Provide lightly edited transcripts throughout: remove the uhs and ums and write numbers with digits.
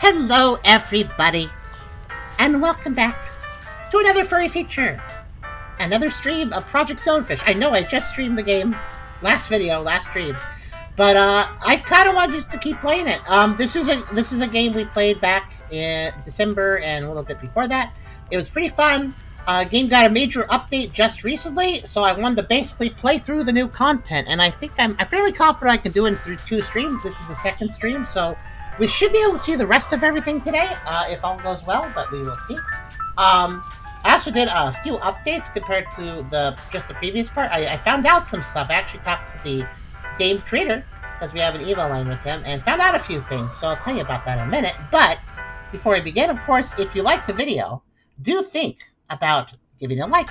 Hello, everybody, and welcome back to another furry feature. Another stream of Project Silverfish. I know I just streamed the game, last stream, but I kind of want just to keep playing it. This is a game we played back in December and a little bit before that. It was pretty fun. Game got a major update just recently, so I wanted to basically play through the new content, and I think I'm fairly confident I can do it through 2 streams. This is the second stream, so we should be able to see the rest of everything today, if all goes well, but we will see. I also did a few updates compared to just the previous part. I found out some stuff. I actually talked to the game creator, because we have an email line with him, and found out a few things, so I'll tell you about that in a minute. But before I begin, of course, if you like the video, do think about giving it a like,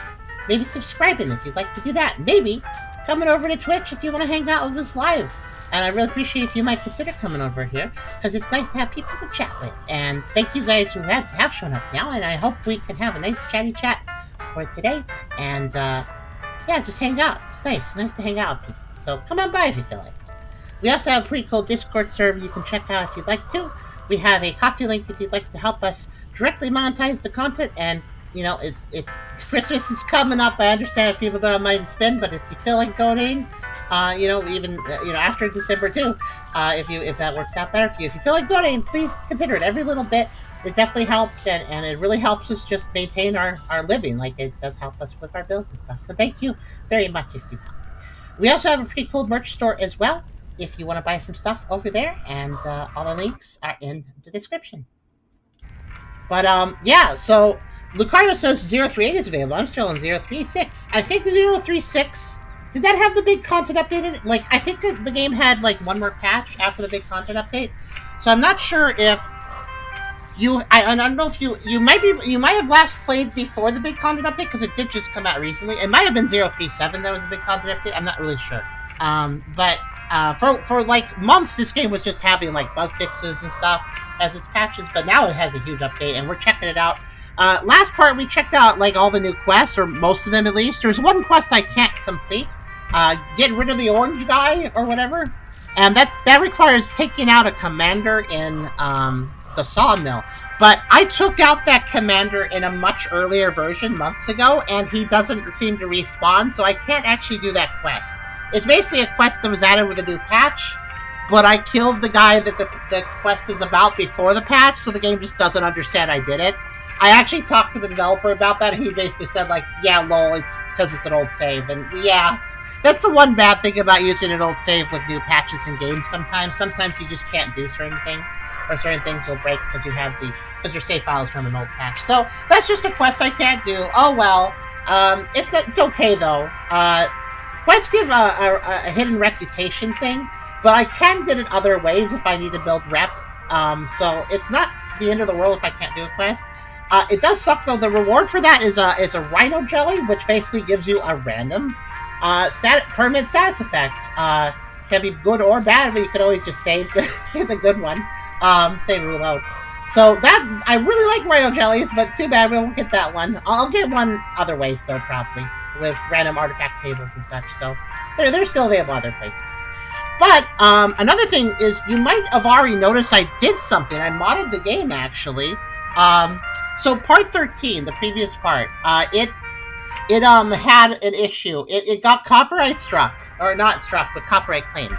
maybe subscribing if you'd like to do that, maybe coming over to Twitch if you want to hang out with us live. And I really appreciate if you might consider coming over here, because it's nice to have people to chat with. And thank you guys who have shown up now, and I hope we can have a nice chatty chat for today. And yeah, just hang out. It's nice. It's nice to hang out with people. So come on by if you feel like. We also have a pretty cool Discord server you can check out if you'd like to. We have a coffee link if you'd like to help us directly monetize the content. And you know, it's Christmas is coming up. I understand if people don't have money to spend, but if you feel like donating, even after December too, if that works out better for you, if you feel like donating, please consider it. Every little bit, it definitely helps, and it really helps us just maintain our living. Like, it does help us with our bills and stuff. So thank you very much if you. We also have a pretty cool merch store as well, if you want to buy some stuff over there, and all the links are in the description. But yeah, so Lucario says 038 is available. I'm still on 036. I think 036. Did that have the big content update in it? Like, I think the game had like one more patch after the big content update. So I'm not sure if you. I don't know if you might have last played before the big content update, because it did just come out recently. It might have been 037 that was the big content update. I'm not really sure. But for like months, this game was just having like bug fixes and stuff as its patches. But now it has a huge update, and we're checking it out. Last part, we checked out like all the new quests, or most of them at least. There's one quest I can't complete. Get rid of the orange guy, or whatever. And that requires taking out a commander in the sawmill. But I took out that commander in a much earlier version, months ago, and he doesn't seem to respawn, so I can't actually do that quest. It's basically a quest that was added with a new patch, but I killed the guy that the quest is about before the patch, so the game just doesn't understand I did it. I actually talked to the developer about that, and he basically said, like, yeah, lol, it's because it's an old save. And yeah, that's the one bad thing about using an old save with new patches in games sometimes. Sometimes you just can't do certain things, or certain things will break because because your save file is from an old patch. So that's just a quest I can't do. Oh well. It's okay though. Quests give a hidden reputation thing, but I can get it other ways if I need to build rep. So it's not the end of the world if I can't do a quest. It does suck though. The reward for that is a rhino jelly, which basically gives you a random permanent status effect. Can be good or bad, but you could always just save to get the good one. Save and reload. So that, I really like rhino jellies, but too bad we won't get that one. I'll get one other ways though, probably with random artifact tables and such. So they're still available other places. But another thing is, you might have already noticed I did something. I modded the game actually. So part 13, the previous part, it had an issue. It got copyright struck, or not struck, but copyright claimed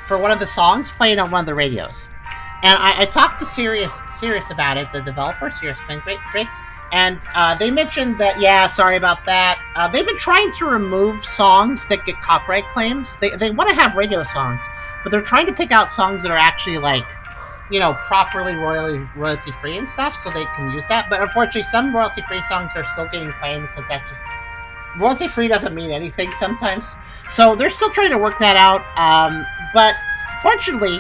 for one of the songs playing on one of the radios. And I talked to Sirus about it, the developer, Sirus Pendrake, and they mentioned that, yeah, sorry about that. They've been trying to remove songs that get copyright claims. They want to have radio songs, but they're trying to pick out songs that are actually like, properly royalty-free and stuff, so they can use that. But unfortunately, some royalty-free songs are still getting claimed, because that's just... royalty-free doesn't mean anything sometimes. So they're still trying to work that out. But fortunately,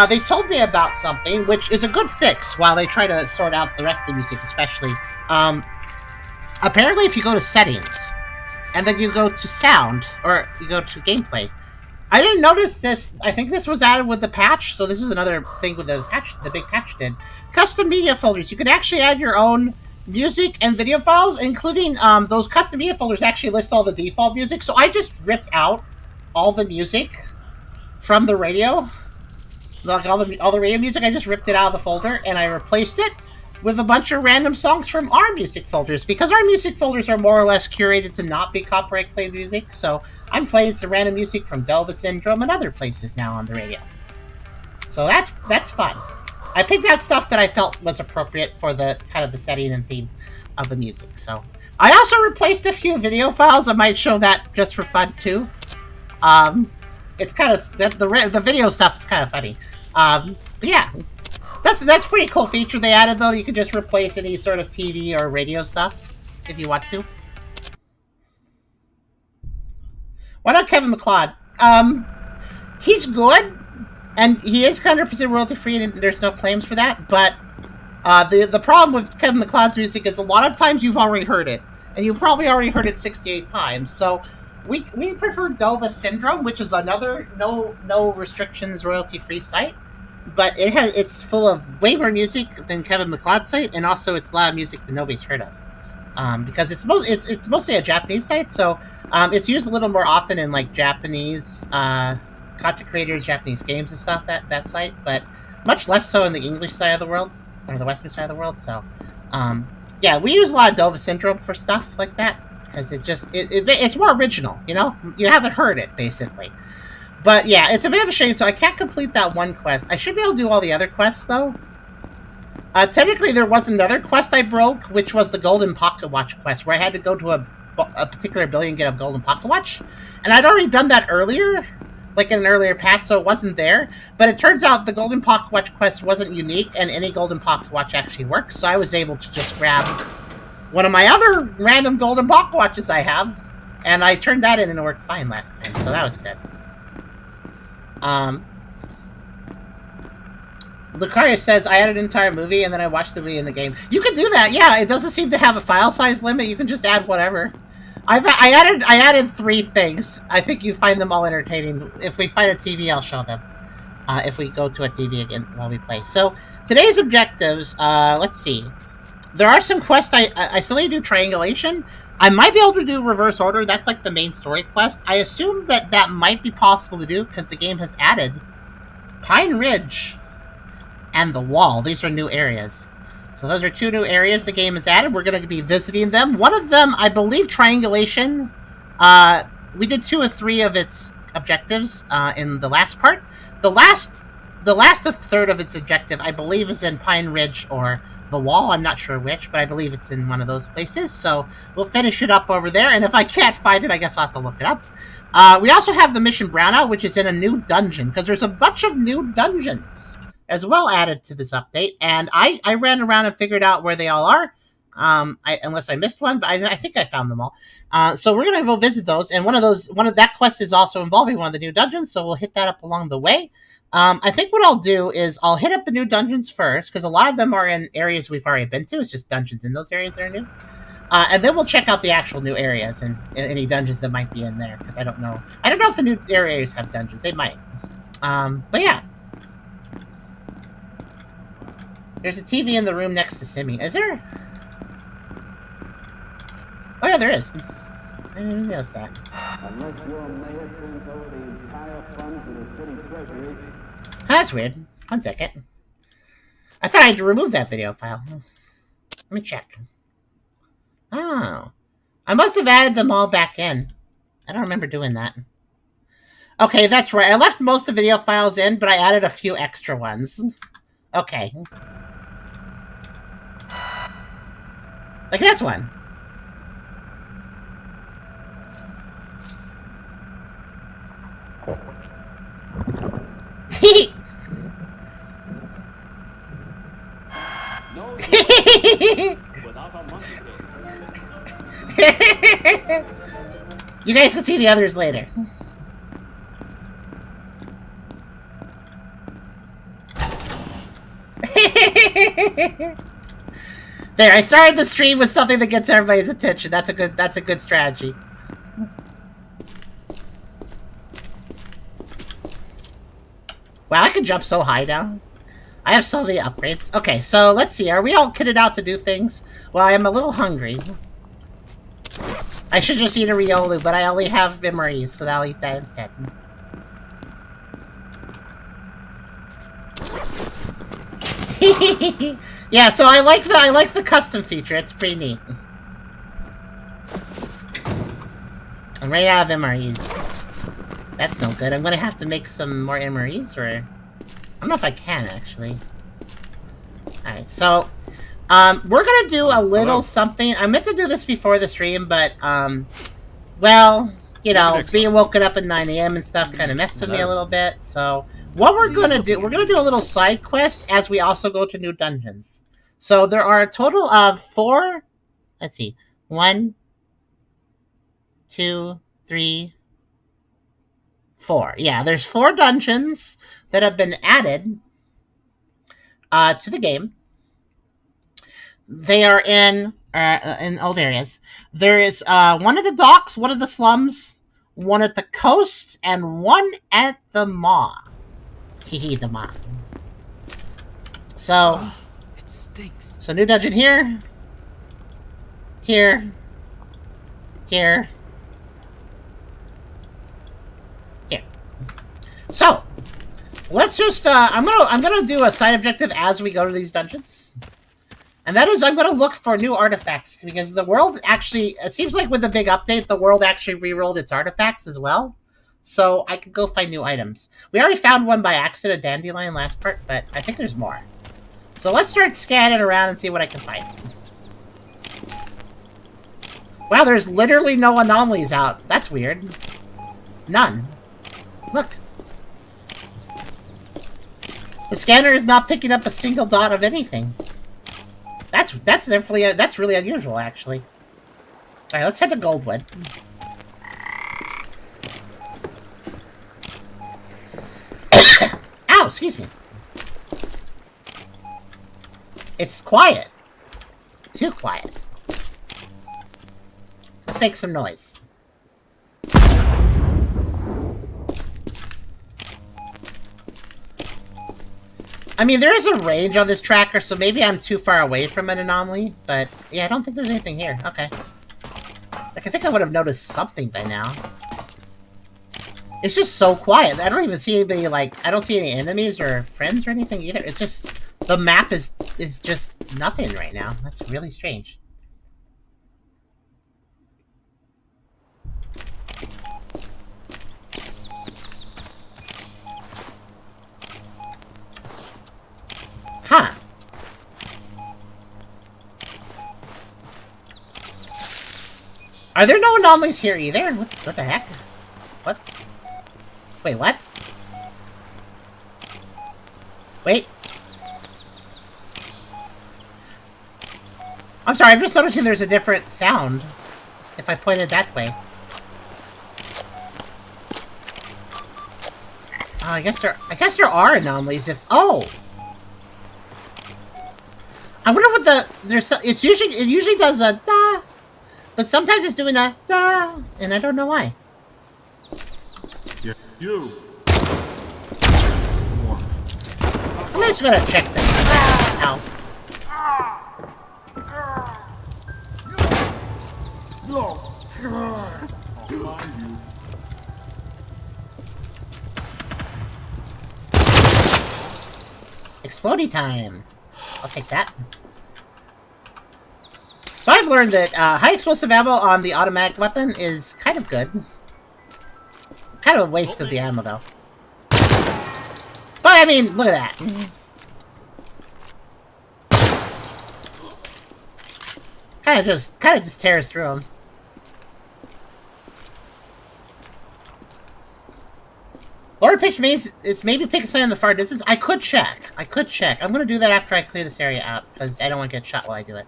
they told me about something, which is a good fix while they try to sort out the rest of the music, especially. Apparently, if you go to settings, and then you go to sound, or you go to gameplay, I didn't notice this. I think this was added with the patch, so this is another thing with the patch. The big patch did. Custom media folders. You can actually add your own music and video files, including those custom media folders actually list all the default music. So I just ripped out all the music from the radio like all the radio music, I just ripped it out of the folder and I replaced it with a bunch of random songs from our music folders, because our music folders are more or less curated to not be copyright claim music. So I'm playing some random music from Delva Syndrome and other places now on the radio. So that's fun. I picked out stuff that I felt was appropriate for the kind of the setting and theme of the music. So I also replaced a few video files. I might show that just for fun too. It's kind of the video stuff is kind of funny. But yeah, that's pretty cool feature they added though. You can just replace any sort of TV or radio stuff if you want to. Why not Kevin MacLeod? He's good, and he is 100% royalty free, and there's no claims for that. But the problem with Kevin MacLeod's music is a lot of times you've already heard it, and you've probably already heard it 68 times. So we prefer Delva Syndrome, which is another no restrictions royalty free site, but it's full of way more music than Kevin MacLeod's site, and also it's a lot of music that nobody's heard of, because it's mostly a Japanese site, so it's used a little more often in like Japanese content creators, Japanese games and stuff, that site, but much less so in the English side of the world or the Western side of the world. So yeah, we use a lot of Delva Syndrome for stuff like that, because it's more original, you know? You haven't heard it, basically. But yeah, it's a bit of a shame, so I can't complete that one quest. I should be able to do all the other quests, though. Technically, there was another quest I broke, which was the Golden Pocket Watch quest, where I had to go to a particular building and get a Golden Pocket Watch. And I'd already done that earlier, like in an earlier pack, so it wasn't there. But it turns out the Golden Pocket Watch quest wasn't unique, and any Golden Pocket Watch actually works, so I was able to just grab one of my other random Golden Pocket Watches I have, and I turned that in and it worked fine last time, so that was good. Lucaria says, I added an entire movie and then I watched the movie in the game. You can do that, yeah. It doesn't seem to have a file size limit. You can just add whatever. I added 3 things. I think you find them all entertaining. If we find a TV, I'll show them. If we go to a TV again while we play. So, today's objectives, let's see. There are some quests. I still need to do triangulation. I might be able to do reverse order. That's like the main story quest. I assume that might be possible to do because the game has added Pine Ridge and the Wall. These are new areas. So those are 2 new areas the game has added. We're going to be visiting them. One of them, I believe, triangulation. We did 2 or 3 of its objectives in the last part. The last third of its objective, I believe, is in Pine Ridge or the Wall. I'm not sure which, but I believe it's in one of those places. So we'll finish it up over there. And if I can't find it, I guess I'll have to look it up. We also have the Mission Brownout, which is in a new dungeon, because there's a bunch of new dungeons as well added to this update. And I ran around and figured out where they all are, unless I missed one, but I think I found them all. So we're going to go visit those. And one of that quest is also involving one of the new dungeons, so we'll hit that up along the way. I think what I'll do is I'll hit up the new dungeons first, because a lot of them are in areas we've already been to. It's just dungeons in those areas that are new. And then we'll check out the actual new areas and any dungeons that might be in there, because I don't know. I don't know if the new areas have dungeons. They might. But yeah. There's a TV in the room next to Simi. Is there? Oh yeah, there is. I didn't notice that. Unless your mayor turns over the entire fund to the city treasury. That's weird. 1 second. I thought I had to remove that video file. Let me check. Oh. I must have added them all back in. I don't remember doing that. Okay, that's right. I left most of the video files in, but I added a few extra ones. Okay. Like this one. You guys can see the others later. There, I started the stream with something that gets everybody's attention. That's a good strategy. Wow, I can jump so high now. I have so many upgrades. Okay, so let's see. Are we all kitted out to do things? Well, I am a little hungry. I should just eat a Riolu, but I only have memories, so I'll eat that instead. Yeah, so I like the custom feature. It's pretty neat. I'm right out of MREs. That's no good. I'm gonna have to make some more MREs, or I don't know if I can actually. All right, so we're gonna do a little something. I meant to do this before the stream, but well, you know, being woken up at 9 a.m. and stuff kind of messed with me a little bit. So what we're gonna do, we're gonna do a little side quest as we also go to new dungeons. So there are a total of 4. Let's see, 1, 2, 3, 4. Yeah, there's 4 dungeons that have been added to the game. They are in old areas. There is one at the docks, one at the slums, one at the coast, and one at the maw. Hehe, the maw. So, it stinks. So new dungeon here, here, here. So, let's just, I'm gonna do a side objective as we go to these dungeons. And that is, I'm gonna look for new artifacts, because the world actually, it seems like with the big update, the world actually re-rolled its artifacts as well. So, I could go find new items. We already found one by accident, a dandelion last part, but I think there's more. So let's start scanning around and see what I can find. Wow, there's literally no anomalies out. That's weird. None. Look. The scanner is not picking up a single dot of anything. That's definitely that's really unusual, actually. All right, let's head to Goldwood. Ow, excuse me. It's quiet. Too quiet. Let's make some noise. I mean, there is a range on this tracker, so maybe I'm too far away from an anomaly, but yeah, I don't think there's anything here. Okay. Like, I think I would have noticed something by now. It's just so quiet. I don't even see anybody, like, I don't see any enemies or friends or anything either. It's just, the map is just nothing right now. That's really strange. Huh. Are there no anomalies here either? What the heck? What? Wait, what? Wait. I'm sorry, I'm just noticing there's a different sound if I point it that way. Oh, I guess there are anomalies if... Oh! I wonder what it usually does a da, but sometimes it's doing a da, and I don't know why. Yeah, you. I'm just gonna check something. Ow. I'll find you. Explodey time. I'll take that. So I've learned that high explosive ammo on the automatic weapon is kind of good. Kind of a waste of the ammo, though. But I mean, look at that. Kind of just tears through them. Lower pitch means it's maybe pick something in the far distance. I could check. I'm gonna do that after I clear this area out, because I don't want to get shot while I do it.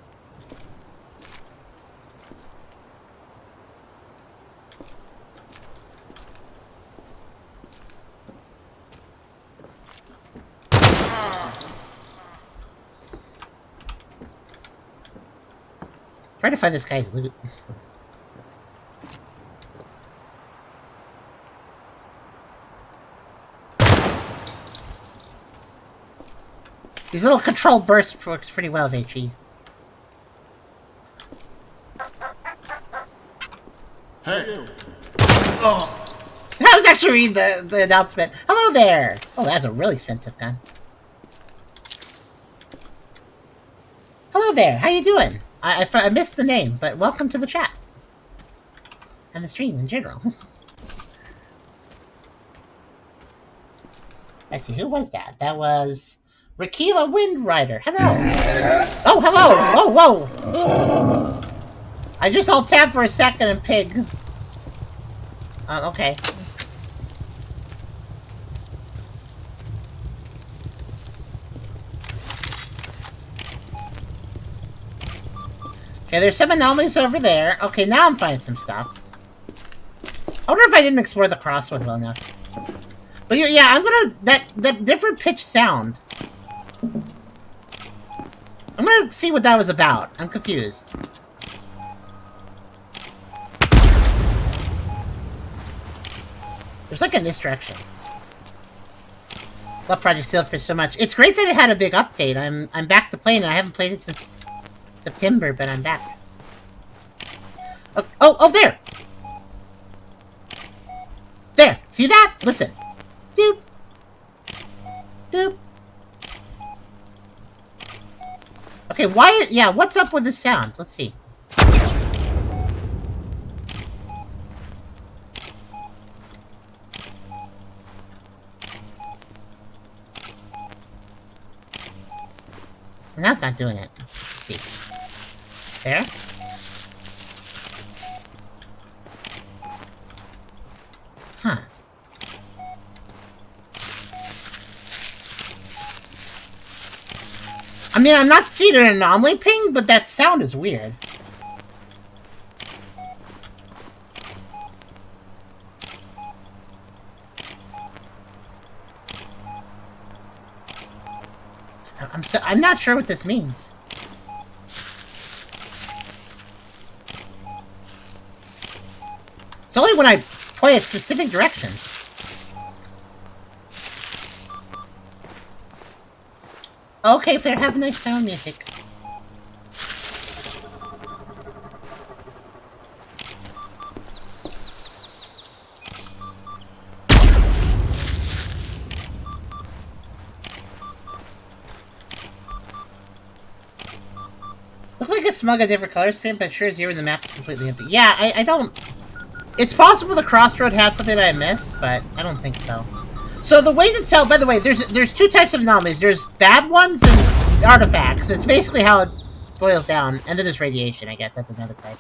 Try to find this guy's loot. These little controlled bursts works pretty well, Veichi. Hey! Oh. I was actually reading the announcement. Hello there! Oh, that's a really expensive gun. Hello there, how you doing? I missed the name, but welcome to the chat. And the stream in general. Let's see, who was that? That was Rakila Windrider. Hello. Oh, hello. Whoa, whoa. I just all tapped for a second and pig. Okay. Okay, there's some anomalies over there. Okay, now I'm finding some stuff. I wonder if I didn't explore the crossroads well enough. But yeah, I'm gonna... That different pitch sound. I'm gonna see what that was about. I'm confused. There's like in this direction. Love Project Silverfish so much. It's great that it had a big update. I'm back to playing it. I haven't played it since September, but I'm back. Oh, there! There! See that? Listen. Doop. Doop. Okay, why... Yeah, what's up with the sound? Let's see. Now it's not doing it. Let's see. There? Huh. I mean, I'm not seeing an anomaly ping, but that sound is weird. I'm not sure what this means. It's only when I play at specific directions. Okay, fair. Have a nice sound music. Looks like a smug of different colors paint, but sure as here when the map is completely empty. Yeah, I don't... It's possible the crossroad had something that I missed, but I don't think so. So the way to tell, by the way, there's two types of anomalies. There's bad ones and artifacts. It's basically how it boils down. And then there's radiation, I guess. That's another type.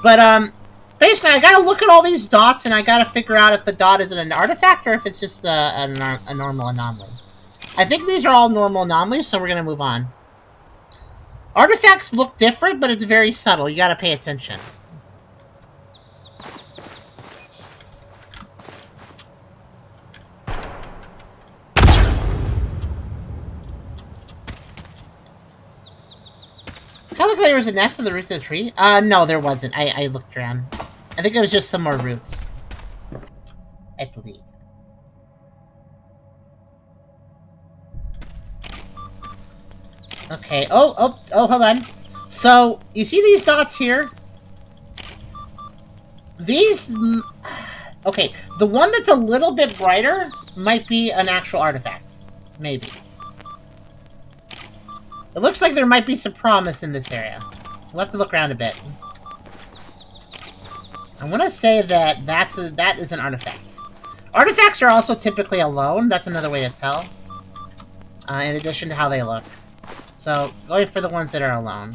But, basically, I gotta look at all these dots, and I gotta figure out if the dot is an artifact or if it's just a normal anomaly. I think these are all normal anomalies, so we're gonna move on. Artifacts look different, but it's very subtle. You gotta pay attention. Kind of looked like there was a nest in the roots of the tree. No, there wasn't. I looked around. I think it was just some more roots. I believe. Okay. Oh, hold on. So, you see these dots here? These... Okay, the one that's a little bit brighter might be an actual artifact. Maybe. It looks like there might be some promise in this area. We'll have to look around a bit. I want to say that that is an artifact. Artifacts are also typically alone. That's another way to tell. In addition to how they look. So, going for the ones that are alone.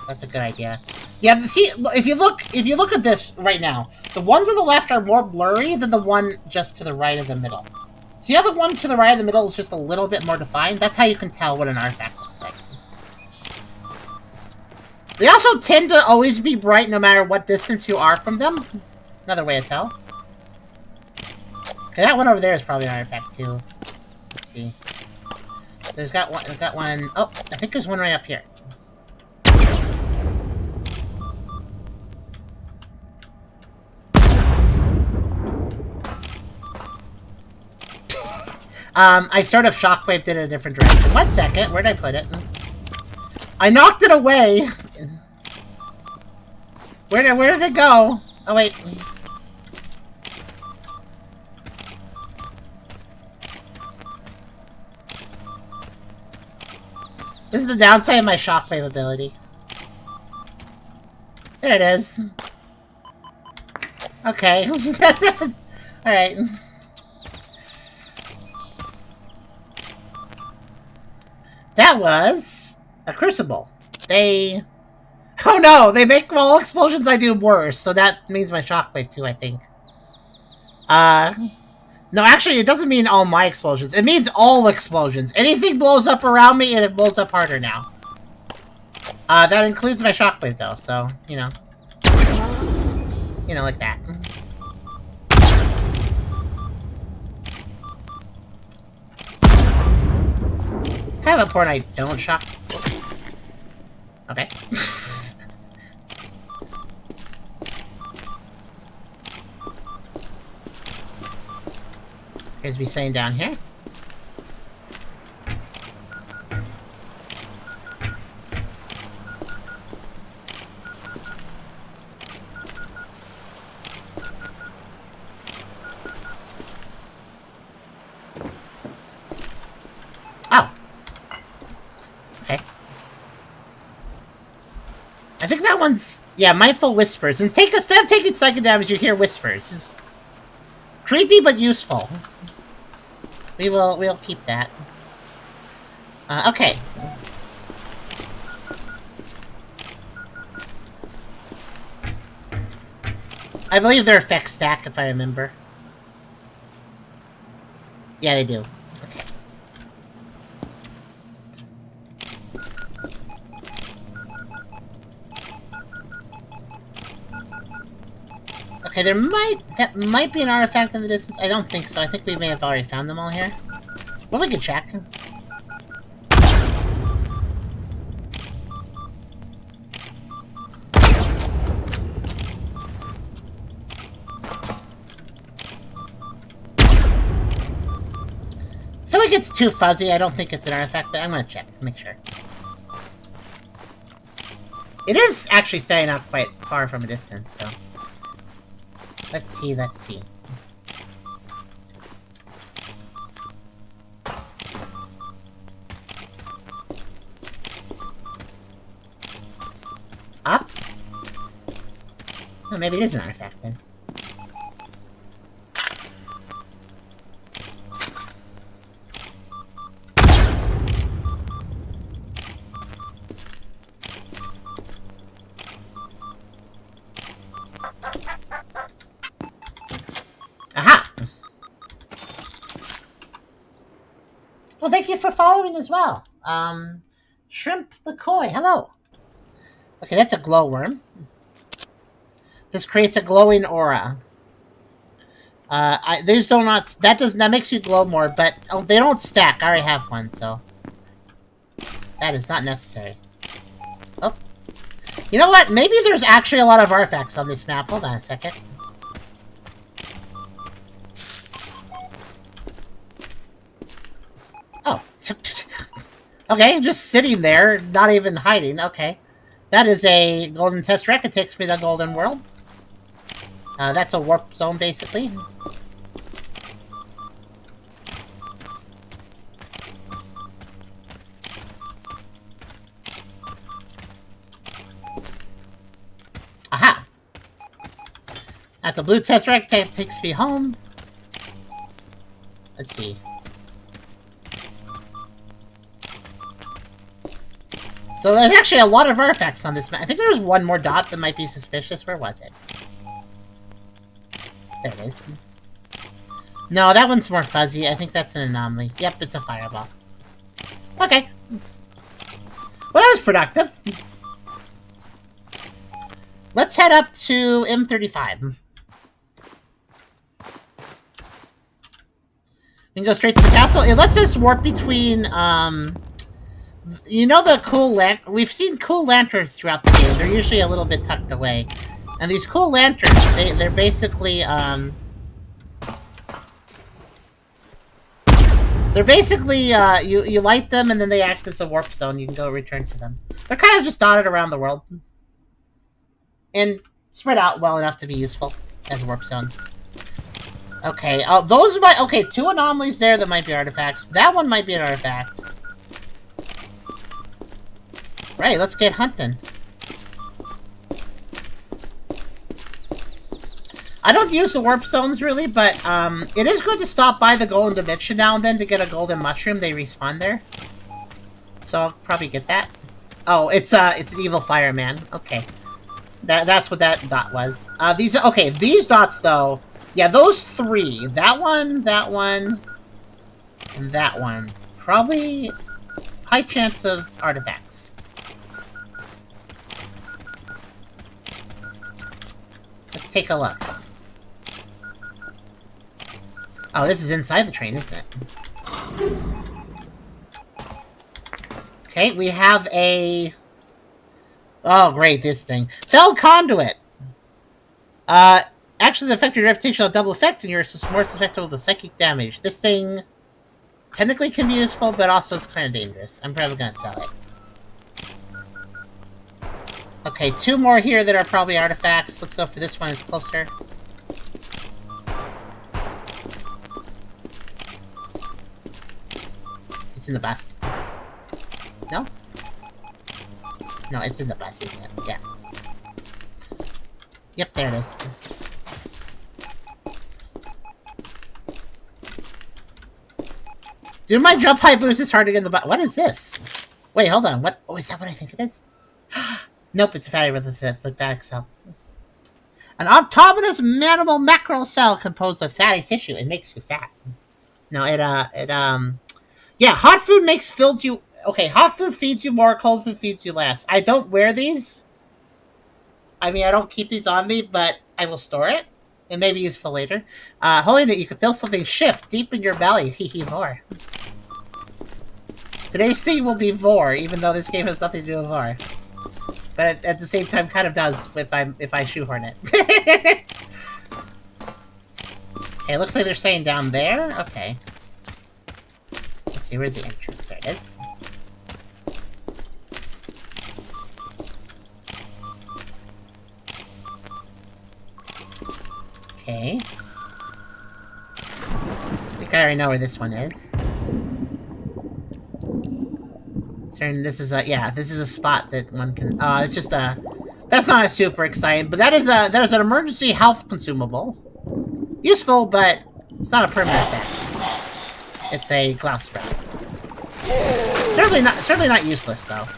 That's a good idea. Yeah, see, if you look at this right now, the ones on the left are more blurry than the one just to the right of the middle. So the other one to the right of the middle is just a little bit more defined. That's how you can tell what an artifact looks like. They also tend to always be bright no matter what distance you are from them. Another way to tell. Okay, that one over there is probably an artifact too. Let's see. So there's got one. Oh, I think there's one right up here. I sort of shockwaved it in a different direction. 1 second, where'd I put it? I knocked it away! Where did it go? Oh, wait. This is the downside of my shockwave ability. There it is. Okay. Alright. That was a crucible. They... Oh no! They make all explosions I do worse, so that means my shockwave too, I think. No, actually, it doesn't mean all my explosions. It means all explosions. Anything blows up around me, and it blows up harder now. That includes my shockwave, though, so, you know. You know, like that. Kind of important I don't shock. Okay. Here's me saying down here. Oh. Okay. I think that one's... Yeah, Mindful Whispers. And instead of taking psychic damage, you hear whispers. Creepy, but useful. We'll keep that. Okay. I believe their effects stack, if I remember. Yeah, they do. Okay. Okay, that might be an artifact in the distance. I don't think so. I think we may have already found them all here. Well, we can check. I feel like it's too fuzzy. I don't think it's an artifact, but I'm gonna check to make sure. It is actually staying out quite far from a distance, so... Let's see, let's see. Up? Oh, maybe it is an artifact then. Aha! Well, thank you for following as well. Shrimp the Koi, hello. Okay, that's a glowworm. This creates a glowing aura. These do not... That makes you glow more, but they don't stack. I already have one, so... That is not necessary. Oh. You know what? Maybe there's actually a lot of artifacts on this map. Hold on a second. Oh. Okay, just sitting there, not even hiding. Okay. That is a golden test wreck. It takes me to the golden world. That's a warp zone, basically. Aha! That's a blue test wreck. Takes me home. Let's see. So there's actually a lot of artifacts on this map. I think there was one more dot that might be suspicious. Where was it? There it is. No, that one's more fuzzy. I think that's an anomaly. Yep, it's a fireball. Okay. Well, that was productive. Let's head up to M35. We can go straight to the castle. It lets us warp between, you know the cool we've seen cool lanterns throughout the game. They're usually a little bit tucked away. And these cool lanterns, they're basically, you light them and then they act as a warp zone. You can go return to them. They're kind of just dotted around the world. And spread out well enough to be useful as warp zones. Okay, those might... Okay, two anomalies there that might be artifacts. That one might be an artifact. Right, let's get hunting. I don't use the warp zones really, but it is good to stop by the golden dimension now and then to get a golden mushroom. They respawn there, so I'll probably get that. Oh, it's an evil fireman. Okay, that's what that dot was. These dots though, yeah, those three. That one, and that one. Probably high chance of artifacts. Let's take a look. Oh, this is inside the train, isn't it? Okay, we have a... Oh, great, this thing. Fell Conduit! Actions that affect your reputation on double effect, and you're more susceptible to psychic damage. This thing technically can be useful, but also it's kind of dangerous. I'm probably gonna sell it. Okay, two more here that are probably artifacts. Let's go for this one, it's closer. It's in the bus. No? No, it's in the bus, isn't it? Yeah. Yep, there it is. Dude, my jump height boost is hard to get in the bus. What is this? Wait, hold on. What? Oh, is that what I think it is? Nope, it's a fatty with a lymphatic cell. An autonomous manimal macro cell composed of fatty tissue. It makes you fat. No, yeah, hot food fills you... Okay, hot food feeds you more, cold food feeds you less. I don't wear these. I mean, I don't keep these on me, but I will store it. It may be useful later. Holding it, you can feel something shift deep in your belly. Hee vor. Today's theme will be vor, even though this game has nothing to do with vor. But at the same time, kind of does if I shoehorn it. Okay, looks like they're saying down there. Okay. Let's see, where's the entrance? There it is. Okay. I think I already know where this one is. This is a spot that one can. It's just a. That's not a super exciting, but that is an emergency health consumable. Useful, but it's not a permanent effect. It's a glass sprout. Certainly not useless though.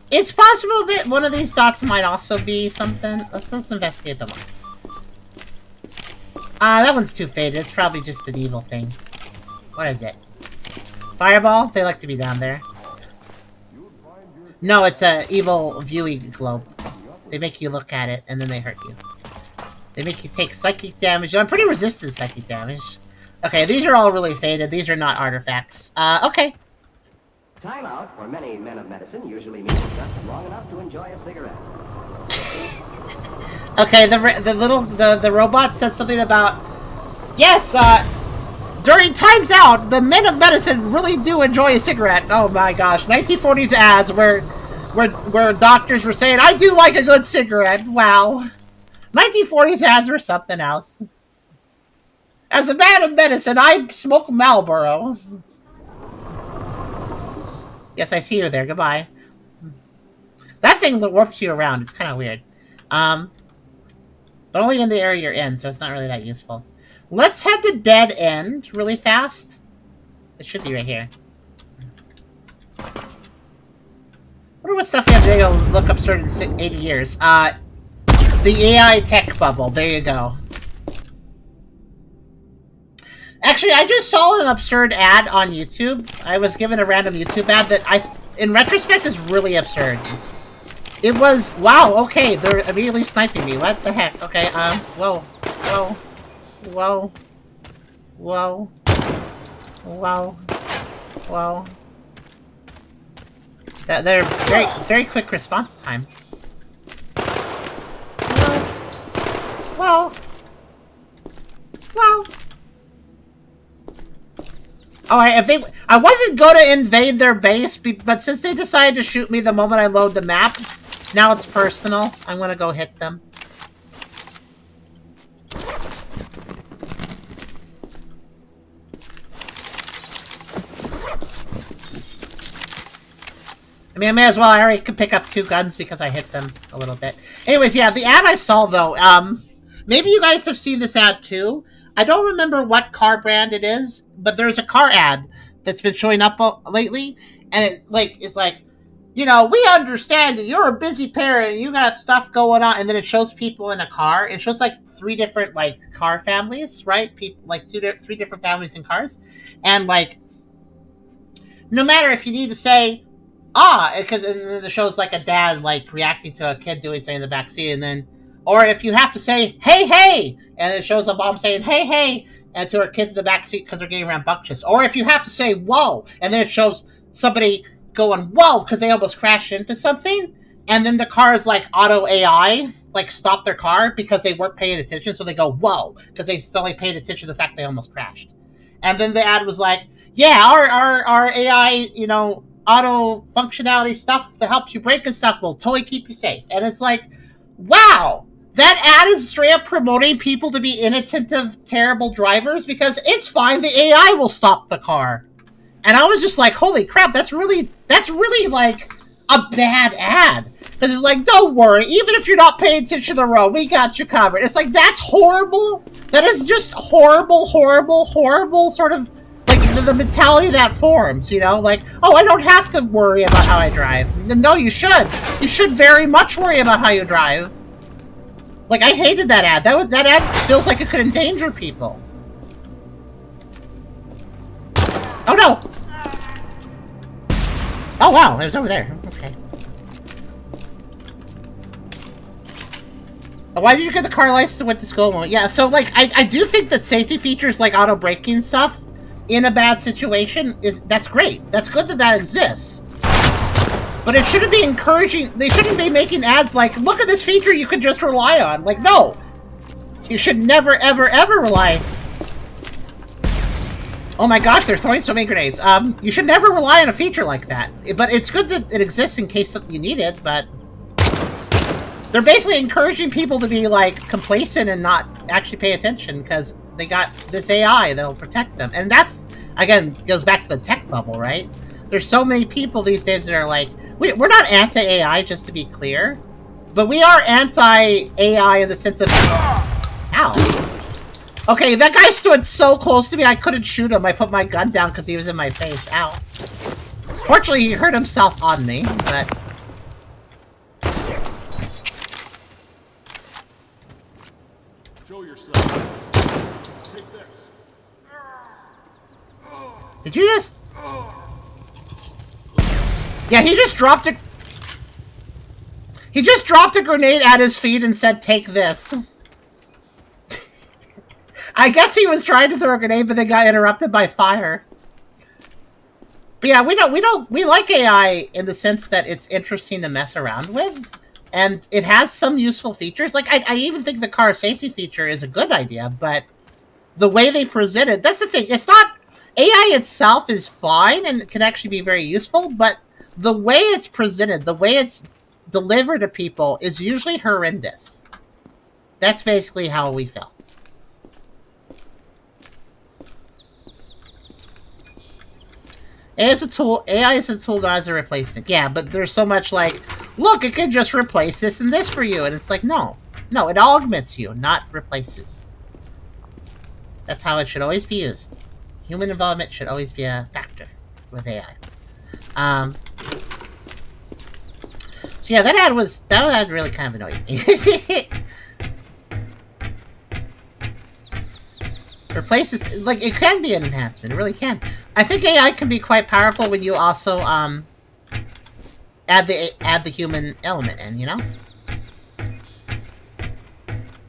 It's possible that one of these dots might also be something. Let's investigate them more. That one's too faded. It's probably just an evil thing. What is it? Fireball? They like to be down there. No, it's a evil viewing globe. They make you look at it, and then they hurt you. They make you take psychic damage. I'm pretty resistant to psychic damage. Okay, these are all really faded. These are not artifacts. Okay. Time out for many men of medicine usually means just long enough to enjoy a cigarette. Okay, the robot said something about, yes, during times out, the men of medicine really do enjoy a cigarette. Oh my gosh, 1940s ads where doctors were saying, I do like a good cigarette. Wow. 1940s ads were something else. As a man of medicine, I smoke Marlboro. Yes, I see you there. Goodbye. That thing warps you around. It's kind of weird. But only in the area you're in, so it's not really that useful. Let's head to Dead End really fast. It should be right here. I wonder what stuff you have to go look up certain 80 years. The AI tech bubble. There you go. Actually, I just saw an absurd ad on YouTube. I was given a random YouTube ad that in retrospect, is really absurd. It was, wow, okay, they're immediately sniping me. What the heck? Okay, whoa, whoa, whoa, whoa, whoa, whoa. They're very quick response time. Whoa, whoa. Alright, I wasn't going to invade their base, but since they decided to shoot me the moment I load the map, now it's personal. I'm gonna go hit them. I mean, I may as well. I already could pick up 2 guns because I hit them a little bit. Anyways, yeah, the ad I saw, though, maybe you guys have seen this ad, too. I don't remember what car brand it is, but there's a car ad that's been showing up lately, and it, like, is like, you know, we understand that you're a busy parent, and you got stuff going on, and then it shows people in a car. It shows, like, 3 different, like, car families, right? People, like, 3 different families in cars. And, like, no matter if you need to say, because it shows, like, a dad, like, reacting to a kid doing something in the backseat, and then, or if you have to say, hey, hey, and it shows a mom saying, hey, hey, and to her kids in the backseat because they're getting rambunctious. Or if you have to say, whoa, and then it shows somebody going, whoa, because they almost crashed into something, and then the car's, like, auto AI, like, stop their car because they weren't paying attention, so they go, whoa, because they still ain't paid attention to the fact they almost crashed. And then the ad was like, yeah, our AI, you know, auto functionality stuff that helps you brake and stuff will totally keep you safe. And it's like, wow, that ad is straight up promoting people to be inattentive, terrible drivers because it's fine, the AI will stop the car. And I was just like, holy crap, that's really like a bad ad. Because it's like, don't worry, even if you're not paying attention to the road, we got you covered. It's like, that's horrible. That is just horrible, horrible, horrible sort of, like, the mentality that forms, you know? Like, oh, I don't have to worry about how I drive. No, you should. You should very much worry about how you drive. Like, I hated that ad. That ad feels like it could endanger people. Oh, no! Oh, wow, it was over there. Okay. Why did you get the car license and went to school? Yeah, so, like, I do think that safety features like auto braking stuff in a bad situation that's great. That's good that exists. But it shouldn't be encouraging. They shouldn't be making ads like, look at this feature you could just rely on. Like, no. You should never, ever, ever rely. Oh my gosh, they're throwing so many grenades. You should never rely on a feature like that. But it's good that it exists in case you need it, but they're basically encouraging people to be, like, complacent and not actually pay attention because they got this AI that'll protect them. And that's, again, goes back to the tech bubble, right? There's so many people these days that are like, we're not anti-AI, just to be clear, but we are anti-AI in the sense of... Ow. Okay, that guy stood so close to me I couldn't shoot him. I put my gun down because he was in my face. Ow. Fortunately, he hurt himself on me, but... Show yourself. Take this. Did you just... Yeah, he just dropped a... He just dropped a grenade at his feet and said, take this. I guess he was trying to throw a grenade, but then got interrupted by fire. But yeah, we like AI in the sense that it's interesting to mess around with. And it has some useful features. Like, I even think the car safety feature is a good idea, but the way they present it, that's the thing. It's not... AI itself is fine and can actually be very useful, but the way it's presented, the way it's delivered to people is usually horrendous. That's basically how we felt. AI is a tool, not as a replacement. Yeah, but there's so much like, look, it could just replace this and this for you. And it's like, no. No, it augments you, not replaces. That's how it should always be used. Human involvement should always be a factor with AI. So yeah, that ad really kind of annoyed me. Replaces, like, it can be an enhancement, it really can. I think AI can be quite powerful when you also add the human element in, you know?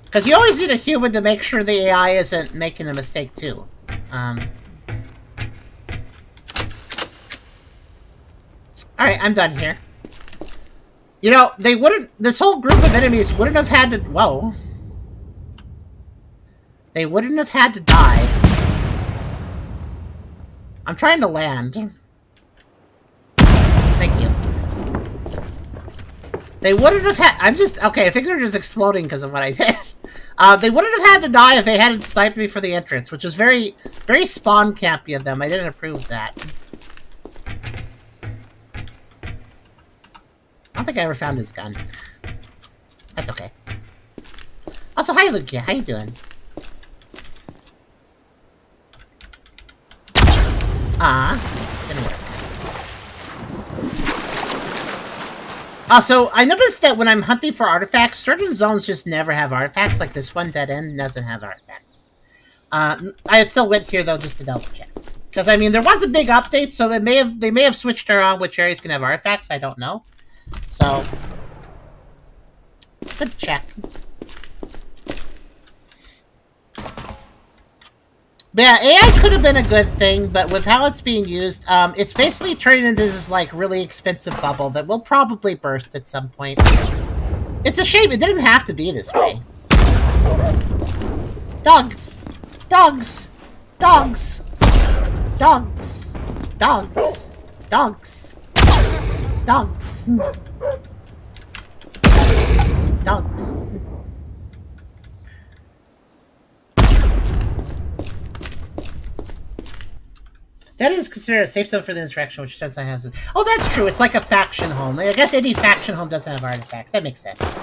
Because you always need a human to make sure the AI isn't making a mistake too. Alright, I'm done here. You know, this whole group of enemies wouldn't have had to, whoa. They wouldn't have had to die I'm trying to land. Thank you. They wouldn't have had... I'm just... Okay, I think they're just exploding because of what I did. They wouldn't have had to die if they hadn't sniped me for the entrance, which is very, very spawn campy of them. I didn't approve that. I don't think I ever found his gun. That's okay. Also, hi, Luke. How you doing? Didn't work. Also, I noticed that when I'm hunting for artifacts, certain zones just never have artifacts. Like this one, Dead End, doesn't have artifacts. I still went here, though, just to double check. Because, I mean, there was a big update, so they may have switched around which areas can have artifacts. I don't know. So, good to check. But yeah, AI could have been a good thing, but with how it's being used, it's basically turning into this, like, really expensive bubble that will probably burst at some point. It's a shame. It didn't have to be this way. Dogs! Dogs! Dogs! Dogs! Dogs! Dogs! Dogs! Dogs! That is considered a safe zone for the insurrection, which doesn't have... Oh, that's true. It's like a faction home. I guess any faction home doesn't have artifacts. That makes sense.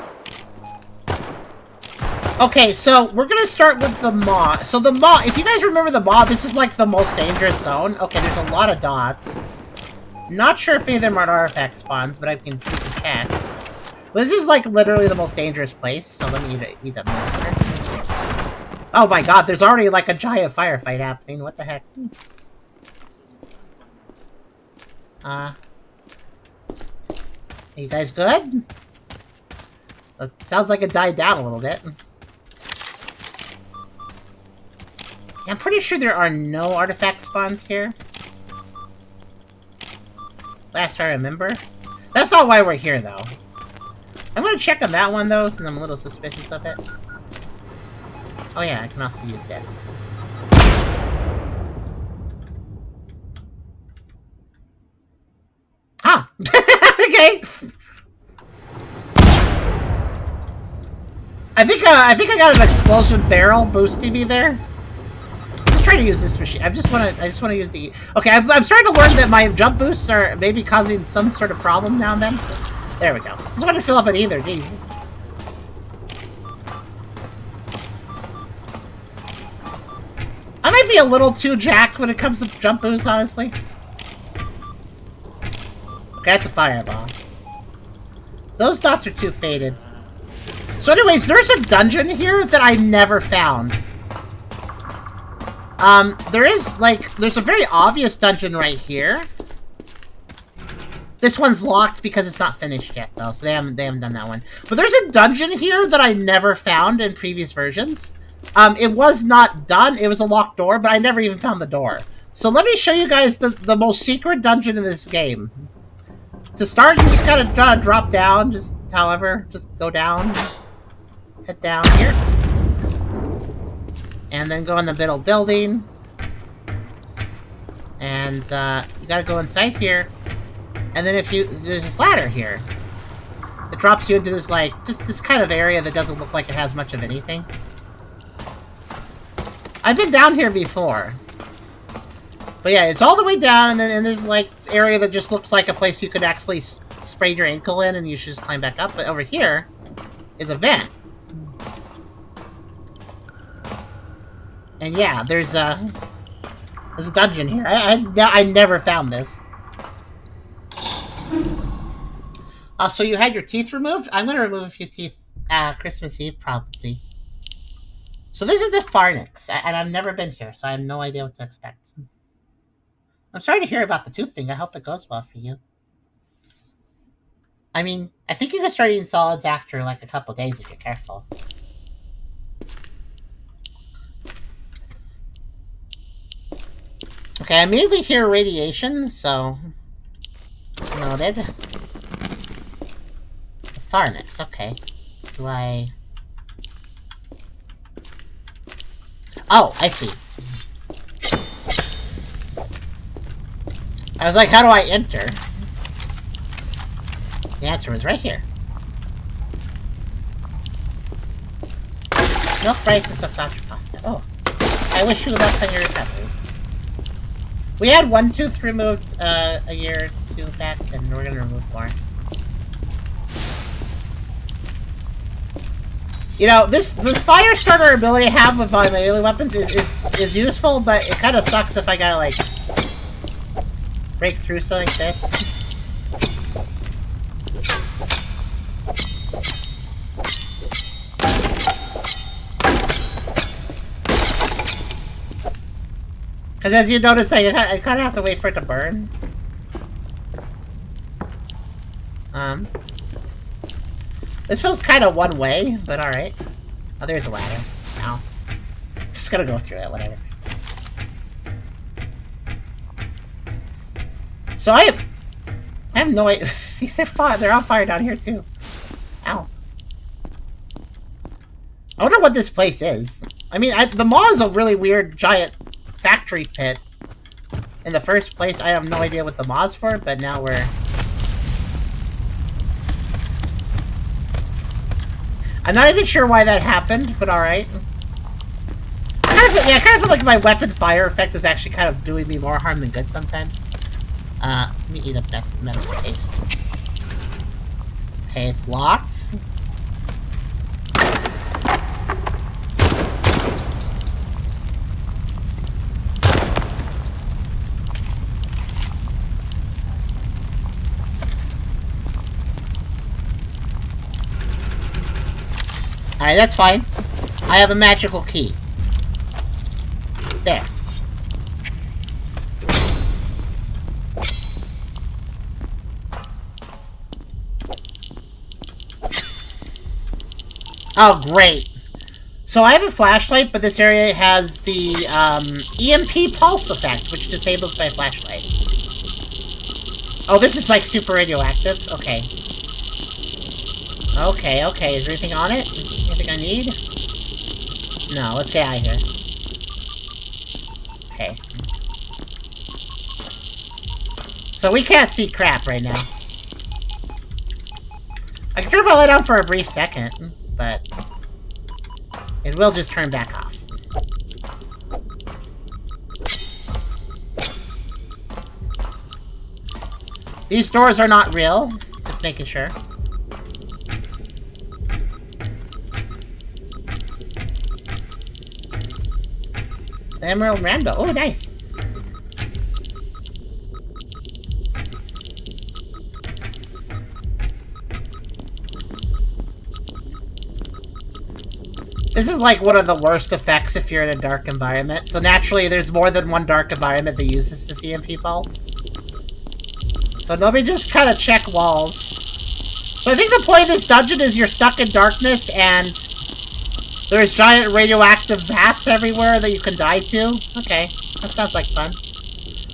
Okay, so we're going to start with the maw. So the maw... If you guys remember the maw, this is like the most dangerous zone. Okay, there's a lot of dots. Not sure if any of them are artifact spawns, but we can check. Well, this is like literally the most dangerous place, so let me eat that meal first. Oh my god, there's already like a giant firefight happening. What the heck? You guys good? It sounds like it died down a little bit. Yeah, I'm pretty sure there are no artifact spawns here. Last I remember. That's not why we're here, though. I'm gonna check on that one, though, since I'm a little suspicious of it. Oh yeah, I can also use this. Ah! Okay! I think I got an explosion barrel boosting me there. Let's try to use this machine. I just wanna use the... Okay, I'm starting to learn that my jump boosts are maybe causing some sort of problem now and then. There we go. Just want to fill up an either, jeez. I might be a little too jacked when it comes to jump boosts, honestly. Okay, that's a fireball. Those dots are too faded. So anyways, there's a dungeon here that I never found. There's a very obvious dungeon right here. This one's locked because it's not finished yet, though, so they haven't done that one. But there's a dungeon here that I never found in previous versions. It was not done. It was a locked door, but I never even found the door. So let me show you guys the most secret dungeon in this game. To start, you just gotta drop down, just go down. Head down here. And then go in the middle building. And, you gotta go inside here. And then there's this ladder here. That drops you into this, like, just this kind of area that doesn't look like it has much of anything. I've been down here before. But yeah, it's all the way down, and then in this, like, area that just looks like a place you could actually sprain your ankle in, and you should just climb back up. But over here is a vent. And yeah, there's a dungeon here. I never found this. So you had your teeth removed? I'm gonna remove a few teeth Christmas Eve, probably. So this is the Pharynx, and I've never been here, so I have no idea what to expect. I'm sorry to hear about the tooth thing. I hope it goes well for you. I mean, I think you can start eating solids after, like, a couple days if you're careful. Okay, I immediately hear radiation, so... Noted. The Pharynx, okay. Do I... Oh, I see. I was like, how do I enter? The answer was right here. Milk rice of sausage pasta. Oh. I wish you luck on your recovery. We had 1 tooth removed a year or 2 back, and we're gonna remove more. You know, this fire starter ability I have with my melee weapons is useful, but it kind of sucks if I gotta, like, break through something like this. Because as you notice, I kind of have to wait for it to burn. This feels kind of one way, but alright. Oh, there's a ladder. No. Just gonna go through it, whatever. So I have no idea. See, they're on fire down here too. Ow. I wonder what this place is. I mean, the maw is a really weird giant factory pit. In the first place, I have no idea what the maw's for, but now we're... I'm not even sure why that happened, but alright. I kind of feel like my weapon fire effect is actually kind of doing me more harm than good sometimes. Let me eat up that medical paste. Okay, it's locked. Alright, that's fine. I have a magical key. There. Oh, great. So I have a flashlight, but this area has the EMP pulse effect, which disables my flashlight. Oh, this is like super radioactive? Okay. Okay. Is there anything on it? Anything I need? No, let's get out of here. Okay. So we can't see crap right now. I can turn my light on for a brief second, but it will just turn back off. These doors are not real, just making sure. Emerald Rando. Oh, nice. This is like one of the worst effects if you're in a dark environment. So naturally, there's more than one dark environment that uses this EMP pulse. So let me just kind of check walls. So I think the point of this dungeon is you're stuck in darkness and there's giant radioactive vats everywhere that you can die to. Okay, that sounds like fun.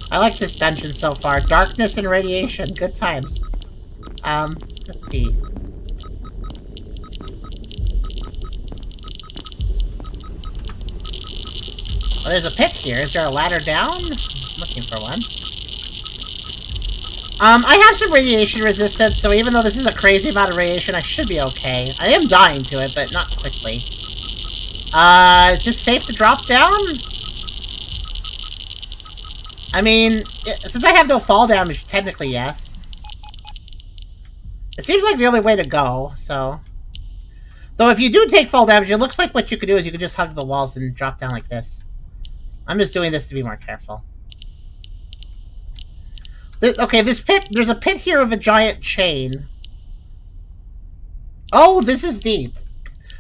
I like this dungeon so far. Darkness and radiation, good times. Let's see. Well, there's a pit here. Is there a ladder down? I'm looking for one. I have some radiation resistance, so even though this is a crazy amount of radiation, I should be okay. I am dying to it, but not quickly. Is this safe to drop down? I mean, since I have no fall damage, technically yes. It seems like the only way to go, so... Though if you do take fall damage, it looks like what you could do is you could just hug the walls and drop down like this. I'm just doing this to be more careful. Okay, this pit... There's a pit here of a giant chain. Oh, this is deep.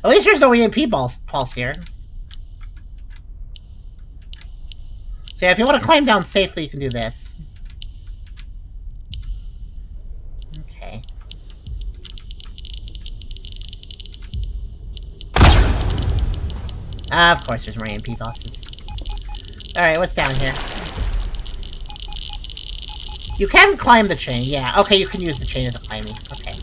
At least there's no EMP pulse here. So yeah, if you want to climb down safely, you can do this. Okay. Of course there's more EMP pulses. Alright, what's down here? You can climb the chain, yeah. Okay, you can use the chain as a climbing. Okay.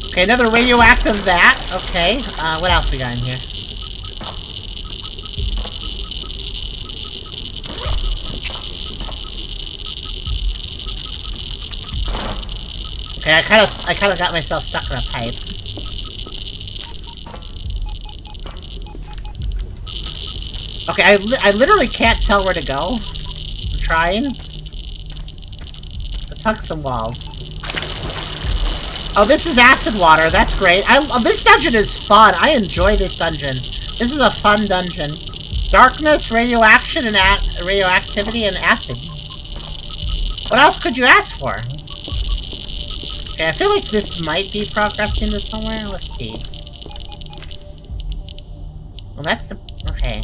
Okay, another radioactive vat. Okay, what else we got in here? Okay, I kind of got myself stuck in a pipe. Okay, I literally can't tell where to go. I'm trying. Let's hug some walls. Oh, this is acid water. That's great. This dungeon is fun. I enjoy this dungeon. This is a fun dungeon. Darkness, radioactivity, and acid. What else could you ask for? Okay, I feel like this might be progressing to somewhere. Let's see. Well, that's the... Okay.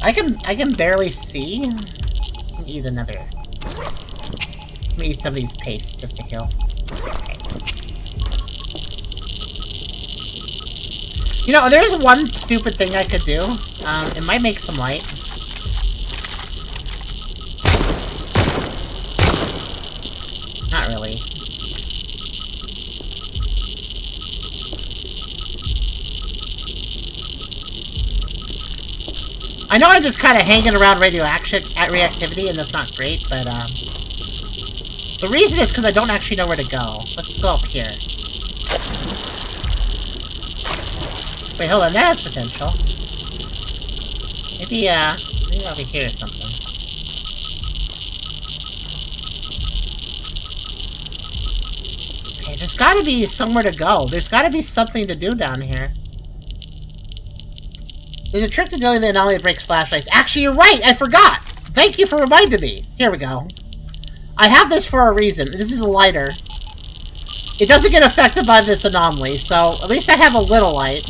I can barely see. Let me eat another... Let me eat some of these pastes just to heal. Okay. You know, there's one stupid thing I could do. It might make some light. Not really. I know I'm just kind of hanging around reactivity, and that's not great, but, the reason is because I don't actually know where to go. Let's go up here. Wait, hold on, that has potential. Maybe over here or something. Okay, there's gotta be somewhere to go. There's gotta be something to do down here. There's a trick to dealing with the anomaly that breaks flashlights. Actually, you're right! I forgot! Thank you for reminding me! Here we go. I have this for a reason. This is a lighter. It doesn't get affected by this anomaly, so at least I have a little light.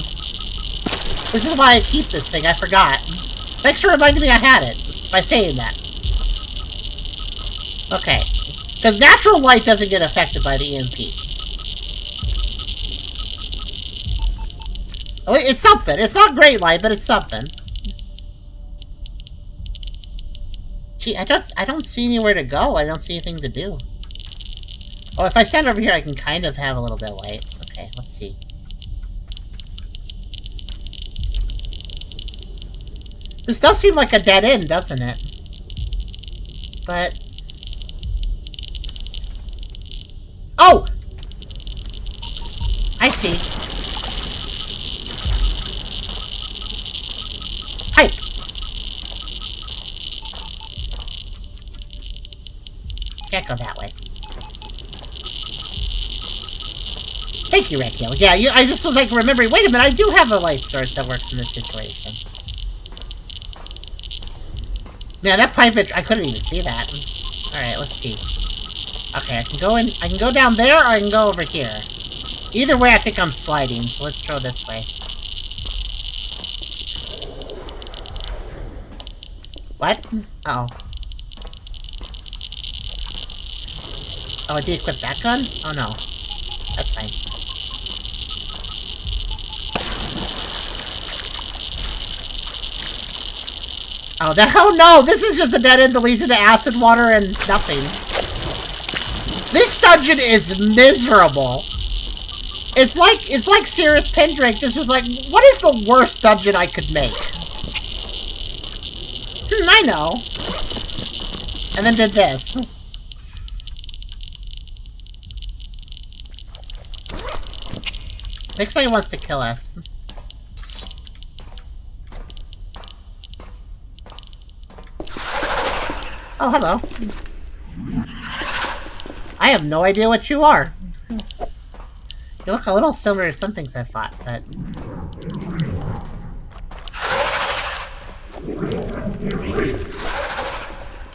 This is why I keep this thing. I forgot. Thanks for reminding me I had it, by saying that. Okay. Because natural light doesn't get affected by the EMP. It's something. It's not great light, but it's something. Gee, I don't see anywhere to go. I don't see anything to do. Oh, if I stand over here, I can kind of have a little bit of light. Okay, let's see. This does seem like a dead end, doesn't it? But... Oh! I see. Pipe! Can't go that way. Thank you, Rekio. Yeah, I just was like remembering, wait a minute, I do have a light source that works in this situation. Yeah, that pipe, I couldn't even see that. Alright, let's see. Okay, I can go down there, or I can go over here. Either way, I think I'm sliding, so let's go this way. What? Uh-oh. Oh, I de-equipped that gun? Oh no. That's fine. Oh, oh no! This is just a dead end that leads into acid water and nothing. This dungeon is miserable. It's like Sirus Pendrake just was like, what is the worst dungeon I could make? I know. And then did this. Looks like he wants to kill us. Oh, hello. I have no idea what you are. You look a little similar to some things I fought, but...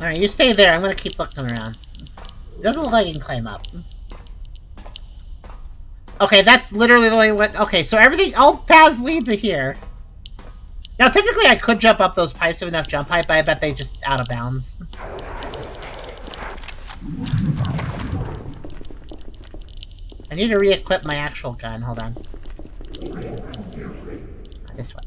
Alright, you stay there. I'm gonna keep looking around. It doesn't look like you can climb up. Okay, that's literally the way it went. Okay, so everything, all paths lead to here. Now, technically, I could jump up those pipes with enough jump height, but I bet they just out of bounds. I need to re-equip my actual gun. Hold on. This one.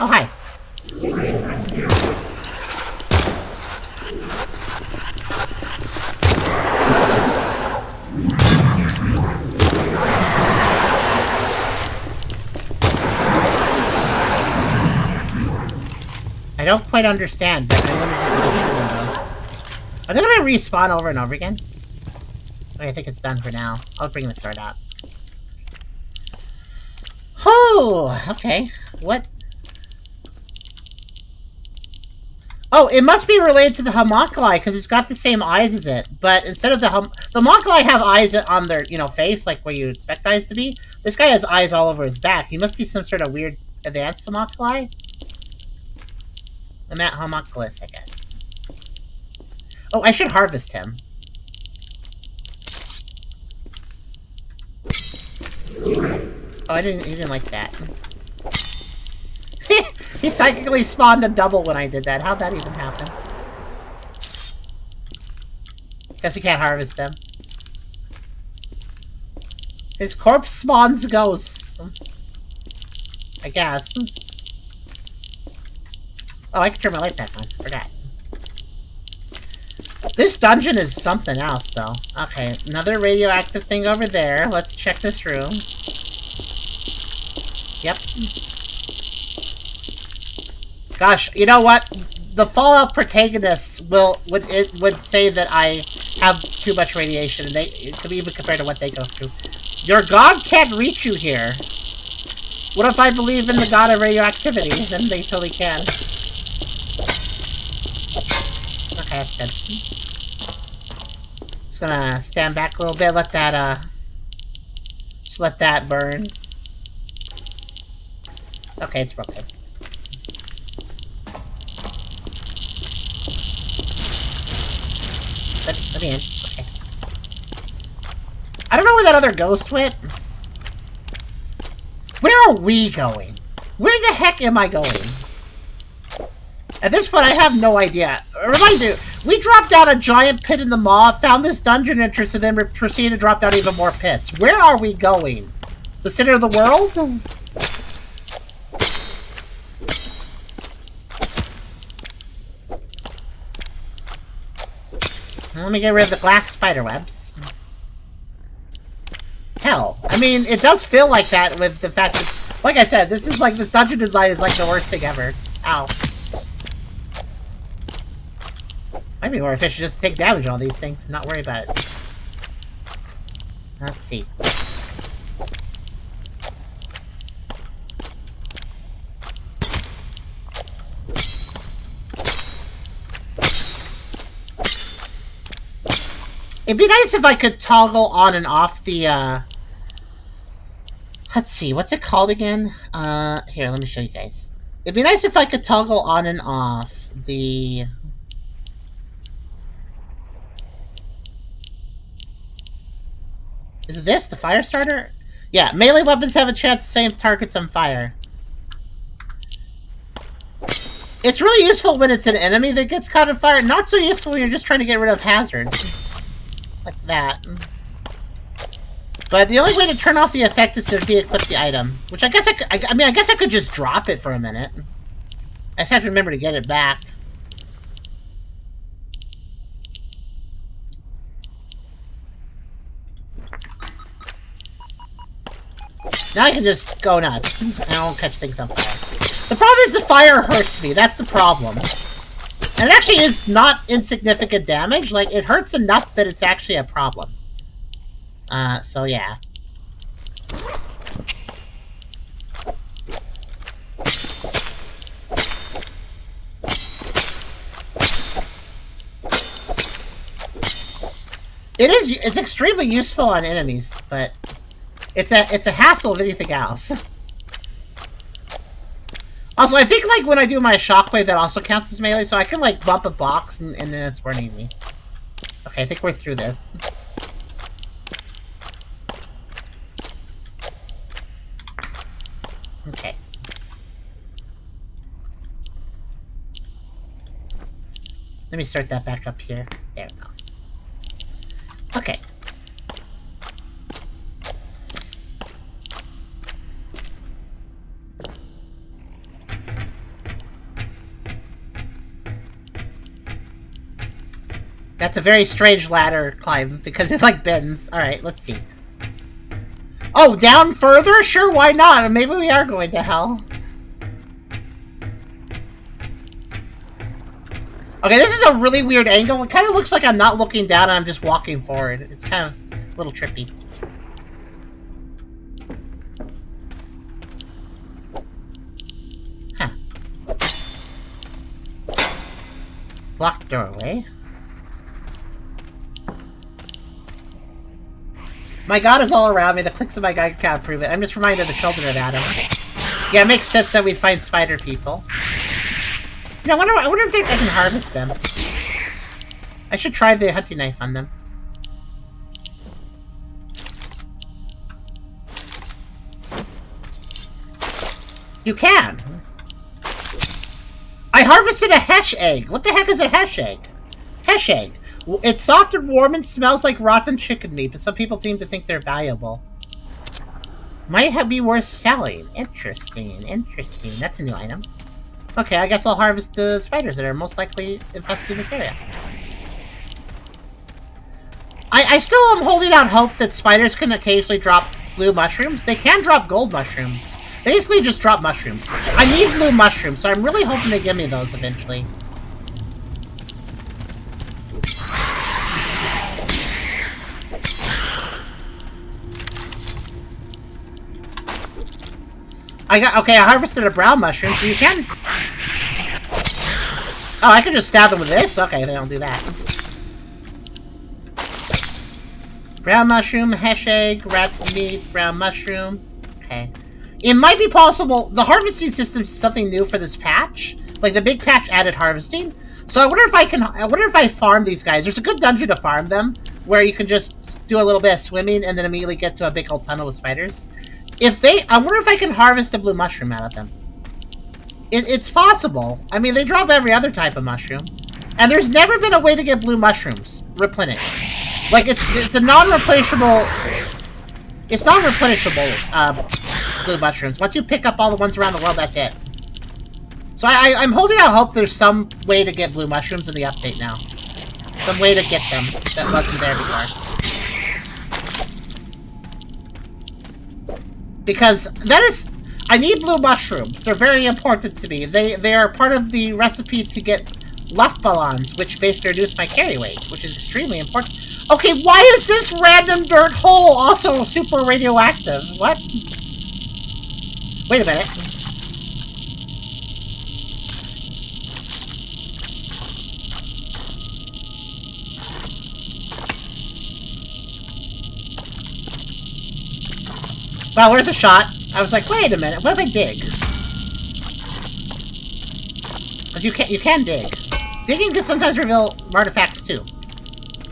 Oh, hi. I don't quite understand, but I'm gonna just keep shooting those. Are they gonna respawn over and over again? Okay, I think it's done for now. I'll bring the sword out. Oh, okay. What? Oh, it must be related to the homunculi, because it's got the same eyes as it. But instead of the homunculi have eyes on their, face, like where you expect eyes to be. This guy has eyes all over his back. He must be some sort of weird advanced homunculi. The Mat homunculus, I guess. Oh, I should harvest him. Oh, he didn't like that. He psychically spawned a double when I did that. How'd that even happen? Guess we can't harvest them. His corpse spawns ghosts. I guess. Oh, I can turn my light back on. Forgot. This dungeon is something else, though. Okay, another radioactive thing over there. Let's check this room. Yep. Gosh, you know what? The Fallout protagonists would say that I have too much radiation, and it could be even compared to what they go through. Your god can't reach you here. What if I believe in the god of radioactivity? Then they totally can. Okay, that's good. Just gonna stand back a little bit, let that just let that burn. Okay, it's broken. Let me in. Okay. I don't know where that other ghost went. Where are we going? Where the heck am I going? At this point, I have no idea. Remind you, we dropped down a giant pit in the maw, found this dungeon entrance, and then we proceeded to drop down even more pits. Where are we going? The center of the world? Let me get rid of the glass spiderwebs. Hell, I mean, it does feel like that with the fact that, like I said, this dungeon design is like the worst thing ever. Ow. Might be more efficient just to take damage on all these things and not worry about it. Let's see. It'd be nice if I could toggle on and off the, let's see, what's it called again? Here, let me show you guys. It'd be nice if I could toggle on and off the... Is it this? The fire starter? Yeah, melee weapons have a chance to save targets on fire. It's really useful when it's an enemy that gets caught on fire. Not so useful when you're just trying to get rid of hazards. Like that. But the only way to turn off the effect is to de-equip the item. Which I guess I guess I could just drop it for a minute. I just have to remember to get it back. Now I can just go nuts. And I won't catch things on fire. The problem is the fire hurts me. That's the problem. And it actually is not insignificant damage. Like, it hurts enough that it's actually a problem. So yeah. It's extremely useful on enemies, but it's a hassle of anything else. Also, I think, like, when I do my shockwave, that also counts as melee, so I can, like, bump a box, and then it's burning me. Okay, I think we're through this. Okay. Let me start that back up here. There we go. Okay. That's a very strange ladder climb, because it, like, bends. Alright, let's see. Oh, down further? Sure, why not? Maybe we are going to hell. Okay, this is a really weird angle. It kind of looks like I'm not looking down and I'm just walking forward. It's kind of a little trippy. Huh. Blocked doorway. My god is all around me. The clicks of my guide can't prove it. I'm just reminded of the children of Adam. Yeah, it makes sense that we find spider people. You know, I wonder if I can harvest them. I should try the hunting knife on them. You can. I harvested a hesh egg. What the heck is a hesh egg? Hesh egg. It's soft and warm and smells like rotten chicken meat, but some people seem to think they're valuable. Might be worth selling. Interesting. Interesting. That's a new item. Okay, I guess I'll harvest the spiders that are most likely infesting this area. I still am holding out hope that spiders can occasionally drop blue mushrooms. They can drop gold mushrooms. Basically, just drop mushrooms. I need blue mushrooms, so I'm really hoping they give me those eventually. Okay, I harvested a brown mushroom, so you can... Oh, I can just stab them with this? Okay, they don't do that. Brown mushroom, hash egg, rat's meat, brown mushroom. Okay. It might be possible... The harvesting system's something new for this patch. Like, the big patch added harvesting. So I wonder if I can... I wonder if I farm these guys. There's a good dungeon to farm them, where you can just do a little bit of swimming and then immediately get to a big old tunnel with spiders. I wonder if I can harvest a blue mushroom out of them. It's possible. I mean, they drop every other type of mushroom. And there's never been a way to get blue mushrooms replenished. Like, it's a non-replenishable... It's non-replenishable, blue mushrooms. Once you pick up all the ones around the world, that's it. So I'm holding out hope there's some way to get blue mushrooms in the update now. Some way to get them that wasn't there before. Because that is... I need blue mushrooms. They're very important to me. They are part of the recipe to get Luftballons, which basically reduce my carry weight, which is extremely important. Okay, why is this random dirt hole also super radioactive? What? Wait a minute. Well, worth a shot. I was like, wait a minute, what if I dig? Because you can dig. Digging can sometimes reveal artifacts too.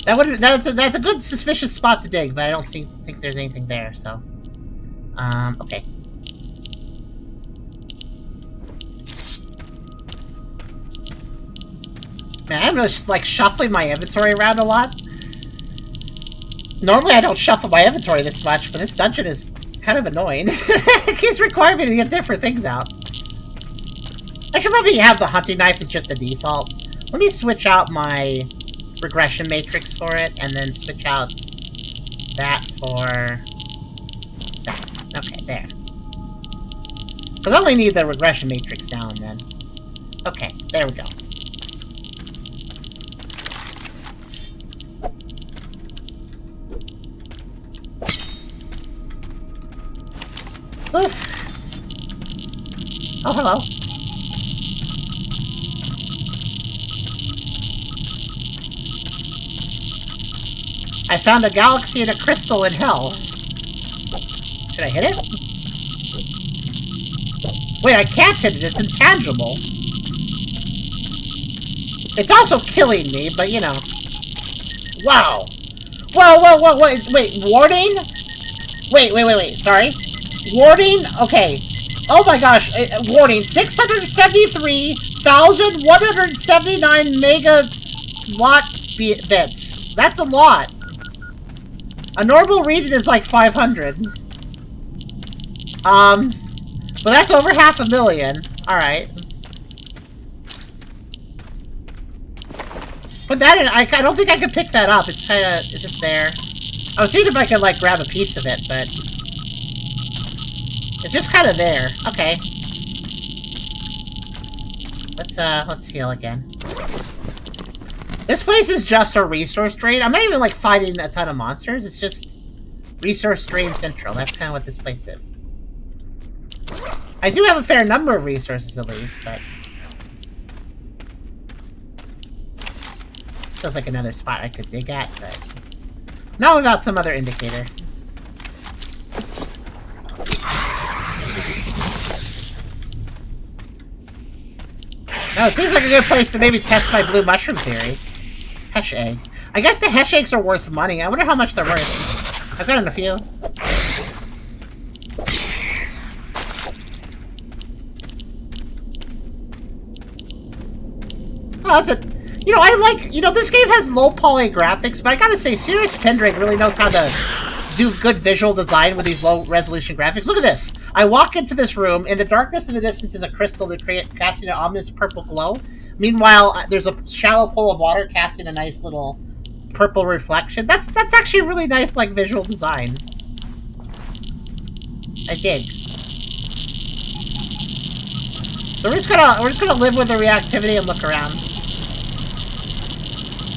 That's a good suspicious spot to dig, but I don't think there's anything there. So, okay. Man, I'm just like shuffling my inventory around a lot. Normally I don't shuffle my inventory this much, but this dungeon is kind of annoying. It keeps requiring me to get different things out. I should probably have the hunting knife as just a default. Let me switch out my regression matrix for it, and then switch out that for that. Okay, there. Because I only need the regression matrix now and then. Okay, there we go. Oof. Oh, hello. I found a galaxy and a crystal in hell. Should I hit it? Wait, I can't hit it. It's intangible. It's also killing me, but you know. Wow. Whoa. Wait, warning? Wait. Sorry. Warning? Okay. Oh my gosh. Warning. 673,179 megawatt bits. That's a lot. A normal reading is like 500. But that's over 500,000. Alright. Put that in. I don't think I can pick that up. It's just there. I was seeing if I could, like, grab a piece of it, but... It's just kind of there. Okay. Let's heal again. This place is just a resource drain. I'm not even, like, fighting a ton of monsters. It's just resource drain central. That's kind of what this place is. I do have a fair number of resources, at least, but... feels like another spot I could dig at, but... Now without some other indicator. No, it seems like a good place to maybe test my blue mushroom theory. Hesh egg. I guess the hesh eggs are worth money. I wonder how much they're worth. I've gotten a few. Oh, that's it. You know, I like... You know, this game has low poly graphics, but I gotta say, Sirus Pendrake really knows how to do good visual design with these low-resolution graphics. Look at this. I walk into this room. In the darkness of the distance is a crystal that casting an ominous purple glow. Meanwhile, there's a shallow pool of water casting a nice little purple reflection. That's actually really nice, like, visual design. I dig. So we're just gonna live with the reactivity and look around.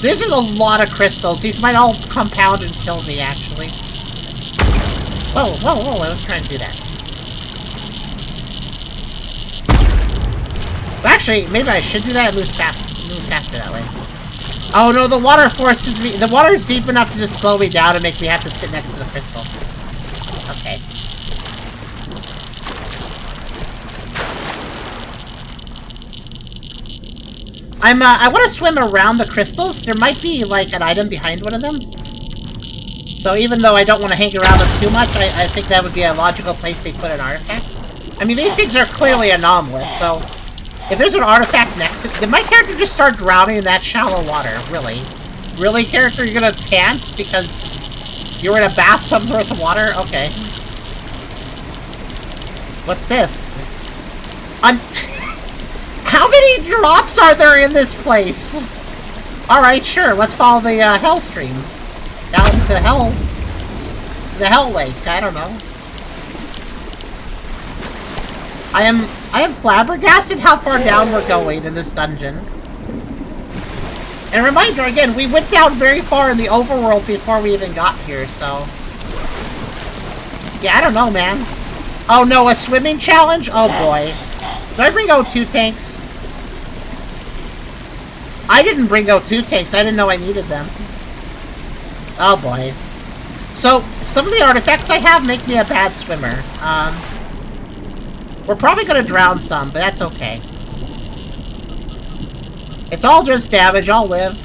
This is a lot of crystals. These might all compound and kill me, actually. Whoa, whoa, whoa! I was trying to do that. Actually, maybe I should do that and move faster that way. Oh no, the water forces me. The water is deep enough to just slow me down and make me have to sit next to the crystal. Okay. I want to swim around the crystals. There might be, like, an item behind one of them. So even though I don't want to hang around them too much, I think that would be a logical place they put an artifact. I mean, these things are clearly anomalous, so if there's an artifact next to it, did my character just start drowning in that shallow water? Really? Really, character? You're gonna pant because you're in a bathtub's worth of water? Okay. What's this? How many drops are there in this place? Alright, sure, let's follow the hell stream. Down to hell... the hell lake, I don't know. I am flabbergasted how far down we're going in this dungeon. And a reminder, again, we went down very far in the overworld before we even got here, so... yeah, I don't know, man. Oh no, a swimming challenge? Oh boy. Did I bring O2 tanks? I didn't bring O2 tanks. I didn't know I needed them. Oh boy. So, some of the artifacts I have make me a bad swimmer. We're probably gonna drown some, but that's okay. It's all just damage. I'll live.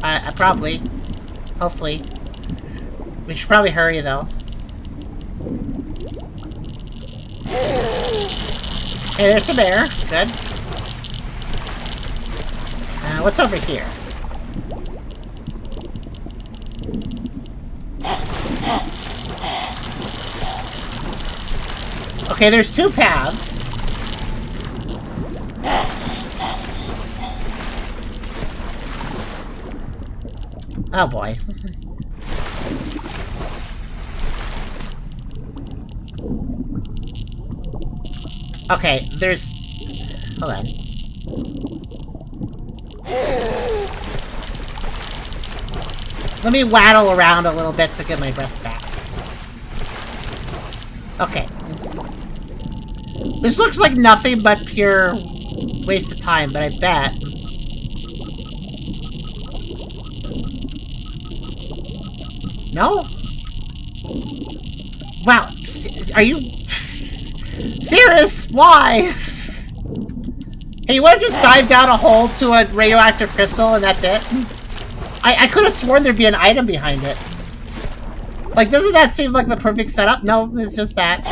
I probably. Hopefully. We should probably hurry, though. Okay, there's some air. Good. What's over here? Okay, there's two paths. Oh boy. Okay, there's... hold on. Let me waddle around a little bit to get my breath back. Okay. This looks like nothing but pure waste of time, but I bet... no? Wow. Are you... Sirus, why? Hey, you want to just dive down a hole to a radioactive crystal and that's it? I could have sworn there'd be an item behind it. Like, doesn't that seem like the perfect setup? No, it's just that.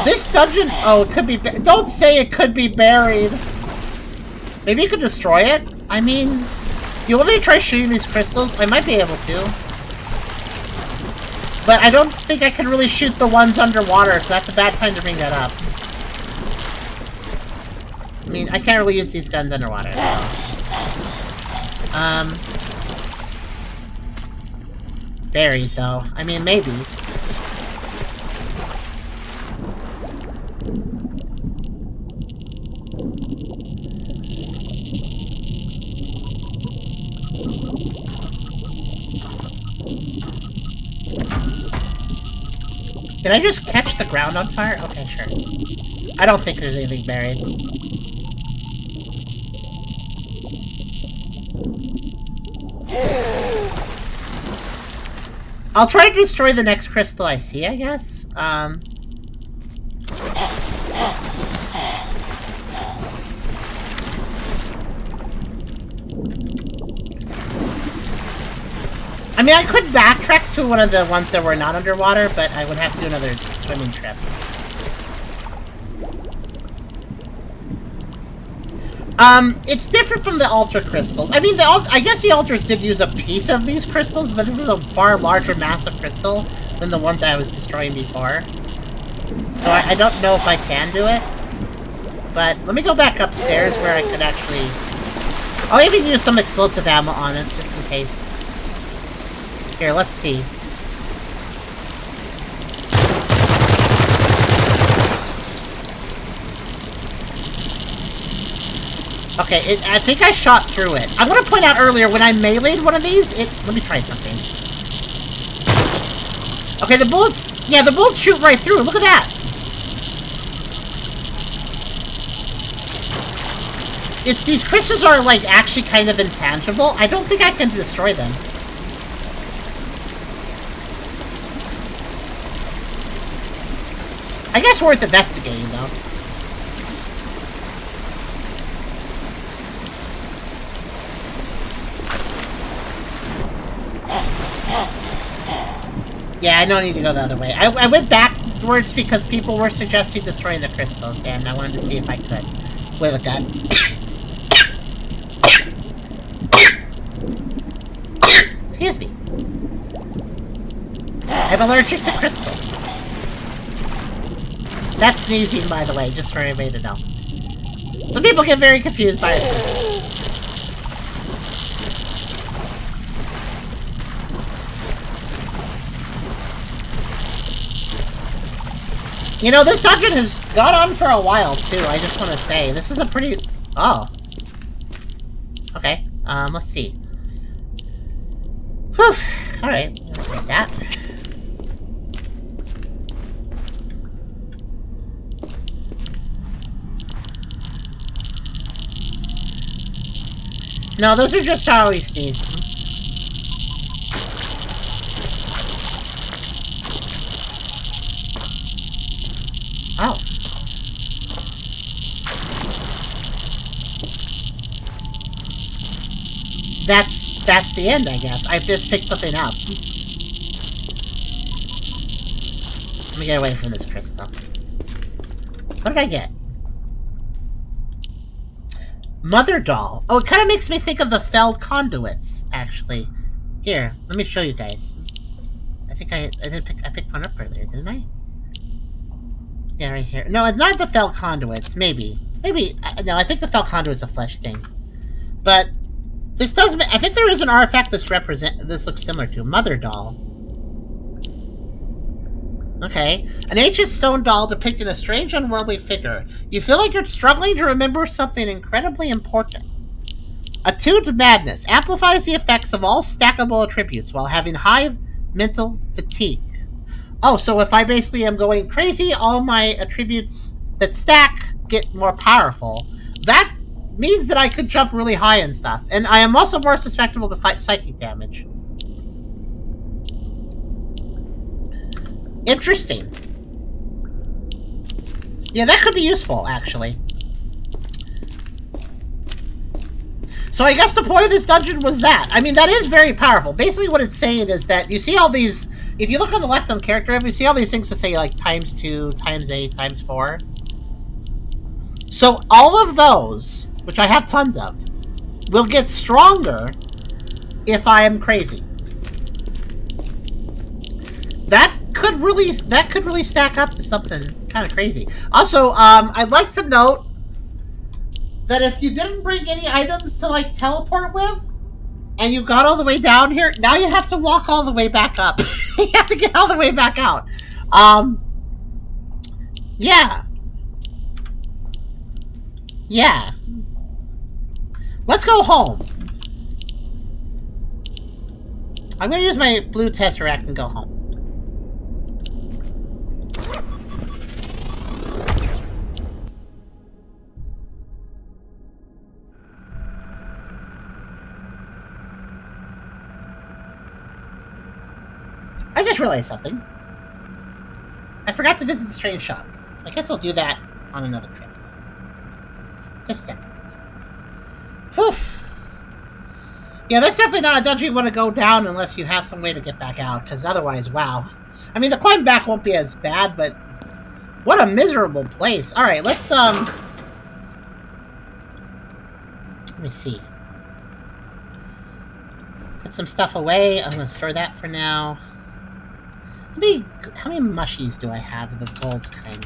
This dungeon... oh, it could be... don't say it could be buried. Maybe you could destroy it? I mean... you want me to try shooting these crystals? I might be able to. But I don't think I can really shoot the ones underwater, so that's a bad time to bring that up. I mean, I can't really use these guns underwater, so... buried, though. I mean, maybe. Did I just catch the ground on fire? Okay, sure. I don't think there's anything buried. I'll try to destroy the next crystal I see, I guess. I mean, I could backtrack to one of the ones that were not underwater, but I would have to do another swimming trip. It's different from the Ultra Crystals. I mean, I guess the Ultras did use a piece of these crystals, but this is a far larger, massive crystal than the ones I was destroying before. So I don't know if I can do it. But let me go back upstairs where I could actually... I'll even use some explosive ammo on it, just in case. Here, let's see. Okay, I think I shot through it. I want to point out earlier, when I meleeed one of these, let me try something. Okay, the bullets... Yeah, the bullets shoot right through. Look at that. If these crystals are, like, actually kind of intangible, I don't think I can destroy them. I guess worth investigating, though. Yeah, I don't need to go the other way. I went backwards because people were suggesting destroying the crystals, and I wanted to see if I could. With a gun. Excuse me. I'm allergic to crystals. That's sneezing, by the way, just for everybody to know. Some people get very confused by our sneezes. You know, this dungeon has gone on for a while, too, I just want to say. This is a pretty... Oh. Okay, let's see. Whew. Alright, let's make that. No, those are just how we sneeze. Oh. That's the end, I guess. I just picked something up. Let me get away from this crystal. What did I get? Mother doll. Oh, it kind of makes me think of the felled conduits, actually. Here, let me show you guys. I think I picked one up earlier, didn't I? Yeah, right here. No, it's not the felled conduits. Maybe. No, I think the felled conduit's a flesh thing. But this does. I think there is an artifact this looks similar to Mother doll. Okay, an ancient stone doll depicting a strange, unworldly figure. You feel like you're struggling to remember something incredibly important. Attuned to madness amplifies the effects of all stackable attributes while having high mental fatigue. Oh, so if I basically am going crazy, all my attributes that stack get more powerful. That means that I could jump really high and stuff. And I am also more susceptible to fight psychic damage. Interesting. Yeah, that could be useful, actually. So I guess the point of this dungeon was that. I mean, that is very powerful. Basically what it's saying is that you see all these... If you look on the left on character info, you see all these things that say, like, ×2, ×8, ×4. So all of those, which I have tons of, will get stronger if I am crazy. That could really stack up to something kind of crazy. Also, I'd like to note that if you didn't bring any items to, like, teleport with, and you got all the way down here, now you have to walk all the way back up. You have to get all the way back out. Yeah. Yeah. Let's go home. I'm gonna use my blue tesseract and go home. just realized something. I forgot to visit the strange shop. I guess I'll do that on another trip. Just a second. Poof. Yeah, that's definitely not a dungeon you want to go down unless you have some way to get back out, because otherwise, wow. I mean, the climb back won't be as bad, but what a miserable place. Alright, let's, let me see. Put some stuff away. I'm going to store that for now. How many mushies do I have, the gold kind?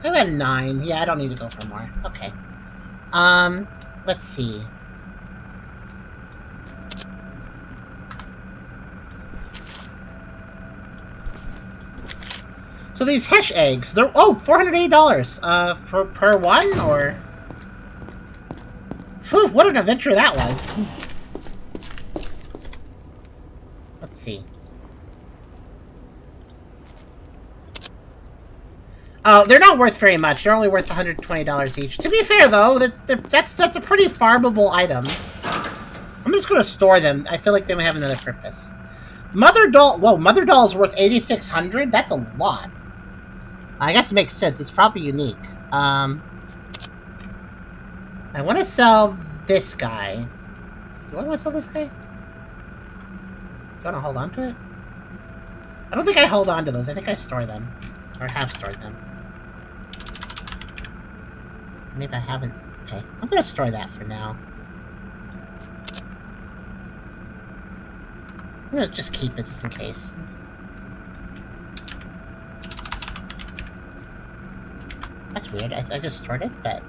I have 9. Yeah, I don't need to go for more. Okay. Let's see. So these Hesh eggs, they're, oh, $480, for per one, or? Phew, what an adventure that was. Let's see. Oh, they're not worth very much. They're only worth $120 each. To be fair, though, that's a pretty farmable item. I'm just gonna store them. I feel like they might have another purpose. Mother Doll, whoa, Mother Doll is worth $8,600? That's a lot. I guess it makes sense. It's probably unique. I want to sell this guy. Do I want to sell this guy? Do I want to hold on to it? I don't think I hold on to those. I think I store them. Or have stored them. Maybe I haven't. Okay, I'm going to store that for now. I'm going to just keep it just in case. That's weird. I just stored it, but...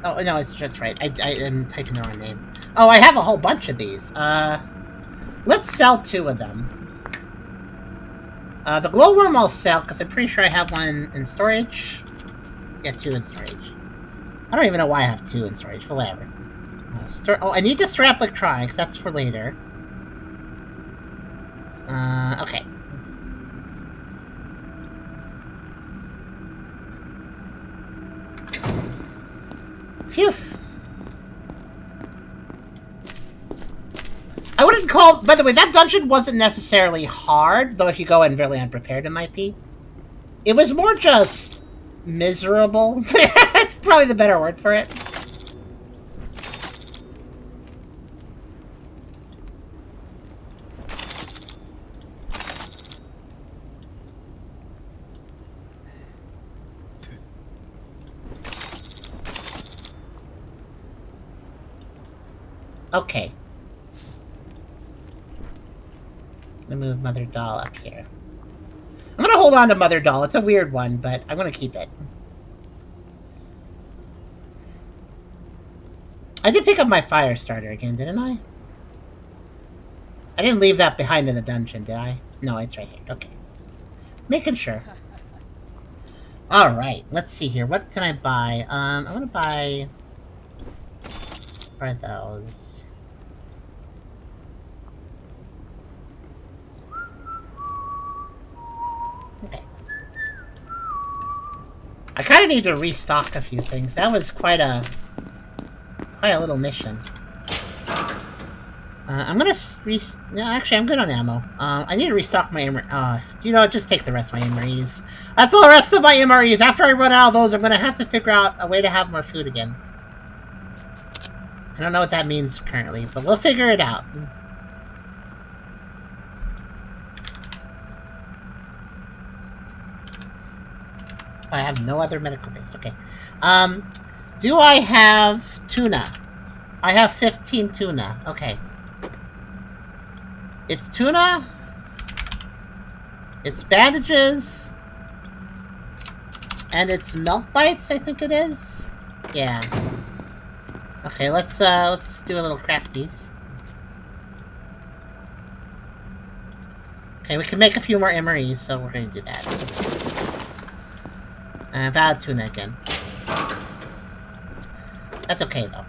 Oh, no, that's right. I am typing the wrong name. Oh, I have a whole bunch of these. Let's sell 2 of them. The glowworm I'll sell, because I'm pretty sure I have one in storage. Yeah, 2 in storage. I don't even know why I have 2 in storage, but whatever. Oh, I need to store electronics. That's for later. Okay. Phew. I wouldn't call... By the way, that dungeon wasn't necessarily hard, though if you go in really unprepared, it might be. It was more just... miserable. That's probably the better word for it. Okay. Let me move Mother Doll up here. I'm gonna hold on to Mother Doll. It's a weird one, but I'm gonna keep it. I did pick up my fire starter again, didn't I? I didn't leave that behind in the dungeon, did I? No, it's right here. Okay. Making sure. Alright, let's see here. What can I buy? I'm gonna buy... What are those? Okay. I kind of need to restock a few things. That was quite a little mission. I'm gonna no, actually, I'm good on ammo. I need to restock my MRE. You know, just take the rest of my MREs. That's all the rest of my MREs. After I run out of those, I'm gonna have to figure out a way to have more food again. I don't know what that means currently, but we'll figure it out. I have no other medical base. Okay. Do I have tuna? I have 15 tuna. Okay. It's tuna. It's bandages. And it's milk bites, I think it is. Yeah. Okay, let's do a little crafties. Okay, we can make a few more MREs, so we're gonna do that. Valid tuna again. That's okay though.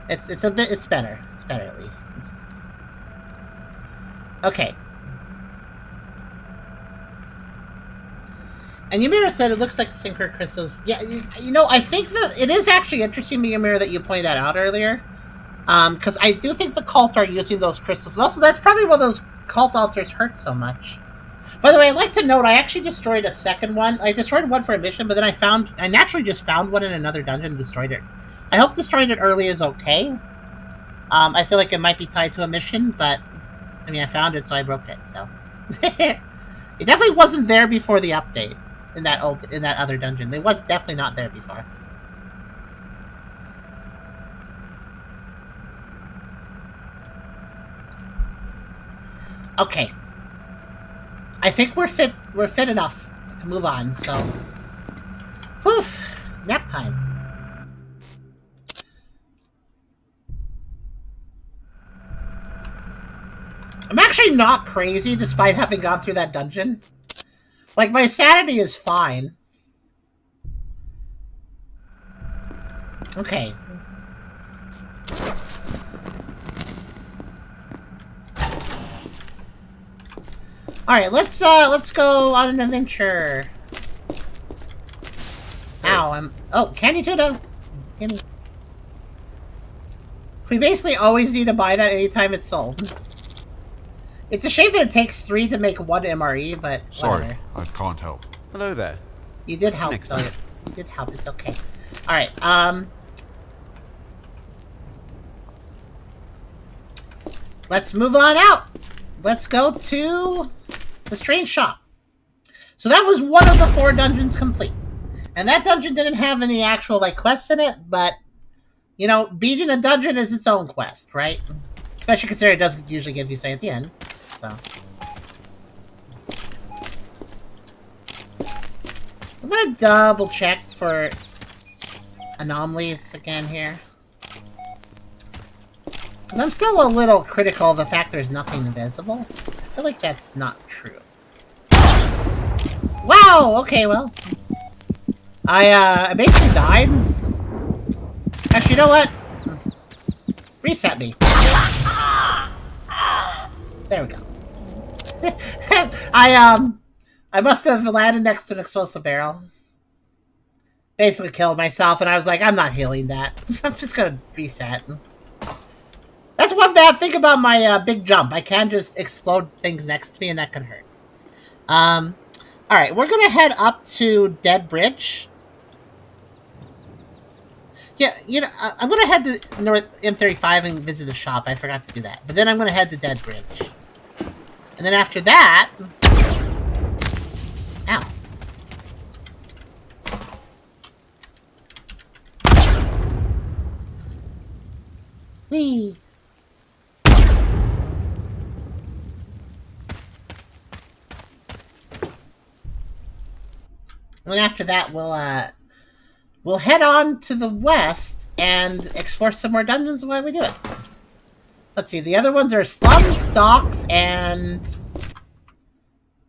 It's better. It's better at least. Okay. And Ymir said it looks like the synchro crystals. Yeah, you know, I think that it is actually interesting, Ymir, that you pointed that out earlier. Because I do think the cult are using those crystals. Also, that's probably why those cult altars hurt so much. By the way, I'd like to note I actually destroyed a second one. I destroyed one for a mission, but then I naturally just found one in another dungeon and destroyed it. I hope destroying it early is okay. I feel like it might be tied to a mission, but I mean, I found it, so I broke it. So it definitely wasn't there before the update in that other dungeon. It was definitely not there before. Okay. I think we're fit enough to move on, so whew, nap time. I'm actually not crazy despite having gone through that dungeon. Like, my sanity is fine. Okay. Alright, let's go on an adventure. Ow, oh, candy tuna! Gimme. We basically always need to buy that anytime it's sold. It's a shame that it takes 3 to make 1 MRE, but Sorry, whatever. I can't help. Hello there. You did help, Next though. time. You did help, it's okay. Alright, let's move on out. Let's go to the strange shop. So that was one of the 4 dungeons complete. And that dungeon didn't have any actual, like, quests in it, but, you know, beating a dungeon is its own quest, right? Especially considering it doesn't usually give you, say, at the end. So. I'm gonna double check for anomalies again here. Because I'm still a little critical of the fact there's nothing invisible. I feel like that's not true. Wow! Okay, well. I basically died. Actually, you know what? Reset me. There we go. I must have landed next to an explosive barrel. Basically killed myself, and I was like, I'm not healing that. I'm just gonna reset. That's one bad thing about my big jump. I can just explode things next to me, and that can hurt. Alright, we're gonna head up to Dead Bridge. Yeah, you know, I'm gonna head to North M35 and visit the shop. I forgot to do that. But then I'm gonna head to Dead Bridge. And then after that... Ow. Whee! And then after that, we'll head on to the west and explore some more dungeons while we do it. Let's see, the other ones are Slums, Docks, and...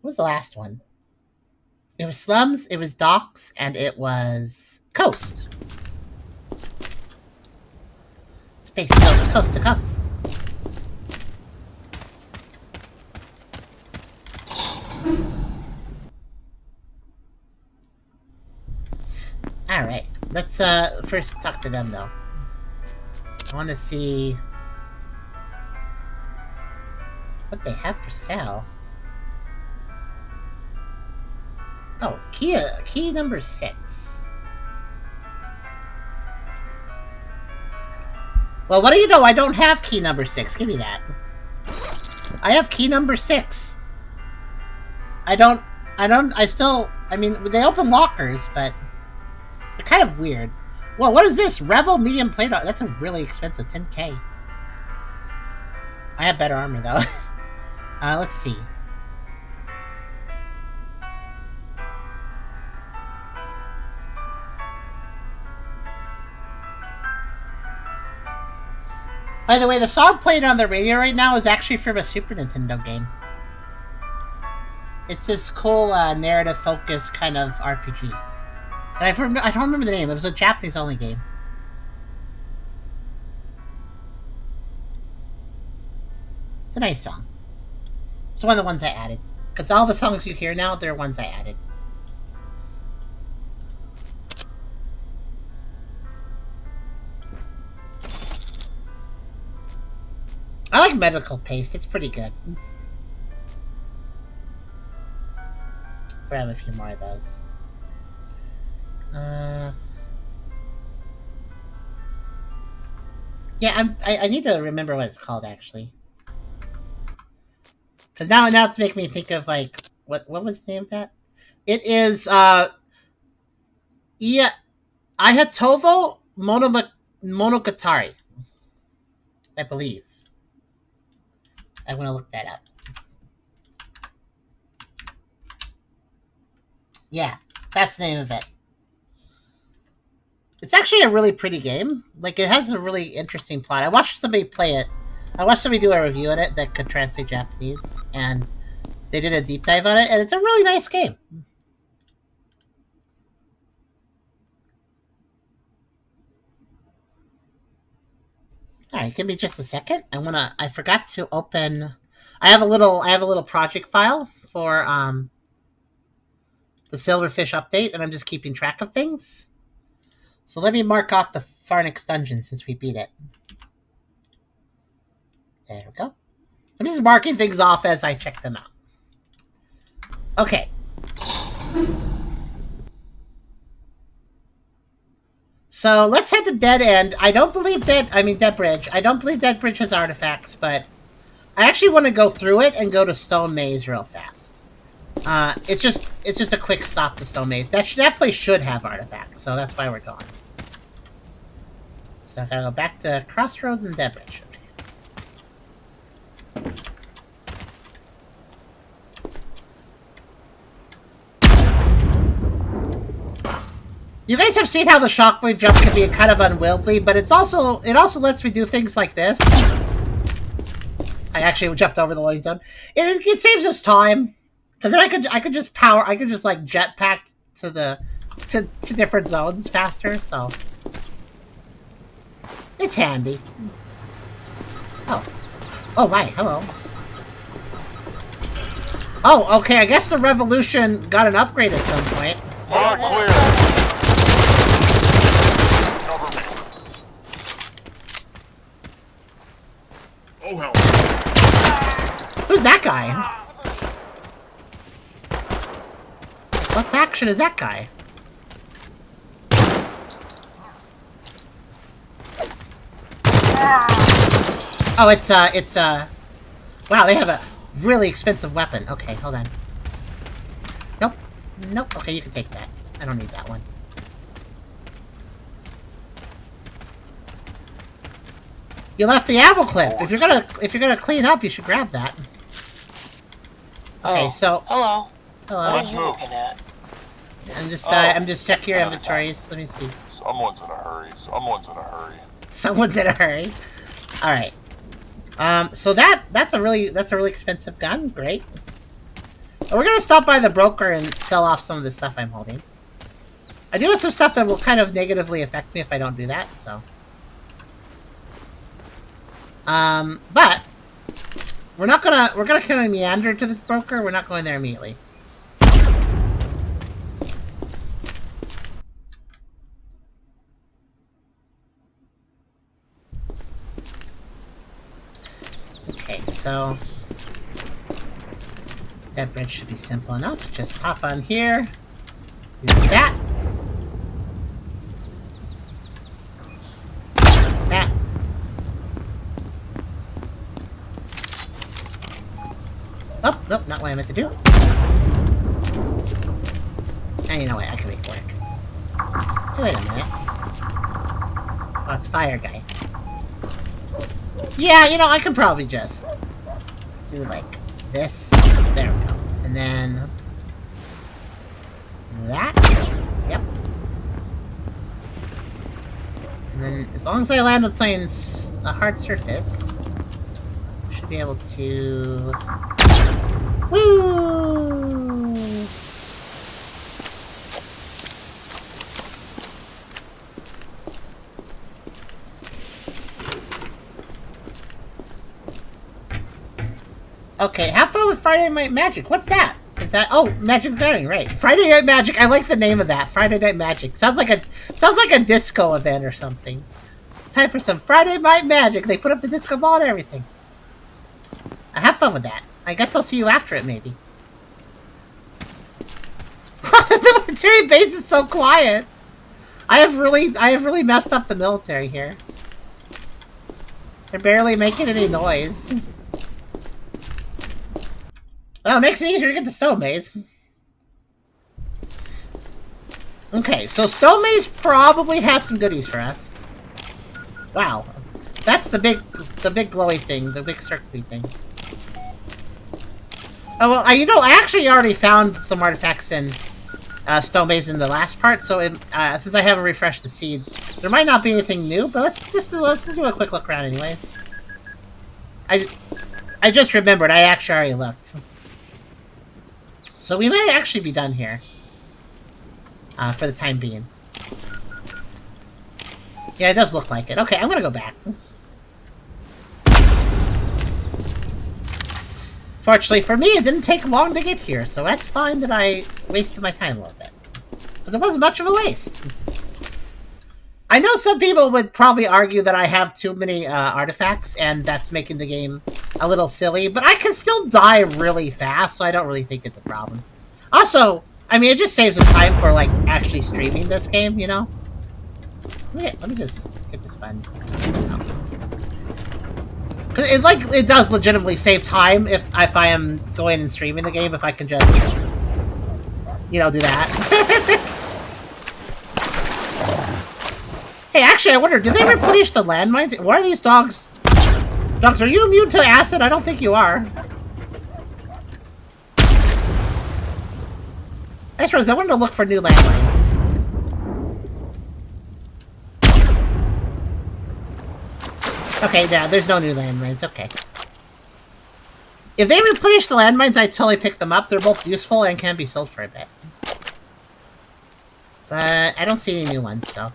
What was the last one? It was Slums, it was Docks, and it was Coast. Space Coast, coast to coast. Alright, let's first talk to them though. I want to see what they have for sale. Oh, key number 6. Well, what do you know? I don't have key number 6. Give me that. I have key number 6. I mean, they open lockers, but they're kind of weird. Whoa, what is this? Rebel medium plate armor. That's a really expensive 10K. I have better armor, though. Let's see. By the way, the song playing on the radio right now is actually from a Super Nintendo game. It's this cool narrative-focused kind of RPG. I don't remember the name. It was a Japanese-only game. It's a nice song. It's one of the ones I added. Because all the songs you hear now, they're ones I added. I like medical paste. It's pretty good. Grab a few more of those. Yeah, I need to remember what it's called, actually. Because now it's making me think of, like, what was the name of that? It is, yeah, Ayatovo Monogatari, I believe. I'm going to look that up. Yeah, that's the name of it. It's actually a really pretty game. Like, it has a really interesting plot. I watched somebody play it. I watched somebody do a review on it that could translate Japanese, and they did a deep dive on it, and it's a really nice game. Alright, give me just a second. I forgot to open... I have a little project file for, the Silverfish update, and I'm just keeping track of things. So let me mark off the Farnix dungeon since we beat it. There we go. I'm just marking things off as I check them out. Okay. So let's head to Dead End. I don't believe Dead Bridge. I don't believe Dead Bridge has artifacts, but I actually want to go through it and go to Stone Maze real fast. It's just a quick stop to Stone Maze. That place should have artifacts, so that's why we're going. So I gotta go back to Crossroads and Dead Bridge. You guys have seen how the shockwave jump can be kind of unwieldy, but it also lets me do things like this. I actually jumped over the loading zone. It saves us time, because then I could just like jetpack to different zones faster. So it's handy. Oh my, hello. Oh, okay. I guess the Revolution got an upgrade at some point. Mark clear. Oh, hell. Who's that guy? What faction is that guy? Oh, it's wow, they have a really expensive weapon. Okay, hold on. Nope. Okay, you can take that. I don't need that one. You left the ammo clip. If you're gonna clean up, you should grab that. Okay, so Hello. What are hello. you looking at? I'm just checking your inventories. Let me see. Someone's in a hurry. Someone's in a hurry. All right. So that's a really expensive gun. Great. We're gonna stop by the broker and sell off some of the stuff I'm holding. I do have some stuff that will kind of negatively affect me if I don't do that. So. But we're gonna kind of meander to the broker. We're not going there immediately. Okay, so that bridge should be simple enough. Just hop on here, do that, that. Oh, nope, not what I meant to do. And you know what, I can make it work. Wait a minute. Oh, it's Fire Guy. Yeah, you know, I can probably just do like this. There we go. And then that. Yep. And then as long as I land on something a hard surface, I should be able to... Woo! Okay, have fun with Friday Night Magic. What's that? Is that... Oh, Magic the Gathering, right. Friday Night Magic. I like the name of that. Friday Night Magic. Sounds like a disco event or something. Time for some Friday Night Magic. They put up the disco ball and everything. Have fun with that. I guess I'll see you after it, maybe. The military base is so quiet. I have really messed up the military here. They're barely making any noise. Well, it makes it easier to get to Stone Maze. Okay, so Stone Maze probably has some goodies for us. Wow. That's the big glowy thing, the big circly thing. Oh, well, you know, I actually already found some artifacts in Stone Maze in the last part, so since I haven't refreshed the seed, there might not be anything new, but let's do a quick look around anyways. I just remembered, I actually already looked. So we might actually be done here. For the time being. Yeah, it does look like it. Okay, I'm gonna go back. Fortunately for me, it didn't take long to get here, so that's fine that I wasted my time a little bit. Because it wasn't much of a waste. I know some people would probably argue that I have too many artifacts, and that's making the game a little silly, but I can still die really fast, so I don't really think it's a problem. Also, I mean, it just saves us time for, like, actually streaming this game, you know? Let me just hit this button. It does legitimately save time if I am going and streaming the game, if I can just, you know, do that. Hey, actually, I wonder, did they replenish the landmines? What are these dogs? Dogs, are you immune to acid? I don't think you are. I suppose I wanted to look for new landmines. Okay, yeah, there's no new landmines. Okay. If they replenish the landmines, I totally pick them up. They're both useful and can be sold for a bit. But I don't see any new ones, so.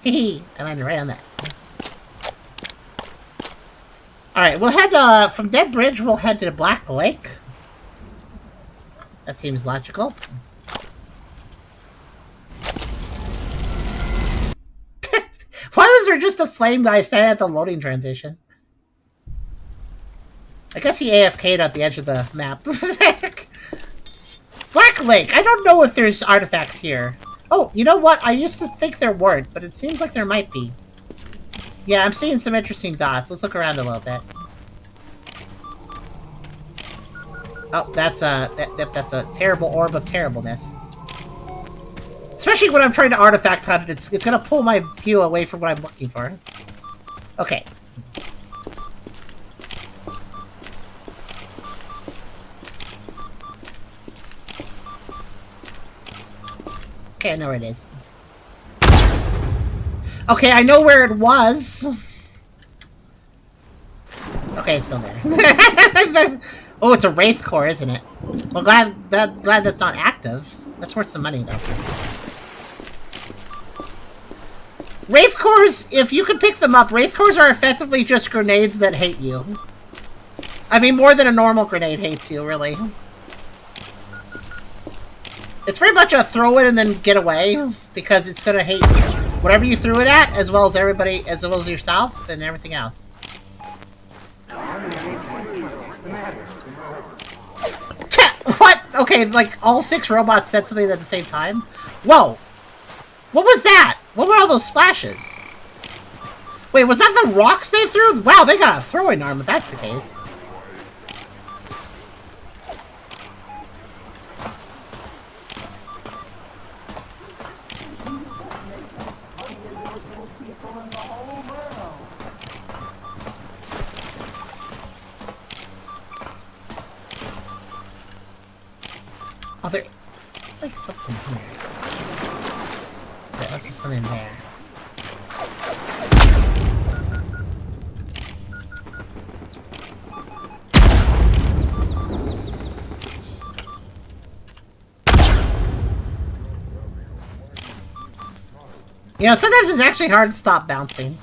Hee, I landed right on that. Alright, we'll head, from Dead Bridge, we'll head to the Black Lake. That seems logical. Why was there just a flame guy standing at the loading transition? I guess he AFK'd at the edge of the map. Black Lake! I don't know if there's artifacts here. Oh, you know what? I used to think there weren't, but it seems like there might be. Yeah, I'm seeing some interesting dots. Let's look around a little bit. Oh, that's a terrible orb of terribleness. Especially when I'm trying to artifact hunt, it's gonna pull my view away from what I'm looking for. Okay. Okay, I know where it is. Okay, I know where it was. Okay, it's still there. Oh, it's a Wraith Core, isn't it? Well, glad that's not active. That's worth some money, though. Wraith Cores, if you can pick them up, Wraith Cores are effectively just grenades that hate you. I mean, more than a normal grenade hates you, really. It's very much a throw it and then get away, because it's gonna hate whatever you threw it at, as well as everybody, as well as yourself, and everything else. What? Okay, like, all 6 robots said something at the same time? Whoa! What was that? What were all those splashes? Wait, was that the rocks they threw? Wow, they got a throwing arm if that's the case. Oh, there's like something here. Okay, let's see something there. You know, sometimes it's actually hard to stop bouncing.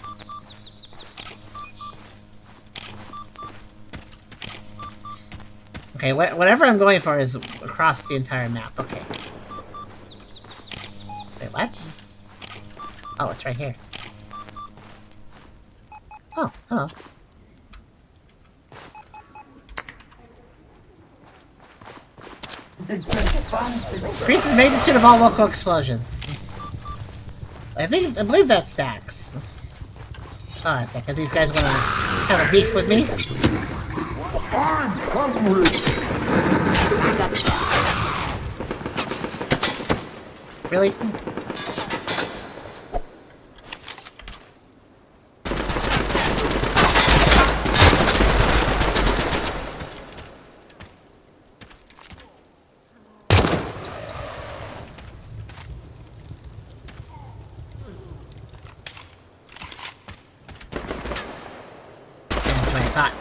Okay, whatever I'm going for is across the entire map. Okay. Wait, what? Oh, it's right here. Oh, hello. Increases magnitude of all local explosions. I believe that stacks. Oh, a second. These guys want to have a beef with me. Really?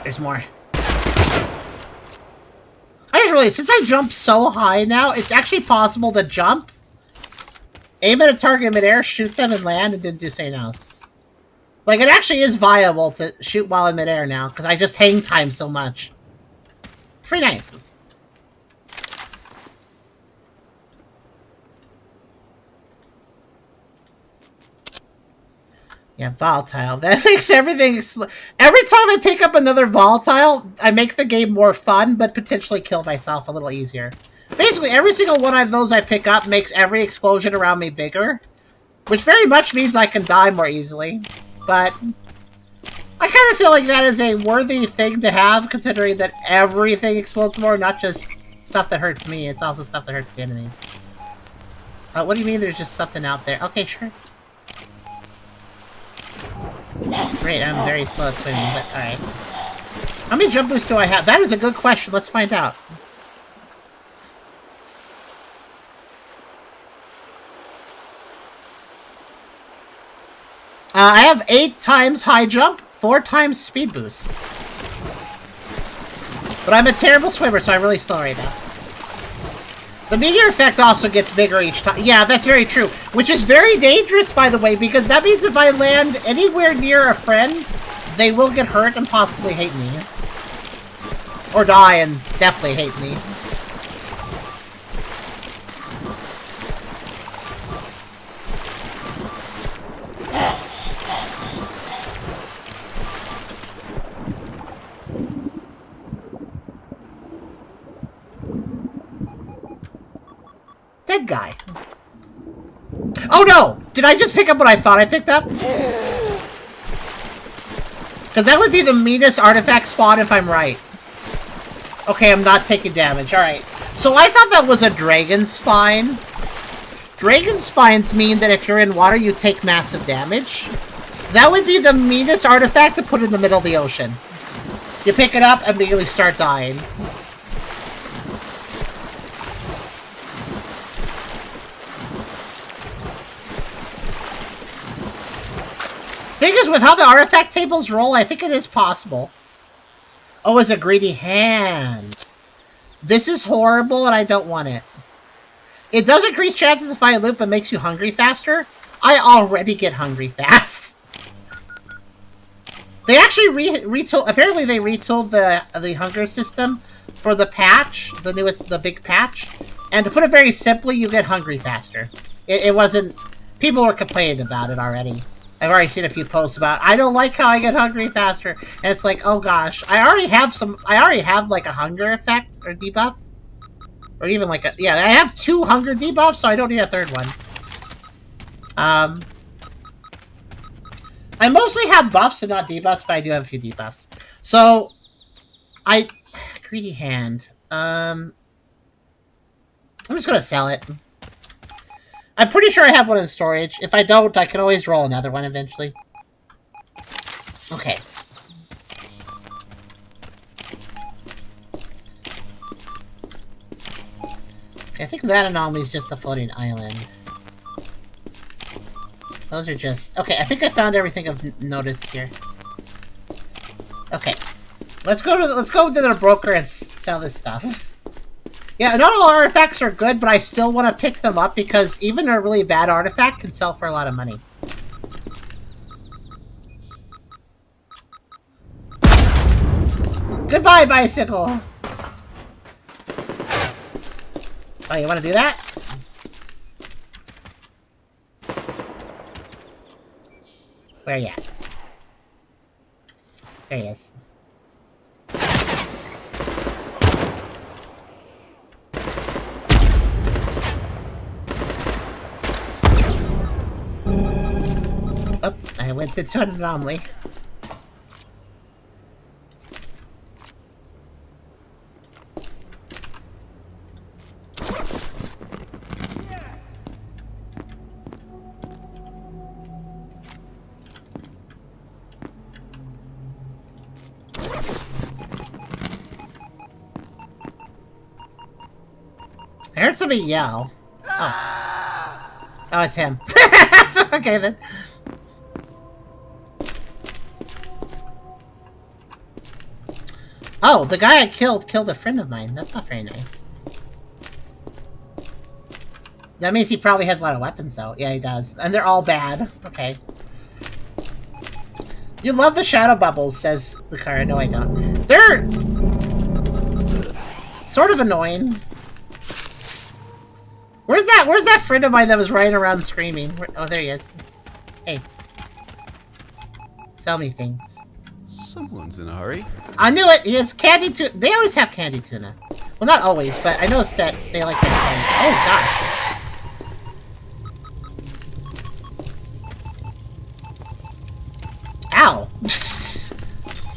There's more. I just realized, since I jump so high now, it's actually possible to jump, aim at a target in midair, shoot them, and land, and then do something else. Like, it actually is viable to shoot while in midair now, because I just hang time so much. Pretty nice. Yeah, volatile. That makes everything... Every time I pick up another volatile, I make the game more fun, but potentially kill myself a little easier. Basically, every single one of those I pick up makes every explosion around me bigger, which very much means I can die more easily. But I kind of feel like that is a worthy thing to have, considering that everything explodes more, not just stuff that hurts me, it's also stuff that hurts the enemies. What do you mean there's just something out there? Okay, sure. Great, I'm very slow at swimming, but alright. How many jump boosts do I have? That is a good question. Let's find out. I have 8 times high jump, 4 times speed boost. But I'm a terrible swimmer, so I'm really slow right now. The meteor effect also gets bigger each time. Yeah, that's very true. Which is very dangerous, by the way, because that means if I land anywhere near a friend, they will get hurt and possibly hate me. Or die and definitely hate me. Dead guy. Oh no! Did I just pick up what I thought I picked up? Because that would be the meanest artifact spawn if I'm right. Okay, I'm not taking damage. Alright. So I thought that was a dragon spine. Dragon spines mean that if you're in water, you take massive damage. That would be the meanest artifact to put in the middle of the ocean. You pick it up, and immediately start dying. Thing is, with how the artifact tables roll, I think it is possible. Oh, it's a greedy hand. This is horrible, and I don't want it. It does increase chances to find loot, but makes you hungry faster. I already get hungry fast. They actually retooled. Apparently, they retooled the hunger system for the patch, the big patch. And to put it very simply, you get hungry faster. It wasn't. People were complaining about it already. I've already seen a few posts about, I don't like how I get hungry faster. And it's like, oh gosh, I already have like a hunger effect or debuff. Or even like a, yeah, I have 2 hunger debuffs, so I don't need a 3rd one. I mostly have buffs and not debuffs, but I do have a few debuffs. So, greedy hand. I'm just gonna sell it. I'm pretty sure I have one in storage. If I don't, I can always roll another one eventually. Okay. Okay, I think that anomaly is just a floating island. Those are just... Okay, I think I found everything I've noticed here. Okay. Let's go to the broker and sell this stuff. Yeah, not all artifacts are good, but I still want to pick them up because even a really bad artifact can sell for a lot of money. Goodbye, bicycle! Oh, you want to do that? Where are you at? There he is. I went into an anomaly. I heard somebody yell. Oh. Oh, it's him. Okay, then. Oh, the guy I killed a friend of mine. That's not very nice. That means he probably has a lot of weapons, though. Yeah, he does. And they're all bad. Okay. You love the shadow bubbles, says the car. No, I don't. They're sort of annoying. Where's that friend of mine that was running around screaming? Oh, there he is. Hey. Sell me things. Someone's in a hurry. I knew it! He has candy tuna. They always have candy tuna. Well, not always, but I noticed that they like that candy. Oh, gosh. Ow!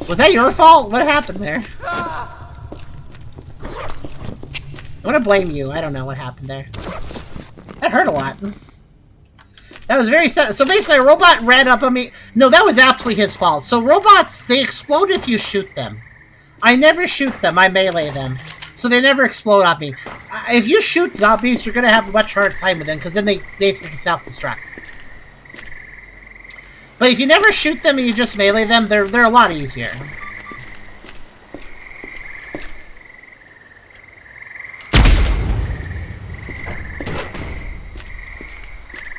Was that your fault? What happened there? I'm gonna blame you. I don't know what happened there. That hurt a lot. That was very sad. So basically, a robot ran up on me. No, that was absolutely his fault. So robots, they explode if you shoot them. I never shoot them. I melee them. So they never explode on me. If you shoot zombies, you're gonna have a much harder time with them, because then they basically self-destruct. But if you never shoot them and you just melee them, they're a lot easier.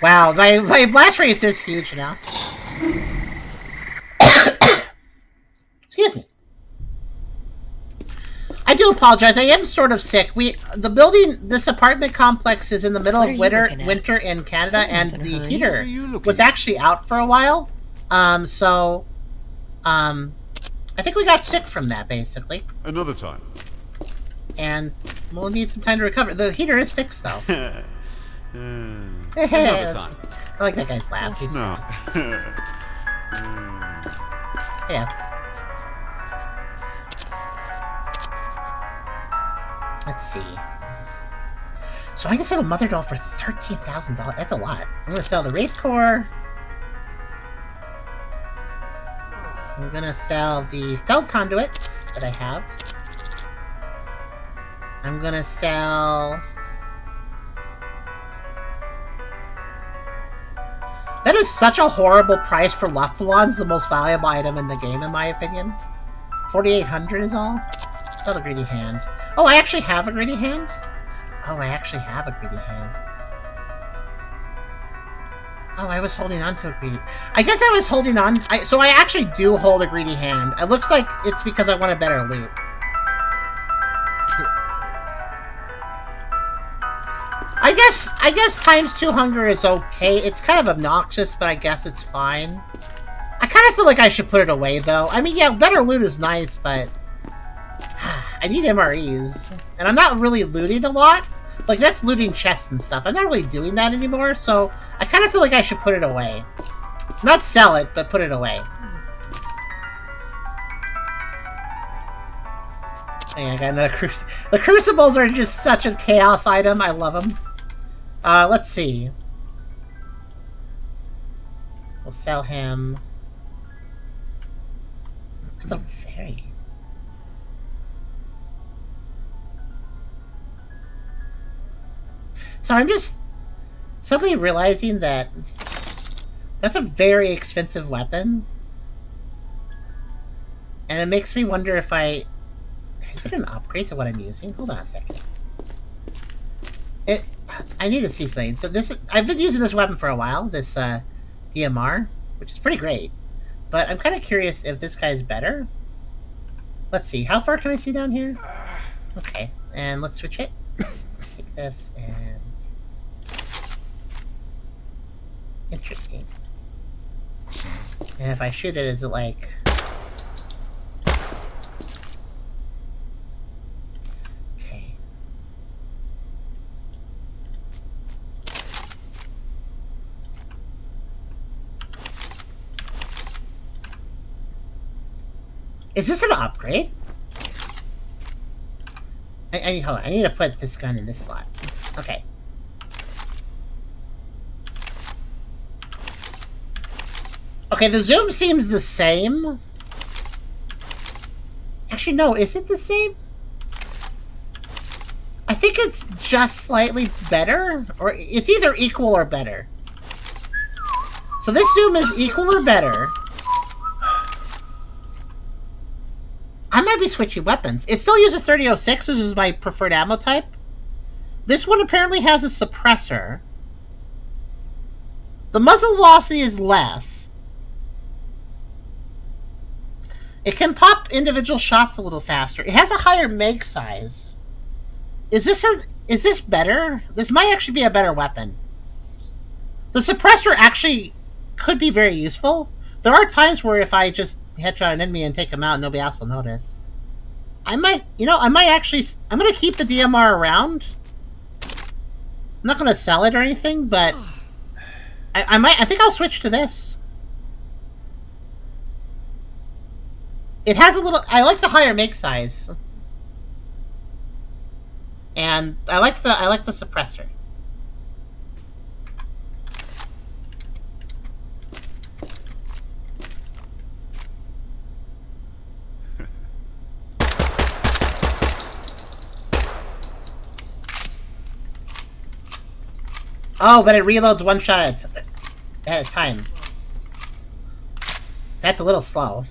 Wow, my blast radius is huge now. Excuse me. I do apologize. I am sort of sick. This apartment complex is in the middle of winter in Canada, and the heater was actually out for a while. I think we got sick from that, basically. Another time. And we'll need some time to recover. The heater is fixed, though. Another time. I like that guy's laugh. He's no. Yeah. Let's see. So I can sell the mother doll for $13,000. That's a lot. I'm gonna sell the Wraith Core. I'm gonna sell the Feld Conduits that I have. I'm gonna sell... That is such a horrible price for Luft Ballons, the most valuable item in the game, in my opinion. 4,800 is all. Sell the Greedy Hand. Oh, I actually have a Greedy Hand? Oh, I actually have a Greedy Hand. Oh, I was holding on to a Greedy... I guess I was holding on... So I actually do hold a Greedy Hand. It looks like it's because I want a better loot. I guess times 2 hunger is okay. It's kind of obnoxious, but I guess it's fine. I kind of feel like I should put it away, though. I mean, yeah, better loot is nice, but... I need MREs. And I'm not really looting a lot. Like, that's looting chests and stuff. I'm not really doing that anymore, so... I kind of feel like I should put it away. Not sell it, but put it away. Hey, I got another Crucible. The Crucibles are just such a chaos item. I love them. Let's see. We'll sell him... That's a very... So I'm just suddenly realizing that that's a very expensive weapon. And it makes me wonder if I... Is it an upgrade to what I'm using? Hold on a second. I need to see something. So I've been using this weapon for a while, this DMR, which is pretty great. But I'm kind of curious if this guy's better. Let's see. How far can I see down here? Okay. And let's switch it. Let's take this and... Interesting. And if I shoot it, is it like... Okay. Is this an upgrade? Hold on. I need to put this gun in this slot. Okay. Okay, the zoom seems the same. Actually, no. Is it the same? I think it's just slightly better. Or it's either equal or better. So this zoom is equal or better. I might be switching weapons. It still uses 3006, which is my preferred ammo type. This one apparently has a suppressor. The muzzle velocity is less. It can pop individual shots a little faster. It has a higher mag size. Is this better? This might actually be a better weapon. The suppressor actually could be very useful. There are times where if I just headshot an enemy and take him out, nobody else will notice. I'm gonna keep the DMR around. I'm not gonna sell it or anything, but I think I'll switch to this. It has a little, I like the higher make size. And I like the suppressor. Oh, but it reloads one shot at a time. That's a little slow.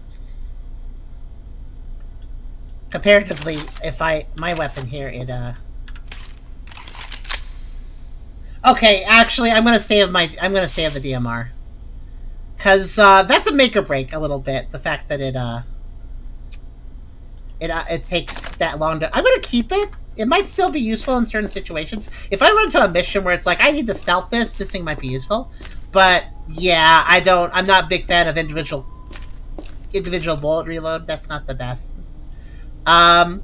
Comparatively, if my weapon here, it okay, actually, I'm gonna save the DMR. Cause that's a make or break a little bit. The fact that it takes that long to. I'm gonna keep it. It might still be useful in certain situations. If I run into a mission where it's like I need to stealth this thing might be useful. But yeah, I'm not a big fan of individual bullet reload. That's not the best. I'm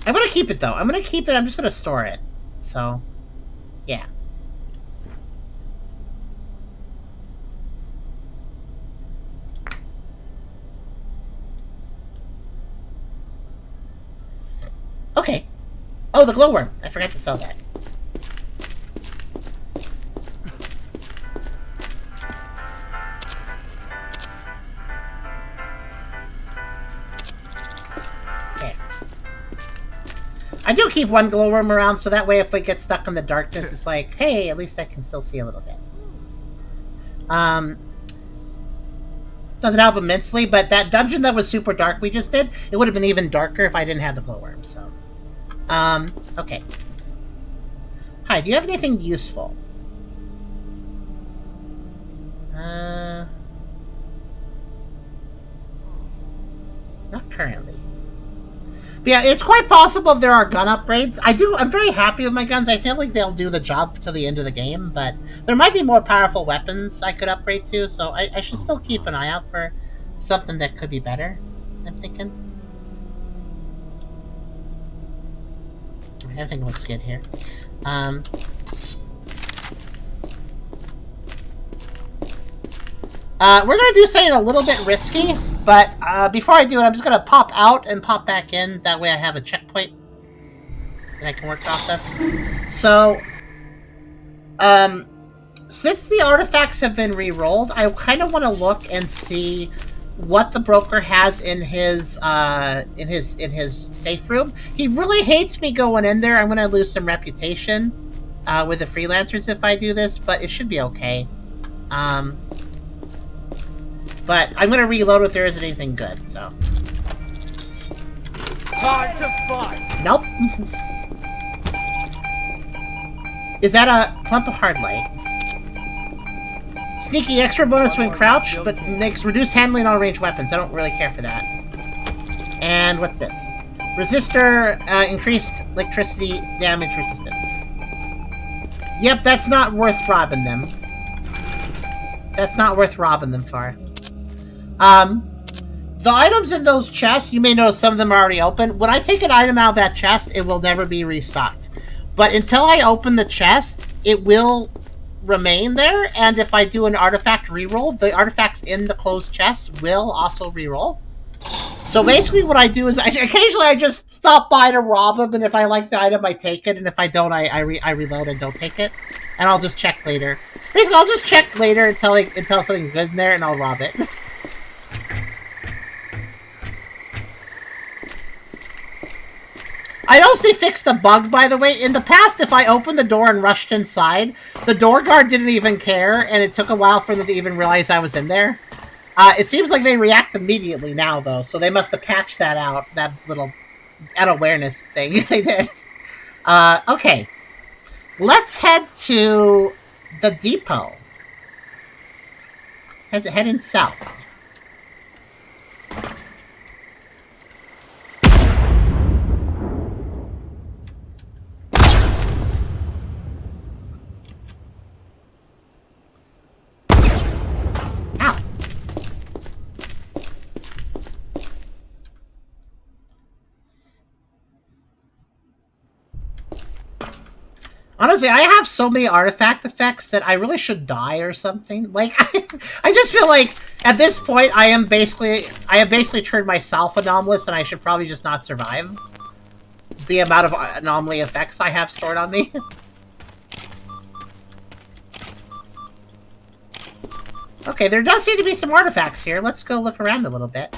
gonna keep it though. I'm just gonna store it. So, yeah. Okay. Oh, the glowworm. I forgot to sell that. There. I do keep one glowworm around, so that way if we get stuck in the darkness, it's like, hey, at least I can still see a little bit. Doesn't help immensely, but that dungeon that was super dark we just did, it would have been even darker if I didn't have the glowworm, so... okay. Hi, do you have anything useful? Not currently. But yeah, it's quite possible there are gun upgrades. I'm very happy with my guns. I feel like they'll do the job till the end of the game, but there might be more powerful weapons I could upgrade to, so I should still keep an eye out for something that could be better, I'm thinking. Everything looks good here. We're gonna do something a little bit risky, but before I do it, I'm just gonna pop out and pop back in. That way I have a checkpoint that I can work off of. So, since the artifacts have been re-rolled, I kind of want to look and see what the broker has in his safe room. He really hates me going in there. I'm gonna lose some reputation with the freelancers if I do this, but it should be okay. But I'm gonna reload if there isn't anything good. So. Time to fight. Nope. Is that a clump of hard light? Sneaky extra bonus when crouched, but makes reduced handling on range weapons. I don't really care for that. And what's this? Resistor, increased electricity damage resistance. Yep, that's not worth robbing them. That's not worth robbing them for. The items in those chests, you may notice some of them are already open. When I take an item out of that chest, it will never be restocked. But until I open the chest, it will remain there, and if I do an artifact reroll, the artifacts in the closed chest will also reroll. So basically what I do is occasionally I just stop by to rob them, and if I like the item, I take it, and if I don't, I reload and don't take it. And I'll just check later. Basically, I'll just check later until something's good in there, and I'll rob it. I noticed they fixed a bug, by the way. In the past, if I opened the door and rushed inside, the door guard didn't even care, and it took a while for them to even realize I was in there. It seems like they react immediately now, though, so they must have patched that out, that little unawareness thing they did. Okay. Let's head to the depot. Heading south. Honestly, I have so many artifact effects that I really should die or something. Like, I just feel like at this point I have basically turned myself anomalous, and I should probably just not survive the amount of anomaly effects I have stored on me. Okay, there does seem to be some artifacts here. Let's go look around a little bit.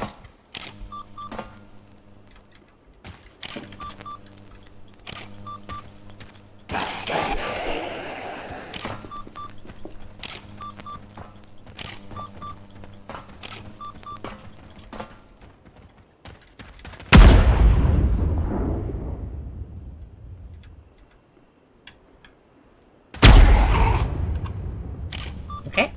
Okay.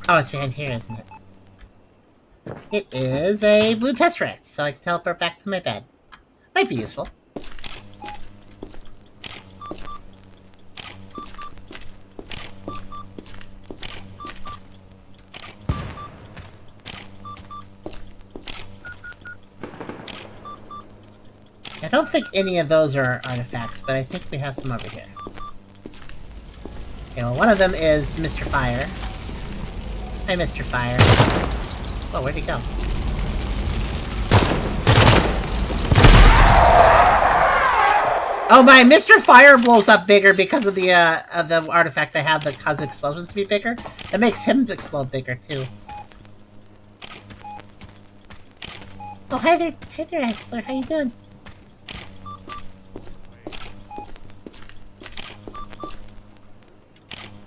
Oh, it's behind here, isn't it? It is a blue tesseract, so I can teleport back to my bed. Might be useful. I don't think any of those are artifacts, but I think we have some over here. Okay, well, one of them is Mr. Fire. Hi, Mr. Fire. Oh, where'd he go? Oh, my Mr. Fire blows up bigger because of the artifact I have that causes explosions to be bigger. That makes him explode bigger, too. Oh, hi there, Hessler. How you doing?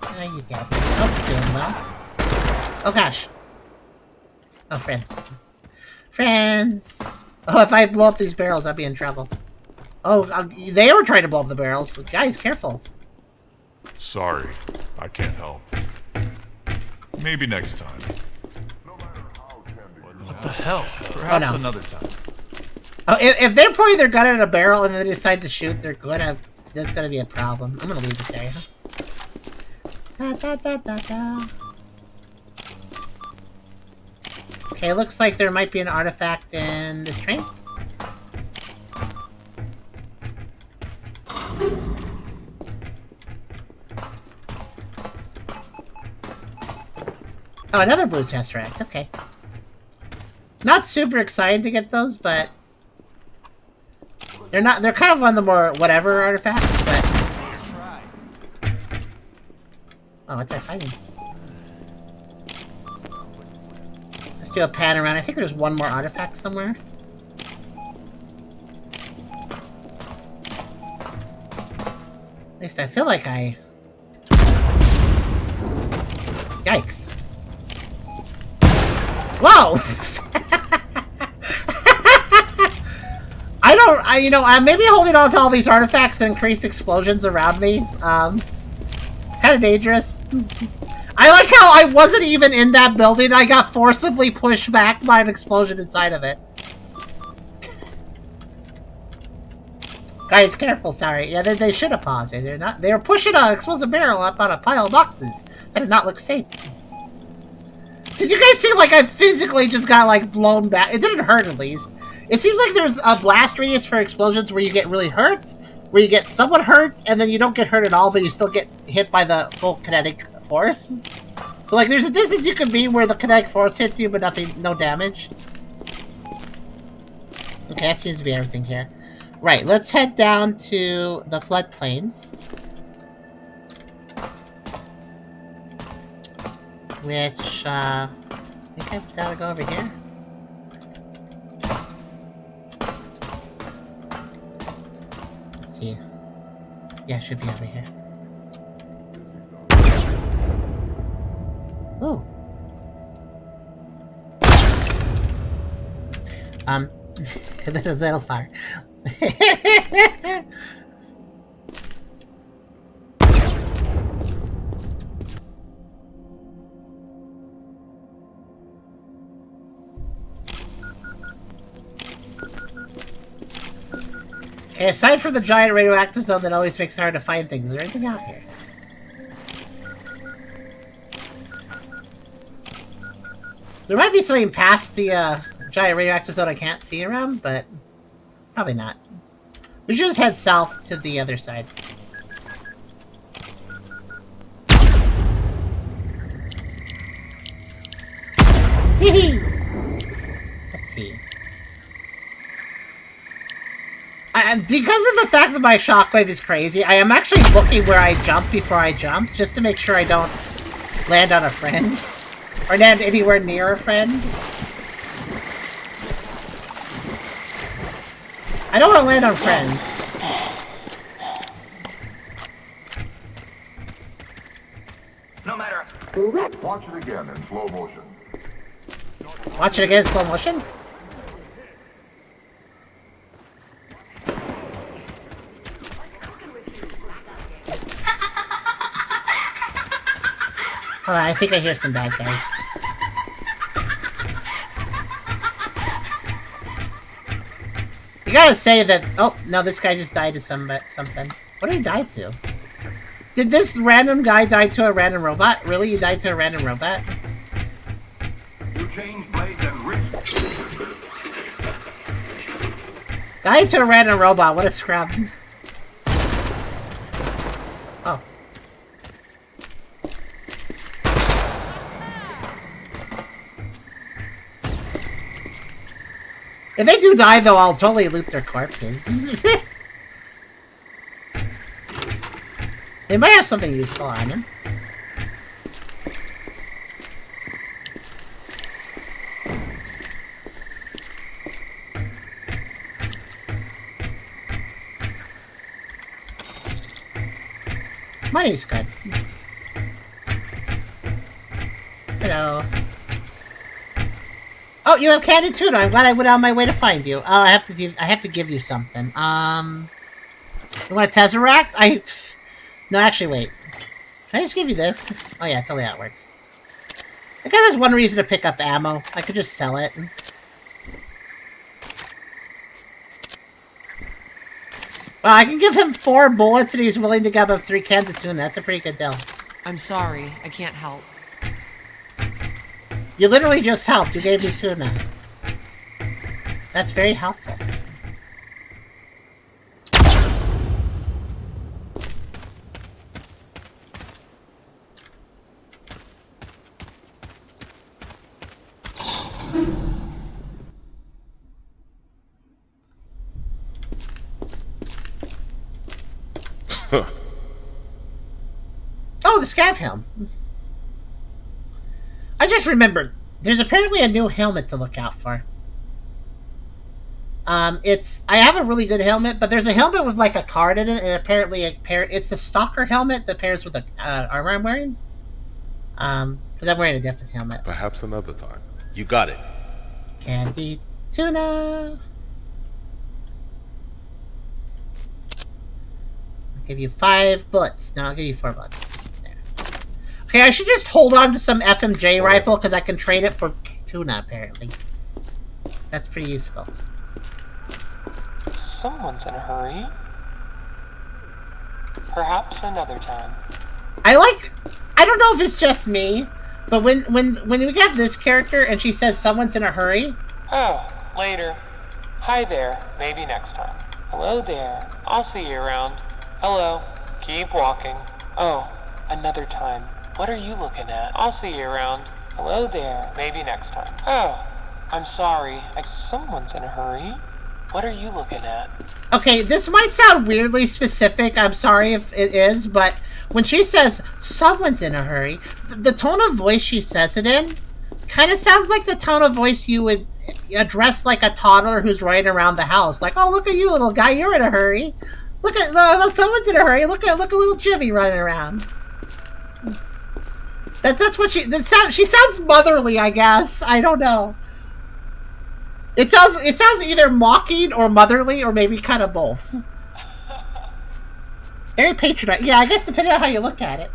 How you dead? Oh, doing well. Oh, gosh. Oh, friends. Friends! Oh, if I blow up these barrels, I'll be in trouble. Oh, they were trying to blow up the barrels. Guys, careful. Sorry, I can't help. Maybe next time. What the hell? Perhaps another time. Oh, if they're pointing their gun at a barrel and then they decide to shoot, that's gonna be a problem. I'm gonna leave this area. Da da da da da. Okay, looks like there might be an artifact in this train. Oh, another blue tesseract. Okay. Not super excited to get those, but they're kind of one of the more whatever artifacts, but oh, what's that fighting? Let's do a pan around. I think there's one more artifact somewhere. At least I feel like I... Yikes. Whoa! Maybe holding on to all these artifacts and increase explosions around me. Kind of dangerous. I like how I wasn't even in that building. I got forcibly pushed back by an explosion inside of it. Guys, careful, sorry. Yeah, they should apologize. They're not. They're pushing an explosive barrel up on a pile of boxes that do not look safe. Did you guys see, like, I physically just got, like, blown back? It didn't hurt, at least. It seems like there's a blast radius for explosions where you get really hurt, where you get somewhat hurt, and then you don't get hurt at all, but you still get hit by the full kinetic force. So, like, there's a distance you can be where the kinetic force hits you, but no damage. Okay, that seems to be everything here. Right, let's head down to the floodplains. Which, I think I've gotta go over here. Let's see. Yeah, it should be over here. Ooh. That'll fire. Okay, aside from the giant radioactive zone that always makes it hard to find things, is there anything out here? There might be something past the giant radioactive zone I can't see around, but probably not. We should just head south to the other side. Hee. Let's see. Because of the fact that my shockwave is crazy, I am actually looking where I jump before I jump, just to make sure I don't land on a friend. Or land anywhere near a friend. I don't want to land on friends. No matter. Watch it again in slow motion. Watch it again in slow motion? Hold on, I think I hear some bad guys. You gotta say that... Oh, no, this guy just died to something. What did he die to? Did this random guy die to a random robot? Really? You died to a random robot? You change blades and wrist. Died to a random robot, what a scrub. Oh. If they do die, though, I'll totally loot their corpses. They might have something useful on them. Money's good. Hello. Oh, you have candy tuna. I'm glad I went out of my way to find you. Oh, I have to give you something. You want a Tesseract? No, actually, wait. Can I just give you this? Oh yeah, totally how it works. I guess there's one reason to pick up ammo. I could just sell it. Well, I can give him 4 bullets and he's willing to give up 3 cans of tuna. That's a pretty good deal. I'm sorry, I can't help. You literally just helped. You gave me tuna. That's very helpful. Oh, the scav helm. I just remembered. There's apparently a new helmet to look out for. I have a really good helmet, but there's a helmet with like a card in it, and apparently it's the Stalker helmet that pairs with the armor I'm wearing. Because I'm wearing a different helmet. Perhaps another time. You got it. Candied tuna. I'll give you 5 bullets. No, I'll give you 4 bullets. Okay, I should just hold on to some FMJ rifle because I can trade it for tuna, apparently. That's pretty useful. Someone's in a hurry. Perhaps another time. I don't know if it's just me, but when we get this character and she says someone's in a hurry. Oh, later. Hi there, maybe next time. Hello there, I'll see you around. Hello, keep walking. Oh, another time. What are you looking at? I'll see you around. Hello there, maybe next time. Oh, I'm sorry. Someone's in a hurry. What are you looking at? Okay, this might sound weirdly specific. I'm sorry if it is, but when she says someone's in a hurry, the tone of voice she says it in kind of sounds like the tone of voice you would address like a toddler who's running around the house. Like, oh, look at you, little guy, you're in a hurry. Look at someone's in a hurry. Look at little Jimmy running around. That's what she sounds motherly, I guess. I don't know. It sounds either mocking or motherly or maybe kind of both. Very patronizing. Yeah, I guess depending on how you look at it.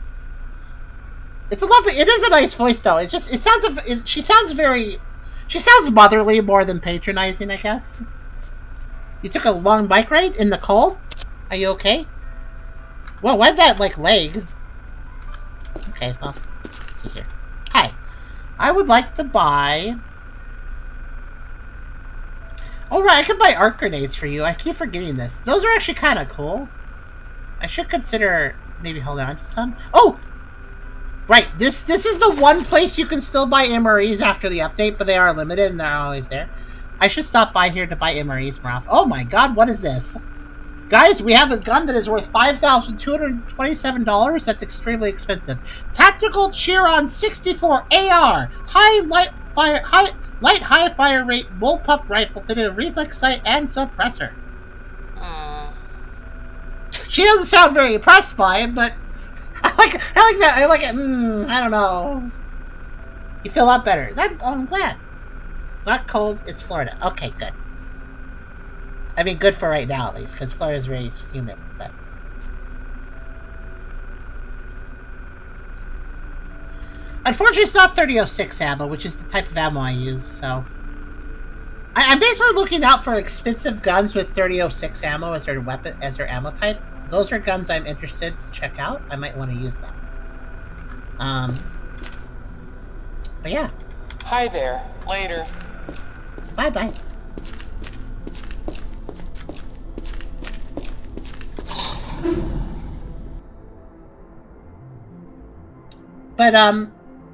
It is a nice voice though. She sounds motherly more than patronizing, I guess. You took a long bike ride in the cold? Are you okay? Well, why'd that leg? Okay, well, let's see here. Hi. I would like to buy... Oh, right, I could buy arc grenades for you. I keep forgetting this. Those are actually kind of cool. I should consider maybe holding on to some. Oh! Right, this is the one place you can still buy MREs after the update, but they are limited and they're always there. I should stop by here to buy MREs more often. Oh my god, what is this? Guys, we have a gun that is worth $5,227. That's extremely expensive. Tactical Chiron 64 AR. Light high fire rate bullpup rifle fitted with reflex sight and suppressor. She doesn't sound very impressed by it, but I like that. I like it. I don't know. You feel a lot better. I'm glad. Not cold. It's Florida. Okay, good. I mean, good for right now at least, because Florida's very humid. But unfortunately, it's not 3006 ammo, which is the type of ammo I use. So I'm basically looking out for expensive guns with 3006 ammo as their weapon, as their ammo type. Those are guns I'm interested to check out. I might want to use them. But yeah. Hi there. Later. Bye-bye. But,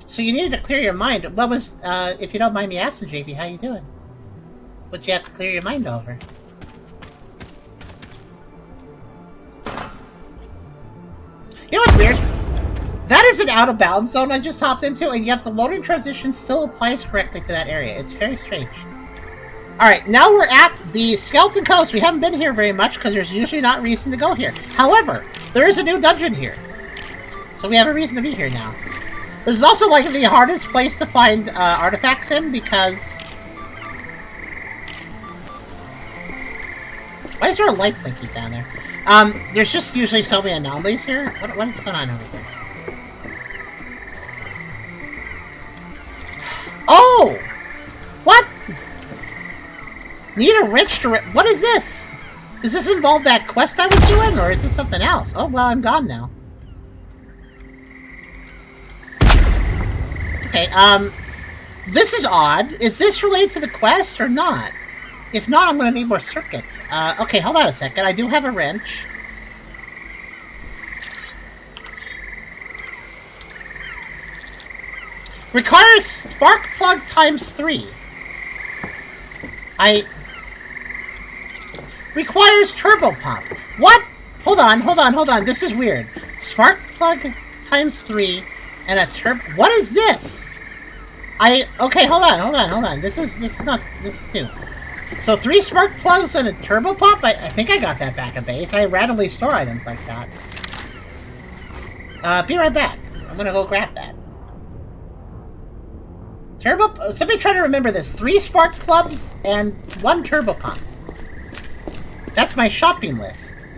so you needed to clear your mind. What was, if you don't mind me asking, JV, how you doing? What'd you have to clear your mind over? You know what's weird? That is an out-of-bounds zone I just hopped into, and yet the loading transition still applies correctly to that area. It's very strange. Alright, now we're at the Skeleton Coast. We haven't been here very much, because there's usually not reason to go here. However, there is a new dungeon here. So we have a reason to be here now. This is also, like, the hardest place to find artifacts in, because... Why is there a light blinking down there? There's just usually so many anomalies here. What is going on over here? Oh! What? Need a wrench to... What is this? Does this involve that quest I was doing, or is this something else? Oh, well, I'm gone now. Okay, this is odd. Is this related to the quest, or not? If not, I'm gonna need more circuits. Okay, hold on a second. I do have a wrench. Requires spark plug times 3. Requires turbo pump. What? Hold on. This is weird. Spark plug times 3 and a turbo... What is this? Okay, hold on. This is new. So 3 spark plugs and a turbo pump? I think I got that back at base. I randomly store items like that. Be right back. I'm gonna go grab that. Somebody try to remember this. 3 spark plugs and 1 turbo pump. That's my shopping list.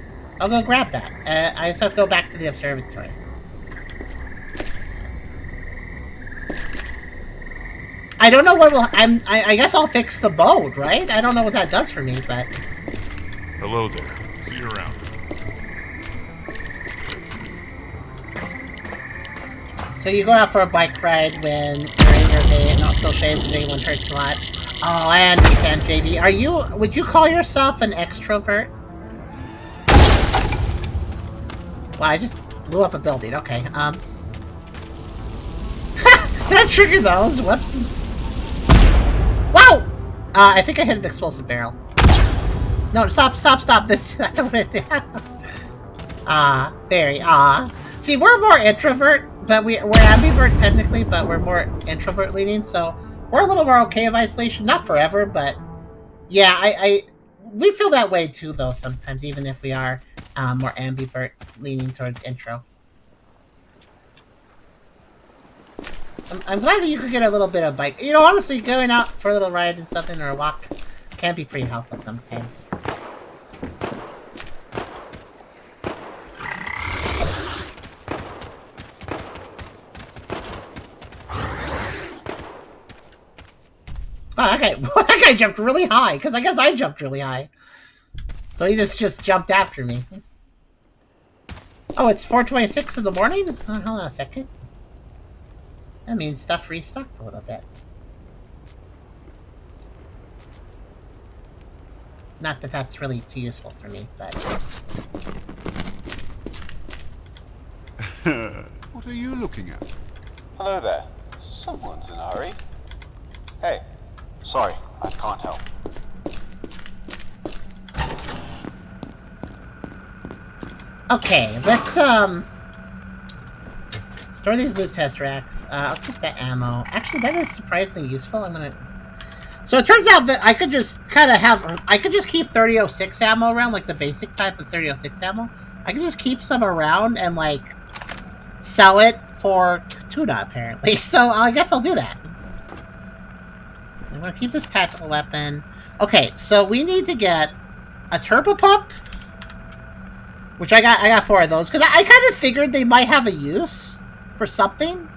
I'll go grab that. I just have to go back to the observatory. I don't know what will... I guess I'll fix the boat, right? I don't know what that does for me, but... Hello there. See you around. So you go out for a bike ride when you're in your day, and also shaves if anyone hurts a lot. Oh, I understand, JD. Would you call yourself an extrovert? Wow, I just blew up a building. Okay, Did I trigger those? Whoops. Whoa! I think I hit an explosive barrel. No, stop. This, I don't want to do. Very, See, we're more introvert, but we're ambivert technically, but we're more introvert leaning, so we're a little more okay of isolation. Not forever, but yeah, we feel that way too, though, sometimes, even if we are more ambivert leaning towards intro. I'm glad that you could get a little bit of bike. You know, honestly, going out for a little ride and something, or a walk, can be pretty helpful sometimes. Oh, that guy jumped really high, because I guess I jumped really high. So he just jumped after me. Oh, it's 4:26 in the morning? Hold on a second. That means stuff restocked a little bit. Not that that's really too useful for me, but... What are you looking at? Hello there. Someone's in a hurry. Hey, sorry, I can't help. Okay, let's, store these blue test racks. I'll keep that ammo. Actually, that is surprisingly useful. So it turns out that I could just I could just keep 3006 ammo around, like the basic type of 3006 ammo. I could just keep some around and, like, sell it for tuna, apparently. So I guess I'll do that. I'm gonna keep this tactical weapon. Okay, so we need to get a turbo pump, which I got 4 of those, because I kind of figured they might have a use for something.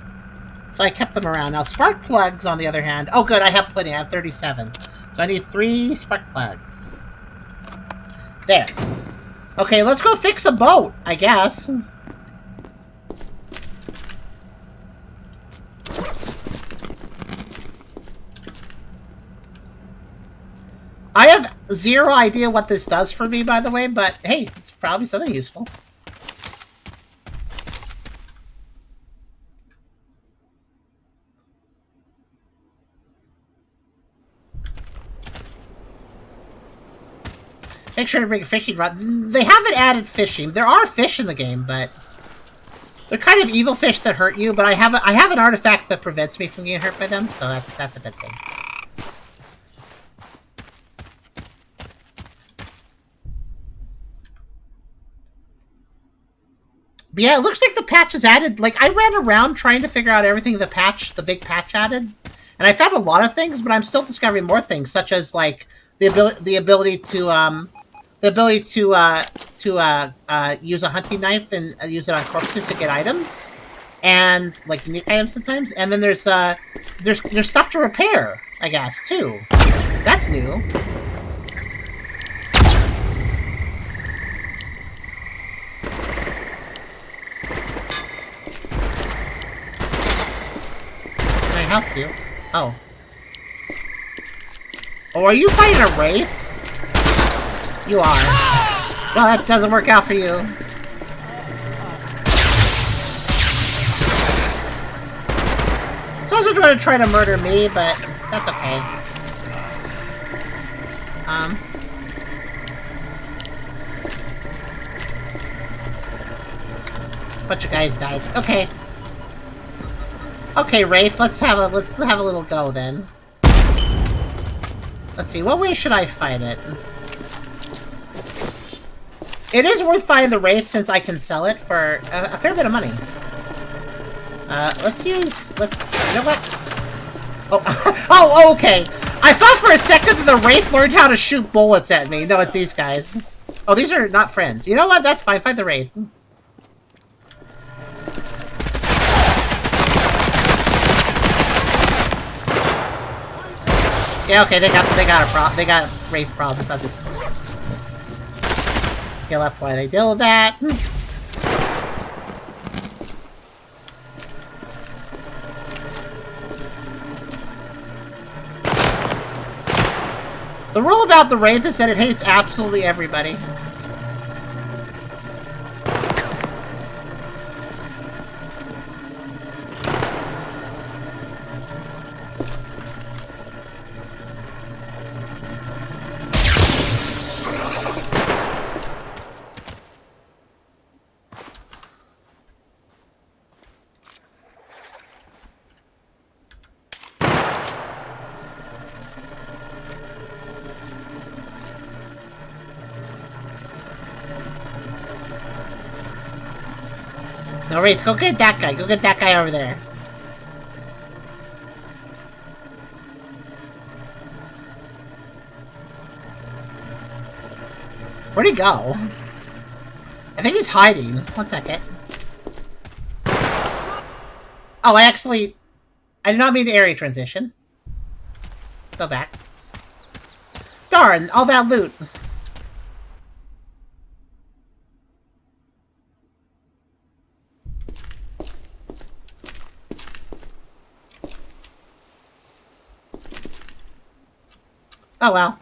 So I kept them around. Now, spark plugs, on the other hand... Oh, good, I have plenty. I have 37. So I need 3 spark plugs. There. Okay, let's go fix a boat, I guess. I have 0 idea what this does for me, by the way, but hey, it's probably something useful. Make sure to bring a fishing rod. They haven't added fishing. There are fish in the game, but they're kind of evil fish that hurt you. But I have an artifact that prevents me from getting hurt by them, so that's a good thing. But yeah, it looks like the patch is added. Like, I ran around trying to figure out everything the big patch added, and I found a lot of things, but I'm still discovering more things, such as like the ability to use a hunting knife and use it on corpses to get items, and like unique items sometimes. And then there's stuff to repair, I guess, too. That's new. Can I help you? Oh. Oh, are you fighting a wraith? You are. Well, that doesn't work out for you. Someone's going to try to murder me, but that's okay. Bunch of guys died. Okay. Okay, Wraith, let's have a little go then. Let's see, what way should I fight it? It is worth fighting the Wraith since I can sell it for a fair bit of money. You know what? Oh, oh, okay. I thought for a second that the Wraith learned how to shoot bullets at me. No, it's these guys. Oh, these are not friends. You know what? That's fine. Fight the Wraith. Yeah, okay, they got Wraith problems. I'll just heal up while they deal with that. The rule about the Wraith is that it hates absolutely everybody. No, Wraith, go get that guy. Go get that guy over there. Where'd he go? I think he's hiding. One second. Oh, I did not mean to area transition. Let's go back. Darn, all that loot. Oh well.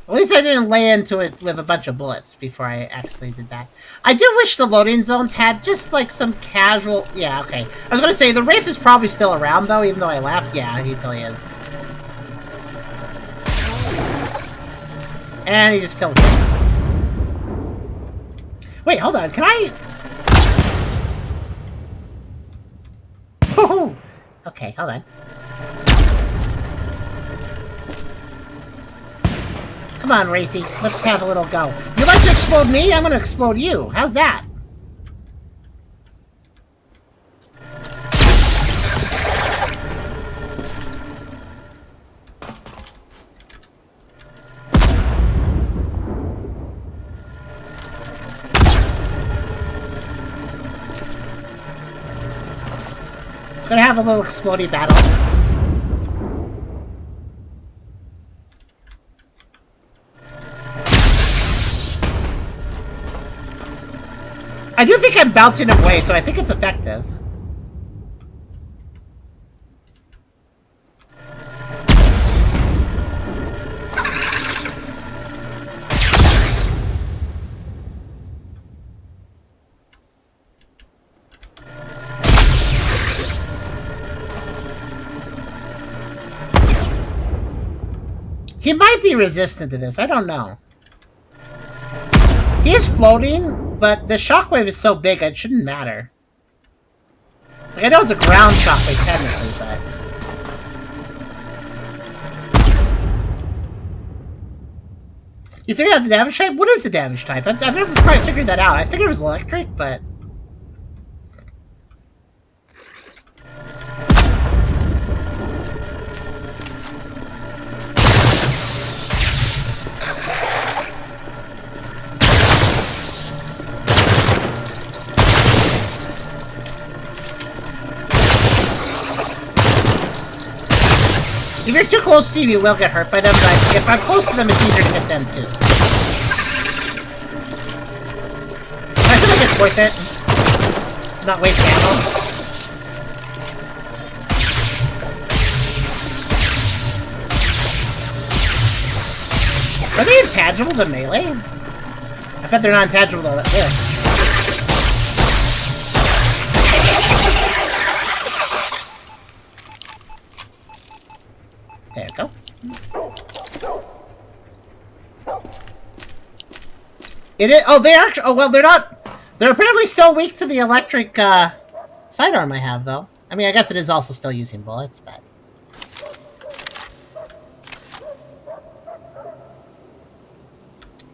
At least I didn't lay into it with a bunch of bullets before I actually did that. I do wish the loading zones had just like some casual... Yeah, okay. I was gonna say, the Wraith is probably still around though, even though I laughed. Yeah, he totally is. And he just killed me. Wait, hold on. Can I... Woohoo! Okay, hold on. Come on, Wraithy. Let's have a little go. You like to explode me? I'm gonna explode you. How's that? It's gonna have a little explodey battle. I do think I'm bouncing away, so I think it's effective. He might be resistant to this, I don't know. He is floating, but the shockwave is so big it shouldn't matter. Like, I know it's a ground shockwave technically, but... You figured out the damage type? What is the damage type? I've never quite figured that out. I figured it was electric, but... If you're too close to them, you will get hurt by them, but if I'm close to them, it's easier to hit them, too. I feel like it's worth it. Not waste ammo. Are they intangible to melee? I bet they're not intangible to this. There we go. It is. Oh, they are. Oh, well, they're not. They're apparently still weak to the electric sidearm I have, though. I mean, I guess it is also still using bullets, but.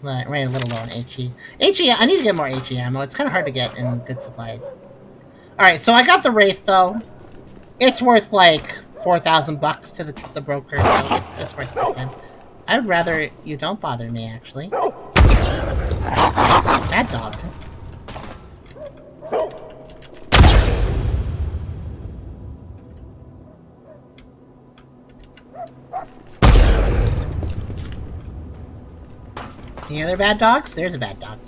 Right, ran a little low on HE. HE, I need to get more HE ammo. It's kind of hard to get in good supplies. Alright, so I got the Wraith, though. It's worth, like, 4,000 bucks to the broker. So it's worth the time. I'd rather you don't bother me, actually. Bad dog. Any other bad dogs? There's a bad dog.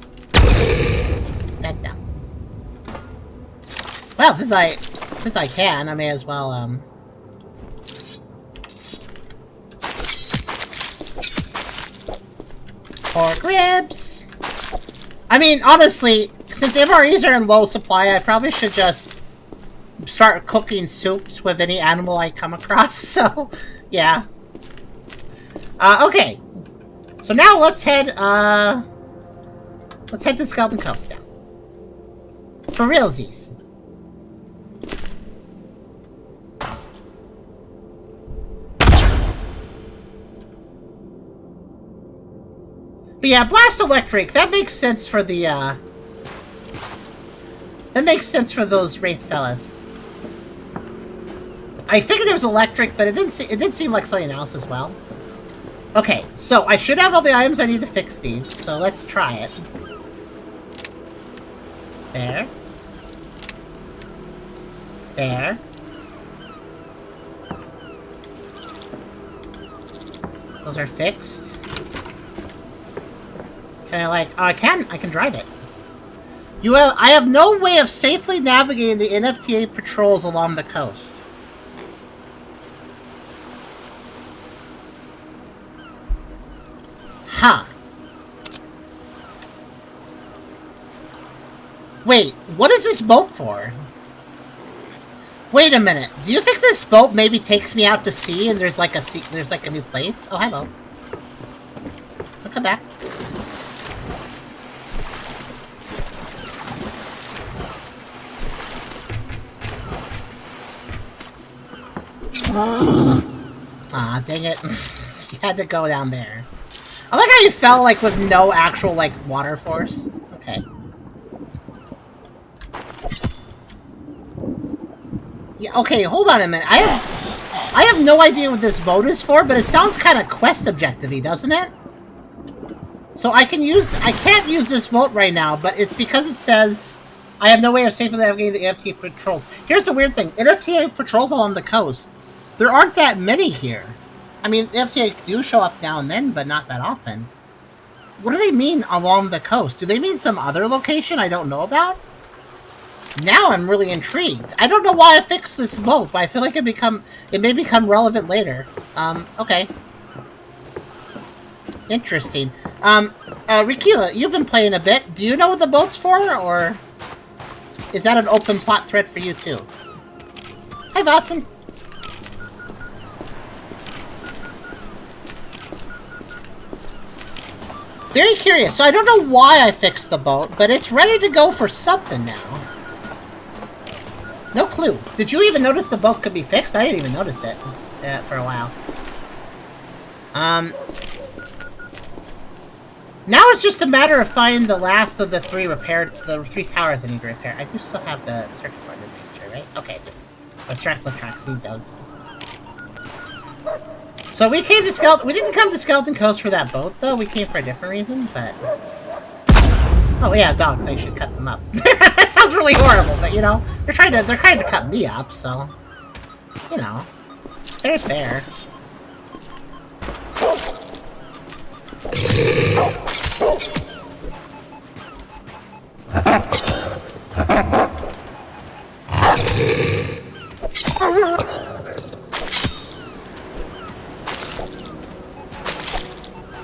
Bad dog. Well, since I can, I may as well, Pork ribs! I mean, honestly, since MREs are in low supply, I probably should just start cooking soups with any animal I come across, so, yeah. Okay. So now let's head to Skeleton Coast now. For realsies. But yeah, Blast Electric, that makes sense for the, that makes sense for those Wraith fellas. I figured it was electric, but it did seem like something else as well. Okay, so I should have all the items I need to fix these, so let's try it. There. There. Those are fixed. Can I, like... Oh, I can drive it. I have no way of safely navigating the NFTA patrols along the coast. Huh. Wait, what is this boat for? Wait a minute. Do you think this boat maybe takes me out to sea and there's like a new place? Oh, hello. I'll come back. Ah, dang it. You had to go down there. I like how you fell, like, with no actual, like, water force. Okay. Yeah, okay, hold on a minute. I have no idea what this boat is for, but it sounds kind of quest objective-y, doesn't it? So I can't use this boat right now, but it's because it says I have no way of safely navigating the NFTA patrols. Here's the weird thing. NFTA patrols along the coast. There aren't that many here. I mean, NFTA do show up now and then, but not that often. What do they mean along the coast? Do they mean some other location I don't know about? Now I'm really intrigued. I don't know why I fixed this boat, but I feel like it may become relevant later. Okay. Interesting. Rikila, you've been playing a bit. Do you know what the boat's for, or is that an open plot thread for you too? Hi, Vossen. Very curious. So I don't know why I fixed the boat, but it's ready to go for something now. No clue. Did you even notice the boat could be fixed? I didn't even notice it for a while. Now it's just a matter of finding the last of the three towers I need to repair. I do still have the circuit board in nature, right? Okay, I do. Abstract electronics need those. So we came to Skeleton... We didn't come to Skeleton Coast for that boat, though. We came for a different reason, but... Oh, yeah, dogs. I should cut them up. That sounds really horrible, but, you know, they're trying to cut me up, so... You know. Fair's fair.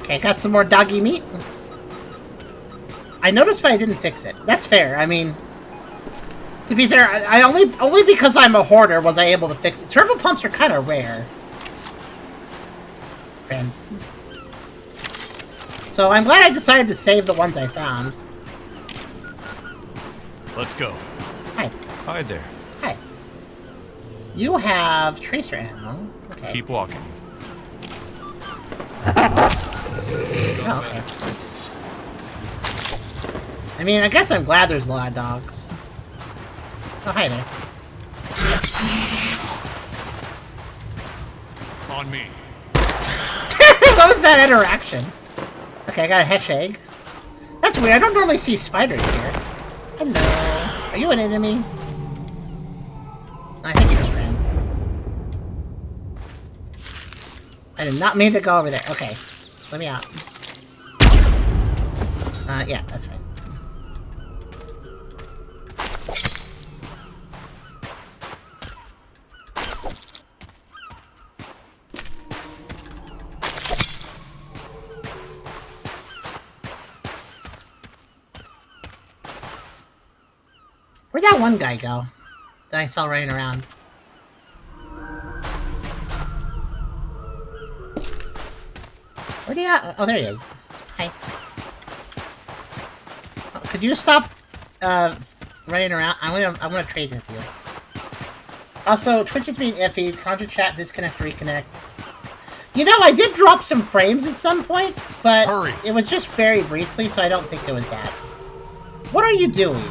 Okay, got some more doggy meat. I noticed, but I didn't fix it. That's fair. I mean, to be fair, I only because I'm a hoarder was I able to fix it. Turbo pumps are kind of rare. Friend. So I'm glad I decided to save the ones I found. Let's go. Hi. Hi there. Hi. You have tracer ammo. Okay. Keep walking. Oh, okay. I mean, I guess I'm glad there's a lot of dogs. Oh, hi there. On me. What was that interaction? Okay, I got a hesh egg. That's weird. I don't normally see spiders here. Hello. Are you an enemy? I think you're a friend. I did not mean to go over there. Okay. Let me out. Yeah, that's fine. Where'd that one guy go that I saw running around? Where'd he at? Oh, there he is. Hi. Oh, could you stop running around? I'm gonna trade with you. Also, Twitch is being iffy. Contra chat, disconnect, reconnect. You know, I did drop some frames at some point, but Hurry. It was just very briefly, so I don't think it was that. What are you doing?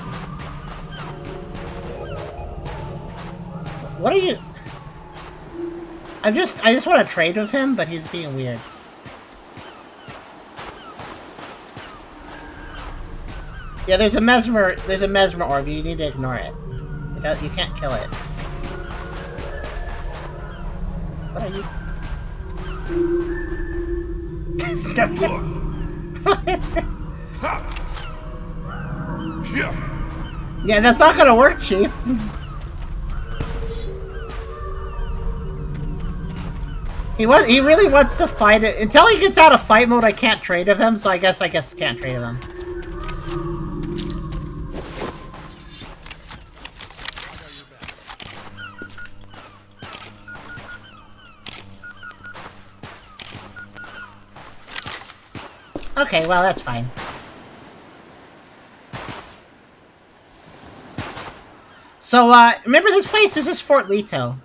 What are you... I just want to trade with him, but he's being weird. Yeah, there's a mesmer orb. You need to ignore it. You can't kill it. What are you... Yeah, that's not gonna work, Chief. He really wants to fight it. Until he gets out of fight mode, I can't trade with him, so I guess can't trade with him. Okay, well, that's fine. So, remember this place? This is Fort Leto.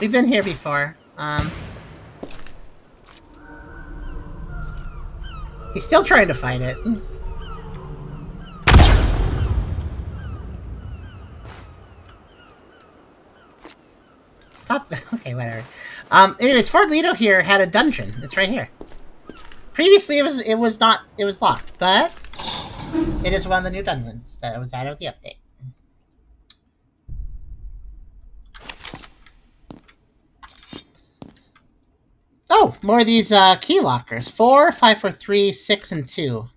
We've been here before. He's still trying to fight it. Stop. Okay, whatever. Anyways, Fort Leto here had a dungeon. It's right here. Previously, it was locked, but it is one of the new dungeons that was added with the update. Oh, more of these key lockers. 4, 5, 4, 3, 6, and 2.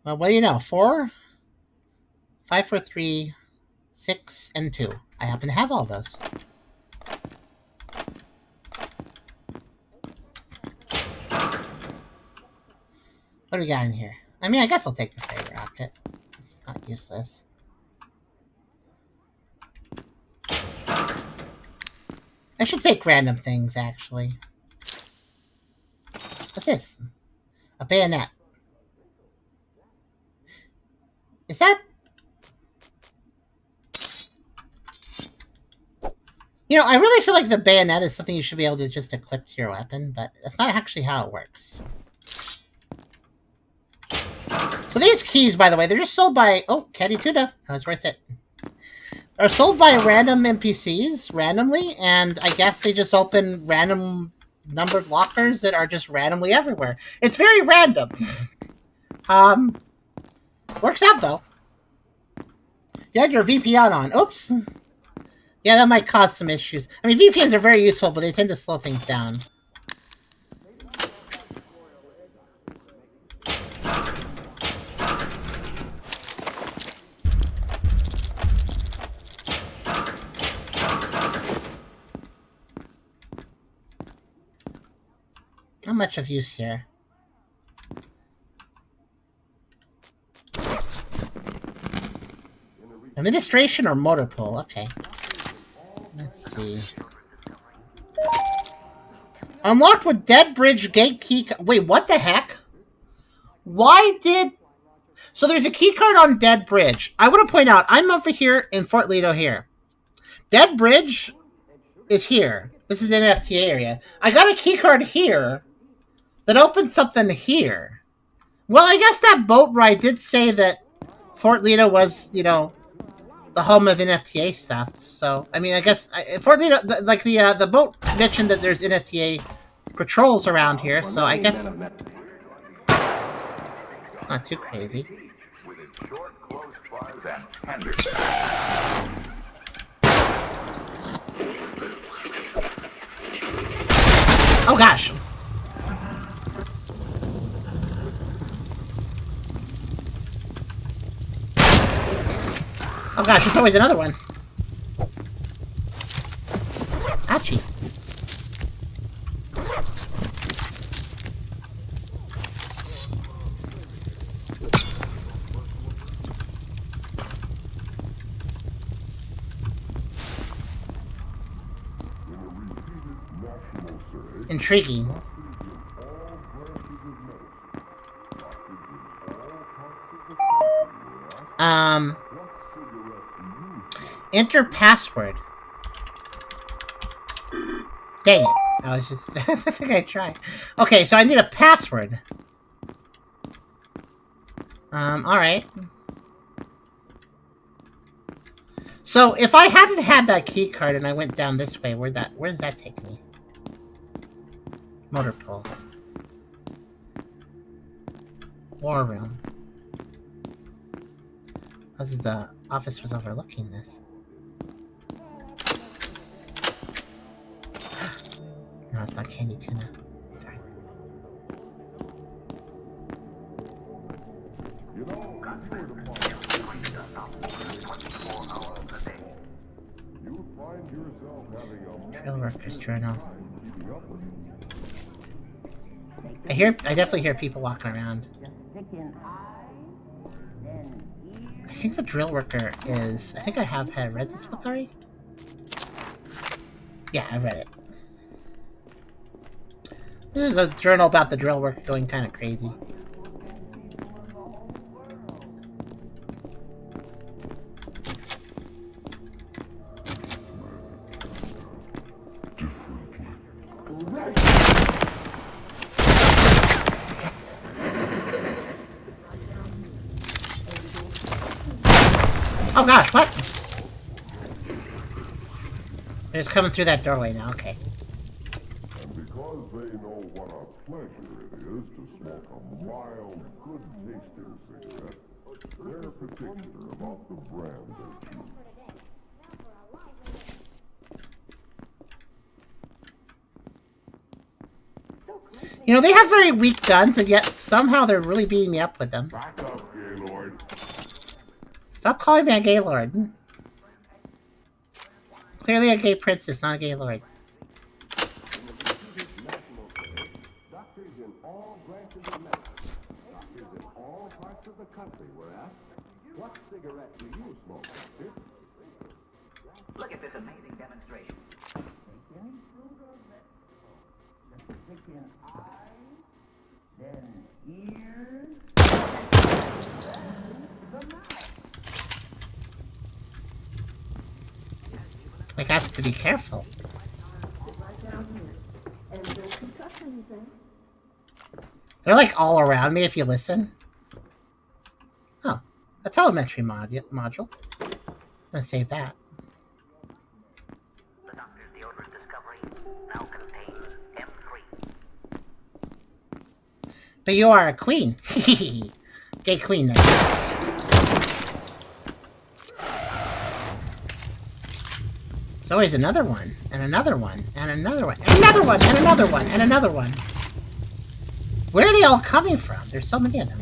Well, what do you know? 4, 5, 4, 3, 6, and 2. I happen to have all those. What do we got in here? I mean, I guess I'll take the fairy rocket. It's not useless. I should take random things, actually. What's this? A bayonet. Is that... You know, I really feel like the bayonet is something you should be able to just equip to your weapon, but that's not actually how it works. So these keys, by the way, they're just sold by... Oh, Caddy Tuna. That was worth it. Are sold by random NPCs, randomly, and I guess they just open random numbered lockers that are just randomly everywhere. It's very random. Works out, though. You had your VPN on. Oops. Yeah, that might cause some issues. I mean, VPNs are very useful, but they tend to slow things down. Not much of use here. Administration or motor pool? Okay. Let's see. Unlocked with Dead Bridge Gate Key... Wait, what the heck? Why did... So there's a key card on Dead Bridge. I want to point out, I'm over here in Fort Leto here. Dead Bridge is here. This is an FTA area. I got a key card here that opens something here. Well, I guess that boat ride did say that Fort Leto was, you know, the home of NFTA stuff. So, I mean, I guess Fort Leto, like the boat mentioned that there's NFTA patrols around here. So I guess not too crazy. Oh gosh. Oh gosh, there's always another one. Ouchie. Intriguing. Enter password. Dang it. I was just... I think I tried. Okay, so I need a password. Alright. So, if I hadn't had that key card and I went down this way, where does that take me? Motor pool. War room. This is the office was overlooking this. No, it's not candy tuna. Darn. Trail workers journal. I definitely hear people walking around. I think the drill worker is... I think I have read this book already? Yeah, I've read it. This is a journal about the drill worker going kind of crazy. Oh gosh, what? They're just coming through that doorway now, okay. And because they know what a pleasure it is to smoke a mild, good-tasting cigarette, they're particular about the brand they choose. You know, they have very weak guns, and yet somehow they're really beating me up with them. Back up, Gaylord. Stop calling me a Gaylord. Clearly a gay princess, not a Gaylord. Doctors in all branches of medicine, doctors in all parts of the country were asked, what cigarette do you smoke, doctor? Look at this amazing demonstration. Begin eyes, then ears, then the mouth. Like, that's to be careful. They're like all around me if you listen. Oh, a telemetry module. I'm gonna save that. The doctor's deodorant discovery now contains M3. But you are a queen. Gay queen, then. There's always another one, and another one, and another one, and another one, and another one, and another one. Where are they all coming from? There's so many of them.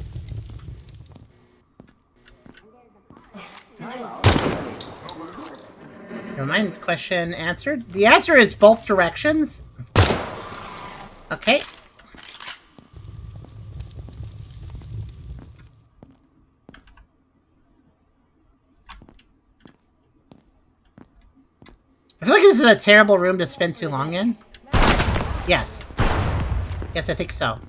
Never mind, question answered. The answer is both directions. Okay. I feel like this is a terrible room to spend too long in. Yes. Yes, I think so.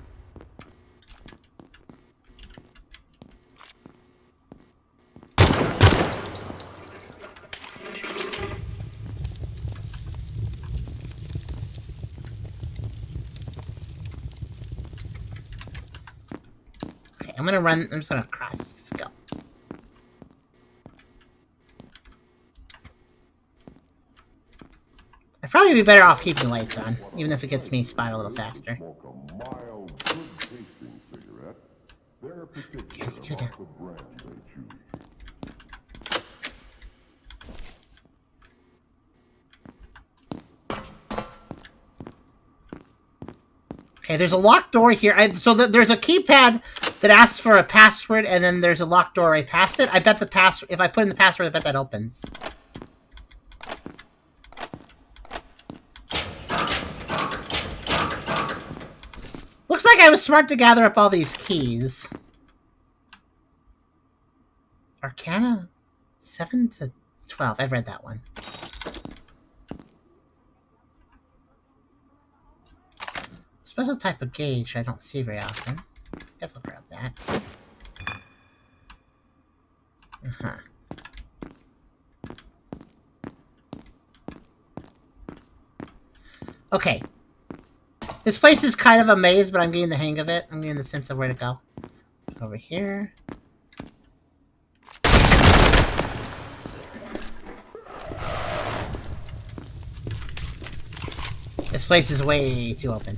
Okay, I'm gonna run. I'm just gonna cross. Let's go. I'd probably be better off keeping the lights on, even if it gets me spot a little faster. Smoke a mild, good-tasting cigarette. They're particular about the brand they choose. Okay, there's a locked door here. So there's a keypad that asks for a password, and then there's a locked door right past it. I bet the password, if I put in the password, I bet that opens. Looks like I was smart to gather up all these keys. Arcana 7 to 12. I've read that one. Special type of gauge I don't see very often. Guess I'll grab that. Uh-huh. Okay. This place is kind of a maze, but I'm getting the hang of it. I'm getting the sense of where to go. Over here. This place is way too open.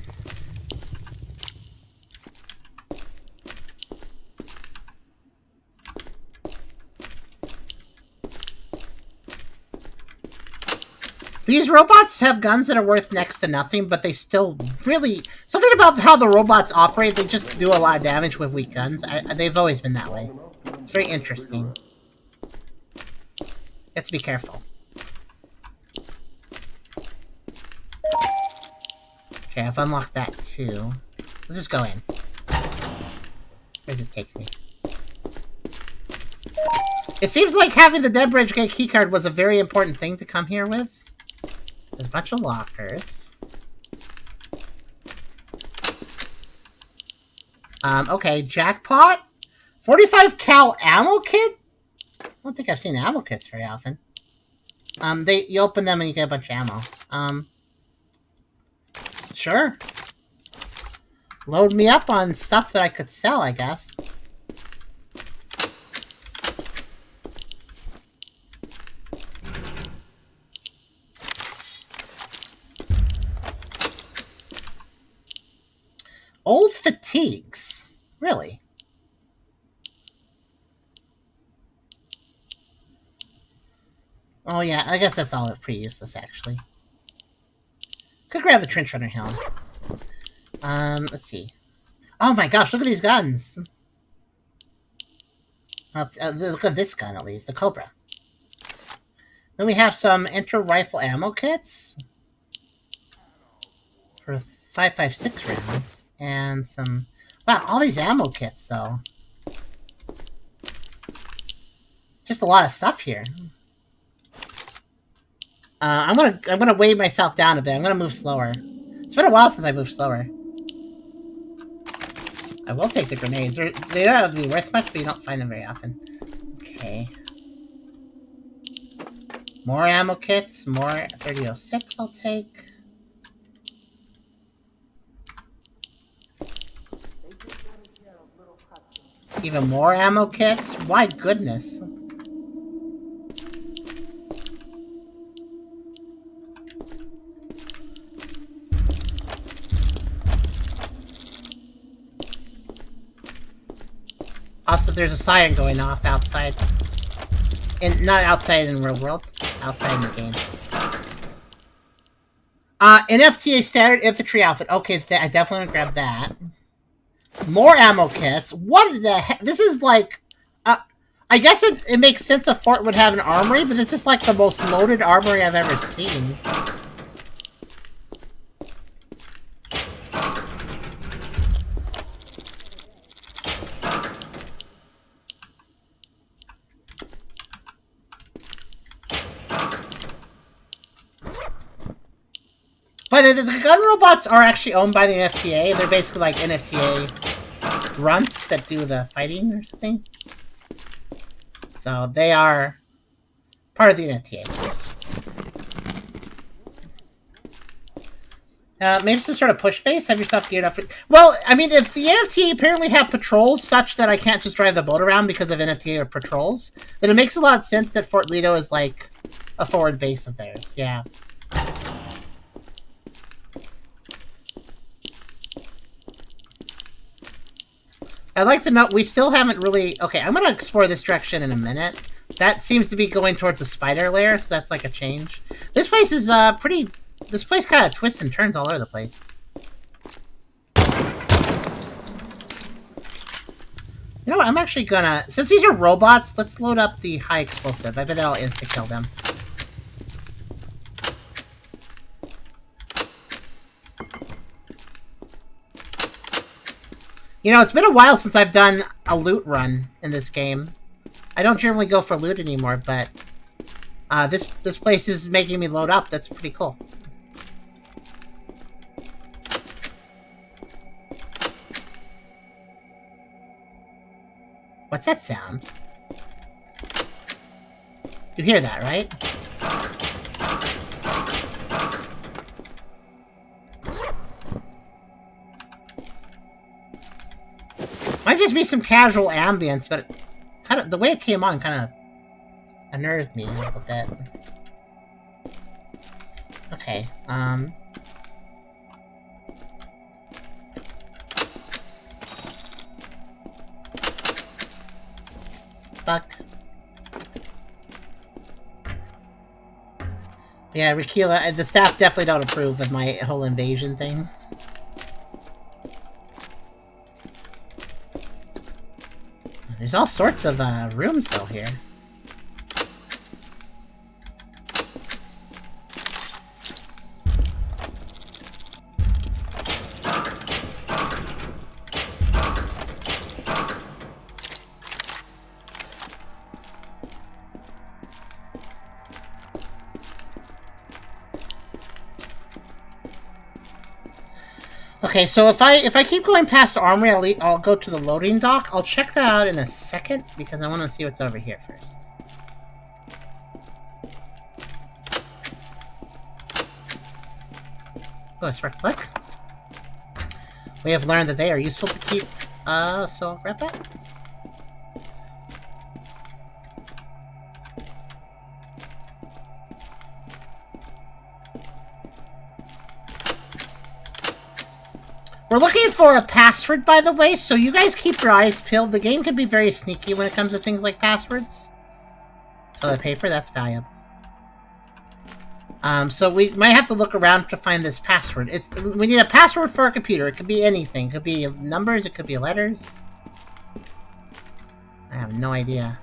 These robots have guns that are worth next to nothing, but they still really... Something about how the robots operate, they just do a lot of damage with weak guns. They've always been that way. It's very interesting. You have to be careful. Okay, I've unlocked that too. Let's just go in. Where's this taking me? It seems like having the Dead Bridge Gate keycard was a very important thing to come here with. There's a bunch of lockers. Okay, jackpot? 45 cal ammo kit? I don't think I've seen ammo kits very often. You open them and you get a bunch of ammo. Sure. Load me up on stuff that I could sell, I guess. Old fatigues? Really? Oh yeah, I guess that's all pretty useless, actually. Could grab the trench runner helm. Let's see. Oh my gosh, look at these guns! Look at this gun, at least. The Cobra. Then we have some inter-rifle ammo kits. For 5.56 rounds. And some... Wow, all these ammo kits, though. Just a lot of stuff here. I'm gonna weigh myself down a bit. I'm gonna move slower. It's been a while since I moved slower. I will take the grenades. They don't be worth much, but you don't find them very often. Okay. More ammo kits. More 3006 I'll take. Even more ammo kits? My goodness. Also, there's a siren going off outside. Not outside in real world. Outside in the game. NFTA standard infantry outfit. Okay, I definitely want to grab that. More ammo kits. What the heck? This is like... I guess it makes sense a fort would have an armory, but this is like the most loaded armory I've ever seen. But the gun robots are actually owned by the NFTA. They're basically like NFTA grunts that do the fighting or something. So they are part of the NFTA. Maybe some sort of push base? Have yourself geared up for... Well, I mean, if the NFTA apparently have patrols such that I can't just drive the boat around because of NFTA or patrols, then it makes a lot of sense that Fort Lido is like a forward base of theirs. Yeah. I'd like to know, we still haven't really... Okay, I'm going to explore this direction in a minute. That seems to be going towards a spider lair, so that's like a change. This place is pretty... This place kind of twists and turns all over the place. You know what, I'm actually gonna... Since these are robots, let's load up the high explosive. I bet that'll insta-kill them. You know, it's been a while since I've done a loot run in this game. I don't generally go for loot anymore, but this place is making me load up. That's pretty cool. What's that sound? You hear that, right? Might just be some casual ambience, but kind of the way it came on kind of unnerved me a little bit. Okay, Fuck. Yeah, Rakila, the staff definitely don't approve of my whole invasion thing. There's all sorts of rooms though here. Okay, so if I keep going past the armory, I'll go to the loading dock. I'll check that out in a second because I want to see what's over here first. Oh, a spark plug. We have learned that they are useful to keep. So I'll grab that. We're looking for a password, by the way, so you guys keep your eyes peeled. The game can be very sneaky when it comes to things like passwords. Toilet paper, that's valuable. So we might have to look around to find this password. We need a password for a computer. It could be anything. It could be numbers, it could be letters. I have no idea.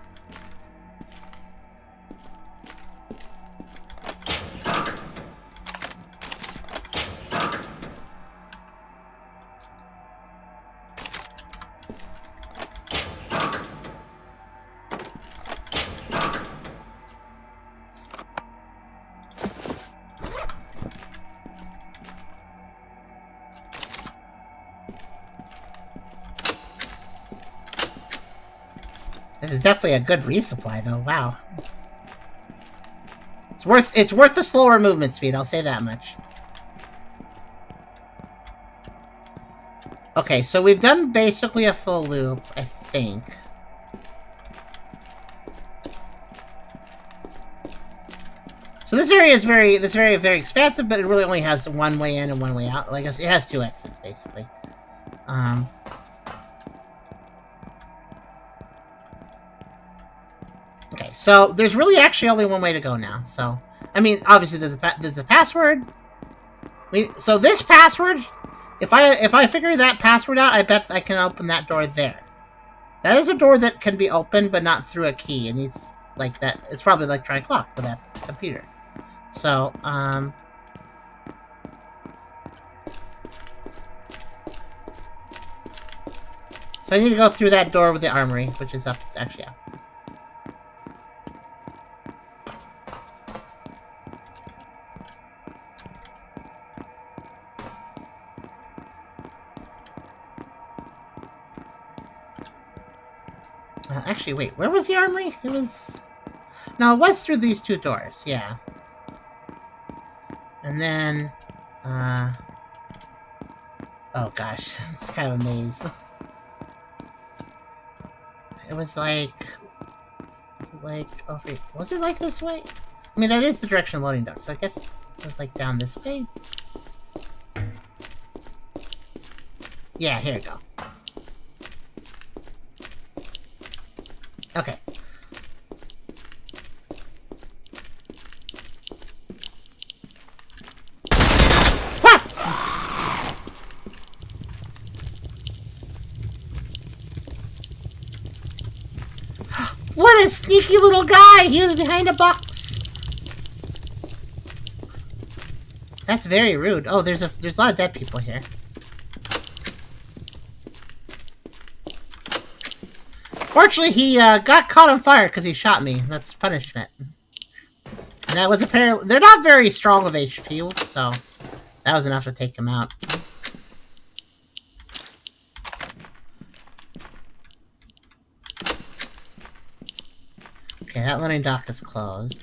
This is definitely a good resupply, though. Wow. It's worth the slower movement speed, I'll say that much. Okay, so we've done basically a full loop, I think. So this area is very expansive, but it really only has one way in and one way out. Like, it has two exits, basically. Okay, so there's really actually only one way to go now. So, I mean, obviously there's a password. So this password, if I figure that password out, I bet I can open that door there. That is a door that can be opened, but not through a key. It needs like that. It's probably electronic lock for that computer. So, so I need to go through that door with the armory, which is up, actually up. Actually, wait, where was the armory? It was... No, it was through these two doors, yeah. And then... Oh gosh, it's kind of a maze. It was like... Was it like... Oh, wait, was it like this way? I mean, that is the direction of loading dock, so I guess it was like down this way? Yeah, here we go. Okay. Ah! What a sneaky little guy! He was behind a box. That's very rude. Oh, there's a lot of dead people here. Fortunately, he got caught on fire because he shot me. That's punishment. And that was apparently... They're not very strong with HP, so that was enough to take him out. That loading dock is closed.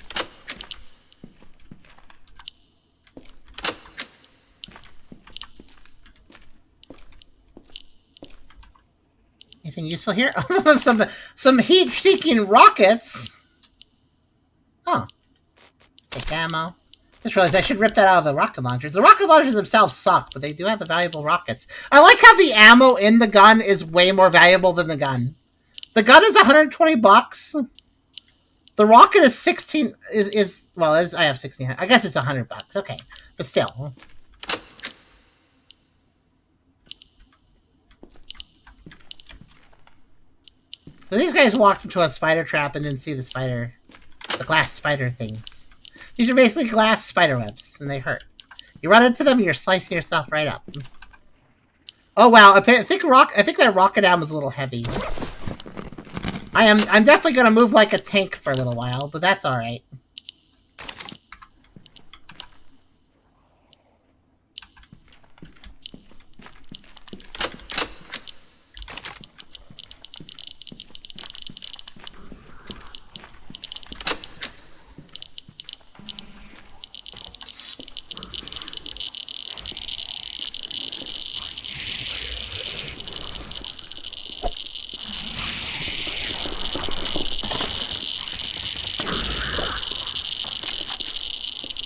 Anything useful here? some heat-seeking rockets. Huh. Take ammo. Just realized I should rip that out of the rocket launchers. The rocket launchers themselves suck, but they do have the valuable rockets. I like how the ammo in the gun is way more valuable than the gun. The gun is 120 bucks. The rocket is 16. Well, I have 16. I guess it's 100 bucks. Okay, but still. So these guys walked into a spider trap and didn't see the spider, the glass spider things. These are basically glass spider webs, and they hurt. You run into them, and you're slicing yourself right up. Oh wow! I think that rocket ammo is a little heavy. I'm definitely gonna move like a tank for a little while, but that's all right.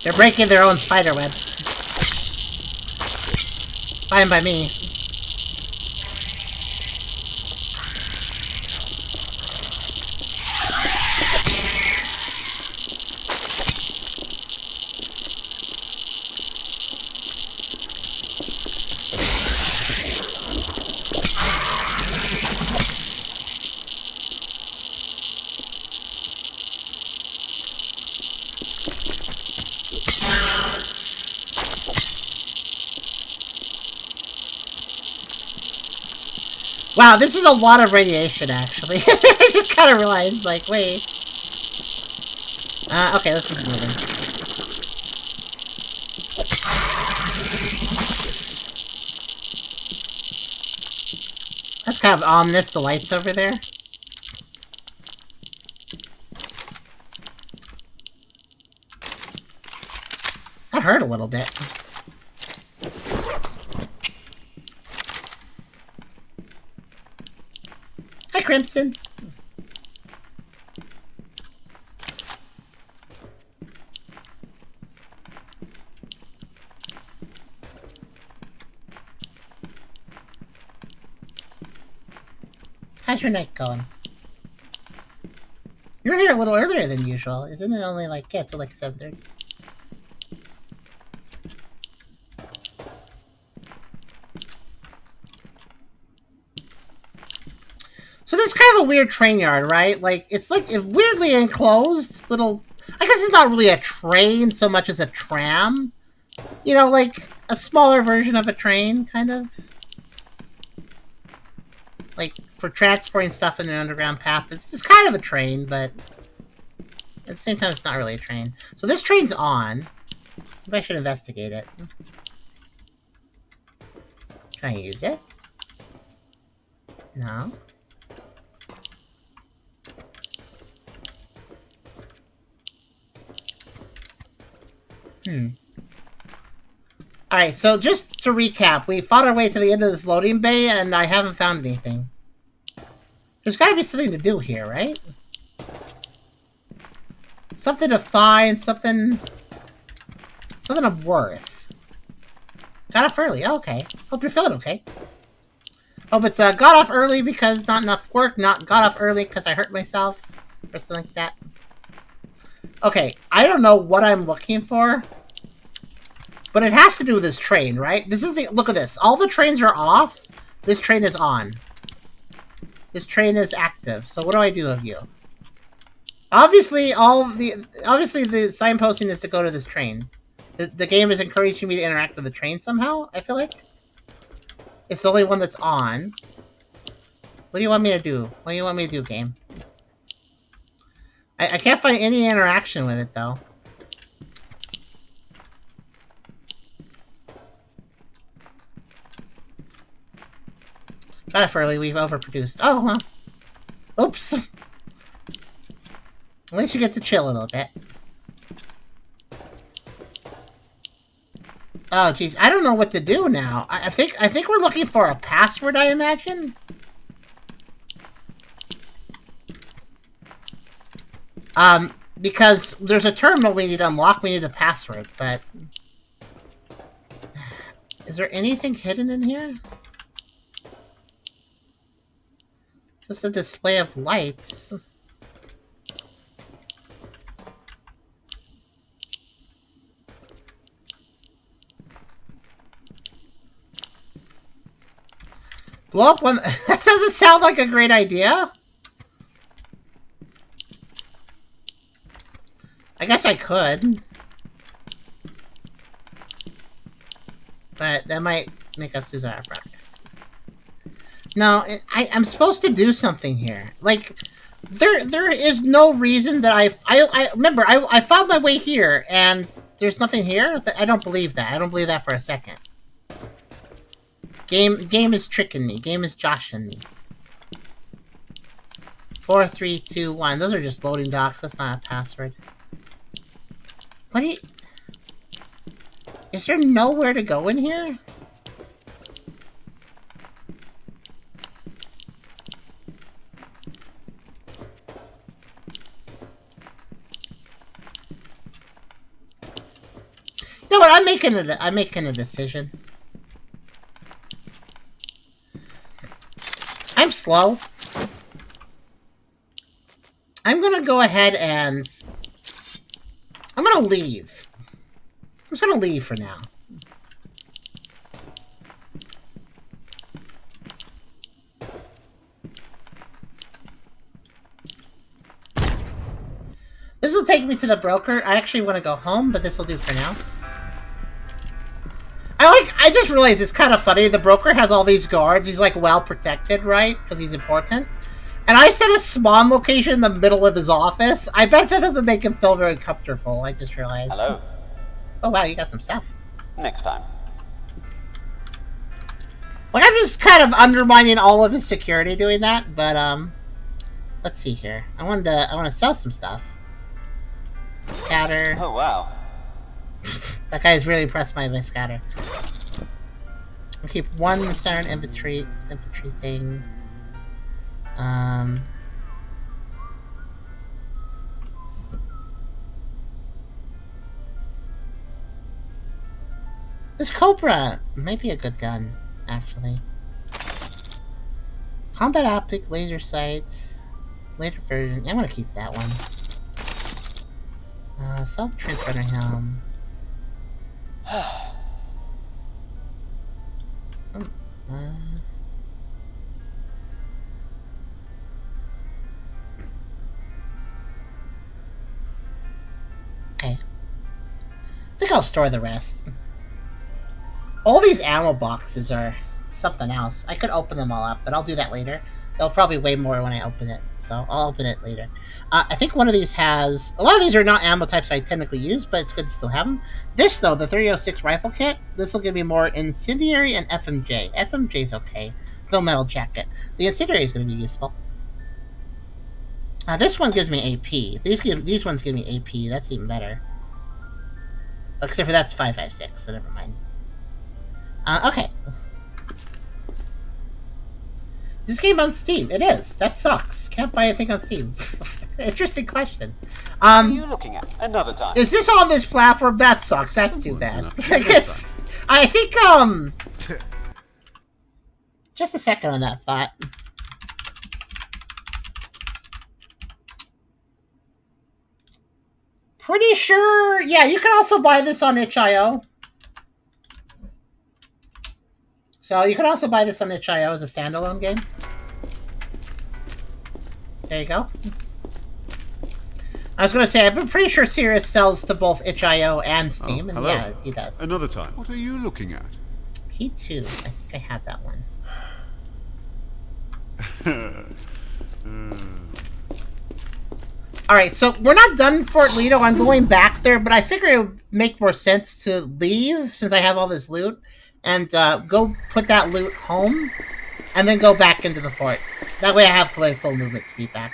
They're breaking their own spider webs. Fine by me. Wow, this is a lot of radiation, actually. I just kind of realized, like, wait. Okay, let's keep moving. That's kind of ominous, the lights over there. That hurt a little bit. Hi, Crimson. How's your night going? You're here a little earlier than usual. Isn't it only like, yeah, it's like 7:30? So this is kind of a weird train yard, right? Like, it's like a weirdly enclosed little... I guess it's not really a train so much as a tram. You know, like a smaller version of a train, kind of. Like, for transporting stuff in an underground path. It's kind of a train, but at the same time, it's not really a train. So this train's on. Maybe I should investigate it. Can I use it? No. Alright, so just to recap, we fought our way to the end of this loading bay, and I haven't found anything. There's gotta be something to do here, right? Something to find, something of worth. Got off early, oh, okay. Hope you're feeling okay. Hope it's got off early because not enough work, not got off early because I hurt myself, or something like that. Okay, I don't know what I'm looking for. But it has to do with this train, right? This is the... Look at this. All the trains are off. This train is on. This train is active. So what do I do of you? Obviously, obviously the signposting is to go to this train. The game is encouraging me to interact with the train somehow, I feel like. It's the only one that's on. What do you want me to do? What do you want me to do, game? I can't find any interaction with it, though. Got off early, we've overproduced. Oh, well. Oops. At least you get to chill a little bit. Oh, jeez. I don't know what to do now. I think we're looking for a password, I imagine? Because there's a terminal we need to unlock. We need a password, but... Is there anything hidden in here? Just a display of lights. Blow up one... That doesn't sound like a great idea. I guess I could. But that might make us lose our progress. No, I'm supposed to do something here. Like, there is no reason that I remember, I found my way here, and there's nothing here? I don't believe that. I don't believe that for a second. Game is tricking me. Game is joshing me. 4, 3, 2, 1. Those are just loading docks. That's not a password. What do you... Is there nowhere to go in here? You know what? I'm making a decision. I'm slow. I'm gonna go ahead and... I'm gonna leave. I'm just gonna leave for now. This will take me to the broker. I actually want to go home, but this will do for now. I just realized it's kind of funny. The broker has all these guards. He's like well protected, right? Because he's important. And I set a spawn location in the middle of his office. I bet that doesn't make him feel very comfortable. I just realized. Hello. Oh wow, you got some stuff. Next time. Like, I'm just kind of undermining all of his security doing that, but let's see here. I want to sell some stuff. Scatter. Oh wow. That guy's really impressed by my scatter. I'll keep one standard infantry thing. This Cobra might be a good gun, actually. Combat optic, laser sight, later version. Yeah, I'm gonna keep that one. Self-transporter helm. Okay. I think I'll store the rest. All these ammo boxes are something else. I could open them all up, but I'll do that later. They'll probably weigh more when I open it, so I'll open it later. I think one of these has... A lot of these are not ammo types I technically use, but it's good to still have them. This, though, the 306 rifle kit, this will give me more Incendiary and FMJ. FMJ's okay. The metal jacket. The Incendiary is going to be useful. This one gives me AP. These ones give me AP. That's even better. Except for that's 556, so never mind. Okay. Is this game on Steam? It is. That sucks. Can't buy anything on Steam. Interesting question. What are you looking at? Another time. Is this on this platform? That sucks. That's too bad. I think, just a second on that thought. Pretty sure... Yeah, you can also buy this on itch.io. So you can also buy this on itch.io as a standalone game. There you go. I was gonna say, I'm pretty sure Sirus sells to both itch.io and Steam, and hello. yeah, he does. Another time. What are you looking at? He too. I think I have that one. Alright, so we're not done Fort Lido. I'm going back there, but I figure it would make more sense to leave since I have all this loot. And go put that loot home, and then go back into the fort. That way I have full movement speed back.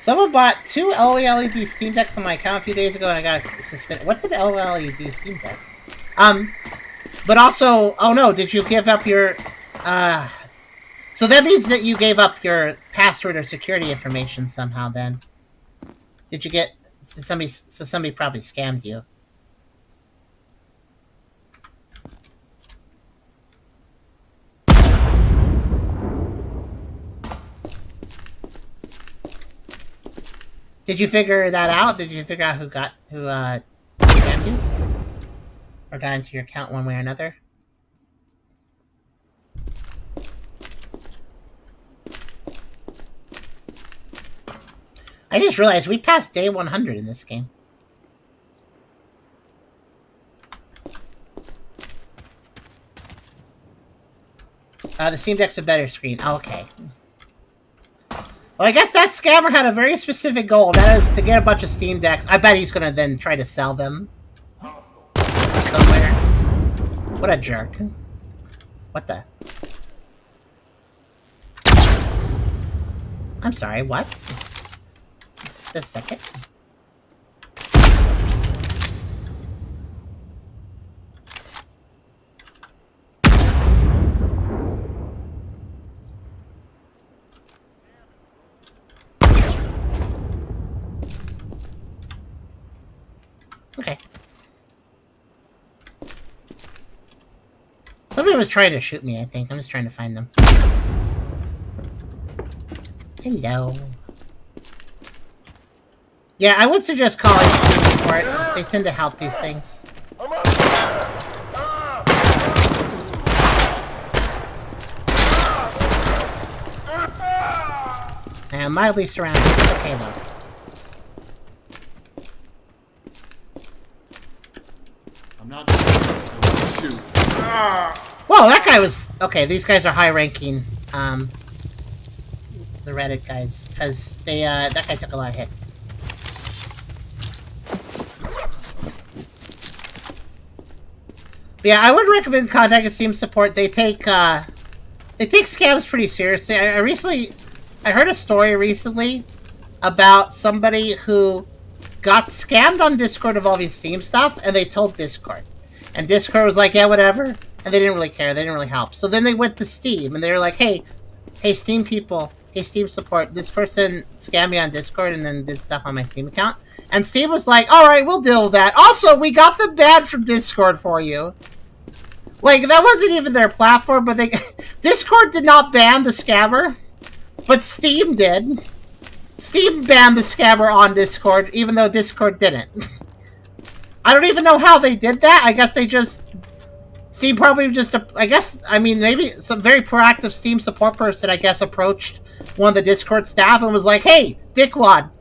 Someone bought 2 OLED Steam Decks on my account a few days ago, and I got suspended. What's an OLED Steam Deck? But also, oh no, did you give up your, so that means that you gave up your password or security information somehow then. Did you get, somebody probably scammed you. Did you figure that out? Did you figure out who scammed you? Or got into your account one way or another? I just realized we passed day 100 in this game. The Steam Deck's a better screen. Oh, okay. Well, I guess that scammer had a very specific goal. That is to get a bunch of Steam Decks. I bet he's gonna then try to sell them somewhere. What a jerk. What the? I'm sorry, what? Just a second. Okay. Somebody was trying to shoot me, I think. I'm just trying to find them. Hello. Yeah, I would suggest calling support. They tend to help these things. I am mildly surrounded. It's okay, though. I'm not going to shoot. Whoa, that guy was... Okay, these guys are high-ranking, the Reddit guys, because they, that guy took a lot of hits. But yeah, I would recommend contacting Steam support. They take scams pretty seriously. I heard a story recently about somebody who got scammed on Discord involving Steam stuff, and they told Discord. And Discord was like, yeah, whatever. And they didn't really care. They didn't really help. So then they went to Steam, and they were like, hey, Steam people, hey, Steam support, this person scammed me on Discord and then did stuff on my Steam account. And Steam was like, alright, we'll deal with that. Also, we got them banned from Discord for you. Like, that wasn't even their platform, but Discord did not ban the scammer, but Steam did. Steam banned the scammer on Discord, even though Discord didn't. I don't even know how they did that. I guess they just... Steam probably just... I mean, maybe some very proactive Steam support person, I guess, approached one of the Discord staff and was like, hey, dickwad,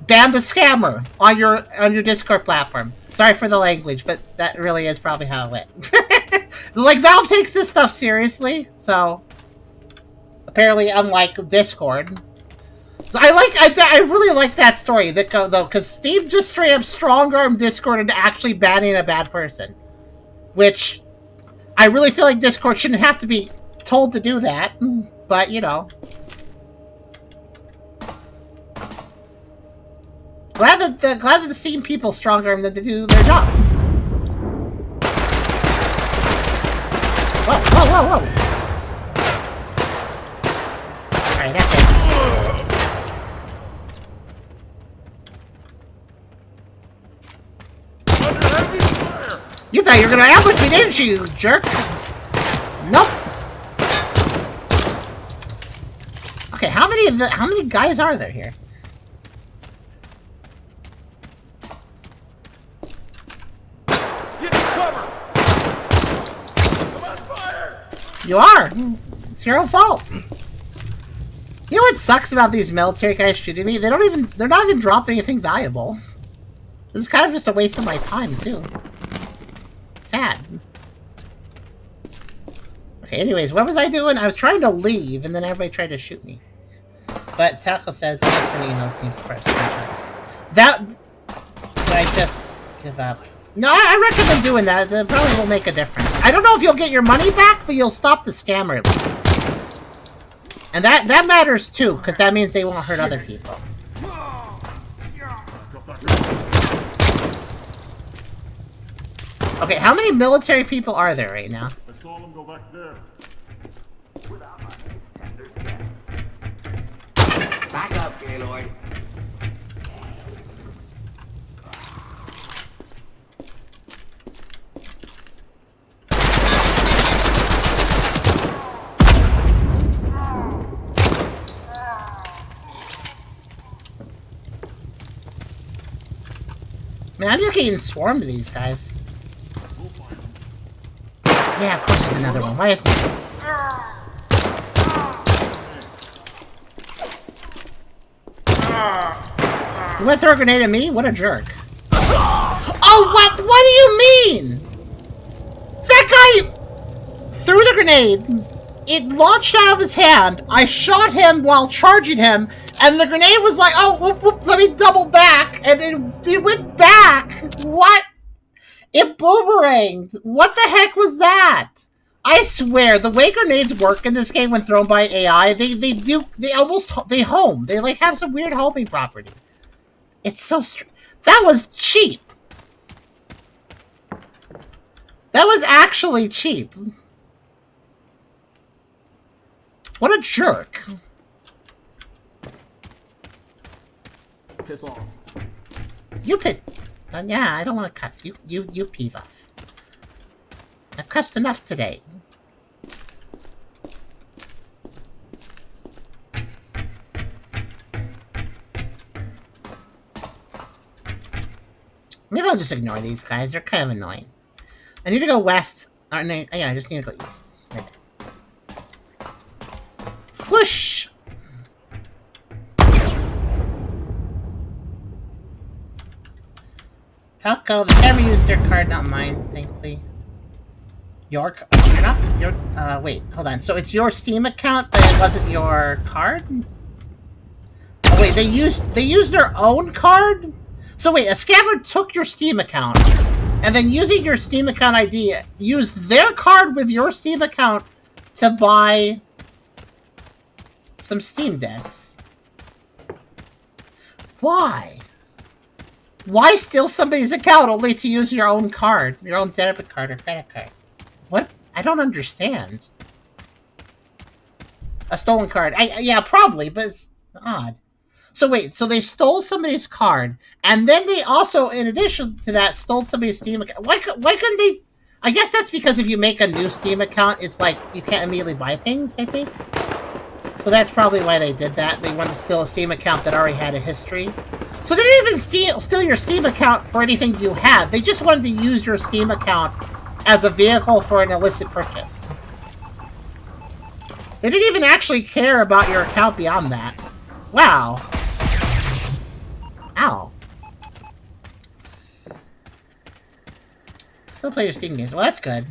ban the scammer on your Discord platform. Sorry for the language, but that really is probably how it went. Like, Valve takes this stuff seriously, so... Apparently, unlike Discord. So I really like that story, though, because Steam just straight up strong-armed Discord into actually banning a bad person. Which, I really feel like Discord shouldn't have to be told to do that, but, you know. Glad that the Steam people strong-armed them to do their job. Whoa, whoa, whoa, whoa! Alright, that's it. You thought you were gonna ambush me, didn't you, jerk? Nope. Okay, how many guys are there here? Get cover! I'm on fire! You are. It's your own fault. You know what sucks about these military guys shooting me? They're not even dropping anything valuable. This is kind of just a waste of my time, too. Sad. Okay, anyways, what was I doing? I was trying to leave, and then everybody tried to shoot me. But Taco says, I'm sending email seems for screenshots. That... Did I just give up? No, I recommend doing that. That probably will make a difference. I don't know if you'll get your money back, but you'll stop the scammer at least. And that matters, too, because that means they won't hurt other people. Okay, how many military people are there right now? I saw them go back there. Back up, Gaylord. Man, I'm just getting swarmed to these guys. Yeah, of course there's another one. Why isn't there? You want to throw a grenade at me? What a jerk. Oh, what? What do you mean? That guy threw the grenade. It launched out of his hand. I shot him while charging him, and the grenade was like, oh, whoop, whoop, let me double back, and it went back. What? It boomeranged. What the heck was that? I swear, the way grenades work in this game when thrown by AI, they home. They like have some weird homing property. It's so that was cheap. That was actually cheap. What a jerk. Piss off. You piss. Yeah, I don't want to cuss. You peeve off. I've cussed enough today. Maybe I'll just ignore these guys. They're kind of annoying. I need to go west. Yeah, I just need to go east. Like that. Whoosh! Taco, the camera used their card, not mine, thankfully. You're not, wait, hold on. So it's your Steam account, but it wasn't your card? Oh wait, they used their own card? So wait, a scammer took your Steam account, and then using your Steam account ID, used their card with your Steam account to buy some Steam Decks. Why? Why steal somebody's account only to use your own card? Your own debit card or credit card? What? I don't understand. A stolen card. Yeah, probably, but it's odd. So wait, so they stole somebody's card, and then they also, in addition to that, stole somebody's Steam account. Why couldn't they... I guess that's because if you make a new Steam account, it's like, you can't immediately buy things, I think. So that's probably why they did that. They wanted to steal a Steam account that already had a history. So they didn't even steal your Steam account for anything you had. They just wanted to use your Steam account as a vehicle for an illicit purchase. They didn't even actually care about your account beyond that. Wow. Ow. Still play your Steam games. Well, that's good.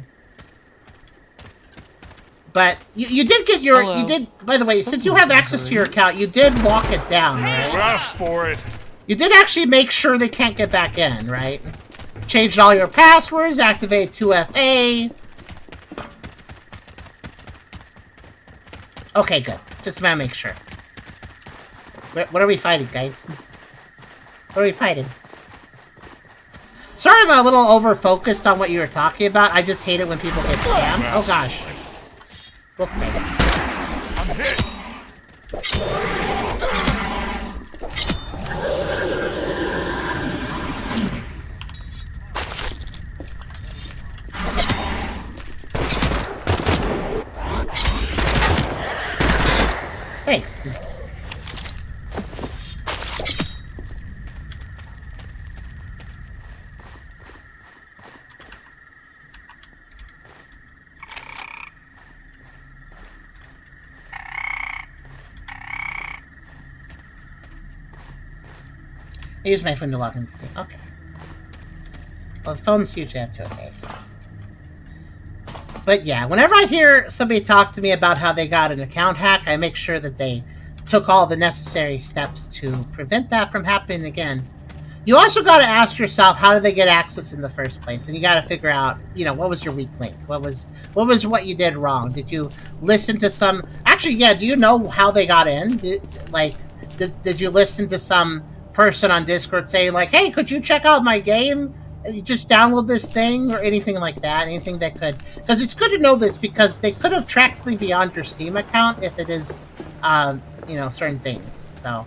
But you did get your... Hello. You did... By the way, since you have access to your account, you did lock it down, right? Ask for it. You did actually make sure they can't get back in, right? Changed all your passwords, activated 2FA. Okay, good. Just want to make sure. What are we fighting, guys? What are we fighting? Sorry I'm a little over-focused on what you were talking about. I just hate it when people get scammed. Oh, gosh. We'll take it. I'm hit. Thanks. I use my phone to log in Steam. Okay. Well, the phone's usually have 2FA, so... But yeah, whenever I hear somebody talk to me about how they got an account hack, I make sure that they took all the necessary steps to prevent that from happening again. You also got to ask yourself, how did they get access in the first place? And you got to figure out, you know, what was your weak link? What was what you did wrong? Did you listen to some... Actually, yeah, do you know how they got in? Did you listen to some person on Discord say, like, hey, could you check out my game? you just download this thing or anything like that? Anything that could... Because it's good to know this, because they could have tracked something beyond your Steam account if it is, you know, certain things. So,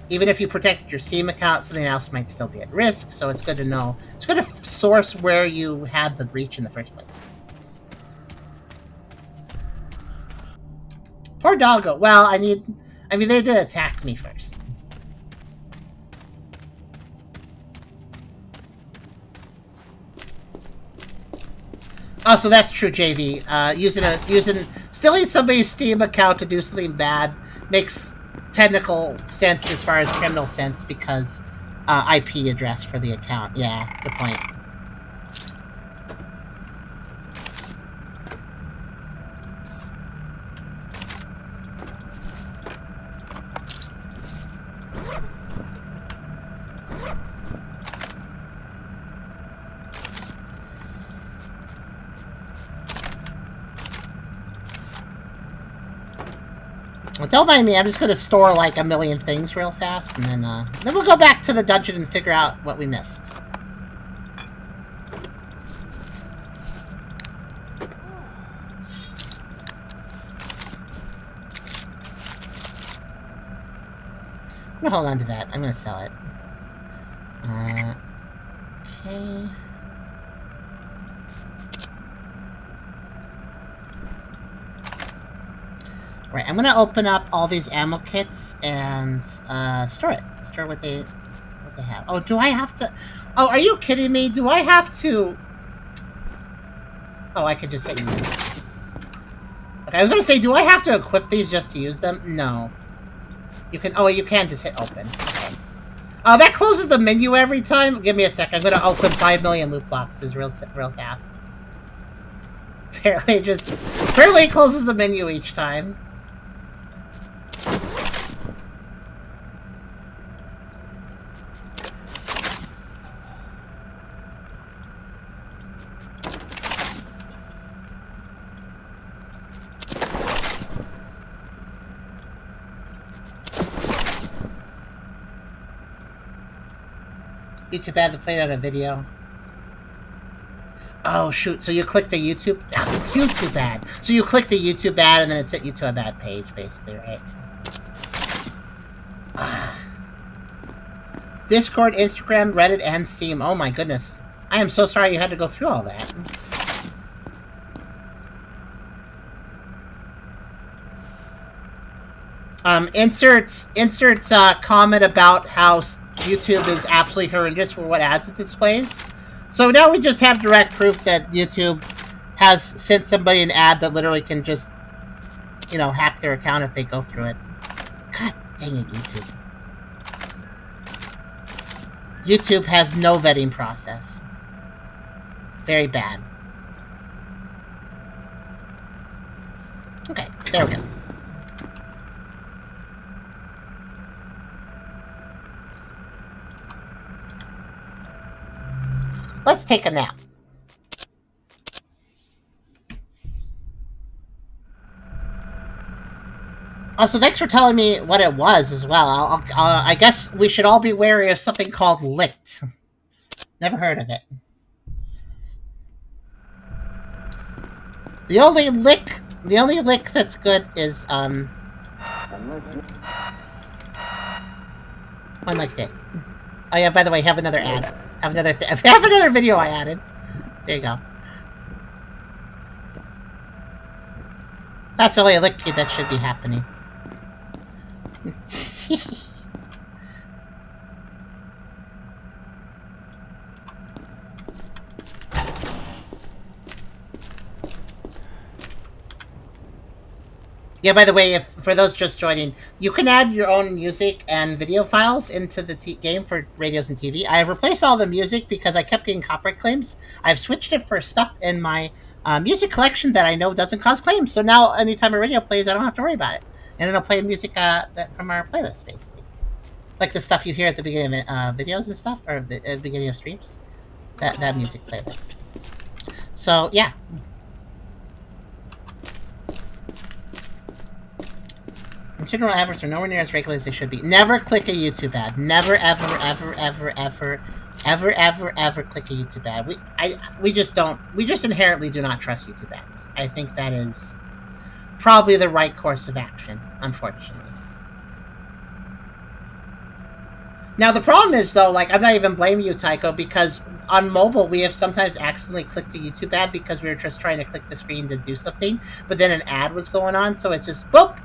even if you protected your Steam account, something else might still be at risk, so it's good to know. It's good to source where you had the breach in the first place. Poor doggo. Well, I mean, they did attack me first. Oh, so that's true, JV. Stealing somebody's Steam account to do something bad makes technical sense as far as criminal sense, because IP address for the account. Yeah, good point. Well, don't mind me, I'm just gonna store like a million things real fast, and then we'll go back to the dungeon and figure out what we missed. I'm gonna hold on to that. I'm gonna sell it. Okay. Right, I'm gonna open up all these ammo kits and store it. Store what they have. Oh, do I have to? Oh, are you kidding me? Do I have to? Oh, I could just hit use. Okay, I was gonna say, do I have to equip these just to use them? No. You can. Oh, you can just hit open. Okay. Oh, that closes the menu every time. Give me a sec. I'm gonna open 5 million loot boxes real fast. Apparently, it closes the menu each time. YouTube ad to play it on a video. Oh shoot! So you clicked a YouTube ad. So you clicked a YouTube ad, and then it sent you to a bad page, basically, right? Discord, Instagram, Reddit, and Steam. Oh my goodness! I am so sorry you had to go through all that. Inserts comment about how YouTube is absolutely horrendous for what ads it displays. So now we just have direct proof that YouTube has sent somebody an ad that literally can just, you know, hack their account if they go through it. God dang it, YouTube. YouTube has no vetting process. Very bad. Okay, there we go. Let's take a nap. Also, thanks for telling me what it was as well. I guess we should all be wary of something called licked. Never heard of it. The only lick that's good is one like this. Oh yeah, by the way, have another ad. Have another video I added. There you go. That's the only lick that should be happening. Yeah, by the way, for those just joining, you can add your own music and video files into the game for radios and TV. I have replaced all the music because I kept getting copyright claims. I've switched it for stuff in my music collection that I know doesn't cause claims. So now anytime a radio plays, I don't have to worry about it. And it'll play music from our playlist, basically. Like the stuff you hear at the beginning of videos and stuff, or at the beginning of streams. That music playlist. So, yeah. General adverts are nowhere near as regular as they should be. Never click a YouTube ad. Never, ever, ever, ever, ever, ever click a YouTube ad. We just inherently do not trust YouTube ads. I think that is probably the right course of action, unfortunately. Now, the problem is, though, like, I'm not even blaming you, Tycho, because on mobile, we have sometimes accidentally clicked a YouTube ad because we were just trying to click the screen to do something, but then an ad was going on, so it's just, boop!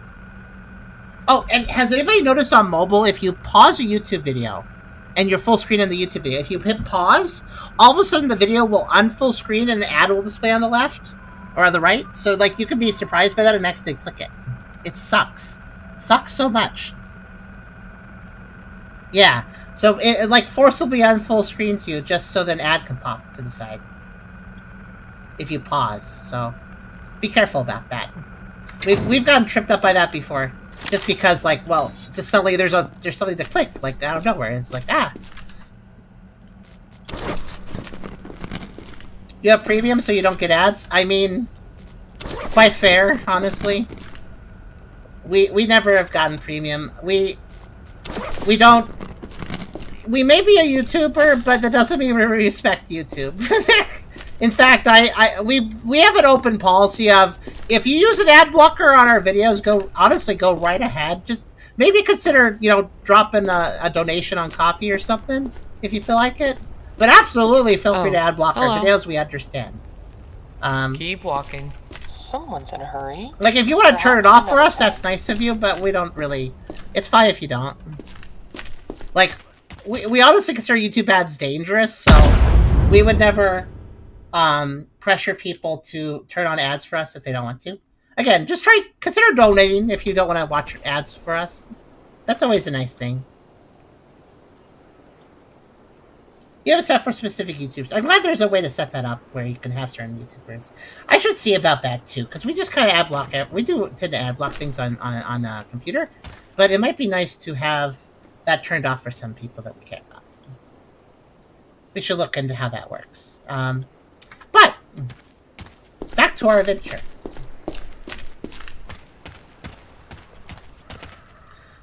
Oh, and has anybody noticed on mobile, if you pause a YouTube video, and you're full screen in the YouTube video, if you hit pause, all of a sudden the video will unfull screen and an ad will display on the left, or on the right, so, like, you can be surprised by that and accidentally click it. It sucks. Sucks so much. Yeah, so it like forcibly unfull screens you just so that an ad can pop to the side if you pause. So be careful about that. We've gotten tripped up by that before, just because like, well, just suddenly there's something to click like out of nowhere. It's like, ah, you have premium so you don't get ads. I mean, quite fair, honestly. We never have gotten premium. We don't. We may be a YouTuber, but that doesn't mean we respect YouTube. In fact, we have an open policy of, if you use an ad blocker on our videos, go right ahead. Just maybe consider, you know, dropping a donation on Coffee or something if you feel like it. But absolutely feel free to ad block our videos. We understand. Keep walking. Someone's in a hurry. Like, if you want to turn it off for us, that's nice of you, but we don't really... It's fine if you don't. Like, we honestly consider YouTube ads dangerous, so we would never pressure people to turn on ads for us if they don't want to. Again, just consider donating if you don't want to watch ads for us. That's always a nice thing. You have it set for specific YouTubers. I'm glad there's a way to set that up where you can have certain YouTubers. I should see about that too, because we just kind of ad block it. We do tend to ad block things on a computer, but it might be nice to have that turned off for some people that we care about. We should look into how that works. But back to our adventure.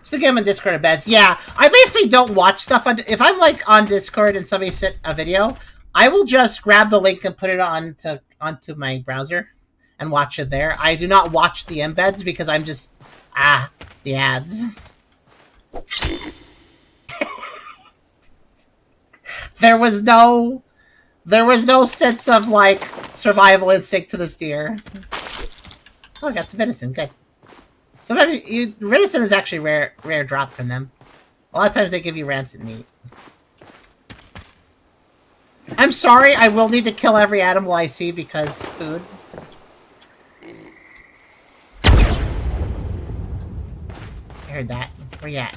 So the game on Discord and beds. Yeah, I basically don't watch stuff on... If I'm, like, on Discord and somebody sent a video, I will just grab the link and put it onto my browser and watch it there. I do not watch the embeds because I'm just... the ads. There was no sense of, like, survival instinct to this deer. Oh, I got some venison. Good. Sometimes venison is actually rare drop from them. A lot of times they give you rancid meat. I'm sorry, I will need to kill every animal I see because food. I heard that. Where you at?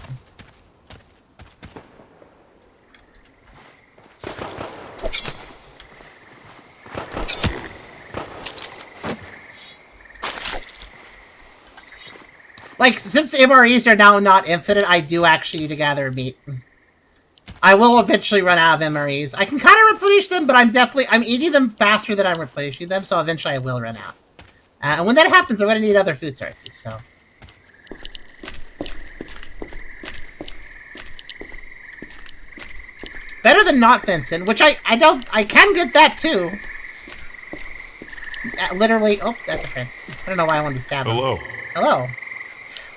Like, since MREs are now not infinite, I do actually need to gather meat. I will eventually run out of MREs. I can kind of replenish them, but I'm eating them faster than I'm replenishing them, so eventually I will run out. And when that happens, I'm going to need other food sources, so... Better than not Vincent, which I can get that too. Literally, oh, that's a friend. I don't know why I wanted to stab him. Hello. Hello.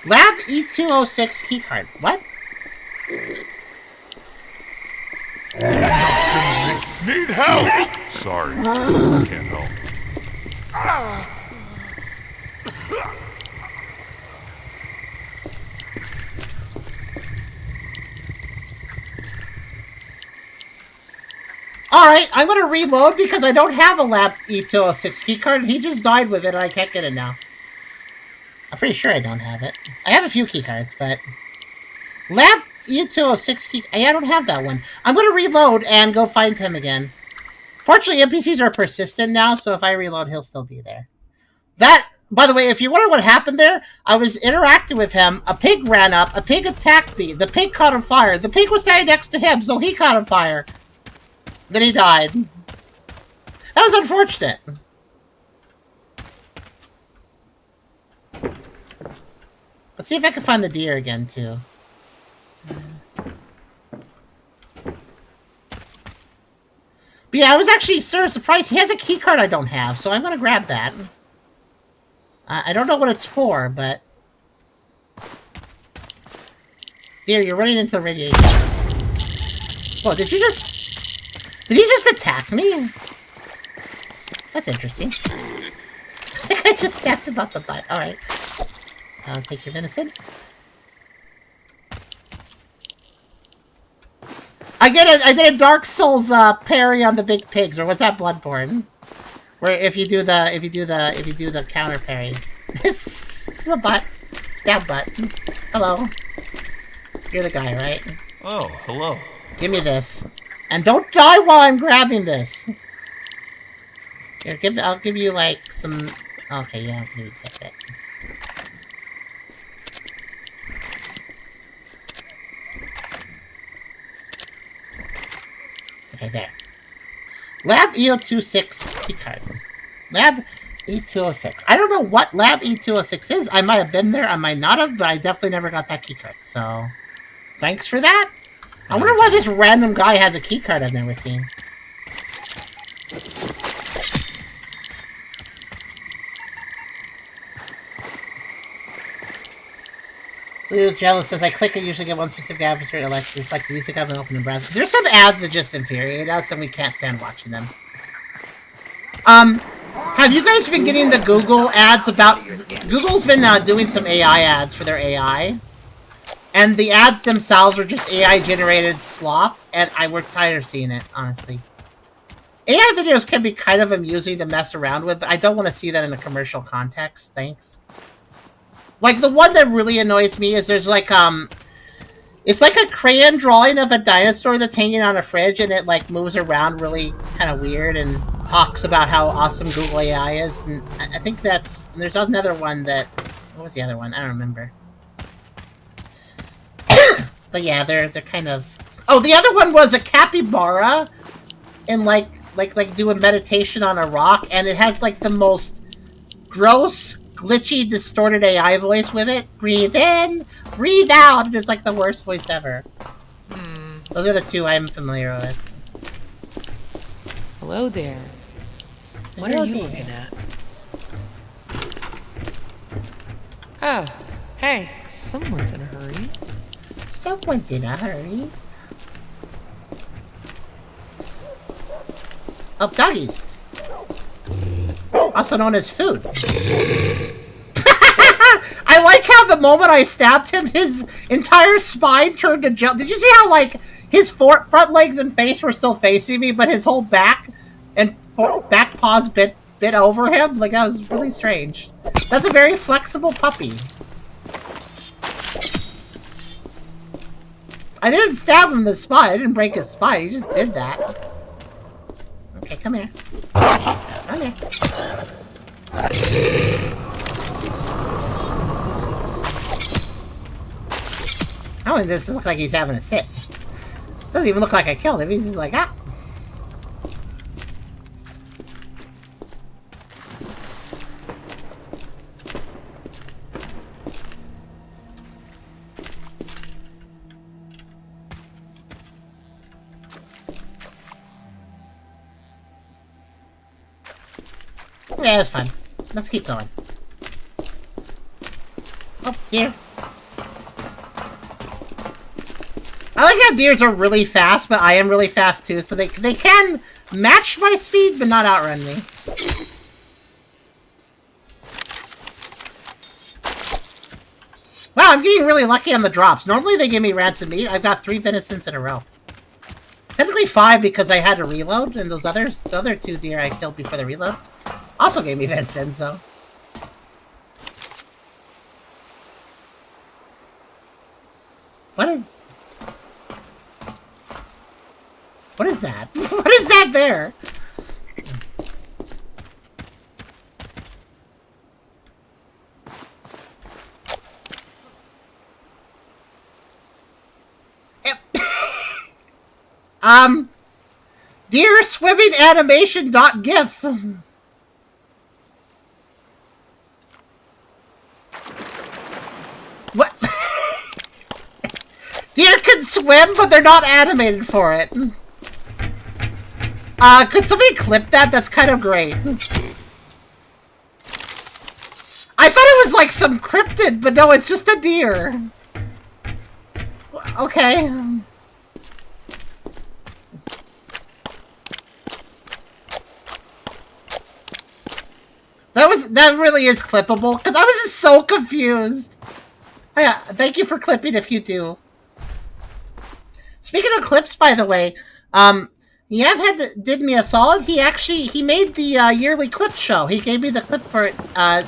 Lab E206 keycard. What? Need help! Sorry, can't help. Alright, I'm gonna reload because I don't have a Lab E206 keycard. He just died with it and I can't get it now. I'm pretty sure I don't have it. I have a few keycards, but... Lab E206 key... I don't have that one. I'm gonna reload and go find him again. Fortunately, NPCs are persistent now, so if I reload, he'll still be there. That... By the way, if you wonder what happened there, I was interacting with him. A pig ran up. A pig attacked me. The pig caught on fire. The pig was standing next to him, so he caught on fire. Then he died. That was unfortunate. Let's see if I can find the deer again, too. But yeah, I was actually sort of surprised. He has a key card I don't have, so I'm gonna grab that. I don't know what it's for, but... Dear, you're running into the radiation. Whoa, did you just... Did he just attack me? That's interesting. I think I just stabbed him up the butt. Alright. I'll take your venison. I did a Dark Souls parry on the big pigs, or was that Bloodborne? Where if you do the counter parry. This is a butt. Stab butt. Hello. You're the guy, right? Oh, hello. Give me this. And don't die while I'm grabbing this. Here, I'll give you like some... Okay, yeah, I'll give you a bit. Okay, there. Lab E206 keycard. Lab E206. I don't know what Lab E206 is. I might have been there, I might not have, but I definitely never got that keycard, so... Thanks for that. I wonder why this random guy has a keycard I've never seen. Blue's jealous says I click it, usually get one specific adversary elected. It's like the music I've been opening the browser. There's some ads that just infuriate us and we can't stand watching them. Have you guys been getting the Google ads about... Google's been doing some AI ads for their AI. And the ads themselves are just AI-generated slop, and we're tired of seeing it, honestly. AI videos can be kind of amusing to mess around with, but I don't want to see that in a commercial context, thanks. Like, the one that really annoys me is there's, like, it's like a crayon drawing of a dinosaur that's hanging on a fridge, and it, like, moves around really kind of weird and talks about how awesome Google AI is. And I think that's... There's another one that... What was the other one? I don't remember. But yeah, they're kind of... Oh, the other one was a capybara and like doing meditation on a rock, and it has like the most gross, glitchy, distorted AI voice with it. Breathe in, breathe out. It's like the worst voice ever. Those are the two I'm familiar with. Hello there. What are you looking at? Oh, hey, someone's in a hurry. Someone's in a hurry. Oh, doggies. Also known as food. I like how the moment I stabbed him, his entire spine turned to gel. Did you see how, like, his front legs and face were still facing me, but his whole back and back paws bit over him? Like, that was really strange. That's a very flexible puppy. I didn't stab him in the spine. I didn't break his spine. He just did that. Okay, come here. Come here. Oh, this looks like he's having a sit. Doesn't even look like I killed him. He's just like, ah. Yeah, it was fun. Let's keep going. Oh, deer. I like how deers are really fast, but I am really fast too, so they can match my speed, but not outrun me. Wow, I'm getting really lucky on the drops. Normally they give me ransom meat. I've got 3 venisons in a row. Technically 5 because I had to reload, and the other 2 deer I killed before the reload also gave me venison, so... What is that? What is that there? Deer swimming animation.gif. What? Deer can swim, but they're not animated for it. Could somebody clip that? That's kind of great. I thought it was like some cryptid, but no, it's just a deer. Okay. That really is clippable, because I was just so confused. Oh, yeah, thank you for clipping if you do. Speaking of clips, by the way, Yab did me a solid. He made the yearly clip show. He gave me the clip for it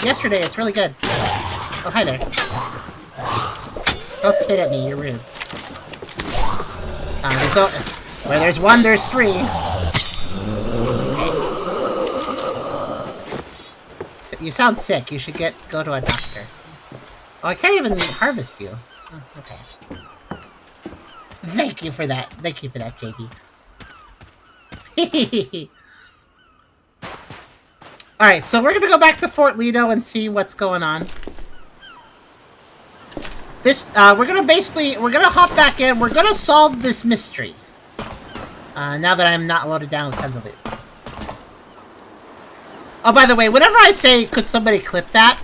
yesterday. It's really good. Oh, hi there. Don't spit at me. You're rude. Where there's one, there's three. Okay. So, you sound sick. You should go to a doctor. Oh, I can't even harvest you. Oh, okay. Thank you for that. Thank you for that, JB. Alright, so we're gonna go back to Fort Lido and see what's going on. We're gonna hop back in. We're gonna solve this mystery. Now that I'm not loaded down with tons of loot. Oh, by the way, whenever I say, could somebody clip that,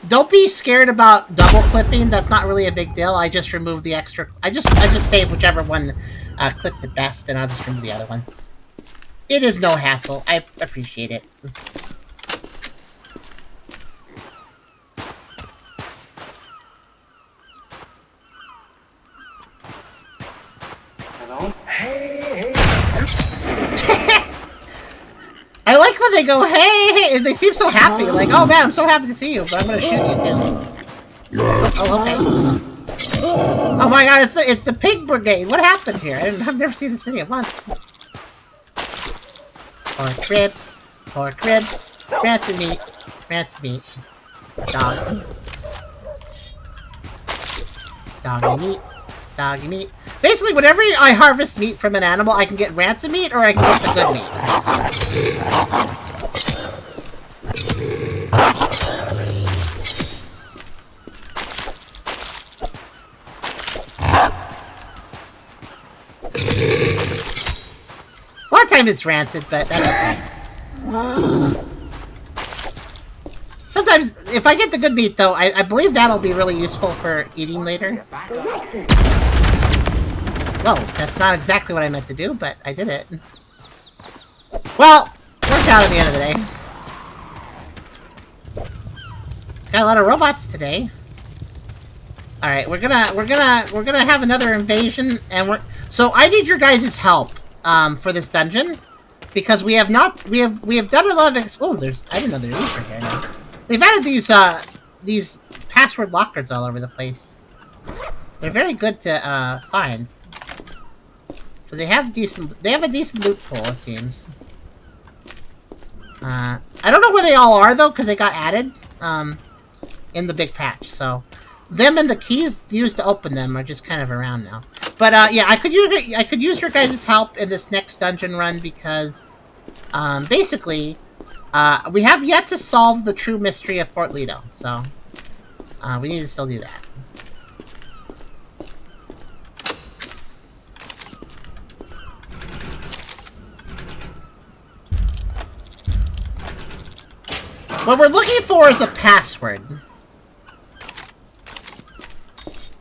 don't be scared about double clipping. That's not really a big deal. I just remove the extra. I just save whichever one clipped it best, and I'll just remove the other ones. It is no hassle. I appreciate it. Hello? Hey! I like when they go, hey, they seem so happy. Like, oh man, I'm so happy to see you, but I'm gonna shoot you too. Oh, okay. Oh my god, it's the pig brigade. What happened here? I've never seen this video once. Pork ribs, rancid meat, dog. Doggy meat. Basically, whenever I harvest meat from an animal, I can get rancid meat or I can get the good meat. A lot of times it's rancid, but that's okay. Sometimes, if I get the good meat, though, I believe that'll be really useful for eating later. Whoa, that's not exactly what I meant to do, but I did it. Well, worked out at the end of the day. Got a lot of robots today. All right, we're gonna have another invasion, and so I need your guys' help for this dungeon because we have done a lot of I didn't know there were these right here now. They've added these password lockers all over the place. They're very good to find. Because they have a decent loot pool, it seems. I don't know where they all are though, because they got added in the big patch. So them and the keys used to open them are just kind of around now. But yeah, I could use your guys' help in this next dungeon run because basically we have yet to solve the true mystery of Fort Lido. So we need to still do that. What we're looking for is a password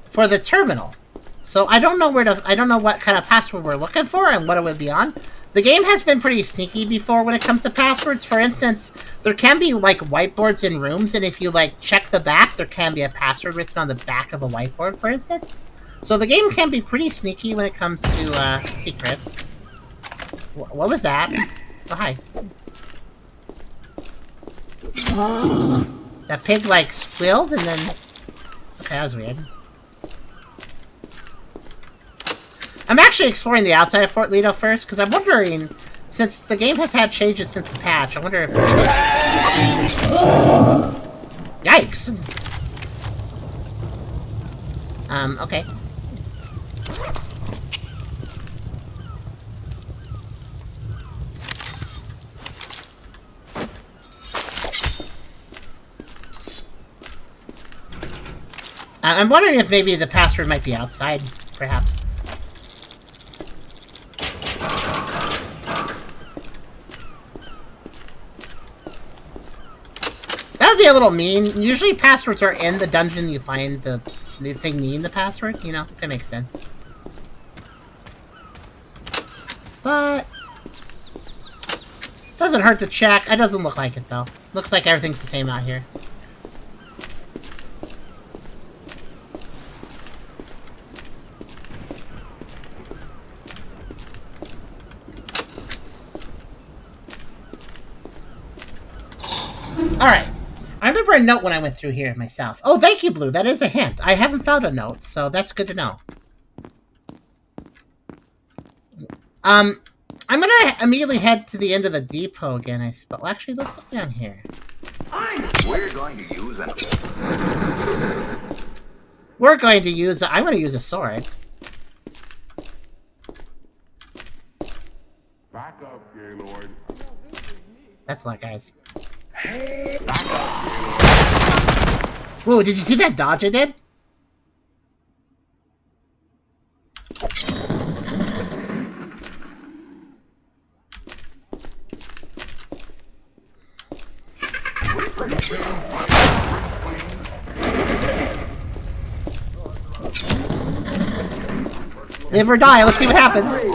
for the terminal. So I don't know what kind of password we're looking for and what it would be on. The game has been pretty sneaky before when it comes to passwords. For instance, there can be like whiteboards in rooms, and if you like check the back, there can be a password written on the back of a whiteboard, for instance. So the game can be pretty sneaky when it comes to secrets. What was that? Oh, hi. That pig, like, squealed and then... Okay, that was weird. I'm actually exploring the outside of Fort Lido first, because I'm wondering, since the game has had changes since the patch, I wonder if... Yikes! Okay. I'm wondering if maybe the password might be outside, perhaps. would be a little mean. Usually passwords are in the dungeon you find the thing needing the password, you know? That makes sense. But doesn't hurt to check. It doesn't look like it, though. Looks like everything's the same out here. Alright. I remember a note when I went through here myself. Oh, thank you, Blue. That is a hint. I haven't found a note, so that's good to know. I'm gonna immediately head to the end of the depot again, I suppose. Well, actually, let's look down here. We're going to use an... I'm gonna use a sword. Back up, Gaylord. That's a lot, guys. Whoa, did you see that dodge I did? Live or die, let's see what happens. You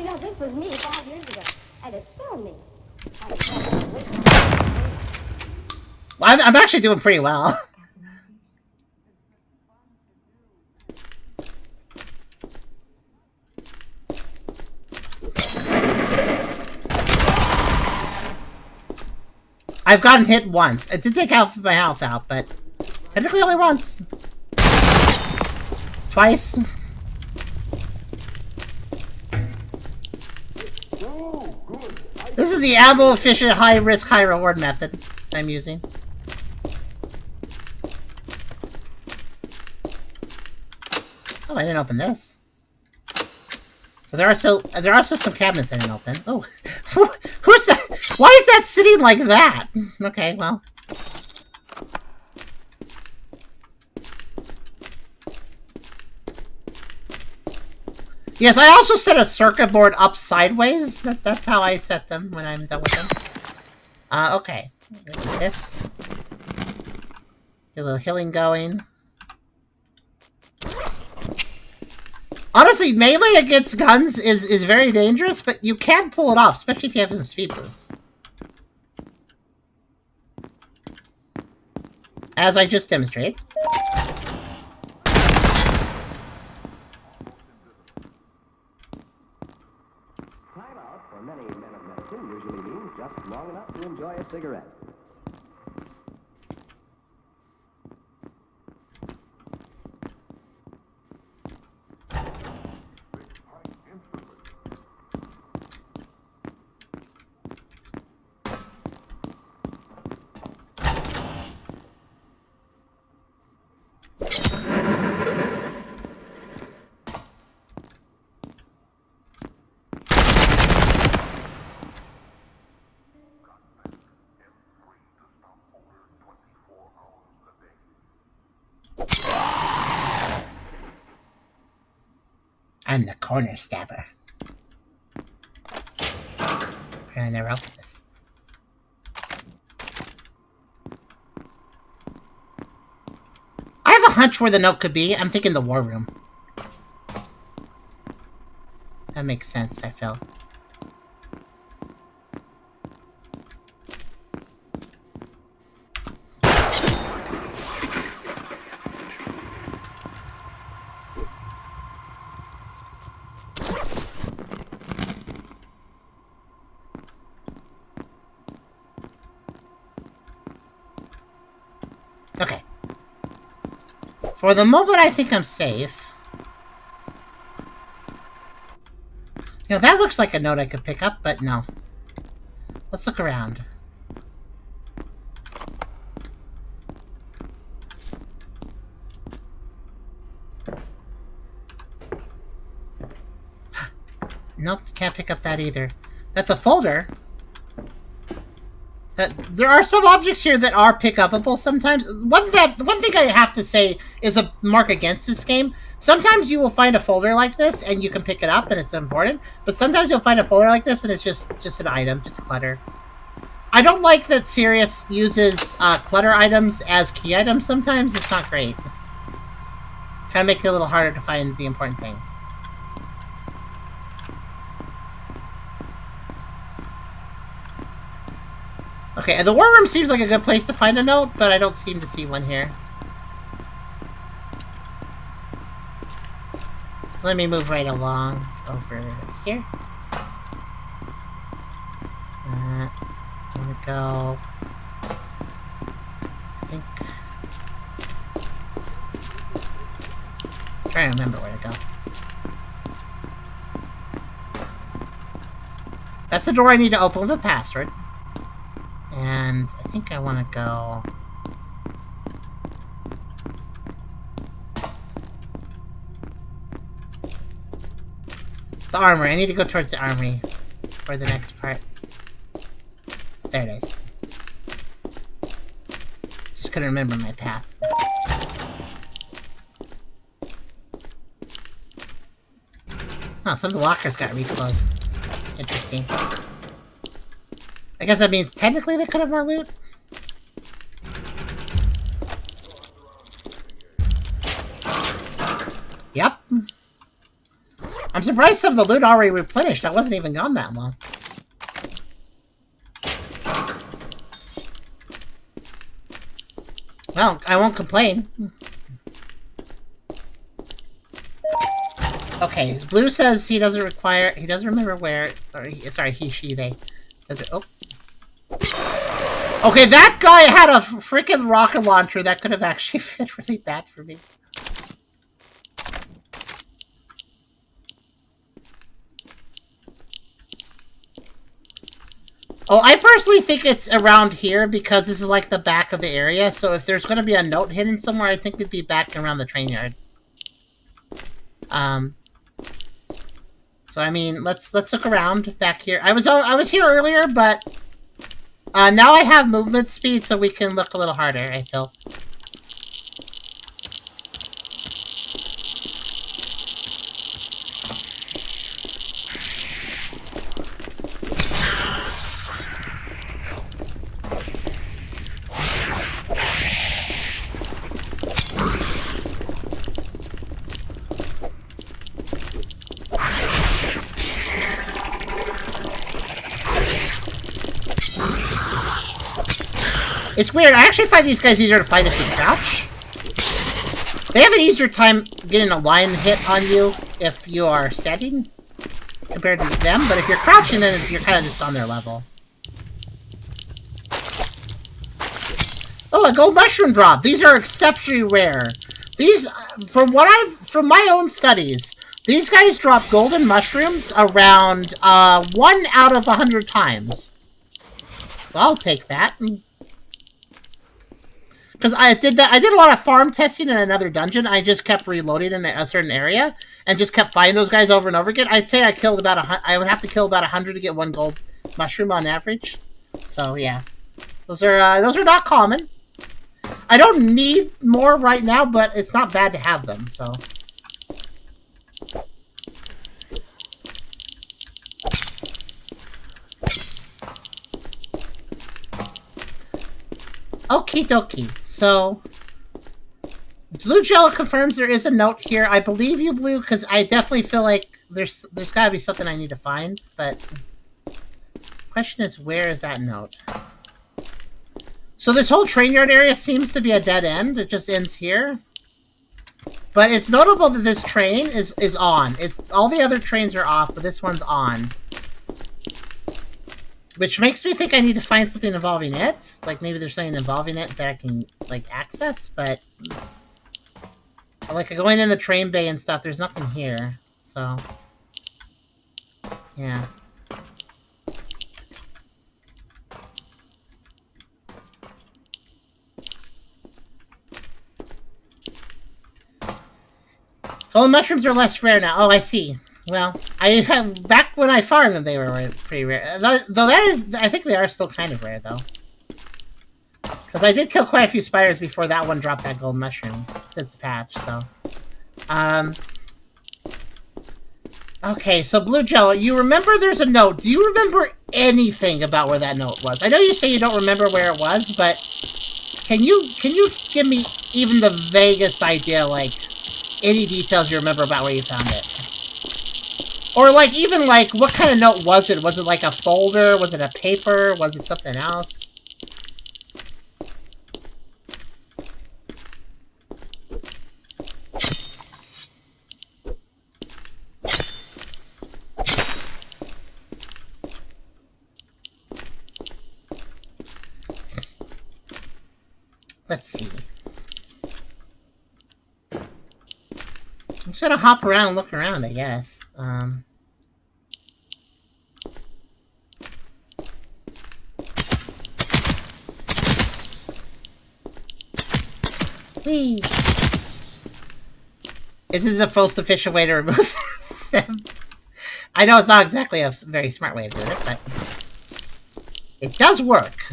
know, this was me 5 years ago, and it killed me. Well, I'm actually doing pretty well. I've gotten hit once. It did take half of my health out, but technically only once. Twice. This is the ammo-efficient, high-risk, high-reward method I'm using. Oh, I didn't open this. So there are also some cabinets I didn't open. Oh, who's that? Why is that sitting like that? Okay, well. Yes, I also set a circuit board up sideways. That's how I set them when I'm done with them. Okay. This. Get a little healing going. Honestly, melee against guns is very dangerous, but you can pull it off, especially if you have some speed boosts. As I just demonstrated. For many men of medicine usually means just long enough to enjoy a cigarette. I'm the corner stabber. I never opened this. I have a hunch where the note could be. I'm thinking the war room. That makes sense, I feel. Okay. For the moment, I think I'm safe. You know, that looks like a note I could pick up, but no. Let's look around. Nope, can't pick up that either. That's a folder. There are some objects here that are pick-upable sometimes. One thing I have to say is a mark against this game. Sometimes you will find a folder like this and you can pick it up and it's important, but sometimes you'll find a folder like this and it's just an item, just clutter. I don't like that Sirus uses clutter items as key items sometimes. It's not great. Kind of makes it a little harder to find the important thing. Okay, and the war room seems like a good place to find a note, but I don't seem to see one here. So let me move right along over here. I'm gonna go... I think... I'm trying to remember where to go. That's the door I need to open with a password. And I think I want to go... The armory. I need to go towards the armory for the next part. There it is. Just couldn't remember my path. Oh, some of the lockers got reclosed. Interesting. I guess that means technically they could have more loot. Yep. I'm surprised some of the loot already replenished. I wasn't even gone that long. Well, I won't complain. Okay, Blue says he doesn't remember where, or sorry, he, she, they. Does it, oh. Okay, that guy had a freaking rocket launcher that could have actually fit really bad for me. Oh, I personally think it's around here because this is like the back of the area. So if there's going to be a note hidden somewhere, I think it'd be back around the train yard. So I mean, let's look around back here. I was here earlier, but now I have movement speed, so we can look a little harder, I feel. It's weird. I actually find these guys easier to fight if you crouch. They have an easier time getting a line hit on you if you are standing compared to them, but if you're crouching, then you're kind of just on their level. Oh, a gold mushroom drop. These are exceptionally rare. These, from my own studies, these guys drop golden mushrooms around 1 out of 100 times. So I'll take that. Because I did a lot of farm testing in another dungeon. I just kept reloading in a certain area and just kept finding those guys over and over again. I'd say I killed about I would have to kill about 100 to get 1 gold mushroom on average. So yeah, those are not common. I don't need more right now, but it's not bad to have them. So. Okie dokie. So, Blue Jello confirms there is a note here. I believe you, Blue, because I definitely feel like there's got to be something I need to find. But question is, where is that note? So this whole train yard area seems to be a dead end. It just ends here. But it's notable that this train is on. All the other trains are off, but this one's on. Which makes me think I need to find something involving it. Like, maybe there's something involving it that I can, like, access, but... Like, going in the train bay and stuff, there's nothing here. So... Yeah. Golden mushrooms are less rare now. Oh, I see. Well, back when I farmed them, they were pretty rare. Though that is, I think they are still kind of rare, though. Because I did kill quite a few spiders before that one dropped that gold mushroom since the patch, so. Okay, so Blue Jello, you remember there's a note. Do you remember anything about where that note was? I know you say you don't remember where it was, but can you give me even the vaguest idea, like, any details you remember about where you found it? Or, like, even, like, what kind of note was it? Was it, like, a folder? Was it a paper? Was it something else? Let's see. I'm just gonna hop around and look around, I guess. Whee! This is the most efficient way to remove them. I know it's not exactly a very smart way of doing it, but it does work.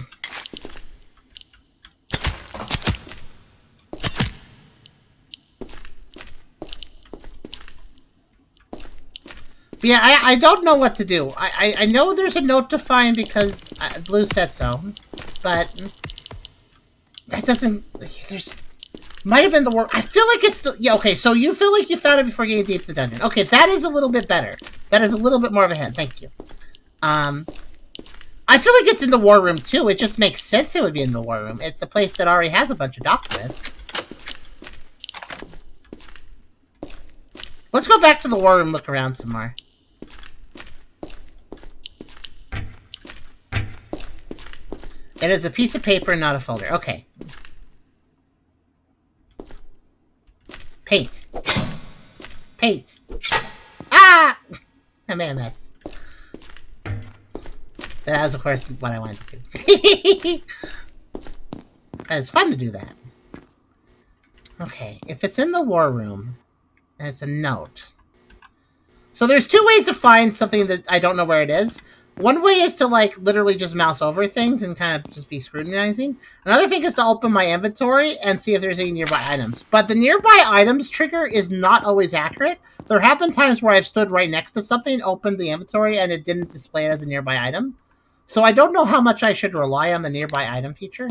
Yeah, I don't know what to do. I know there's a note to find because Blue said so, but that doesn't. There's might have been the word. I feel like it's the. Yeah, okay. So you feel like you found it before getting deep to the dungeon. Okay, that is a little bit better. That is a little bit more of a hint. Thank you. I feel like it's in the war room too. It just makes sense it would be in the war room. It's a place that already has a bunch of documents. Let's go back to the war room. Look around some more. It is a piece of paper, not a folder. Okay. Paint. Paint. Ah! I made a mess. That was, of course, what I wanted to do. It's fun to do that. Okay, if it's in the war room, and it's a note. So there's two ways to find something that I don't know where it is. One way is to, like, literally just mouse over things and kind of just be scrutinizing. Another thing is to open my inventory and see if there's any nearby items. But the nearby items trigger is not always accurate. There have been times where I've stood right next to something, opened the inventory, and it didn't display it as a nearby item. So I don't know how much I should rely on the nearby item feature.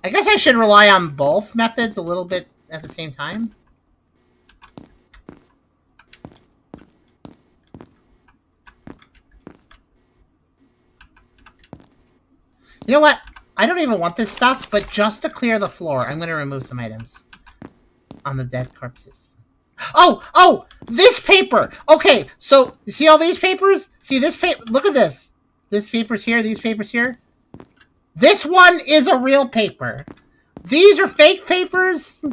I guess I should rely on both methods a little bit at the same time. You know what? I don't even want this stuff, but just to clear the floor, I'm going to remove some items on the dead corpses. Oh! Oh! This paper! Okay, so, you see all these papers? See this paper? Look at this. This paper's here, these papers here. This one is a real paper. These are fake papers.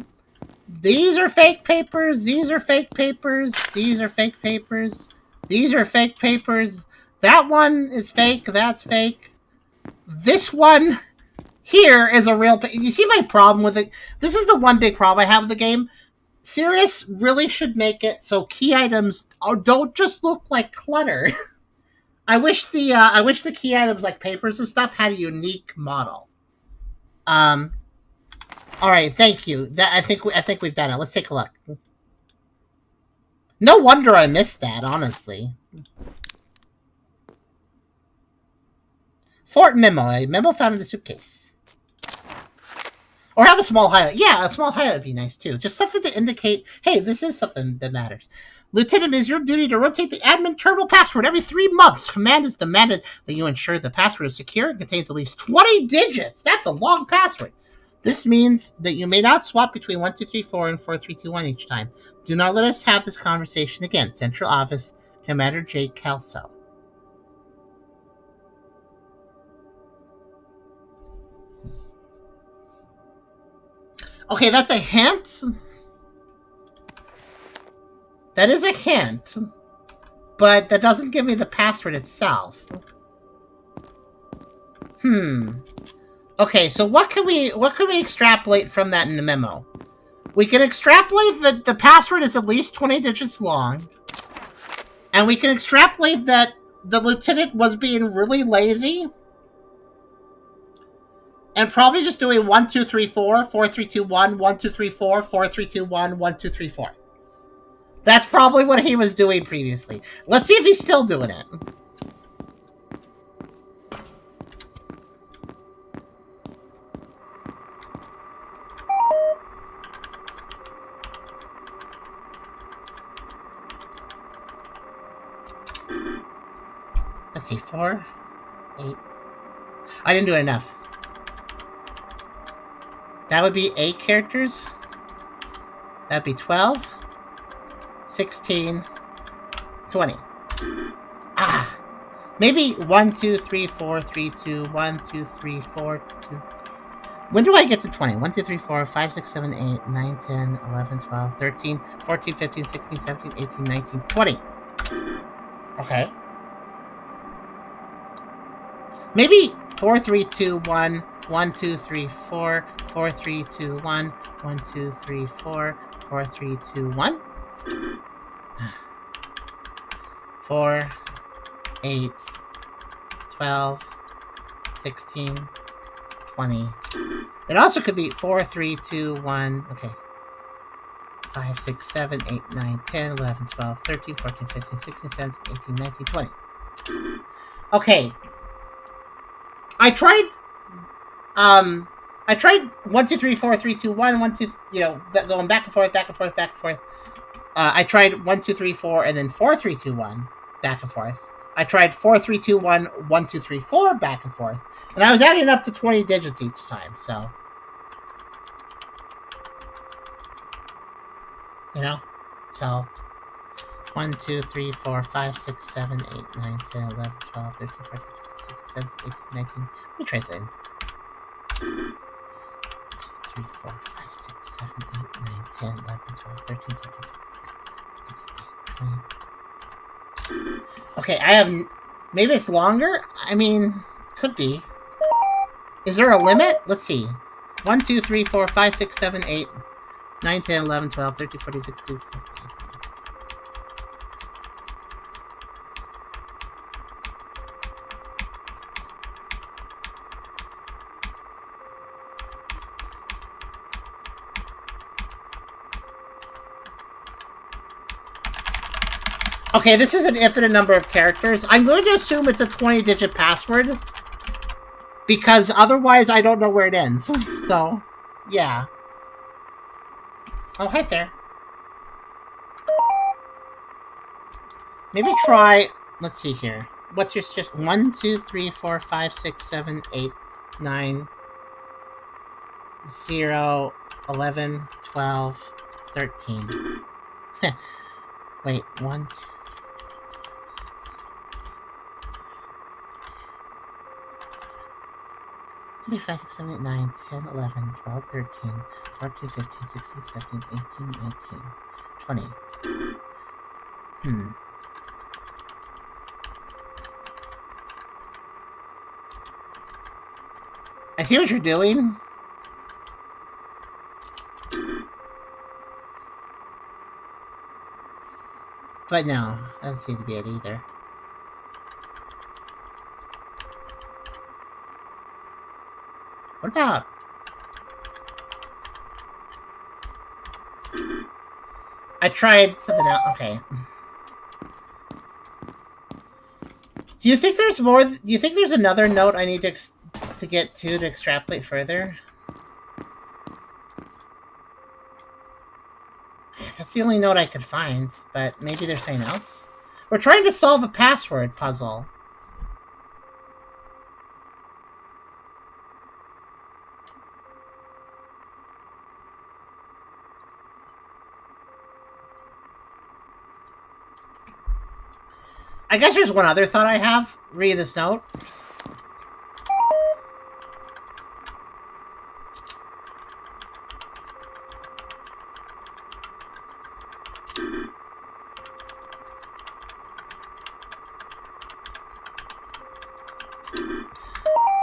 These are fake papers. These are fake papers. These are fake papers. These are fake papers. That one is fake. That's fake. This one here is a real... You see my problem with it? This is the one big problem I have with the game. Sirus really should make it so key items don't just look like clutter. I wish the key items like papers and stuff had a unique model. All right, thank you. I think we've done it. Let's take a look. No wonder I missed that, honestly. Fort memo. A memo found in the suitcase. Or have a small highlight. Yeah, a small highlight would be nice, too. Just something to indicate, hey, this is something that matters. Lieutenant, it is your duty to rotate the admin terminal password every 3 months. Command is demanded that you ensure the password is secure and contains at least 20 digits. That's a long password. This means that you may not swap between 1234 and 4321 each time. Do not let us have this conversation again. Central Office, Commander J. Kelso. Okay, that's a hint. That is a hint, but that doesn't give me the password itself. Okay, so what can we extrapolate from that in the memo? We can extrapolate that the password is at least 20 digits long, And we can extrapolate that the lieutenant was being really lazy and probably just doing 1, 2, 3, 4, 4, 3, 2, 1, 1, 2, 3, 4, 4, 3, 2, 1, 1, 2, 3, 4. That's probably what he was doing previously. Let's see if he's still doing it. Let's see, 4, 8. I didn't do it enough. That would be 8 characters. That'd be 12, 16, 20. Ah! Maybe 1, 2, 3, 4, 3, 2, 1, 2, 3, 4, 2. When do I get to 20? 1, 2, 3, 4, 5, 6, 7, 8, 9, 10, 11, 12, 13, 14, 15, 16, 17, 18, 19, 20. Okay. Maybe 4, 3, 2, 1, 1, 2, 3, 4, 4, 3, 2, 1, 1, 2, 3, 4, 4, 3, 2, 1. 4, 8, 12, 16, 20. It also could be 4, 3, 2, 1. Okay. 5, 6, 7, 8, 9, 10, 11, 12, 13, 14, 15, 16, 17, 18, 19, 20. Okay. I tried 1, 2, 3, 4, 3, 2, 1, 1, 2, you know, going back and forth, back and forth, back and forth. I tried 1, 2, 3, 4, and then 4, 3, 2, 1, back and forth. I tried 4, 3, 2, 1, 1, 2, 3, 4, back and forth. And I was adding up to 20 digits each time, so. You know? So. 1, 2, 3, 4, 5, 6, 7, 8, 9, 10, 11, 12, 13, 14, 15, 16, 17, 18, 19. Let me try something. 2, 3, 4, 5, 6, 7, 8, 9, 10, 11, 12, 13, 14, 15, 16, 18, 20. Okay, I have... Maybe it's longer? I mean, could be. Is there a limit? Let's see. 1, 2, 3, 4, 5, 6, 7, 8, 9, 10, 11, 12, 13, 14, 15, 16, 17. Okay, this is an infinite number of characters. I'm going to assume it's a 20-digit password. Because otherwise I don't know where it ends. So, yeah. Oh, hi, Fair. Maybe try... Let's see here. What's your suggestion? 1, 2, 3, 4, 5, 6, 7, 8, 9, 0, 11, 12, 13. Wait, 1, 2... 3, 5, 6, 7, 8, 9, 10, 11, 12, 13, 14, 15, 16, 17, 18, 19, 20. I see what you're doing. But no, that doesn't seem to be it either. What about... I tried something else. Okay. Do you think there's more... Do you think there's another note I need to get to extrapolate further? That's the only note I could find, but maybe there's something else. We're trying to solve a password puzzle. I guess there's one other thought I have. Read this note.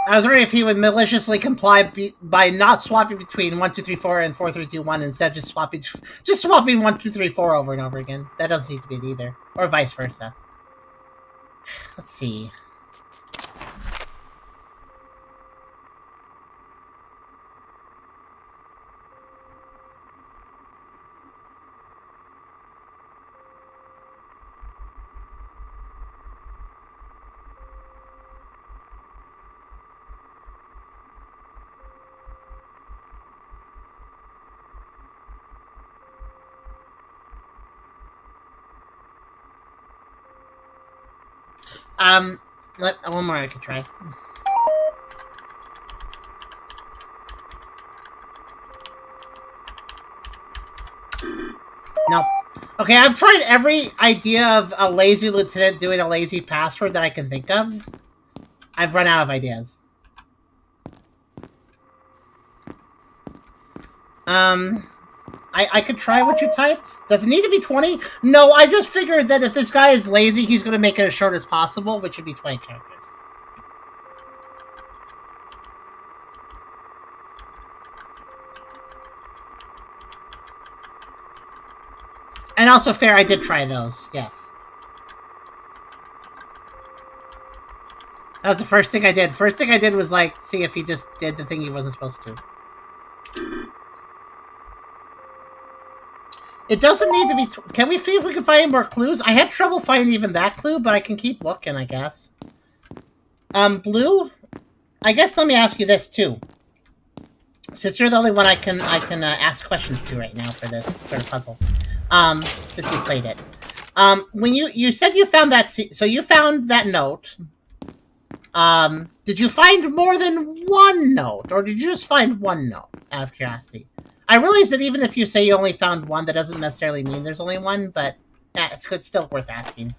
I was wondering if he would maliciously comply by not swapping between 1, 2, 3, 4 and 4, 3, 2, 1, instead just swapping 1, 2, 3, 4 over and over again. That doesn't seem to be it either. Or vice versa. Let's see. One more I could try. No. Okay, I've tried every idea of a lazy lieutenant doing a lazy password that I can think of. I've run out of ideas. I could try what you typed. Does it need to be 20? No, I just figured that if this guy is lazy, he's going to make it as short as possible, which would be 20 characters. And also fair, I did try those, yes. That was the first thing I did. First thing I did was, like, see if he just did the thing he wasn't supposed to. It doesn't need to be... Can we see if we can find more clues? I had trouble finding even that clue, but I can keep looking, I guess. Blue? I guess let me ask you this, too. Since you're the only one I can ask questions to right now for this sort of puzzle. Since you played it. When you said you found that... So you found that note. Did you find more than one note? Or did you just find one note, out of curiosity? I realize that even if you say you only found one, that doesn't necessarily mean there's only one, but yeah, it's good, still worth asking.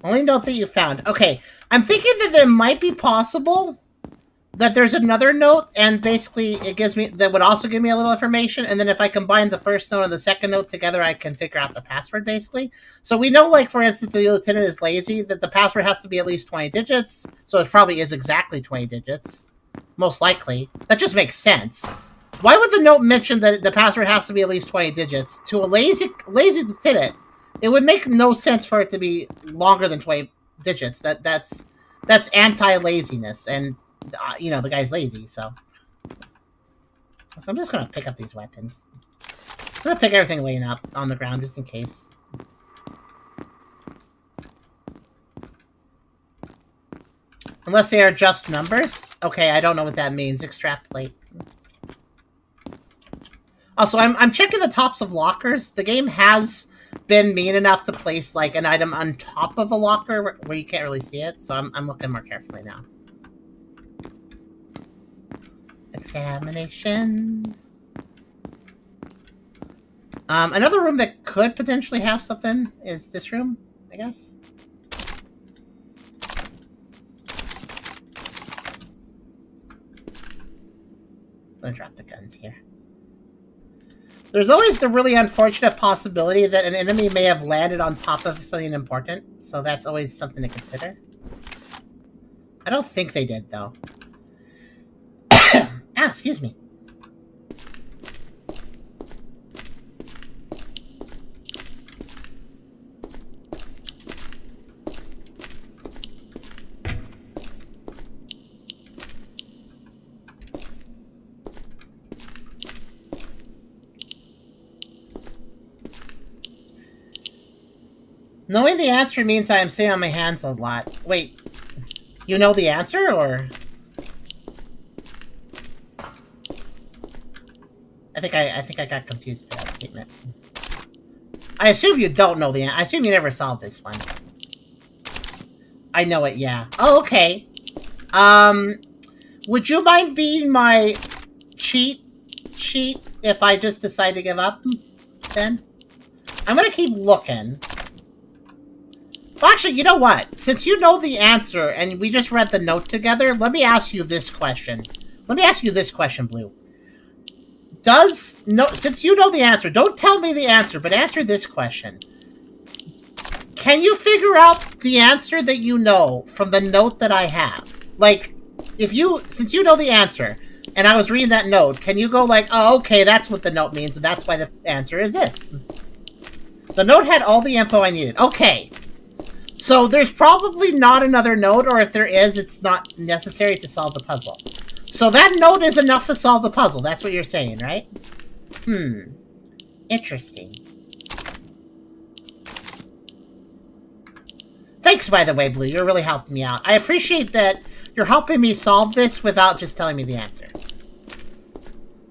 Only note that you found. Okay, I'm thinking that there might be possible that there's another note, and basically it gives me, that would also give me a little information, and then if I combine the first note and the second note together, I can figure out the password, basically. So we know, like, for instance, the lieutenant is lazy, that the password has to be at least 20 digits, so it probably is exactly 20 digits. Most likely. That just makes sense. Why would the note mention that the password has to be at least 20 digits? To a lazy lieutenant, it would make no sense for it to be longer than 20 digits. That's anti-laziness, and you know, the guy's lazy, so I'm just gonna pick up these weapons. I'm gonna pick everything laying up on the ground just in case. Unless they are just numbers? Okay, I don't know what that means. Extrapolate. Also, I'm checking the tops of lockers. The game has been mean enough to place, like, an item on top of a locker where you can't really see it, so I'm looking more carefully now. Examination. Another room that could potentially have stuff in is this room, I guess. I'm gonna drop the guns here. There's always the really unfortunate possibility that an enemy may have landed on top of something important, so that's always something to consider. I don't think they did, though. Excuse me. Knowing the answer means I am sitting on my hands a lot. Wait, you know the answer, or? I think I got confused by that statement. I assume you don't know the answer. I assume you never solved this one. I know it, yeah. Oh, okay. Would you mind being my cheat sheet if I just decide to give up, then? I'm gonna keep looking. Well, actually, you know what? Since you know the answer, and we just read the note together, let me ask you this question. Let me ask you this question, Blue. Since you know the answer, don't tell me the answer, but answer this question. Can you figure out the answer that you know from the note that I have? Like, since you know the answer, and I was reading that note, can you go like, oh, okay, that's what the note means, and that's why the answer is this? The note had all the info I needed. Okay. So there's probably not another note, or if there is, it's not necessary to solve the puzzle. So that note is enough to solve the puzzle. That's what you're saying, right? Interesting. Thanks, by the way, Blue. You're really helping me out. I appreciate that you're helping me solve this without just telling me the answer.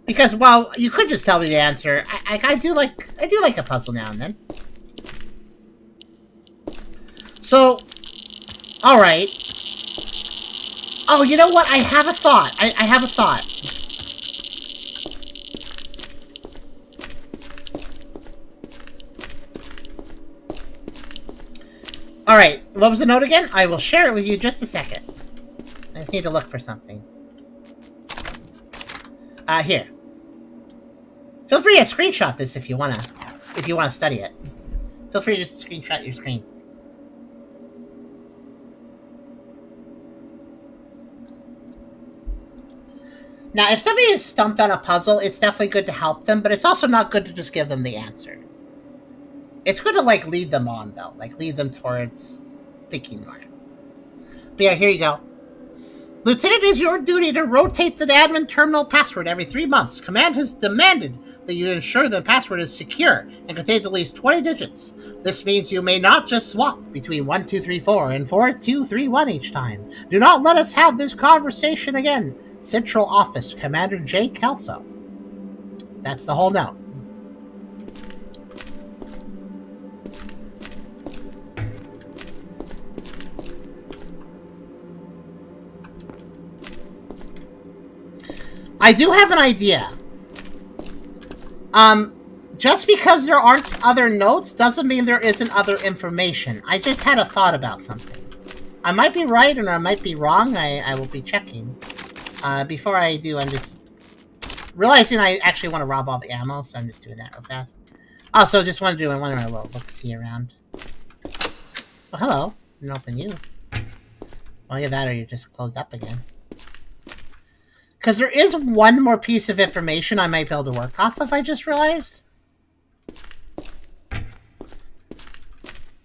Because, well, you could just tell me the answer. I do like a puzzle now and then. So, all right. Oh, you know what? I have a thought. I have a thought. All right. What was the note again? I will share it with you in just a second. I just need to look for something. Here. Feel free to screenshot this if you wanna study it. Feel free to just screenshot your screen. Now, if somebody is stumped on a puzzle, it's definitely good to help them, but it's also not good to just give them the answer. It's good to, like, lead them on, though. Like, lead them towards thinking more. But yeah, here you go. Lieutenant, it is your duty to rotate the admin terminal password every 3 months. Command has demanded that you ensure the password is secure and contains at least 20 digits. This means you may not just swap between 1234 and 4231 each time. Do not let us have this conversation again. Central Office, Commander J. Kelso. That's the whole note. I do have an idea. Just because there aren't other notes doesn't mean there isn't other information. I just had a thought about something. I might be right and I might be wrong. I will be checking. Before I do, I'm just realizing I actually want to rob all the ammo, so I'm just doing that real fast. Also, just want to do one of my little look-see around. Oh, hello. Didn't open you. Well, either that or you're just closed up again. Because there is one more piece of information I might be able to work off of, I just realized.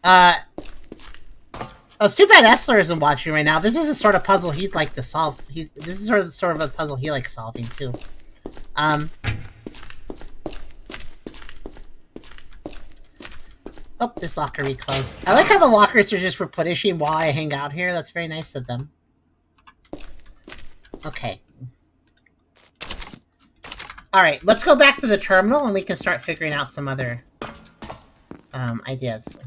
Oh, it's too bad Essler isn't watching right now. This is a sort of puzzle he'd like to solve. This is sort of a puzzle he likes solving, too. Oh, this locker reclosed. I like how the lockers are just replenishing while I hang out here. That's very nice of them. Okay. Alright, let's go back to the terminal and we can start figuring out some other ideas.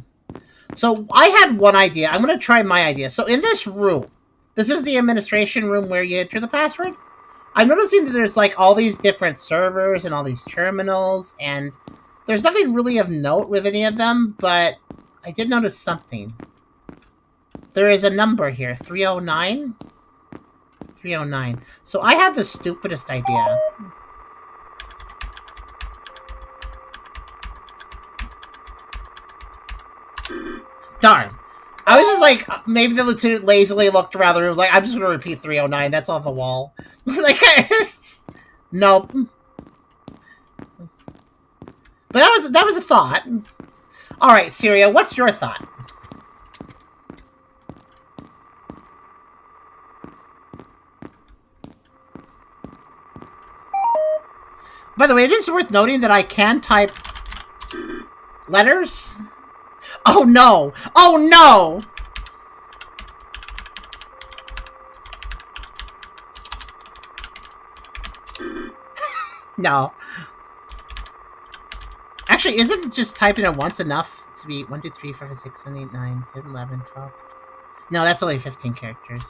So, I had one idea. I'm going to try my idea. So, in this room, this is the administration room where you enter the password. I'm noticing that there's, like, all these different servers and all these terminals, and there's nothing really of note with any of them, but I did notice something. There is a number here, 309? 309. So, I have the stupidest idea. Darn. I was just like, maybe the lieutenant lazily looked around the room, like, I'm just gonna repeat 309, that's on the wall. Like, nope. But that was a thought. Alright, Syria, what's your thought? By the way, it is worth noting that I can type letters. Oh no! Oh no! No. Actually, isn't just typing it once enough to be 1, 2, 3, 4, 5, 6, 7, 8, 9, 10, 11, 12? No, that's only 15 characters.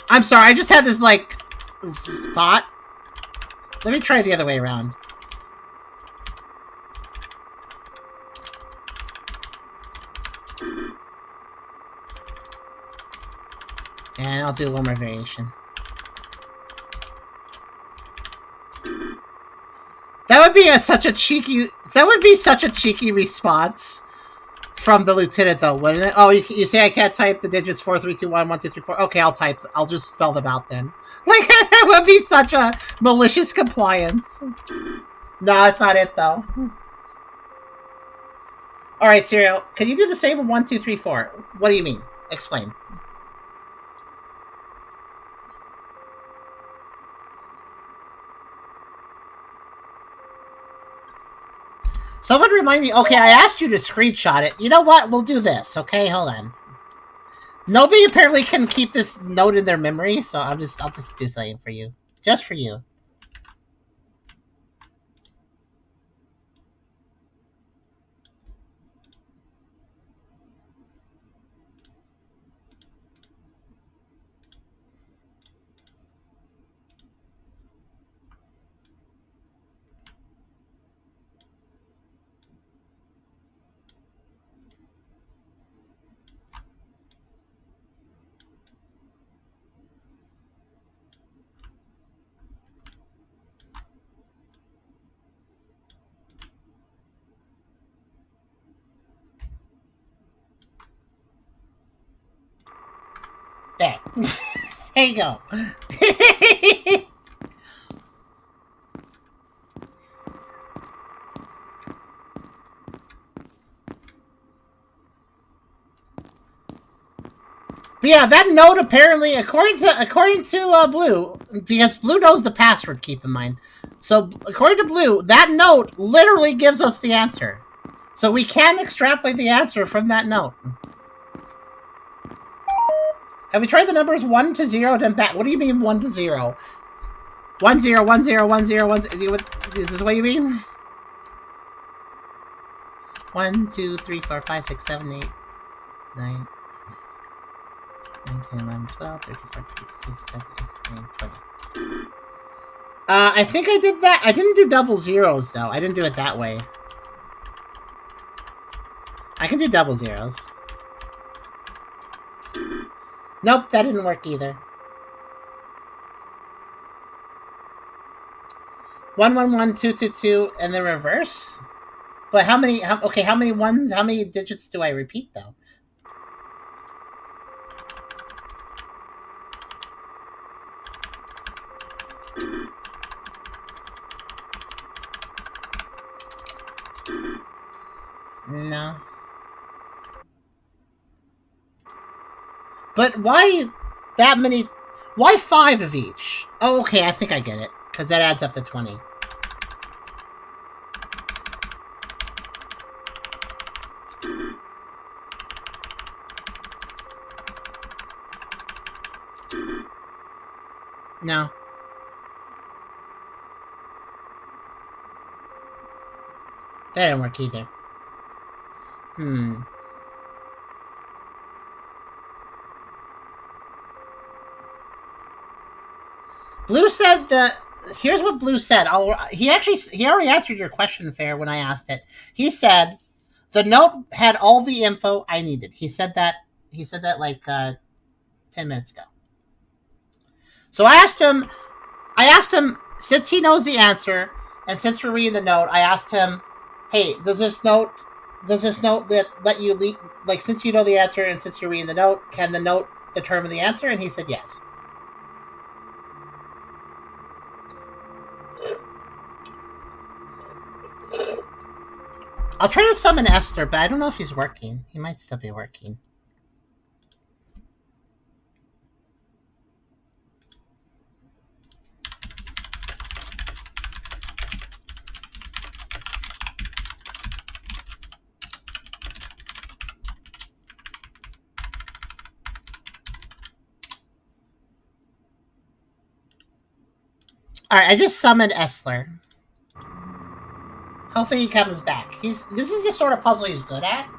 I'm sorry, I just had this, like, thought. Let me try the other way around. And I'll do one more variation. That would be such a cheeky response from the lieutenant, though, wouldn't it? Oh, you say I can't type the digits 4, 3, 2, 1, 1, 2, 3, 4. Okay, I'll just spell them out then. Like, that would be such a malicious compliance. No, that's not it, though. All right, Serial, can you do the same with 1, 2, 3, 4? What do you mean? Explain. Someone remind me. Okay, I asked you to screenshot it. You know what? We'll do this. Okay, hold on. Nobody apparently can keep this note in their memory, so I'll just do something for you, just for you. There. There you go. But yeah, that note apparently, according to Blue, because Blue knows the password. Keep in mind. So according to Blue, that note literally gives us the answer. So we can extrapolate the answer from that note. Have we tried the numbers 1 to 0 then back? What do you mean 1 to 0? 1 0 1 0 1 0 1 0. Is this what you mean? 1 2 3 4 5 6 7 8 9 9 10 11 12 13 14 15 16 17 18 19 20. I think I did that. I didn't do double zeros though. I didn't do it that way. I can do double zeros. Nope, that didn't work either. 1 1 1 2 2 2 and the reverse. But how many? Okay, how many ones? How many digits do I repeat though? No. But why that many? Why 5 of each? Oh, okay, I think I get it. Because that adds up to 20. No. That didn't work either. Blue said that. Here's what Blue said. He already answered your question, Fair, when I asked it. He said the note had all the info I needed. He said that like 10 minutes ago. So I asked him since he knows the answer and since we're reading the note, I asked him, hey, does this note let you leak, like, since you know the answer and since you're reading the note, can the note determine the answer? And he said yes. I'll try to summon Esther, but I don't know if he's working. He might still be working. Alright, I just summoned Esther. Hopefully he comes back. This is the sort of puzzle he's good at.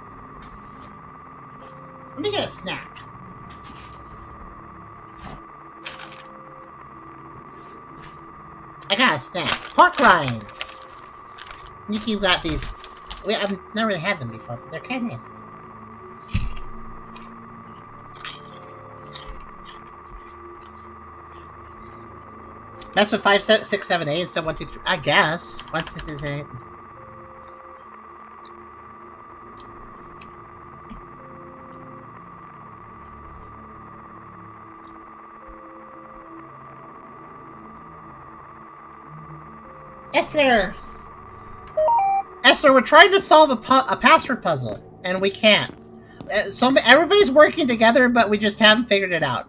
Let me get a snack. I got a snack. Pork rinds. Nikki got these. I've never really had them before, but they're kind of nice. Mess with 5, 6, 7, 8 instead of 1, 2, 3. I guess. 1, 6, 6, 8. Yes, sir. Esther, we're trying to solve a password puzzle, and we can't. So everybody's working together, but we just haven't figured it out.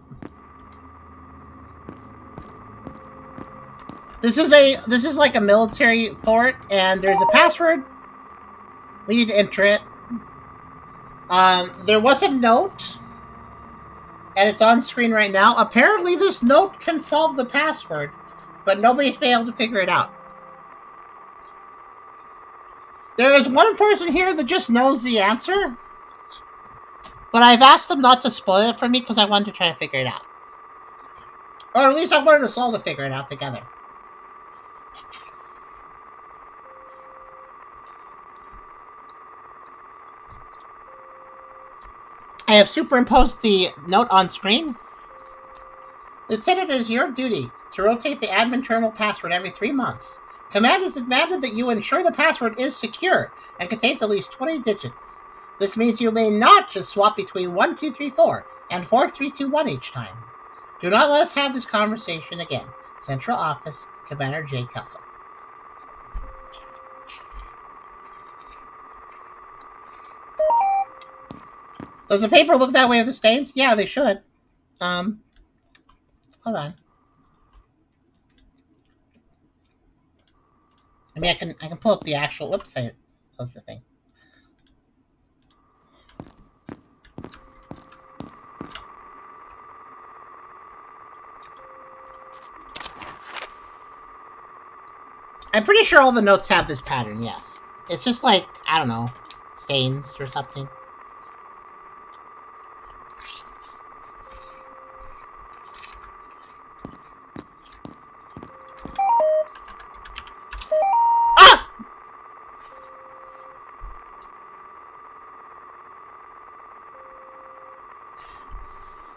This is like a military fort, and there's a password. We need to enter it. There was a note, and it's on screen right now. Apparently, this note can solve the password, but nobody's been able to figure it out. There is one person here that just knows the answer, but I've asked them not to spoil it for me because I wanted to try to figure it out. Or at least I wanted us all to figure it out together. I have superimposed the note on screen. Lieutenant, it is your duty to rotate the admin terminal password every 3 months. Command is demanded that you ensure the password is secure and contains at least 20 digits. This means you may not just swap between 1234 and 4321 each time. Do not let us have this conversation again. Central Office, Commander J. Cussell. Does the paper look that way with the stains? Yeah, they should. Hold on. I mean, I can pull up the actual website. Close the thing. I'm pretty sure all the notes have this pattern, yes. It's just like, I don't know, stains or something.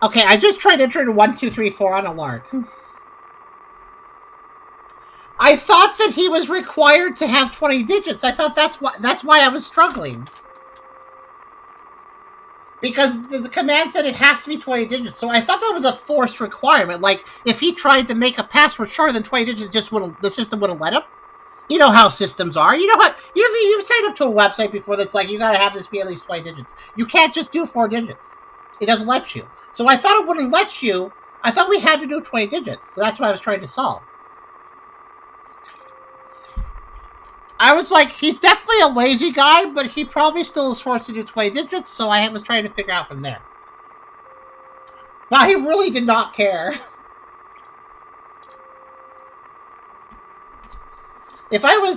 Okay, I just tried entering 1234 on a lark. I thought that he was required to have 20 digits. I thought that's why I was struggling. Because the command said it has to be 20 digits. So I thought that was a forced requirement. Like, if he tried to make a password shorter than 20 digits, the system wouldn't let him. You know how systems are. You know how you've signed up to a website before that's like, you gotta have this be at least 20 digits. You can't just do 4 digits. It doesn't let you. So I thought it wouldn't let you. I thought we had to do 20 digits. So that's what I was trying to solve. I was like, he's definitely a lazy guy, but he probably still is forced to do 20 digits, so I was trying to figure out from there. Wow, he really did not care. If I were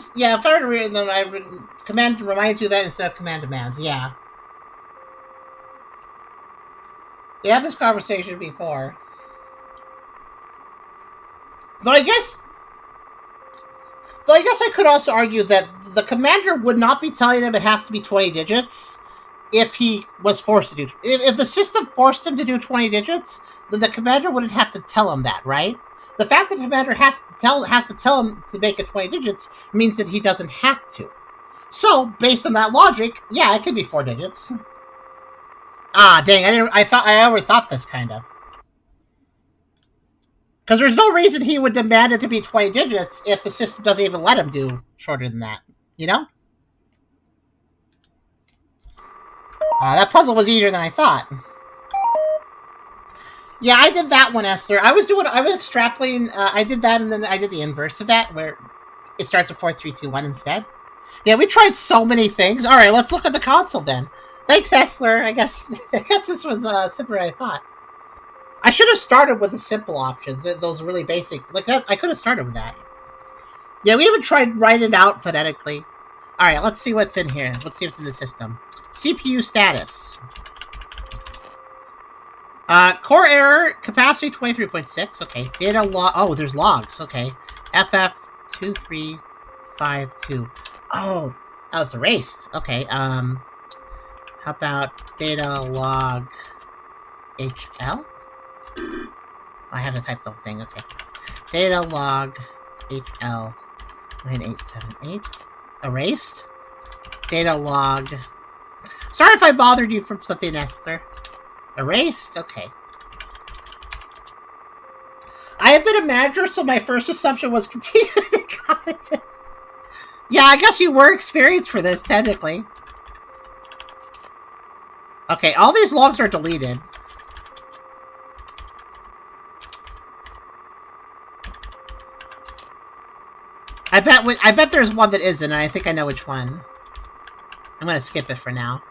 to read, then I would command reminds you that instead of command demands, yeah. They had this conversation before. Though I guess I could also argue that the commander would not be telling him it has to be 20 digits if he was forced to do... If the system forced him to do 20 digits, then the commander wouldn't have to tell him that, right? The fact that the commander has to tell him to make it 20 digits means that he doesn't have to. So, based on that logic, yeah, it could be 4 digits. Ah, dang, I overthought this, kind of. Because there's no reason he would demand it to be 20 digits if the system doesn't even let him do shorter than that. You know? That puzzle was easier than I thought. Yeah, I did that one, Esther. I was extrapolating, I did that, and then I did the inverse of that, where it starts at 4, 3, 2, 1 instead. Yeah, we tried so many things. Alright, let's look at the console then. Thanks, Esther. I guess this was simpler than I thought. I should have started with the simple options, those really basic. Like that, I could have started with that. Yeah, we even tried writing it out phonetically. Alright, let's see what's in here. Let's see what's in the system. CPU status. Core error, capacity 23.6. Okay, data log. Oh, there's logs. Okay. FF2352. Oh, it's erased. Okay, how about data log HL? I have to type the thing, okay. Data log HL 9878. Erased. Data log. Sorry if I bothered you from something, Esther. Erased? Okay. I have been a manager, so my first assumption was continuing the competence. Yeah, I guess you were experienced for this, technically. Okay, all these logs are deleted. I bet there's one that isn't, and I think I know which one. I'm gonna skip it for now.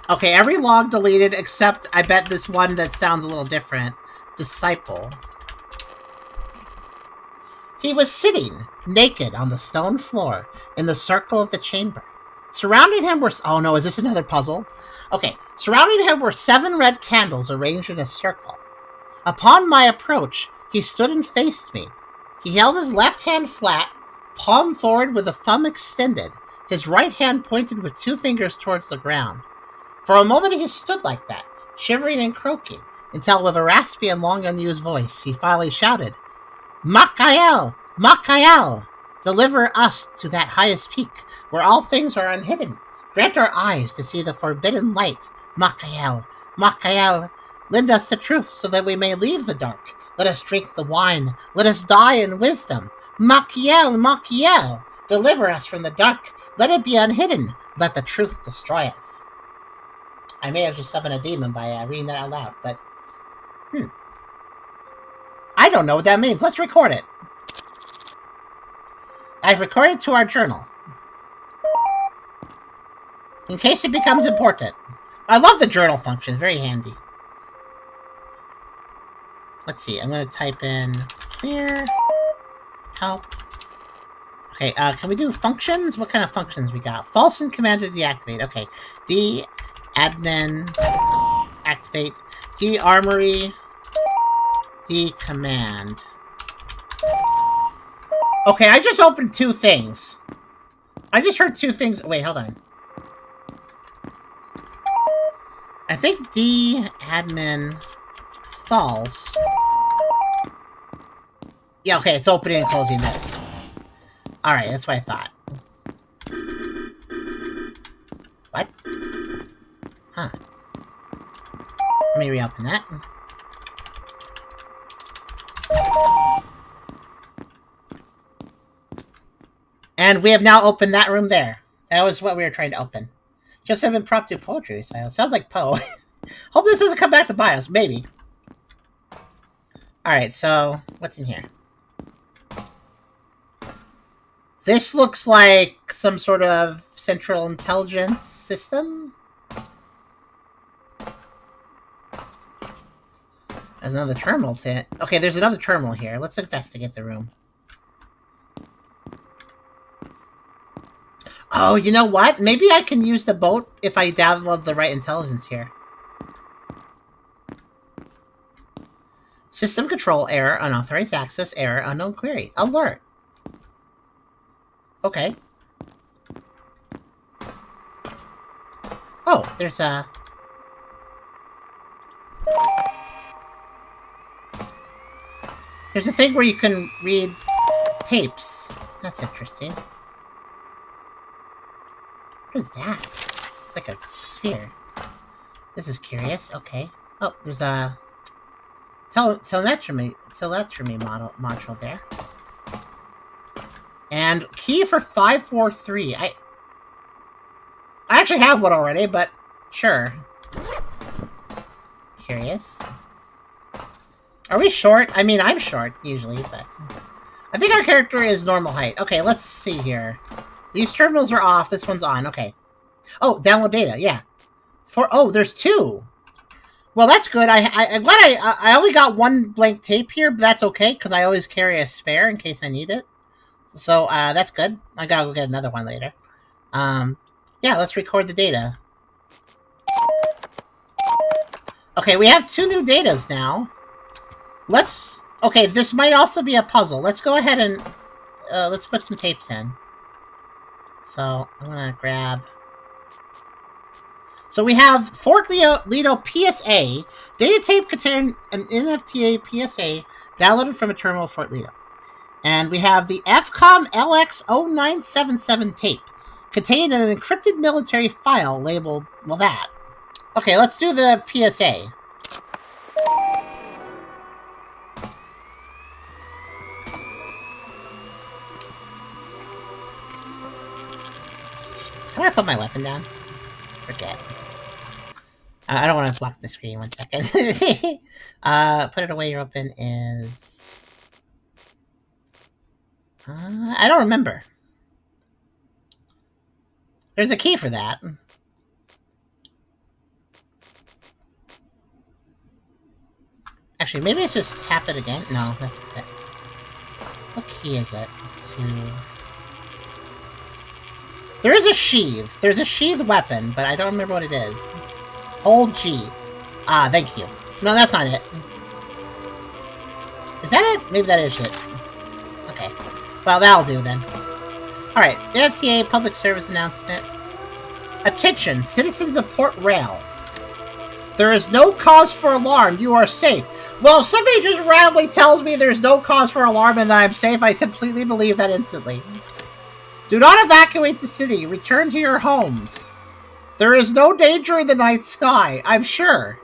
Okay, every log deleted except I bet this one that sounds a little different. Disciple. He was sitting, naked, on the stone floor, in the circle of the chamber. Surrounding him were... Oh no, is this another puzzle? Okay, surrounding him were 7 red candles arranged in a circle. Upon my approach, he stood and faced me. He held his left hand flat, palm forward with the thumb extended. His right hand pointed with 2 fingers towards the ground. For a moment he stood like that, shivering and croaking, until with a raspy and long unused voice, he finally shouted, Makael! Makael! Deliver us to that highest peak, where all things are unhidden. Grant our eyes to see the forbidden light. Makael! Makael! Lend us the truth so that we may leave the dark. Let us drink the wine. Let us die in wisdom. Makael! Makael! Deliver us from the dark. Let it be unhidden. Let the truth destroy us. I may have just summoned a demon by reading that out loud, but... I don't know what that means. Let's record it. I've recorded to our journal. In case it becomes important. I love the journal function. It's very handy. Let's see. I'm going to type in clear help. Okay, can we do functions? What kind of functions we got? False and command to deactivate. Okay. Admin activate. Armory. Command. Okay, I just opened 2 things. I just heard 2 things. Wait, hold on. I think admin false. Yeah, okay, it's opening and closing this. Alright, that's what I thought. What? Huh. Let me reopen that. And we have now opened that room there. That was what we were trying to open. Just have impromptu poetry style. Sounds like Poe. Hope this doesn't come back to BIOS. Maybe. Alright, so what's in here? This looks like some sort of central intelligence system. There's another terminal to it. Okay, there's another terminal here. Let's investigate the room. Oh, you know what? Maybe I can use the boat if I download the right intelligence here. System control error, unauthorized access, error, unknown query. Alert. Okay. Oh, there's a... There's a thing where you can read tapes. That's interesting. What is that? It's like a sphere. This is curious. Okay. Oh, there's a telemetry module there. And key for 543. I actually have one already, but sure. Curious. Are we short? I mean, I'm short, usually, but... I think our character is normal height. Okay, let's see here. These terminals are off. This one's on. Okay. Oh, download data. Yeah. Oh, there's 2. Well, that's good. I'm glad I only got 1 blank tape here, but that's okay, because I always carry a spare in case I need it. So, that's good. I gotta go get another one later. Yeah, let's record the data. Okay, we have 2 new datas now. Okay, this might also be a puzzle. Let's go ahead and, let's put some tapes in. So, I'm gonna grab... So we have Fort Lido PSA. Data tape containing an NFTA PSA downloaded from a terminal of Fort Lido. And we have the FCOM LX0977 tape containing an encrypted military file labeled, well, that. Okay, let's do the PSA. How do I put my weapon down? Forget. I don't want to block the screen. 1 second. Put it away. Your weapon is... I don't remember. There's a key for that. Actually, maybe it's just tap it again. No, that's it. What key is it? There is a sheath. There's a sheath weapon, but I don't remember what it is. Hold G. Ah, thank you. No, that's not it. Is that it? Maybe that is it. Okay. Well, that'll do then. Alright, FTA public service announcement. Attention, citizens of Port Rail. There is no cause for alarm. You are safe. Well, if somebody just randomly tells me there's no cause for alarm and that I'm safe, I completely believe that instantly. Do not evacuate the city. Return to your homes. There is no danger in the night sky, I'm sure.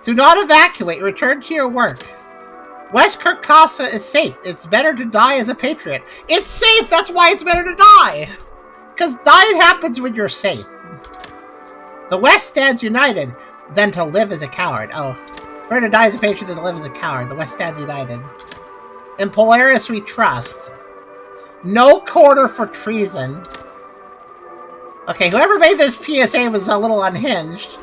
Do not evacuate. Return to your work. West Kirkcasa is safe. It's better to die as a patriot. It's safe! That's why it's better to die! Because dying happens when you're safe. The West stands united than to live as a coward. Oh. Better to die as a patriot than to live as a coward. The West stands united. In Polaris we trust. No quarter for treason. Okay, whoever made this PSA was a little unhinged.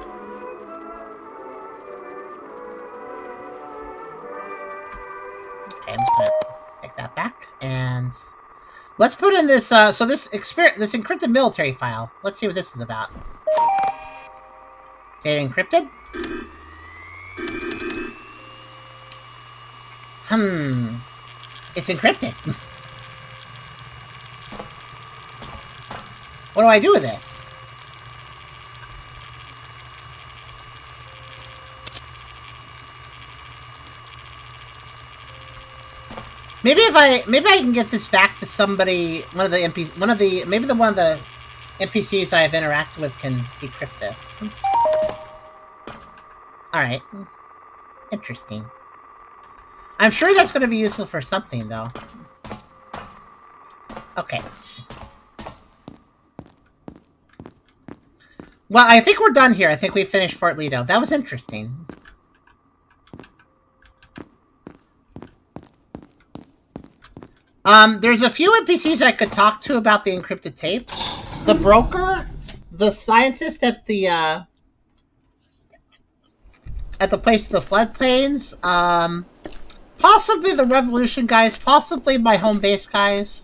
Okay, I'm just gonna take that back, and let's put in this, so this encrypted military file. Let's see what this is about. Data encrypted? It's encrypted. What do I do with this? Maybe I can get this back to somebody, one of the NPCs I have interacted with can decrypt this. Alright. Interesting. I'm sure that's going to be useful for something, though. Okay. Well, I think we're done here. I think we finished Fort Lido. That was interesting. There's a few NPCs I could talk to about the encrypted tape. The broker, the scientist at the place of the floodplains, possibly the Revolution guys, possibly my home base guys.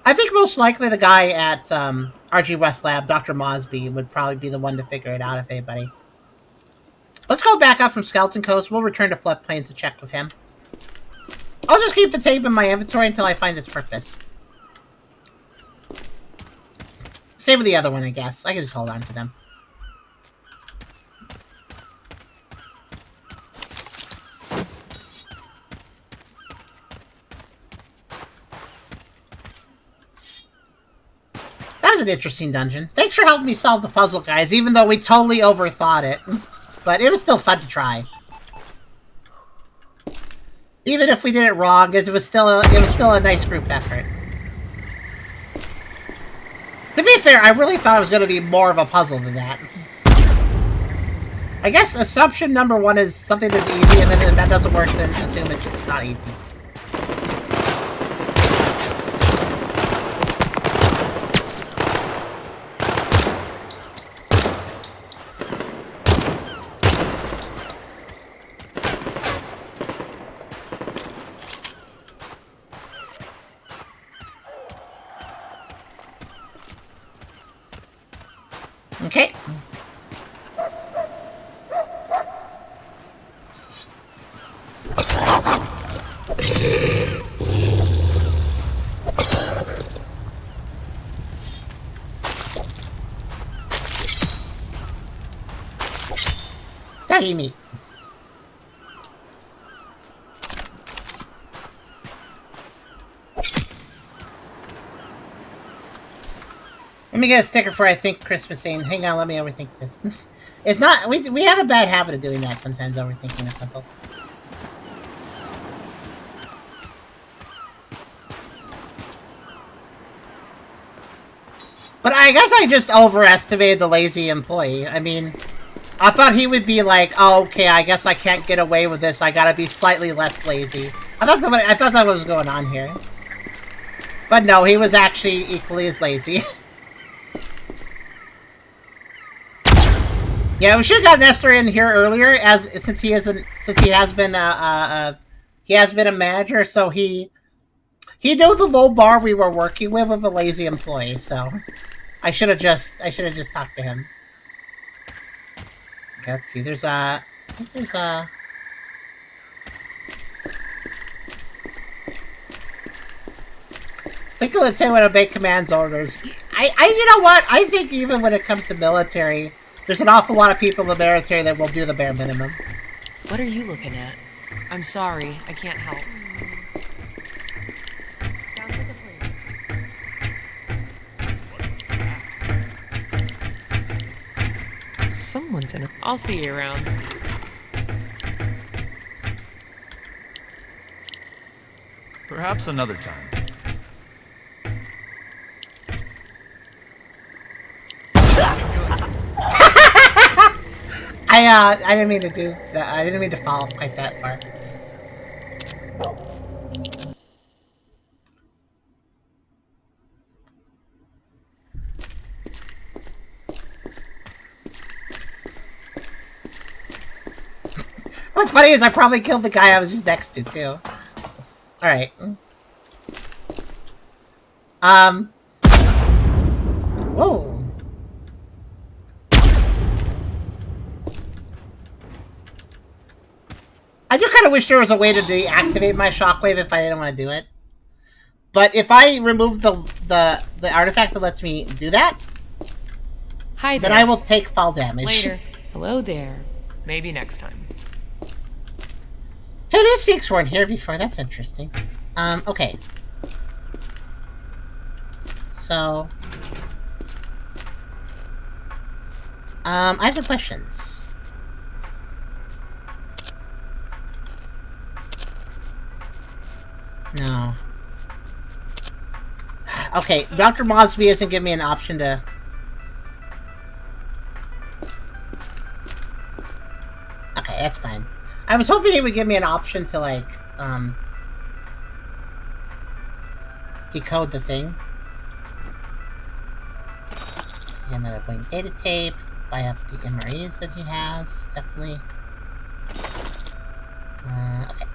I think most likely the guy at RG West Lab, Dr. Mosby, would probably be the one to figure it out, if anybody. Let's go back up from Skeleton Coast. We'll return to Floodplains to check with him. I'll just keep the tape in my inventory until I find its purpose. Same with the other one, I guess. I can just hold on to them. That was an interesting dungeon. Thanks for helping me solve the puzzle, guys, even though we totally overthought it. But it was still fun to try. Even if we did it wrong, it was still a nice group effort. To be fair, I really thought it was going to be more of a puzzle than that. I guess assumption number one is something that's easy, and then if that doesn't work, then assume it's not easy. Okay. Doggy meat. Let me get a sticker for I think Christmas saying, hang on, let me overthink this. It's not, we have a bad habit of doing that sometimes, overthinking a puzzle. But I guess I just overestimated the lazy employee. I mean, I thought he would be like, oh, okay, I guess I can't get away with this. I gotta be slightly less lazy. I thought that was going on here. But no, he was actually equally as lazy. Yeah, we should have got Nestor in here earlier, since he has been a manager, so he knew the low bar we were working with a lazy employee. So I should have just talked to him. Okay, let's see. I think let's say when I obey commands orders. You know what? I think even when it comes to military, there's an awful lot of people in the military that will do the bare minimum. What are you looking at? I'm sorry, I can't help. Sounds like a plan. Someone's in a... I'll see you around. Perhaps another time. I didn't mean to do that. I didn't mean to follow up quite that far. What's funny is I probably killed the guy I was just next to, too. Alright. Whoa. I do kind of wish there was a way to deactivate my shockwave if I didn't want to do it. But if I remove the artifact that lets me do that, Hi there. then I will take fall damage. Later. Hello there. Maybe next time. Hey, these Sikhs weren't here before. That's interesting. Okay. So, I have some questions. No. Okay, Dr. Mosby isn't giving me an option to... Okay, that's fine. I was hoping he would give me an option to, like, decode the thing. Another blank data tape. Buy up the MREs that he has. Definitely. Okay.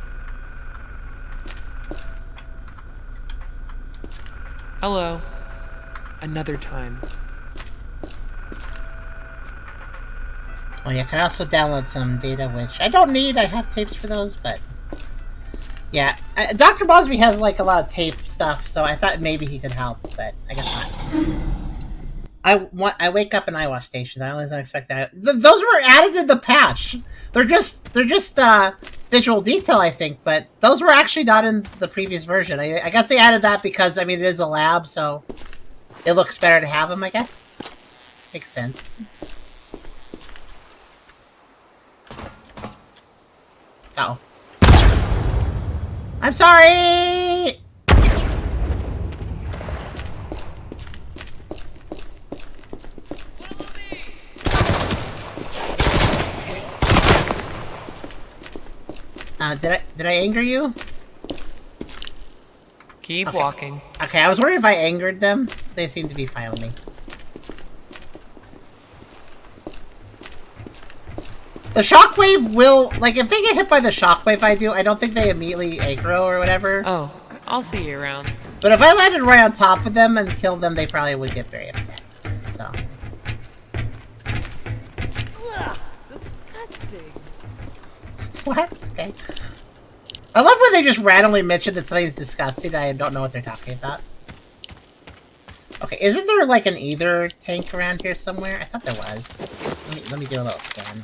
Hello. Another time. Oh yeah, I can also download some data, which I don't need. I have tapes for those, but... Yeah, Dr. Mosby has, like, a lot of tape stuff, so I thought maybe he could help, but I guess not. I wake up in eyewash stations. I always don't expect that. Those were added to the patch. They're just visual detail, I think, but those were actually not in the previous version. I guess they added that because, I mean, it is a lab, so it looks better to have them, I guess. Makes sense. Uh-oh. I'm sorry! Did I anger you? Keep walking. Okay, I was worried if I angered them. They seem to be fine with me. The shockwave will... Like, if they get hit by the shockwave I don't think they immediately aggro or whatever. Oh, I'll see you around. But if I landed right on top of them and killed them, they probably would get very upset. So... Disgusting. What? Okay. I love when they just randomly mention that something's disgusting and I don't know what they're talking about. Okay, isn't there like an ether tank around here somewhere? I thought there was. Let me do a little scan.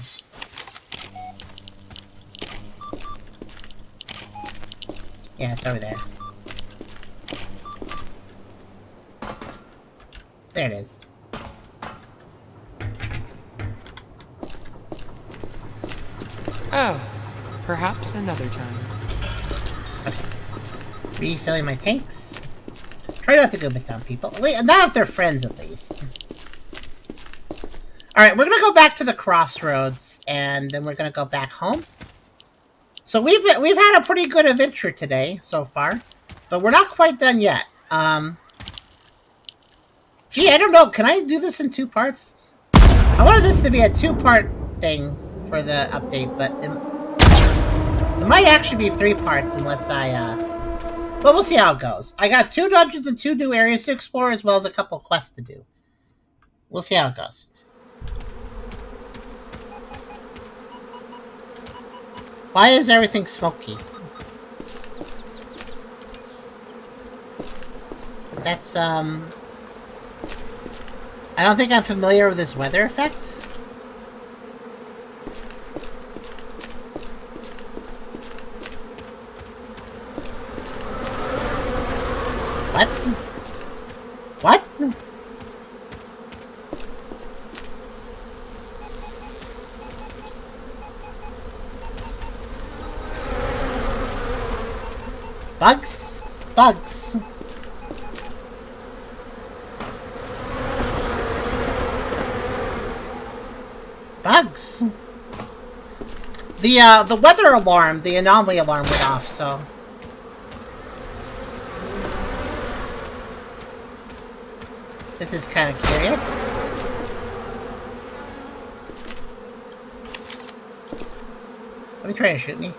Yeah, it's over there. There it is. Oh, perhaps another time. Okay. Refilling my tanks. Try not to go miss down people. Not if they're friends, at least. Alright, we're gonna go back to the crossroads, and then we're gonna go back home. So we've had a pretty good adventure today, so far. But we're not quite done yet. Gee, I don't know. Can I do this in 2 parts? I wanted this to be a 2-part thing for the update, but it might actually be 3 parts unless but we'll see how it goes. I got 2 dungeons and 2 new areas to explore, as well as a couple quests to do. We'll see how it goes. Why is everything smoky? That's, I don't think I'm familiar with this weather effect. What? What? Bugs? Bugs. Bugs. The weather alarm, the anomaly alarm went off, so... This is kind of curious. Somebody trying to shoot me?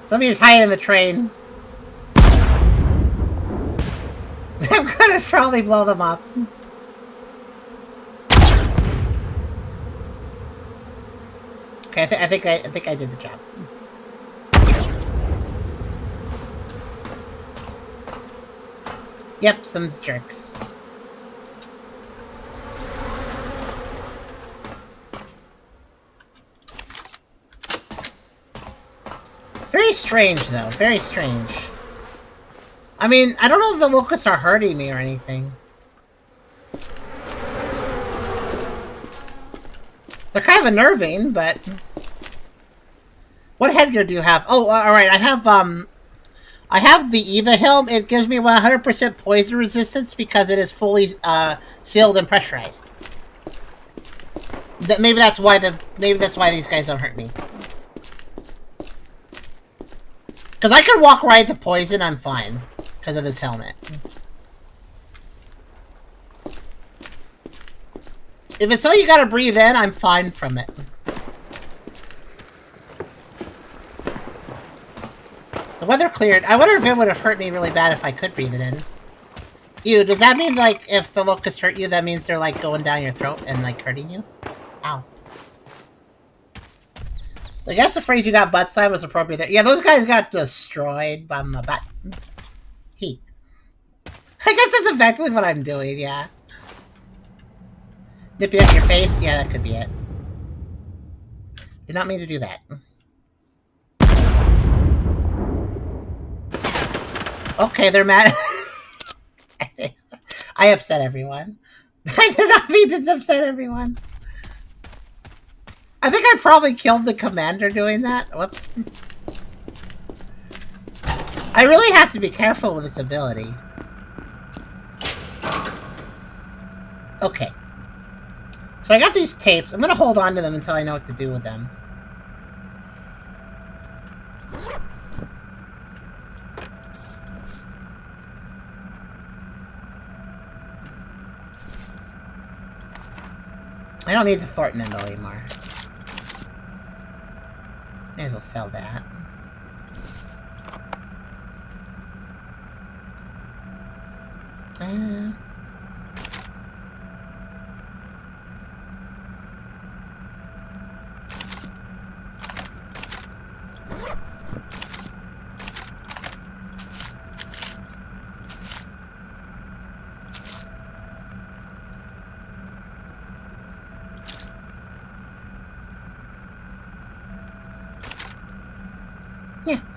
Somebody's hiding in the train. I'm gonna probably blow them up. Okay, I think I did the job. Yep, some jerks. Very strange, though. Very strange. I mean, I don't know if the locusts are hurting me or anything. They're kind of unnerving, but... What headgear do you have? Oh, alright, I have the Eva helm. It gives me 100% poison resistance because it is fully sealed and pressurized. Maybe that's why these guys don't hurt me. Because I could walk right into poison, I'm fine. Because of this helmet. If it's something you gotta breathe in, I'm fine from it. The weather cleared. I wonder if it would have hurt me really bad if I could breathe it in. Ew, does that mean, like, if the locusts hurt you, that means they're, like, going down your throat and, like, hurting you? Ow. I guess the phrase "you got butt side" was appropriate there. Yeah, those guys got destroyed by my butt. I guess that's effectively what I'm doing, yeah. Nipping at your face? Yeah, that could be it. Did not mean to do that. Okay, they're mad. I upset everyone. I did not mean to upset everyone. I think I probably killed the commander doing that. Whoops. I really have to be careful with this ability. Okay. So I got these tapes. I'm gonna hold on to them until I know what to do with them. I don't need the Thornton memo anymore. May as well sell that.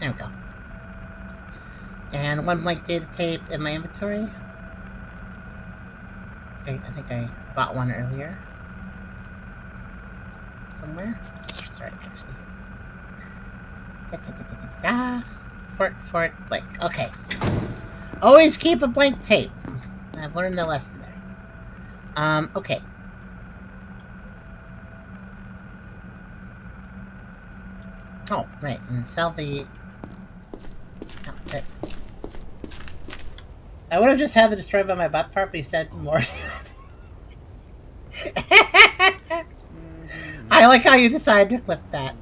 There we go. And one blank data tape in my inventory. Okay, I think I bought one earlier. Somewhere. Sorry, actually. Fort, blank. Okay. Always keep a blank tape. I've learned the lesson there. Okay. Oh, right, and sell the outfit. I would have just had the destroyed by my butt part, but you said more. I like how you decided to clip that.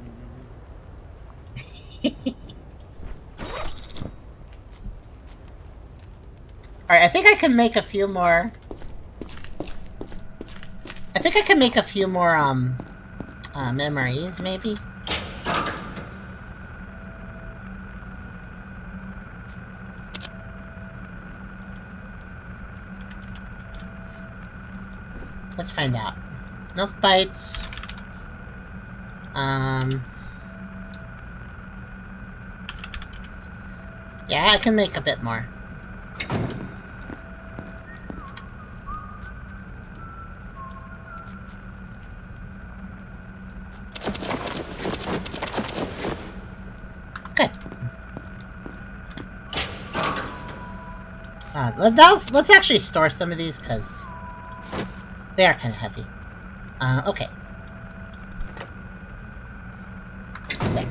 Alright, I think I can make a few more... memories, maybe? Let's find out. Milk bites. Yeah, I can make a bit more. Good. Let's actually store some of these, because they are kind of heavy. Okay. There.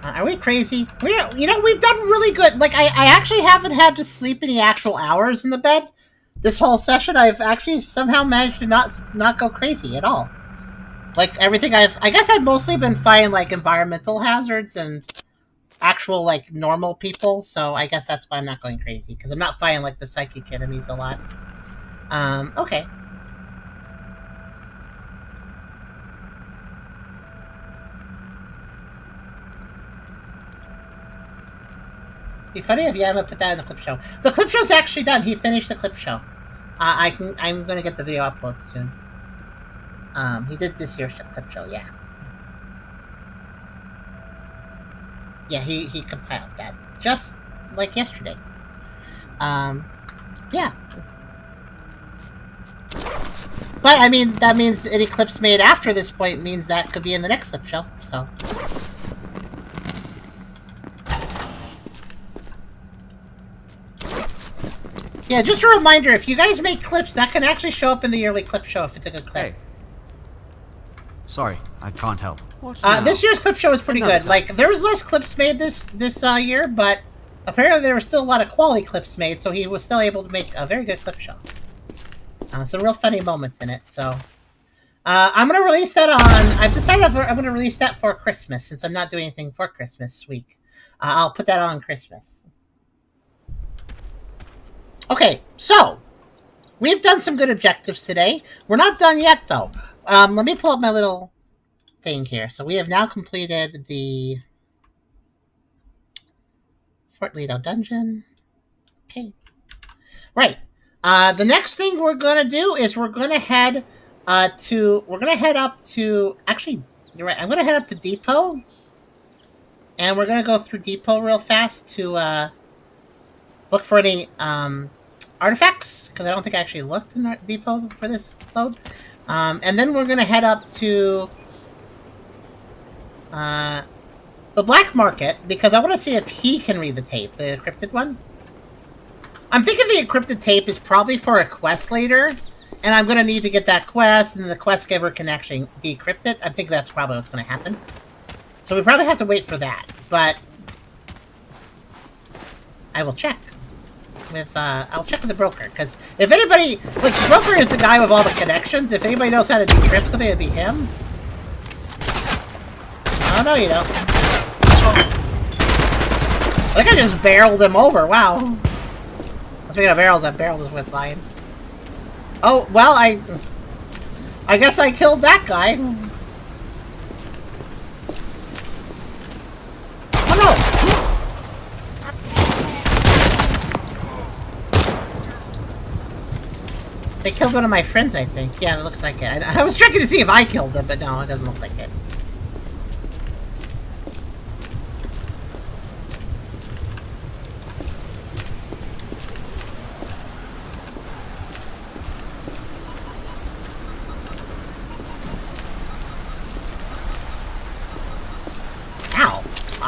Are we crazy? We've done really good. Like, I actually haven't had to sleep any actual hours in the bed. This whole session, I've actually somehow managed to not go crazy at all. Like, everything I guess I've mostly been fighting, like, environmental hazards and actual, like, normal people, so I guess that's why I'm not going crazy, because I'm not fighting, like, the psychic enemies a lot. Okay. Be funny if Yama put that in the clip show. The clip show's actually done. He finished the clip show. I'm gonna get the video uploaded soon. He did this year's clip show, yeah. Yeah, he compiled that. Just like yesterday. Yeah. But, I mean, that means any clips made after this point means that could be in the next clip show, so... Yeah, just a reminder, if you guys make clips, that can actually show up in the yearly clip show if it's a good clip. Hey. Sorry, I can't help. This year's clip show was pretty good. Like, there was less clips made this year, but apparently there were still a lot of quality clips made, so he was still able to make a very good clip show. Some real funny moments in it, so... I'm gonna release that on... I've decided I'm gonna release that for Christmas, since I'm not doing anything for Christmas week. I'll put that on Christmas. Okay, so... We've done some good objectives today. We're not done yet, though. Let me pull up my little thing here. So we have now completed the Fort Lido dungeon. Okay. Right. The next thing we're gonna do is we're gonna head up to actually, you're right, I'm gonna head up to Depot. And we're gonna go through Depot real fast to look for any artifacts, because I don't think I actually looked in our Depot for this load. And then we're gonna head up to the black market, because I want to see if he can read the tape, the encrypted one. I'm thinking the encrypted tape is probably for a quest later, and I'm going to need to get that quest, and the quest giver can actually decrypt it. I think that's probably what's going to happen. So we probably have to wait for that, but I will check. I'll check with the broker, because if anybody... Like, the broker is the guy with all the connections. If anybody knows how to decrypt something, it'd be him. Oh, no, you don't. I think I just barreled him over. Wow. Speaking of barrels, that barrel was with flying. Oh, well, I guess I killed that guy. Oh, no! They killed one of my friends, I think. Yeah, it looks like it. I was checking to see if I killed him, but no, it doesn't look like it.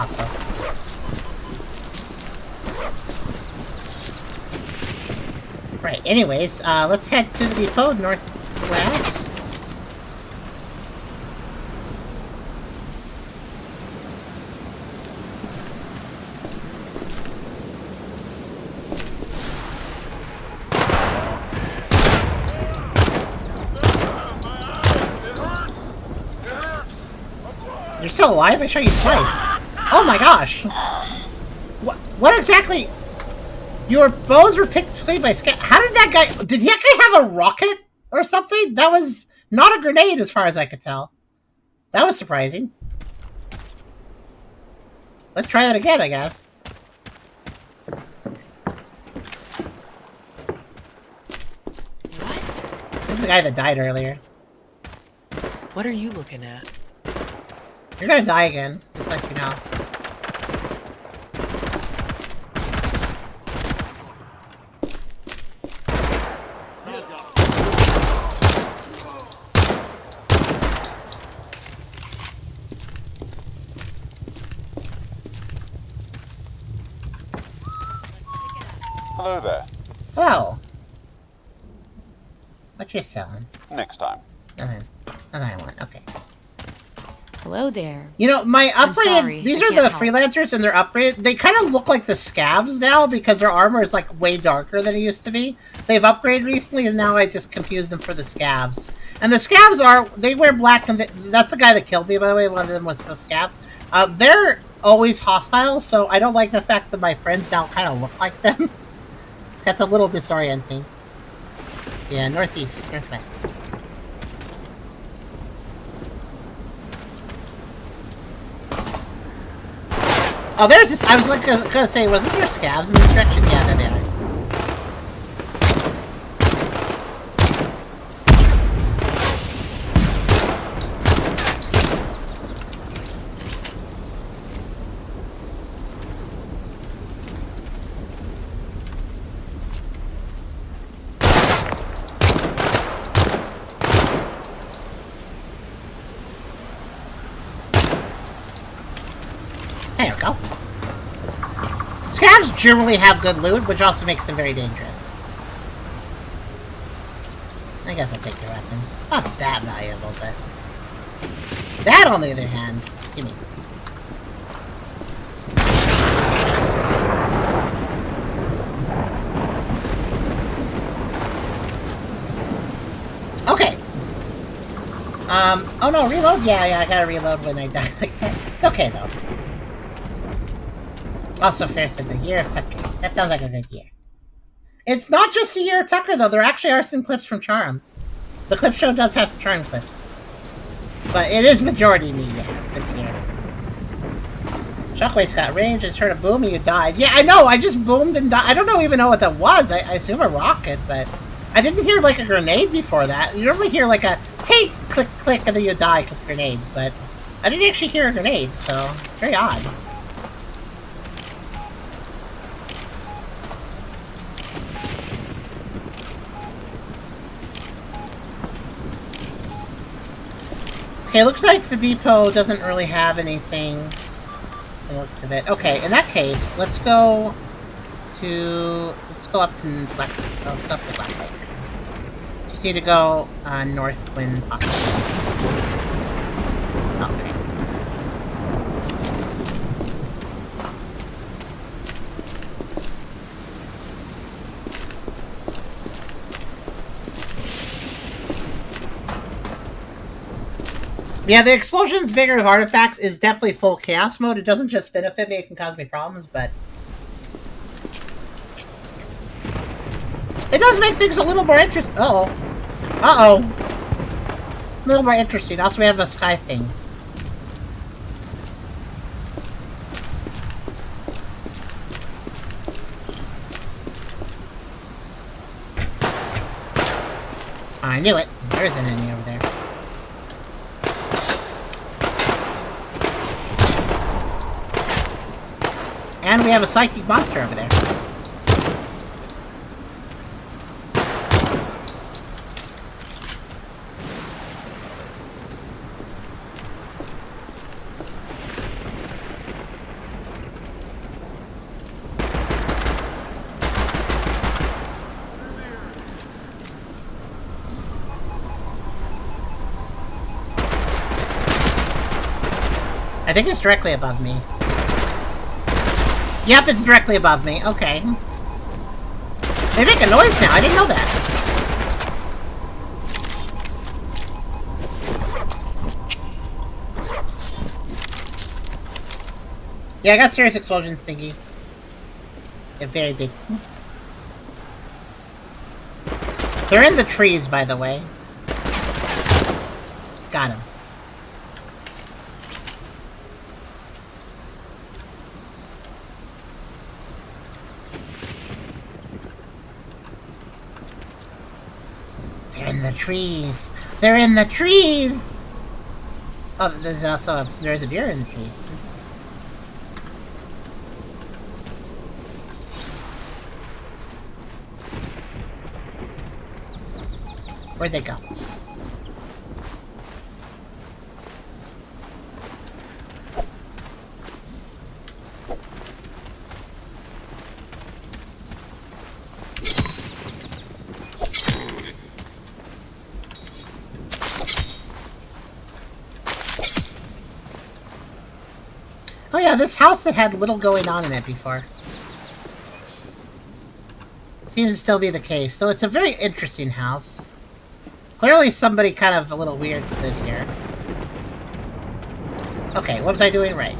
Awesome. Right, anyways, let's head to the depot northwest. You're still alive? I shot you twice. Oh my gosh! What exactly? Your bows were picked clean by Scat. How did that guy... Did he actually have a rocket or something? That was not a grenade as far as I could tell. That was surprising. Let's try that again, I guess. What? This is the guy that died earlier. What are you looking at? You're gonna die again, just let you know. Hello there. Hello. What you selling? Next time. Nothing I want. Okay. Hello there. You know, my sorry, upgrade... These I are the can't help. freelancers and their upgrade. They kind of look like the scavs now because their armor is, like, way darker than it used to be. They've upgraded recently, and now I just confused them for the scavs. And the scavs are... They wear black... And that's the guy that killed me, by the way. One of them was a scav. They're always hostile, so I don't like the fact that my friends now kind of look like them. It's a little disorienting. Yeah, northeast, northwest. Oh, there's this. I was like, gonna say, wasn't there scavs in this direction? Yeah, there they are. There we go. Scavs generally have good loot, which also makes them very dangerous. I guess I'll take your weapon. Not that valuable, but... That, on the other hand, give me. Okay. Oh no, reload? Yeah, I gotta reload when I die like that. It's okay, though. Also, Fair said the Year of Tucker. That sounds like a good year. It's not just the Year of Tucker, though. There actually are some clips from Charm. The clip show does have some Charm clips. But it is majority me, yeah, this year. Shockwave's got range. I just heard a boom and you died. Yeah, I know. I just boomed and died. I don't even know what that was. I assume a rocket, but... I didn't hear, like, a grenade before that. You normally hear, like, a take, click, click, and then you die because grenade. But I didn't actually hear a grenade, so... Very odd. Okay, looks like the depot doesn't really have anything. It looks of it. Okay, in that case, let's go up to Black. Oh, let's go up to Black Lake. Just need to go north when possible. Okay. Yeah, the explosions bigger of artifacts is definitely full chaos mode. It doesn't just benefit me, it can cause me problems, but... It does make things a little more interesting. Uh-oh. Uh-oh. A little more interesting. Also, we have a sky thing. I knew it. There isn't any over there. And we have a psychic monster over there. think it's directly above me. Yep, it's directly above me. Okay. They make a noise now. I didn't know that. Yeah, I got serious explosions thingy. They're very big. They're in the trees, by the way. Got him. They're in the trees. They're in the trees. Oh, there's also there's a deer in the trees. Where'd they go? Oh yeah, this house that had little going on in it before. Seems to still be the case, so it's a very interesting house. Clearly somebody kind of a little weird lives here. Okay, what was I doing right?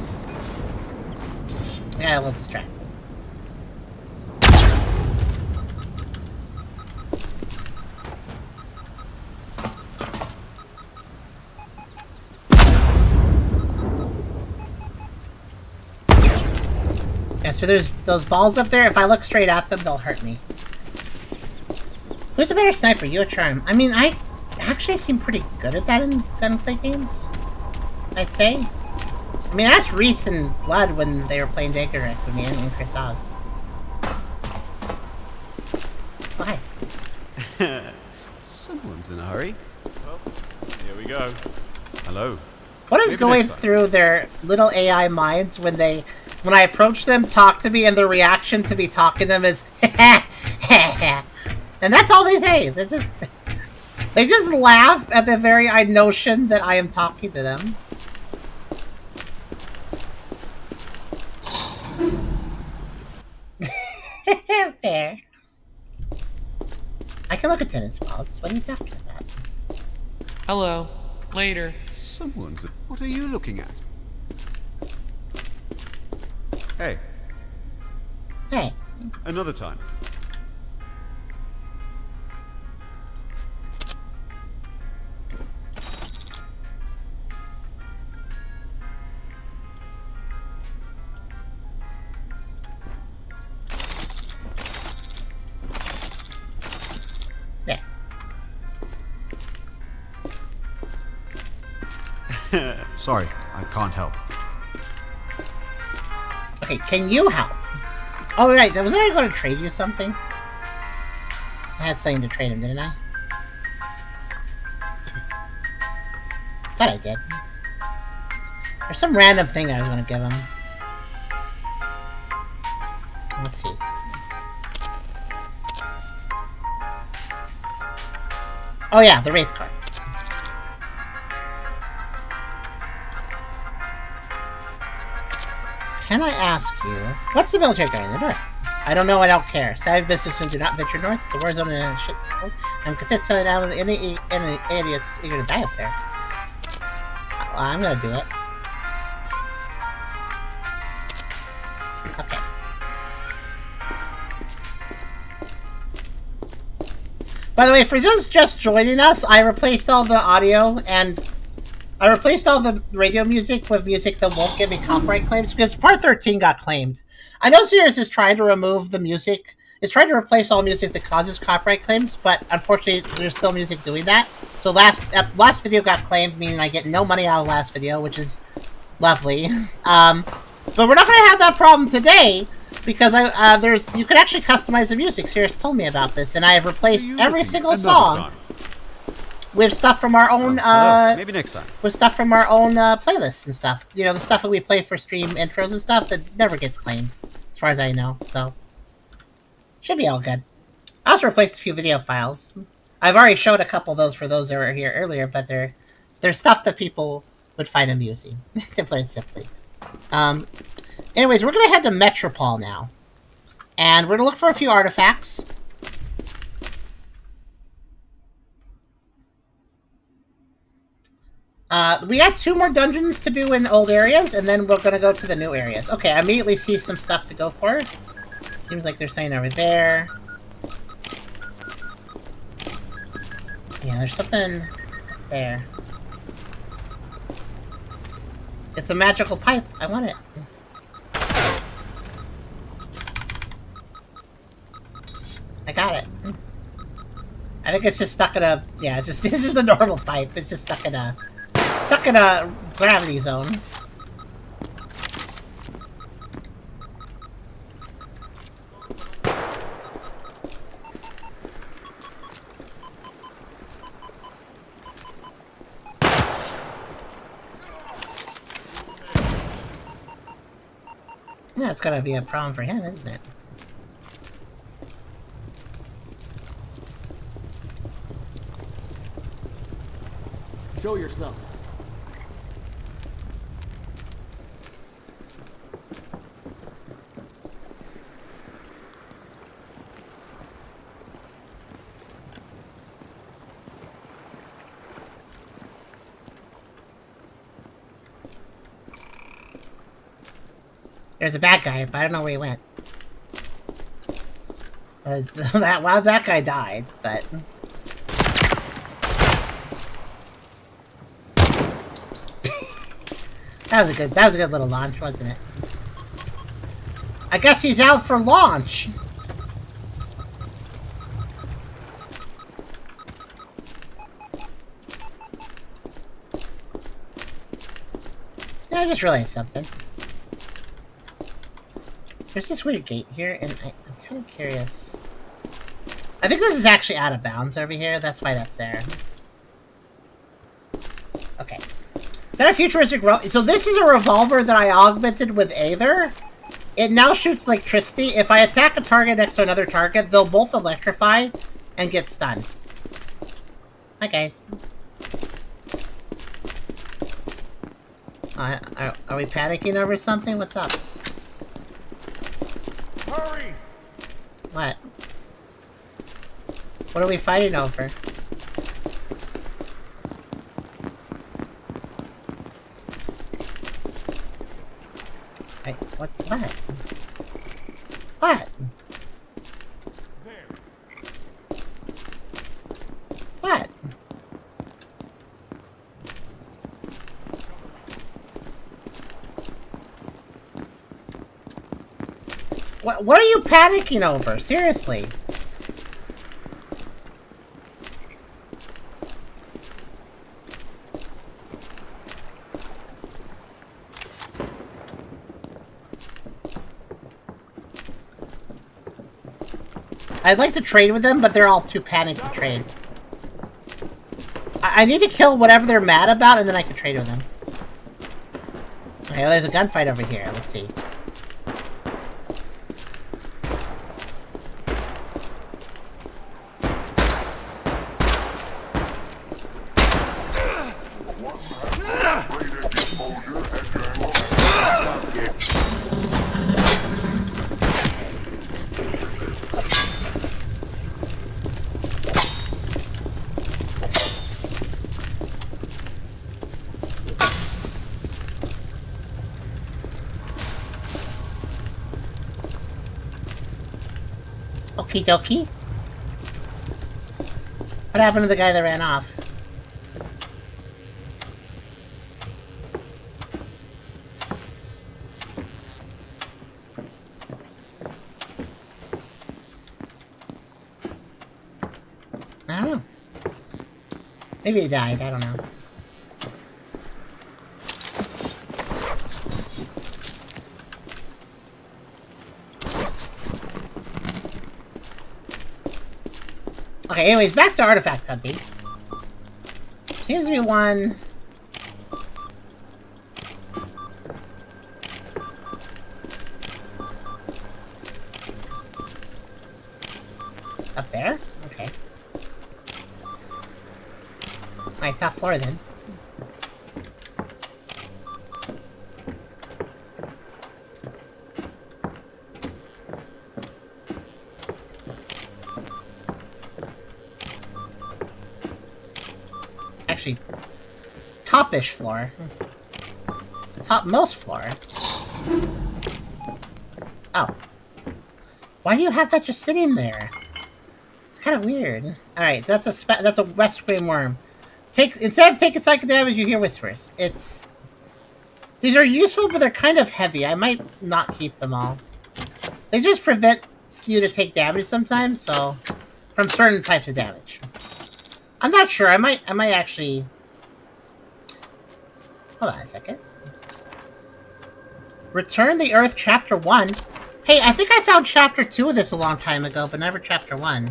I got a little distracted. Yeah, so there's those balls up there. If I look straight at them, they'll hurt me. Who's a better sniper, you or Charm? I mean, I actually seem pretty good at that in gunplay games, I'd say. I mean, ask Reese and Blood when they were playing Dangerous with me and Chris Oz. Oh, hi. Someone's in a hurry. Well, here we go. Hello. What is going through their little AI minds when I approach them, talk to me, and their reaction to me talking to them is and that's all they say. They just laugh at the very notion that I am talking to them. Fair. I can look at tennis balls. What are you talking about? Hello. Later. Someone's... What are you looking at? Hey. Hey. Another time. Sorry, I can't help. Okay, can you help? Oh, right, was I going to trade you something? I had something to trade him, didn't I? Thought I did. There's some random thing I was going to give him. Let's see. Oh yeah, the Wraith card. Can I ask you, what's the military guard in the north? I don't know, I don't care. Savvy businessmen do not venture north. It's a war zone and shit. I'm content selling out any idiots eager to die up there. Well, I'm gonna do it. Okay. By the way, for those just joining us, I replaced all the audio and I replaced all the radio music with music that won't give me copyright claims because Part 13 got claimed. I know Sirus is trying to remove the music, is trying to replace all music that causes copyright claims, but unfortunately there's still music doing that. So last video got claimed, meaning I get no money out of last video, which is lovely. But we're not going to have that problem today because you can actually customize the music. Sirus told me about this, and I have replaced every single song with stuff from our own, maybe next time. With stuff from our own playlists and stuff. You know, the stuff that we play for stream intros and stuff that never gets claimed, as far as I know. So, should be all good. I also replaced a few video files. I've already showed a couple of those for those that were here earlier, but they're stuff that people would find amusing, to put it simply. Anyways, we're gonna head to Metropole now. And we're gonna look for a few artifacts. We got 2 more dungeons to do in old areas, and then we're gonna go to the new areas. Okay, I immediately see some stuff to go for. Seems like there's something over there. Yeah, there's something up there. It's a magical pipe. I want it. I got it. I think it's just stuck in a... Yeah, it's just a normal pipe. It's just stuck in a gravity zone. Yeah, it's gonna be a problem for him, isn't it? Show yourself. There's a bad guy, but I don't know where he went. Well, that guy died, but... That was a good little launch, wasn't it? I guess he's out for launch. Yeah, I just realized something. There's this weird gate here, and I'm kind of curious. I think this is actually out of bounds over here. That's why that's there. Okay. Is that a futuristic... So this is a revolver that I augmented with Aether. It now shoots electricity. If I attack a target next to another target, they'll both electrify and get stunned. Hi, guys. Are we panicking over something? What's up? Hurry! What? What are we fighting over? Hey, what? What? What? What? What are you panicking over? Seriously. I'd like to trade with them, but they're all too panicked to trade. I need to kill whatever they're mad about, and then I can trade with them. Okay, well, there's a gunfight over here. Let's see. Okie dokie. What happened to the guy that ran off? I don't know. Maybe he died, I don't know. Okay, anyways, back to artifact hunting. Seems to be one... Up there? Okay. Alright, top floor then. actually top-ish floor. Topmost floor. Oh. Why do you have that just sitting there? It's kind of weird. Alright, that's a West Spring worm. Instead of taking psychic damage, you hear whispers. These are useful, but they're kind of heavy. I might not keep them all. They just prevent you to take damage sometimes, so... From certain types of damage. I'm not sure. I might actually... Hold on a second. Return the Earth Chapter 1. Hey, I think I found Chapter 2 of this a long time ago, but never Chapter 1.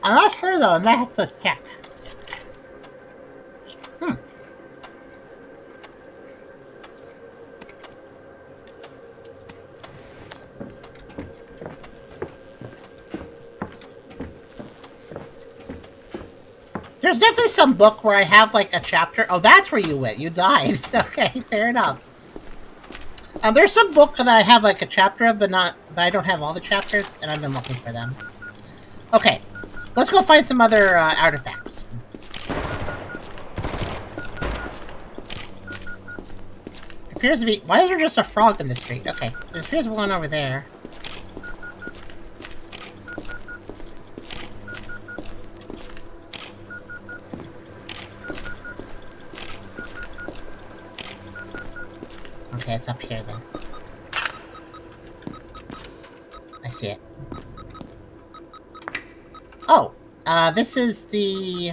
I'm not sure, though. I might have to check. There's definitely some book where I have, like, a chapter. Oh, that's where you went. You died. Okay, fair enough. There's some book that I have, like, a chapter of, but I don't have all the chapters, and I've been looking for them. Okay, let's go find some other artifacts. Appears to be... Why is there just a frog in the street? Okay, there appears one over there. Okay, it's up here then. I see it. Oh! This is the...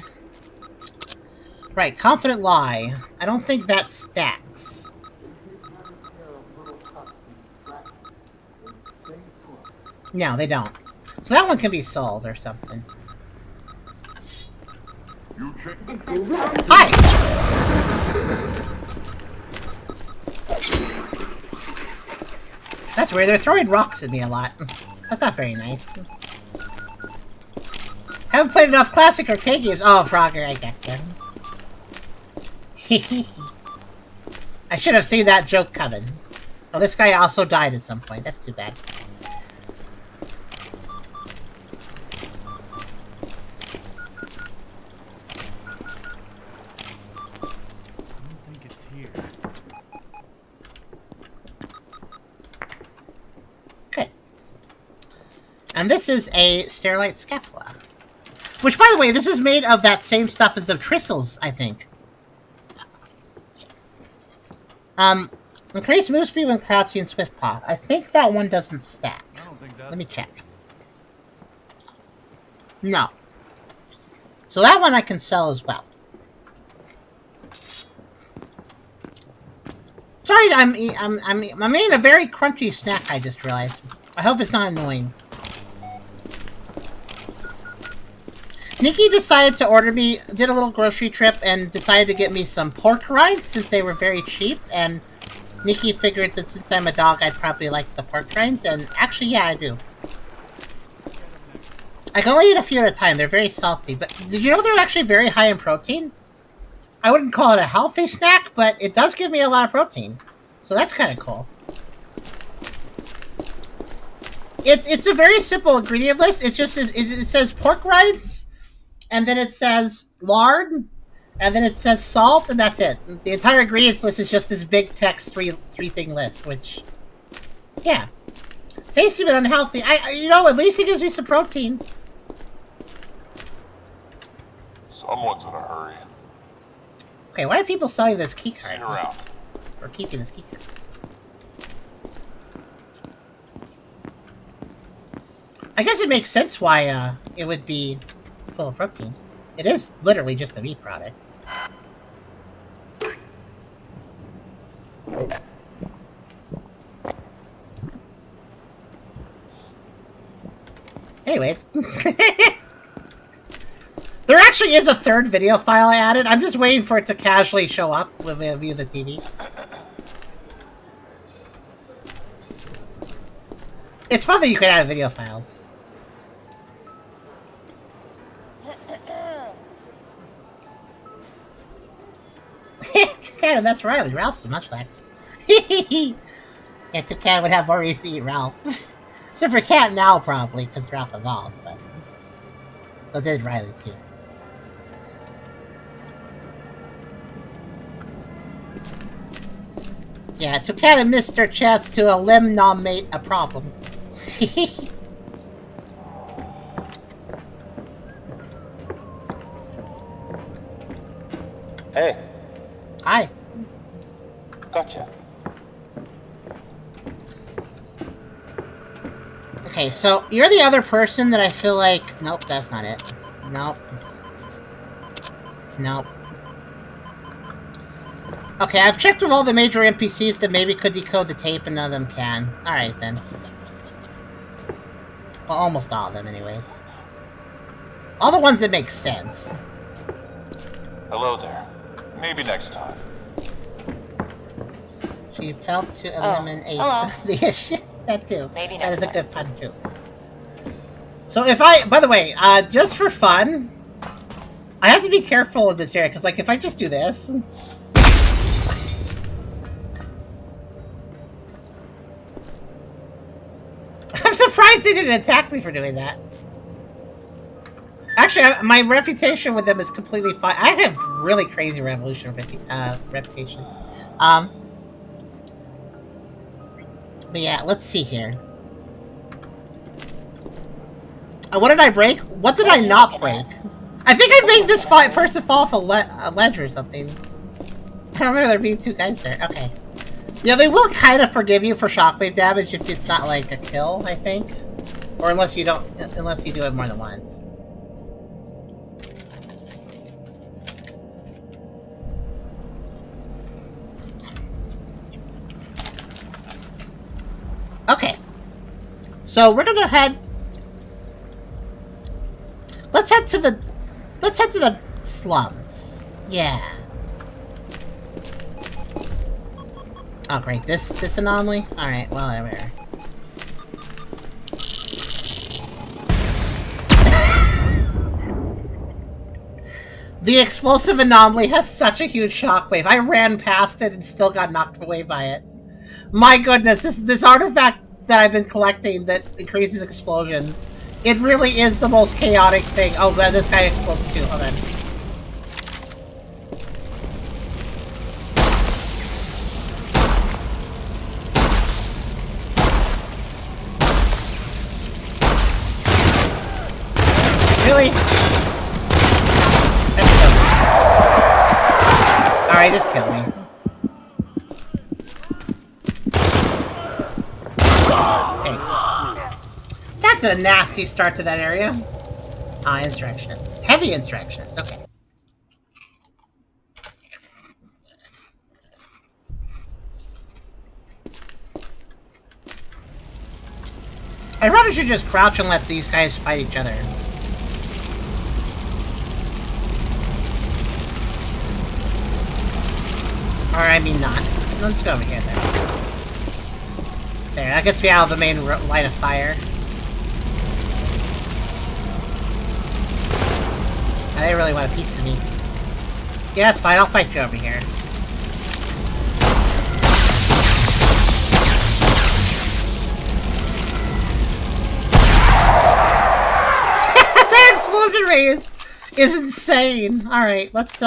Right, Confident Lie. I don't think that stacks. No, they don't. So that one can be sold or something. Hi! That's weird, they're throwing rocks at me a lot. That's not very nice. Haven't played enough classic arcade games. Oh, Frogger, I get them. I should have seen that joke coming. Oh, this guy also died at some point. That's too bad. And this is a Sterilite Scapula. Which, by the way, this is made of that same stuff as the Tristles, I think. Increase move speed when crouching Swift Paw. I think that one doesn't stack. Let me check. No. So that one I can sell as well. Sorry, I'm eating a very crunchy snack, I just realized. I hope it's not annoying. Nikki decided to did a little grocery trip and decided to get me some pork rinds since they were very cheap, and Nikki figured that since I'm a dog, I'd probably like the pork rinds, and actually, yeah, I do. I can only eat a few at a time, they're very salty, but did you know they're actually very high in protein? I wouldn't call it a healthy snack, but it does give me a lot of protein, so that's kind of cool. It's a very simple ingredient list, it says pork rinds, and then it says lard, and then it says salt, and that's it. The entire ingredients list is just this big text three-thing list, which, yeah. Tasty but unhealthy. You know, at least it gives me some protein. Someone's in a hurry. Okay, why are people selling this key card? Around. Or keeping this key card? I guess it makes sense why it would be full of protein. It is literally just a meat product. Anyways. There actually is a third video file I added. I'm just waiting for it to casually show up when we view the TV. It's fun that you can add video files. Toucan, that's Riley. Ralph's the munchlax. Yeah, Toucan would have more reason to eat Ralph. Except for Cat now, probably, because Ralph evolved, but... So did Riley, too. Yeah, Toucan and Mr. Chess to eliminate a problem. Hey, Hi. gotcha. Okay, so you're the other person that I feel like... Nope, that's not it. Nope. Nope. Okay, I've checked with all the major NPCs that maybe could decode the tape, and none of them can. Alright, then. Well, almost all of them, anyways. All the ones that make sense. Hello there. Maybe next time. She felt to eliminate the issue. That too. Maybe that is a next good pun too. So if I, by the way, just for fun, I have to be careful in this area because, like, if I just do this, I'm surprised they didn't attack me for doing that. Actually, my reputation with them is completely fine. I have really crazy reputation. But yeah, let's see here. What did I break? What did I not break? I think I made this person fall off a ledge or something. I don't remember there being two guys there. Okay. Yeah, they will kind of forgive you for shockwave damage if it's not like a kill, I think. Or unless you do it more than once. Okay, so we're gonna head. Let's head to the slums. Yeah. Oh great, this anomaly. All right, well there we are. The explosive anomaly has such a huge shockwave. I ran past it and still got knocked away by it. My goodness, this artifact that I've been collecting that increases explosions, it really is the most chaotic thing. Oh, man, this guy explodes too. Hold on. Really? Alright, just kill me. That's a nasty start to that area. Insurrectionist. Heavy insurrectionist, okay. I probably should just crouch and let these guys fight each other. Or, I mean not. Let's go over here then. There, that gets me out of the main line of fire. They really want a piece of me. Yeah, that's fine. I'll fight you over here. That explosion rate is insane. Alright, let's,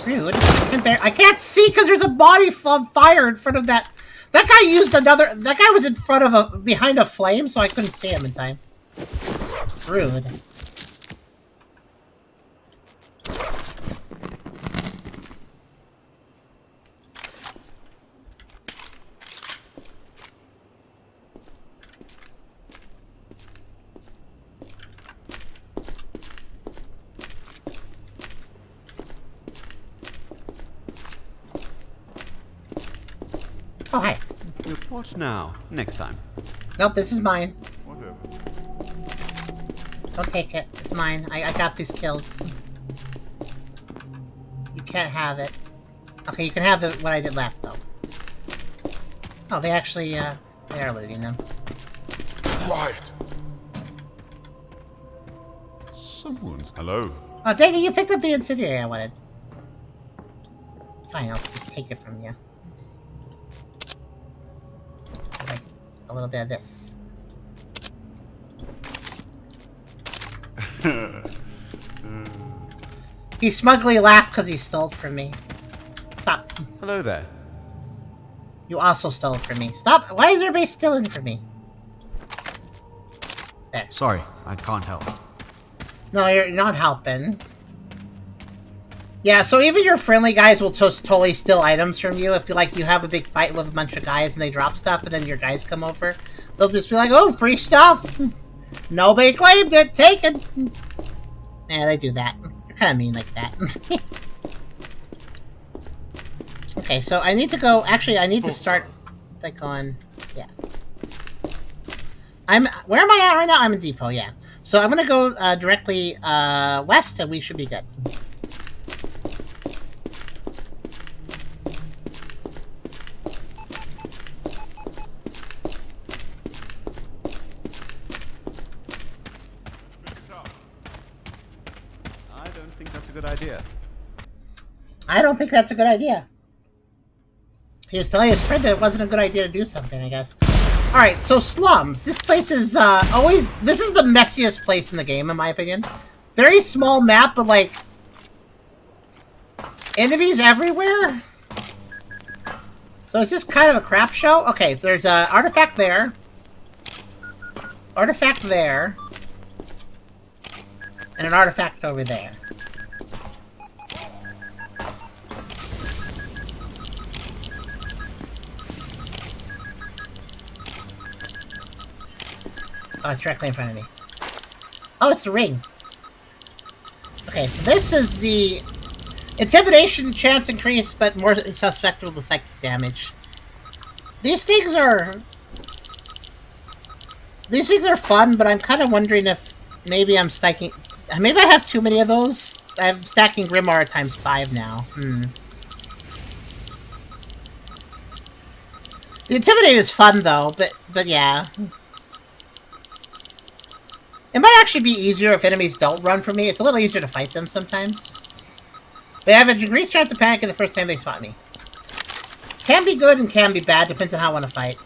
Rude. I can't see because there's a body on fire in front of that. That guy used another. That guy was in front of behind a flame, so I couldn't see him in time. Rude. Oh, hi. What now? Next time. Nope, this is mine. Whatever. Don't take it. It's mine. I got these kills. You can't have it. Okay, you can have what I did left, though. Oh, they actually They are looting them. Quiet. Someone's... Hello. Oh, dang it, you picked up the incendiary I wanted. Fine, I'll just take it from you. Like a little bit of this. He smugly laughed because he stole it from me. Stop. Hello there. You also stole it from me. Stop. Why is everybody stealing from me? There. Sorry, I can't help. No, you're not helping. Yeah, so even your friendly guys will just totally steal items from you. If you like, you have a big fight with a bunch of guys and they drop stuff, and then your guys come over, they'll just be like, "Oh, free stuff! Nobody claimed it. Take it." Yeah, they do that. They're kind of mean like that. Okay, so I need to go. Actually, I need to start by going. Yeah. Where am I at right now? I'm in Depot. Yeah. So I'm gonna go directly west, and we should be good. I don't think that's a good idea. I don't think that's a good idea. He was telling his friend that it wasn't a good idea to do something, I guess. Alright, so slums. This place is always... This is the messiest place in the game, in my opinion. Very small map, but like... enemies everywhere? So it's just kind of a crap show? Okay, there's an artifact there. Artifact there. And an artifact over there. Oh, it's directly in front of me. Oh, it's the ring. Okay, so this is the... Intimidation chance increase, but more susceptible to psychic damage. These things are... These things are fun, but I'm kind of wondering if maybe I'm stacking... Maybe I have too many of those. I'm stacking Grimoire times 5 now. The Intimidate is fun, though, but yeah. It might actually be easier if enemies don't run from me. It's a little easier to fight them sometimes. They have a decreased chance of panicking the first time they spot me. Can be good and can be bad, depends on how I want to fight.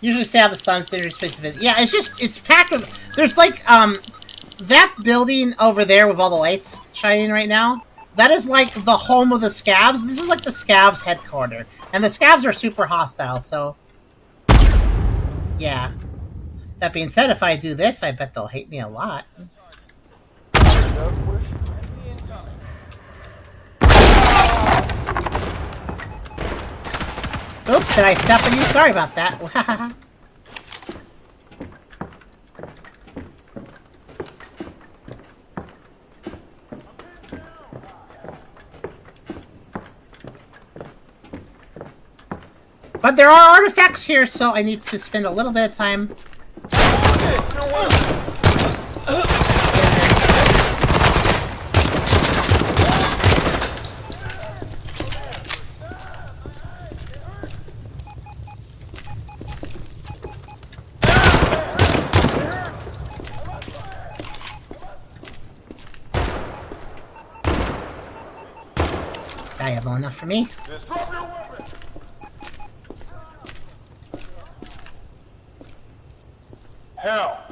Usually stay out of the slums, dangerous spaces. Yeah, it's packed with... There's like, that building over there with all the lights shining right now, that is like the home of the Scavs. This is like the Scavs headquarters. And the Scavs are super hostile, so... Yeah. That being said, if I do this, I bet they'll hate me a lot. Oops, did I step on you? Sorry about that. But there are artifacts here, so I need to spend a little bit of time. Valuable enough for me. Hell!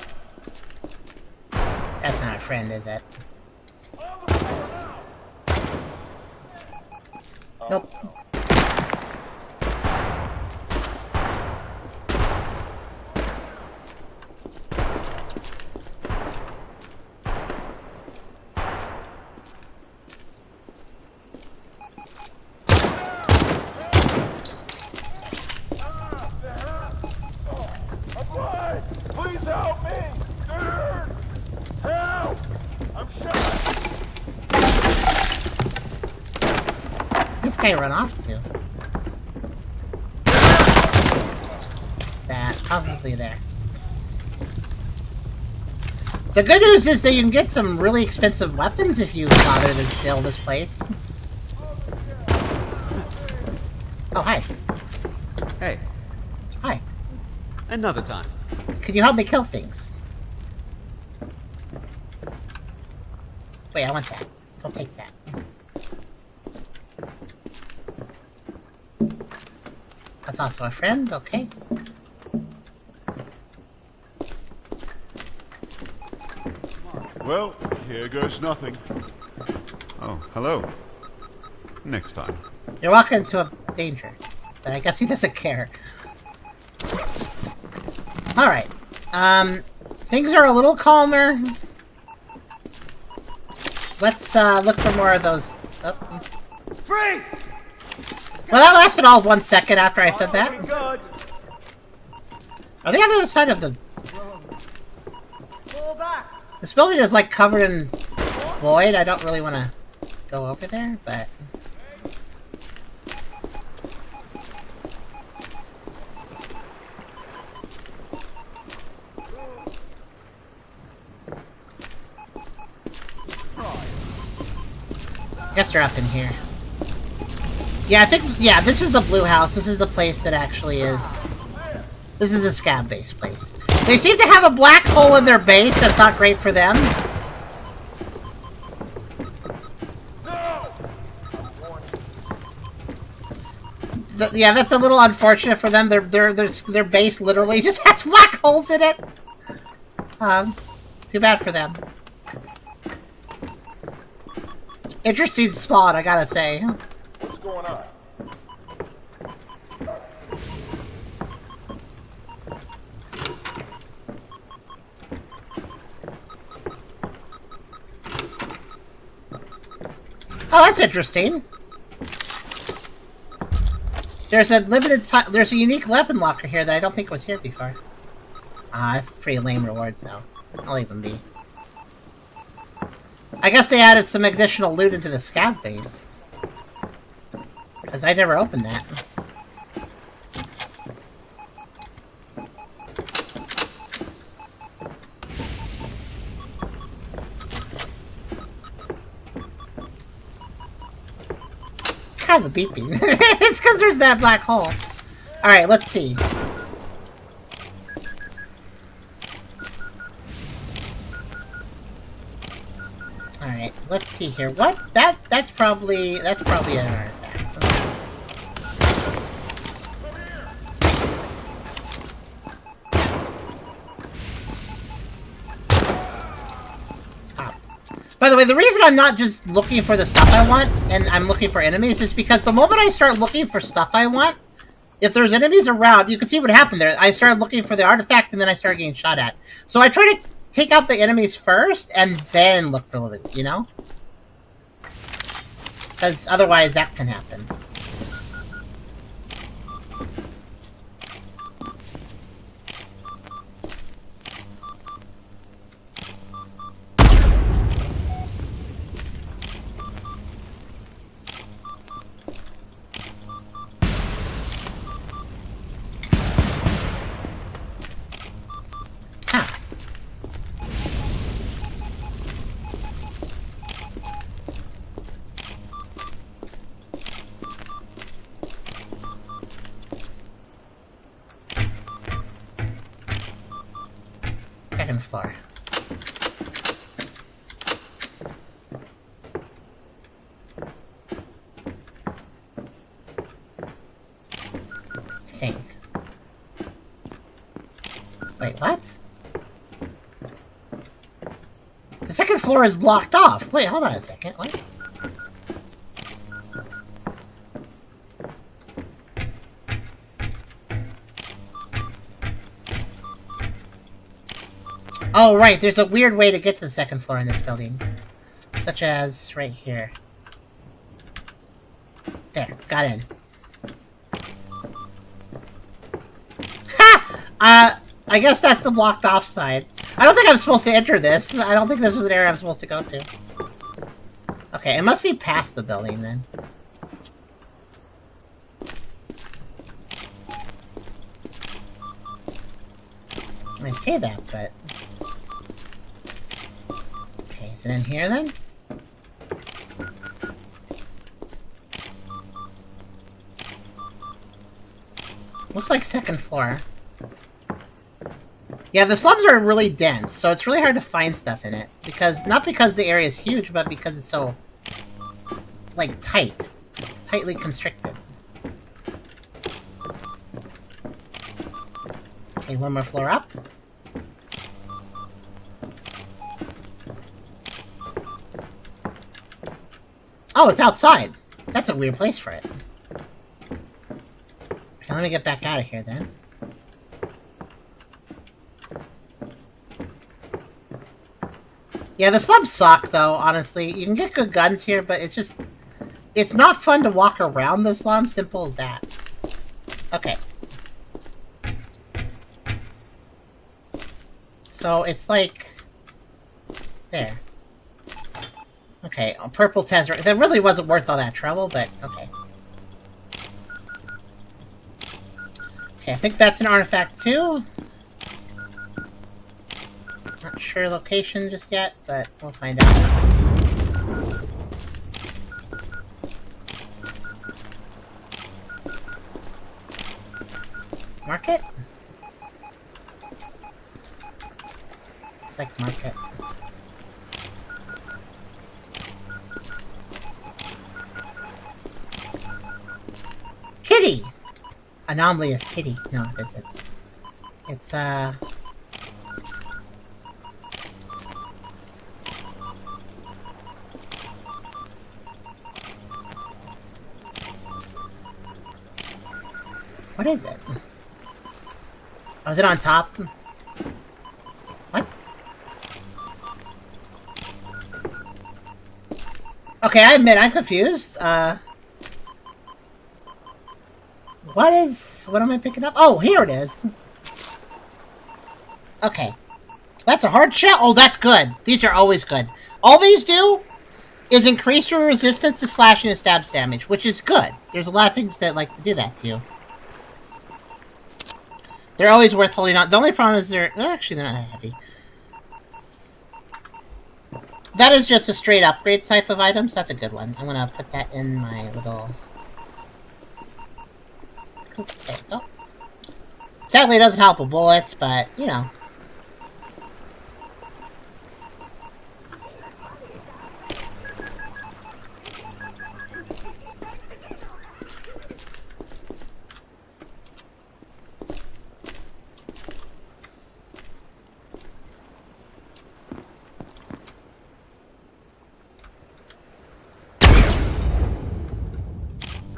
That's not a friend, is it? Nope. Please help me! Dude! Help! I'm shot! This guy run off to. That, probably there. The good news is that you can get some really expensive weapons if you bother to steal this place. Oh, hi. Hey, Another time. Can you help me kill things? Wait, I want that. Don't take that. That's also a friend, okay. Well, here goes nothing. Oh, hello. Next time. You're walking into a danger, but I guess he doesn't care. Alright. Things are a little calmer. Let's, look for more of those... Oh. Free! Well, that lasted all 1 second after I said that. Good. Are they on the other side of the... Pull back. This building is, like, covered in void. I don't really want to go over there, but... I guess they're up in here. Yeah, I think... Yeah, this is the blue house. This is the place that actually is... This is the scab-based place. They seem to have a black hole in their base. That's not great for them. Yeah, that's a little unfortunate for them. Their base literally just has black holes in it. Too bad for them. Interesting spawn, I gotta say. What's going on? Oh, that's interesting. There's a limited time. There's a unique weapon locker here that I don't think was here before. Ah, that's pretty lame rewards, though. I'll leave them be. I guess they added some additional loot into the scout base. Because I never opened that. God, the beeping. It's because there's that black hole. Alright, let's see. Alright, let's see here. What? That's probably an artifact. Stop. By the way, the reason I'm not just looking for the stuff I want, and I'm looking for enemies, is because the moment I start looking for stuff I want, if there's enemies around, you can see what happened there. I started looking for the artifact, and then I started getting shot at. So I try to take out the enemies first, and then look for loot, you know? Because otherwise that can happen. Second floor. I think. Wait, what? The second floor is blocked off. Wait, hold on a second. What? Oh, right, there's a weird way to get to the second floor in this building. Such as right here. There, got in. Ha! I guess that's the blocked off side. I don't think I'm supposed to enter this. I don't think this was an area I'm supposed to go to. Okay, it must be past the building then. I say that, but... Okay, is it in here then? Looks like second floor. Yeah, the slums are really dense, so it's really hard to find stuff in it. Not because the area is huge, but because it's so, like, tightly constricted. Okay, one more floor up. Oh, it's outside. That's a weird place for it. Okay, let me get back out of here then. Yeah, the slums suck, though, honestly. You can get good guns here, but it's just... It's not fun to walk around the slum, simple as that. Okay. So, it's like... There. Okay, a purple Tesseract. That really wasn't worth all that trouble, but okay. Okay, I think that's an artifact, too. Not sure location just yet, but we'll find out. Market? Looks like market. Kitty! Anomalous kitty. No, it isn't. It's, What is it? Oh, is it on top? What? Okay, I admit, I'm confused. What am I picking up? Oh, here it is. Okay. That's a hard shell? Oh, that's good. These are always good. All these do is increase your resistance to slashing and stabs damage, which is good. There's a lot of things that like to do that to you. They're always worth holding on. The only problem is they're not that heavy. That is just a straight upgrade type of item, so that's a good one. I'm gonna put that in my little... There we go. Sadly, it doesn't help with bullets, but, you know.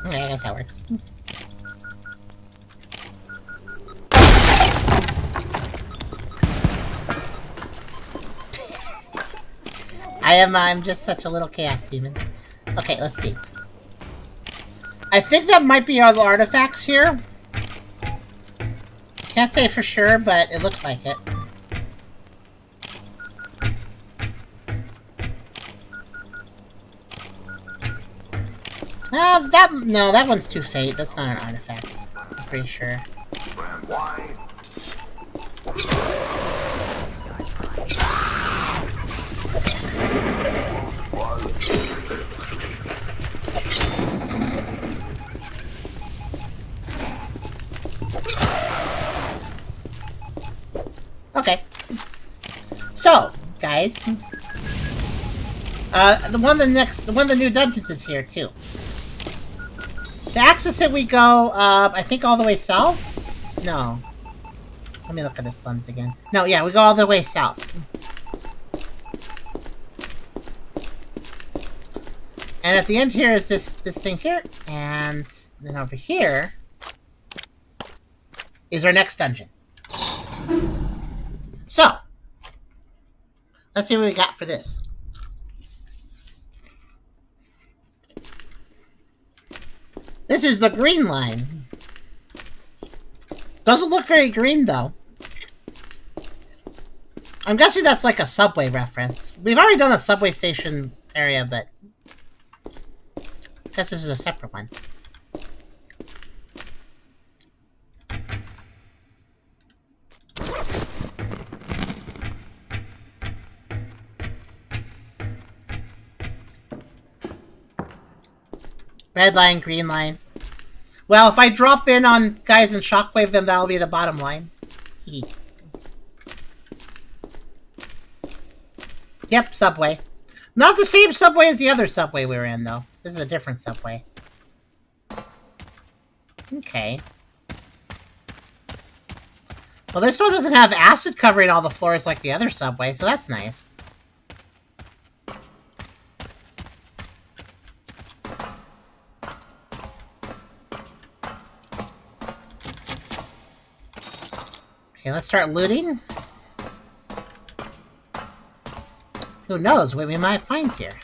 Okay, I guess that works. I'm just such a little chaos demon. Okay, let's see. I think that might be all the artifacts here. Can't say for sure, but it looks like it. No, that one's too fate. That's not an artifact. I'm pretty sure. Okay. So, guys, one of the new dungeons is here too. To access it, we go, I think all the way south? No. Let me look at the slums again. No, yeah, we go all the way south. And at the end here is this thing here, and then over here is our next dungeon. So, let's see what we got for this. This is the green line. Doesn't look very green, though. I'm guessing that's like a subway reference. We've already done a subway station area, but I guess this is a separate one. Red line, green line. Well, if I drop in on guys in Shockwave, then that'll be the bottom line. Yep, subway. Not the same subway as the other subway we were in, though. This is a different subway. Okay. Well, this one doesn't have acid covering all the floors like the other subway, so that's nice. Okay, let's start looting. Who knows what we might find here?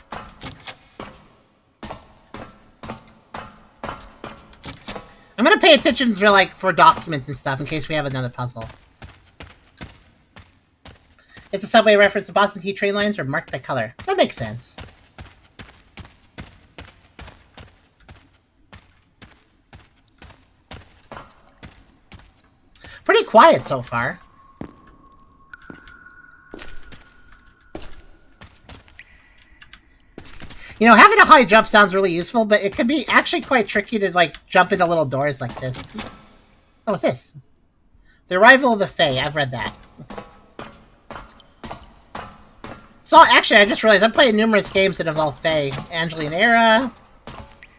I'm gonna pay attention for, like, for documents and stuff in case we have another puzzle. It's a subway reference. The Boston T train lines are marked by color. That makes sense. Pretty quiet so far. You know, having a high jump sounds really useful, but it can be actually quite tricky to, like, jump into little doors like this. Oh, what's this? The Arrival of the Fae. I've read that. So, actually, I just realized I'm playing numerous games that involve Fae. Angeline Era,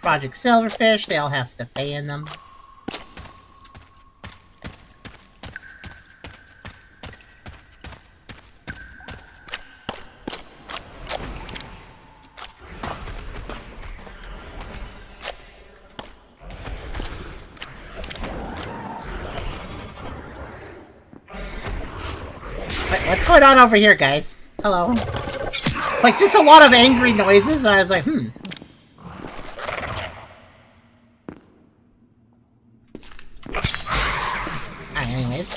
Project Silverfish, they all have the Fae in them. What's going on over here, guys? Hello. Like, just a lot of angry noises, and I was like, Alright, anyways.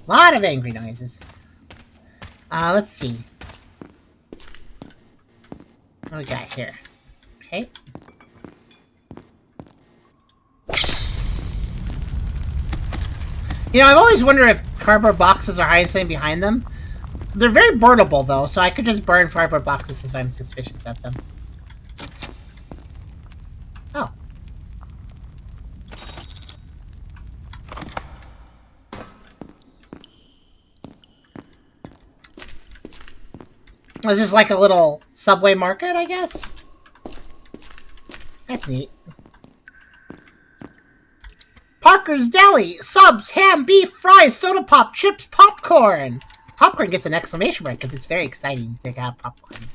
Lot of angry noises. Let's see. What we got here? Okay. You know, I've always wondered if cardboard boxes are hiding something behind them. They're very burnable, though, so I could just burn cardboard boxes if I'm suspicious of them. Oh. This is like a little subway market, I guess? That's neat. Parker's Deli! Subs, ham, beef, fries, soda pop, chips, popcorn! Popcorn gets an exclamation mark because it's very exciting to have popcorn.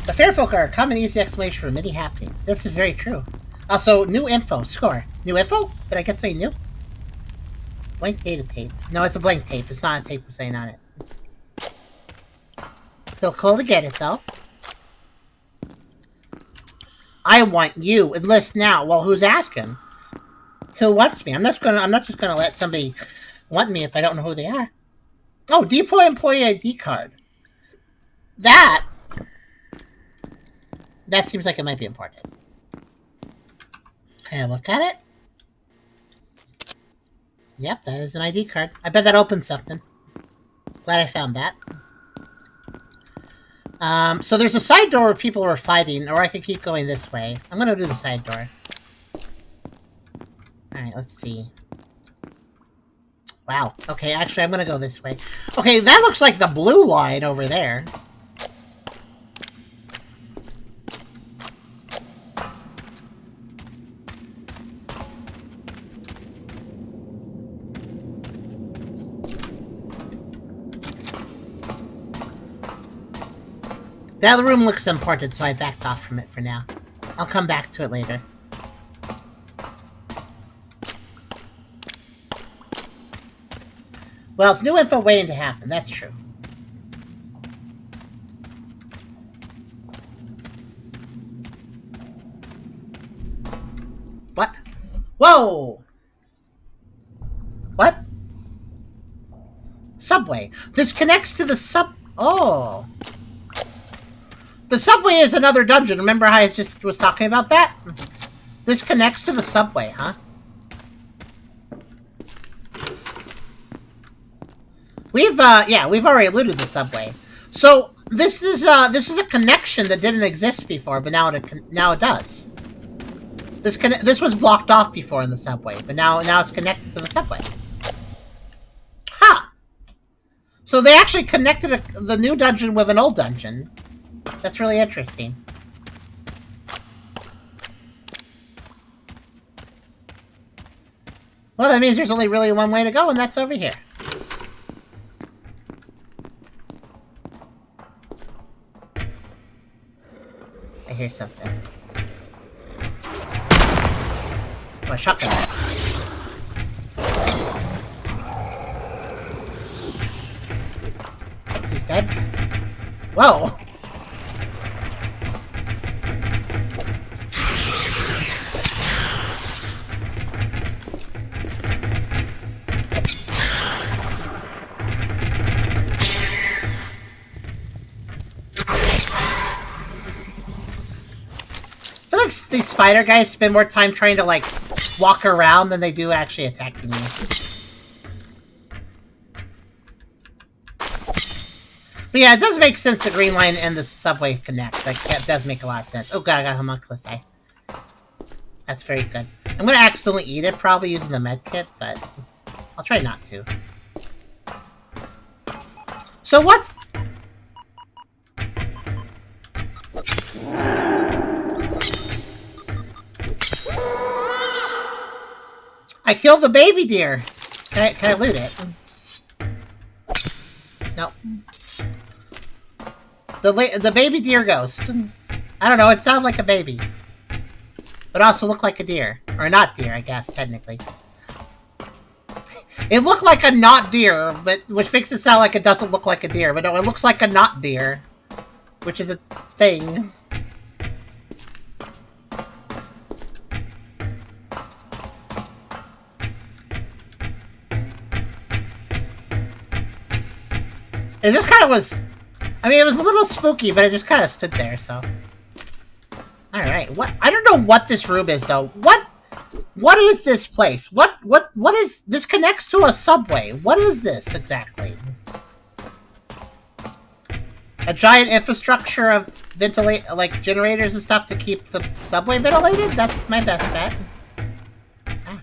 The Fairfolk are a common easy explanation for many happenings. This is very true. Also, new info. Score. New info? Did I get something new? Blank data tape. No, it's a blank tape. It's not a tape with something on it. Still cool to get it, though. I want you. Enlist now. Well, who's asking? Who wants me? I'm not just gonna let somebody want me if I don't know who they are. Oh, deploy employee ID card. That seems like it might be important. Okay, look at it. Yep, that is an ID card. I bet that opens something. Glad I found that. So there's a side door where people are fighting, or I could keep going this way. I'm gonna do the side door. Alright, let's see. Wow. Okay, actually, I'm gonna go this way. Okay, that looks like the blue line over there. That room looks important, so I backed off from it for now. I'll come back to it later. Well, it's new info waiting to happen, that's true. What? Whoa! What? Subway. This connects to the Oh! The subway is another dungeon. Remember how I just was talking about that? This connects to the subway, huh? we've already alluded to the subway. So this is a connection that didn't exist before, but now it does. This was blocked off before in the subway, but now it's connected to the subway. Huh. So they actually connected the new dungeon with an old dungeon. That's really interesting. Well, that means there's only really one way to go, and that's over here. I hear something. Oh, a shotgun. He's dead. Whoa! I feel like these spider guys spend more time trying to, like, walk around than they do actually attacking you. But yeah, it does make sense the green line and the subway connect. Like, that does make a lot of sense. Oh god, I got homunculus eye. That's very good. I'm gonna accidentally eat it, probably using the med kit, but I'll try not to. So what's... I killed the baby deer! Can I loot it? Nope. The baby deer ghost. I don't know, it sounded like a baby. But also looked like a deer. Or not deer, I guess, technically. It looked like a not deer, but which makes it sound like it doesn't look like a deer. But no, it looks like a not deer. Which is a thing. It just kind of was... I mean, it was a little spooky, but it just kind of stood there, so... Alright, what... I don't know what this room is, though. What is this place? What is... This connects to a subway. What is this, exactly? A giant infrastructure of like, generators and stuff to keep the subway ventilated? That's my best bet. Ah.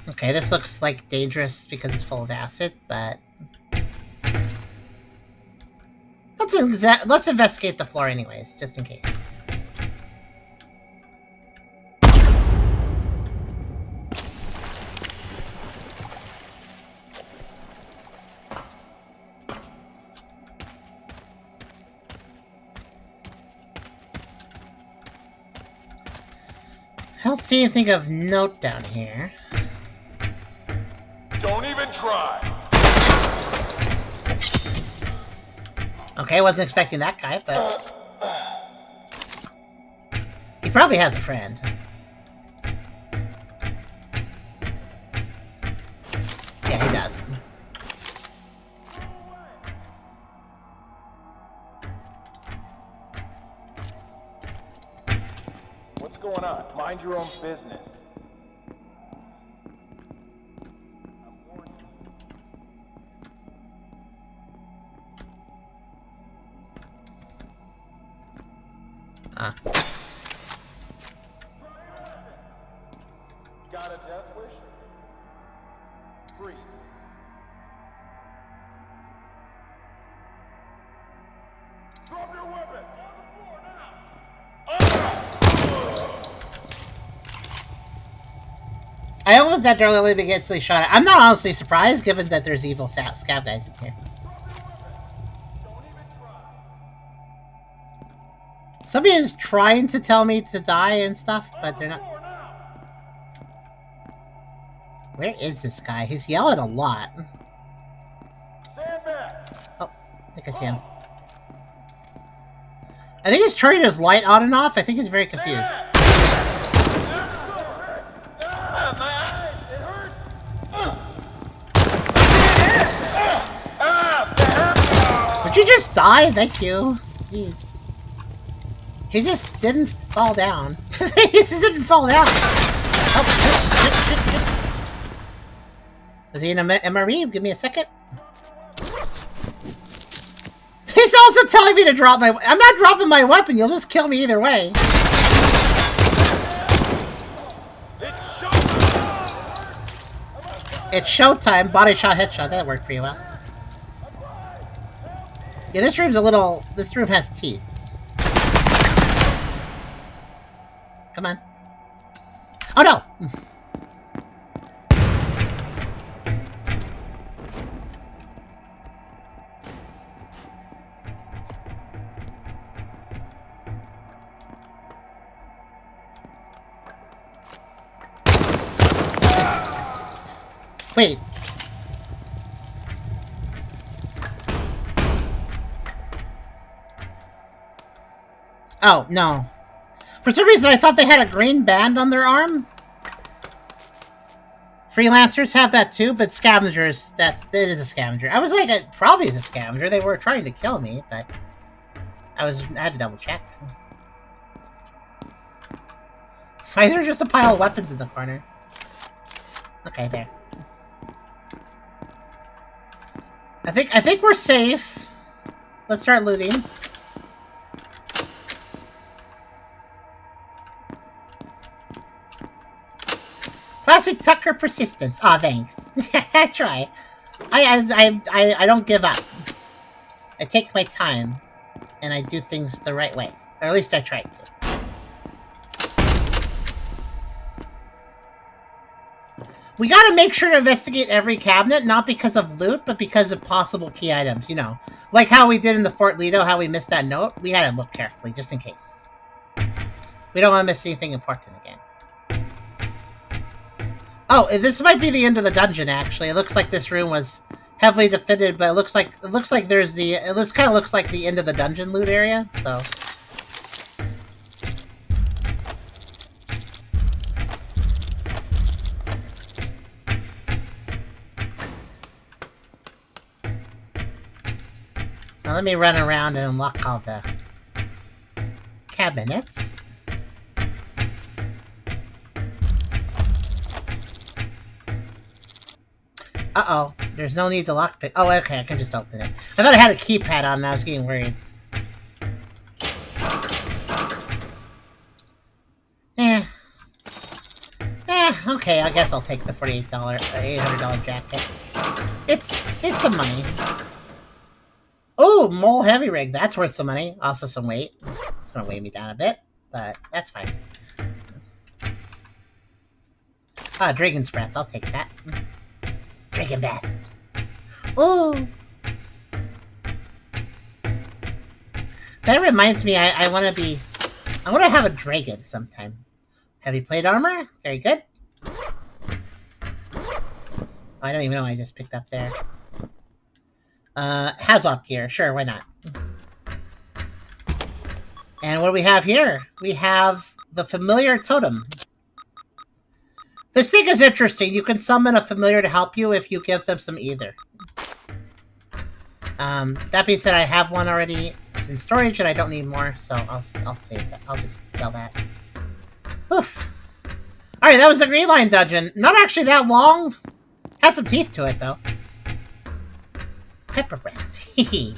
Okay, this looks like dangerous because it's full of acid, but let's investigate the floor anyways, just in case. I don't see anything of note down here. Don't even try. Okay, I wasn't expecting that guy, but... He probably has a friend. Yeah, he does. What's going on? Mind your own business. Got a death wish? Free. Drop your weapon! I almost died early to get shot at. I'm not honestly surprised, given that there's evil scav guys in here. Somebody is trying to tell me to die and stuff, but they're not. Where is this guy? He's yelling a lot. Oh, I think I see him. I think he's turning his light on and off. I think he's very confused. just die? Thank you. Jeez. He just didn't fall down. He just didn't fall down. Oh, shit. Was he in a MRE? Give me a second. He's also telling me to drop my... I'm not dropping my weapon. You'll just kill me either way. It's showtime. Body shot, headshot. That worked pretty well. Yeah, this room's a little... This room has teeth. Come on. Oh, no! Wait. Oh, no. For some reason, I thought they had a green band on their arm. Freelancers have that too, but scavengers, it is a scavenger. I was like, it probably is a scavenger. They were trying to kill me, but I had to double check. Why is there just a pile of weapons in the corner? Okay, there. I think we're safe. Let's start looting. Classic Tucker persistence. Aw, thanks. I try. I don't give up. I take my time, and I do things the right way. Or at least I try to. We gotta make sure to investigate every cabinet, not because of loot, but because of possible key items, you know. Like how we did in the Fort Lido, how we missed that note. We had to look carefully, just in case. We don't want to miss anything important again. Oh, this might be the end of the dungeon, actually. It looks like this room was heavily defended, but it looks like there's the... It kind of looks like the end of the dungeon loot area, so... Now let me run around and unlock all the cabinets. Uh-oh. There's no need to lockpick. Oh, okay, I can just open it. I thought I had a keypad on and I was getting worried. Okay, I guess I'll take the $800 jacket. It's some money. Oh, mole heavy rig. That's worth some money. Also some weight. It's gonna weigh me down a bit, but that's fine. Ah, Dragon's Breath. I'll take that. Dragon Breath. Ooh. That reminds me, I want to have a dragon sometime. Heavy plate armor. Very good. I don't even know what I just picked up there. Hazop gear. Sure, why not? And what do we have here? We have the familiar totem. This thing is interesting. You can summon a familiar to help you if you give them some ether. That being said, I have one already in storage and I don't need more, so I'll save that. I'll just sell that. Oof. Alright, that was the Green Line dungeon. Not actually that long. Had some teeth to it, though. Pepper Breath. I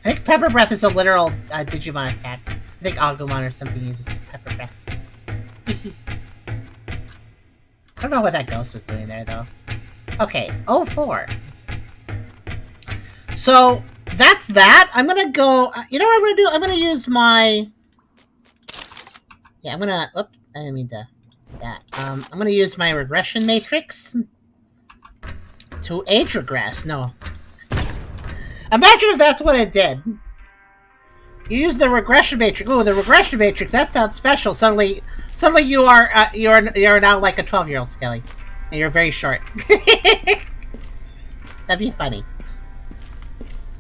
think Pepper Breath is a literal Digimon attack. I think Agumon or something uses Pepper Breath. I don't know what that ghost was doing there, though. Okay, 04. So, that's that. I'm gonna go... you know what I'm gonna do? I'm gonna use my... Yeah, I'm gonna... Oop, I didn't mean to... that. I'm gonna use my regression matrix... to age regress. No. Imagine if that's what it did. You use the regression matrix. Oh, the regression matrix. That sounds special. Suddenly you are now like a 12-year-old Skelly, and you're very short. That'd be funny.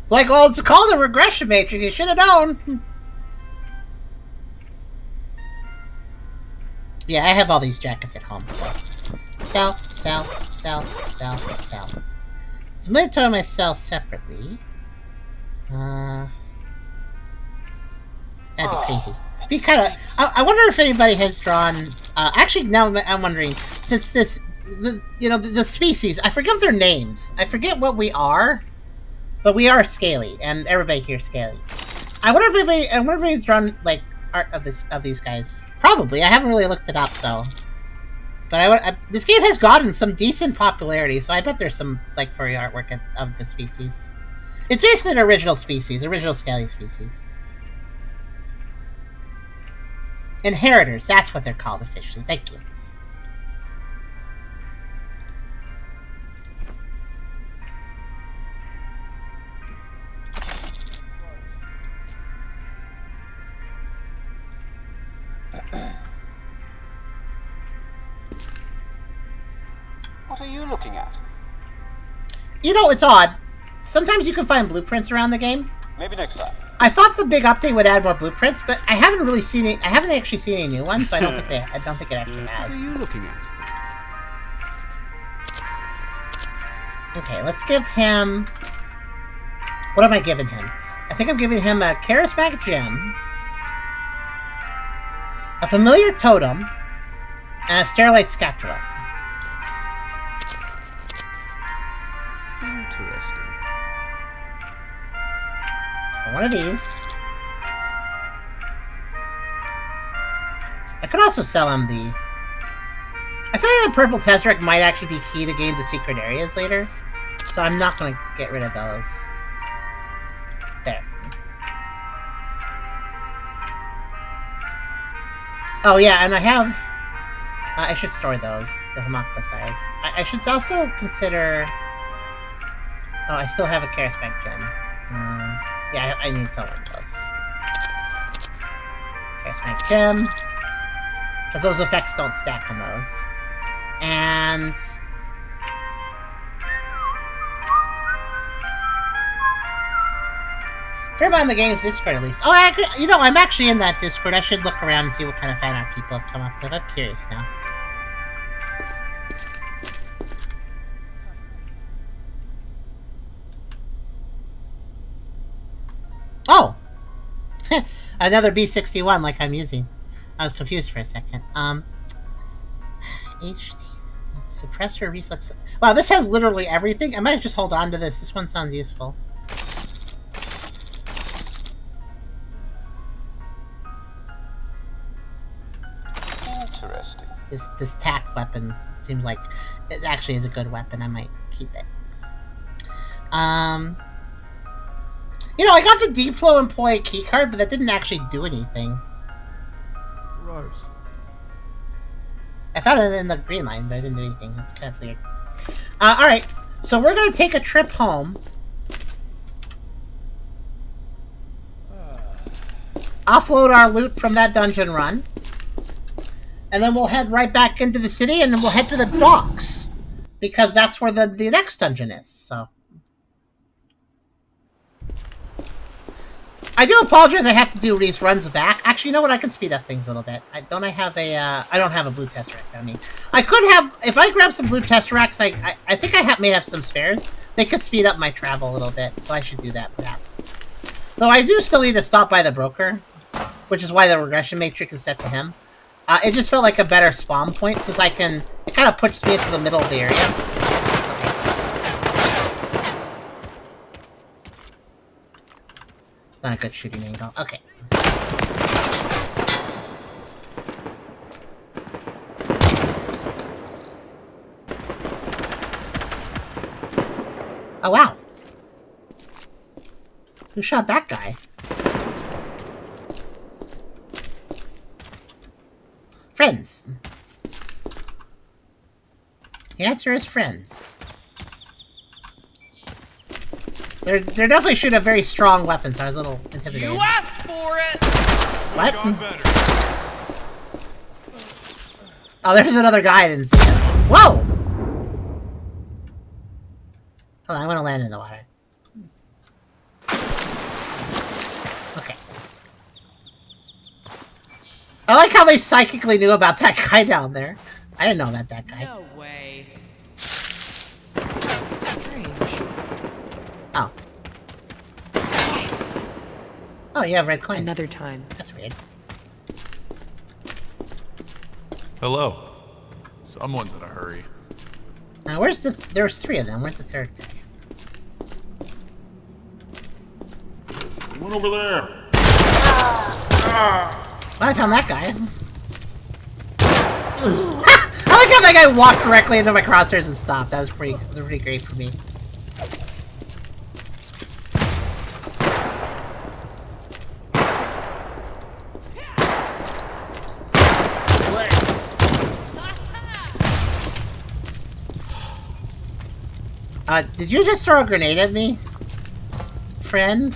It's like, well, it's called a regression matrix. You should have known. Yeah, I have all these jackets at home. So sell. I'm gonna tell myself separately. That'd be crazy. Be kind of. I wonder if anybody has drawn. Actually, now I'm wondering, since the species. I forget their names. I forget what we are, but we are scaly, and everybody here is scaly. I wonder if anybody's drawn like art of these guys. Probably. I haven't really looked it up though. But this game has gotten some decent popularity, so I bet there's some like furry artwork of the species. It's basically an original species, original scaly species. Inheritors, that's what they're called officially. Thank you. What are you looking at? You know, it's odd. Sometimes you can find blueprints around the game. Maybe next time. I thought the big update would add more blueprints, but I haven't really seen it. I haven't actually seen any new ones, so I don't think it actually has. What are you looking at? Okay, let's give him. What am I giving him? I think I'm giving him a charismatic gem, a familiar totem, and a sterilite scapula. Interesting. One of these. I could also sell him the... I feel like the purple Tesseract might actually be key to getting the secret areas later, so I'm not going to get rid of those. There. Oh yeah, and I have... I should store those, the homunculus eyes. I should also consider... Oh, I still have a charismatic gem. Yeah, I need some of those. Charismatic gem. Because those effects don't stack on those. And... Fair amount of the game's Discord, at least. Oh, I'm actually in that Discord. I should look around and see what kind of fan art people have come up with. I'm curious now. Oh! Another B61 like I'm using. I was confused for a second. HT... Suppressor, reflex... Wow, this has literally everything. I might just hold on to this. This one sounds useful. Interesting. This tack weapon seems like it actually is a good weapon. I might keep it. You know, I got the Deplo employee keycard, but that didn't actually do anything. Gross. I found it in the green line, but I didn't do anything. That's kind of weird. Alright, so we're gonna take a trip home. Offload our loot from that dungeon run. And then we'll head right back into the city, and then we'll head to the docks. Because that's where the next dungeon is, so... I do apologize I have to do these runs back. Actually, you know what? I can speed up things a little bit. I don't have a blue Tesseract on me. I could have... If I grab some blue Tesseracts, I think I may have some spares. They could speed up my travel a little bit, so I should do that, perhaps. Though I do still need to stop by the broker, which is why the regression matrix is set to him. It just felt like a better spawn point, since I can... It kind of pushes me into the middle of the area. It's not a good shooting angle. Okay. Oh, wow. Who shot that guy? Friends. The answer is friends. They definitely shoot a very strong weapon, so I was a little intimidated. You asked for it! What? Oh, there's another guy I didn't see. Whoa! Hold on, I want to land in the water. Okay. I like how they psychically knew about that guy down there. I didn't know about that guy. No way. Oh. Oh, you have red coins. Another time. That's weird. Hello. Someone's in a hurry. Now, where's the... There's 3 of them. Where's the third guy? One over there. Well, I found that guy. I like how that guy walked directly into my crosshairs and stopped. That was pretty great for me. Did you just throw a grenade at me? Friend?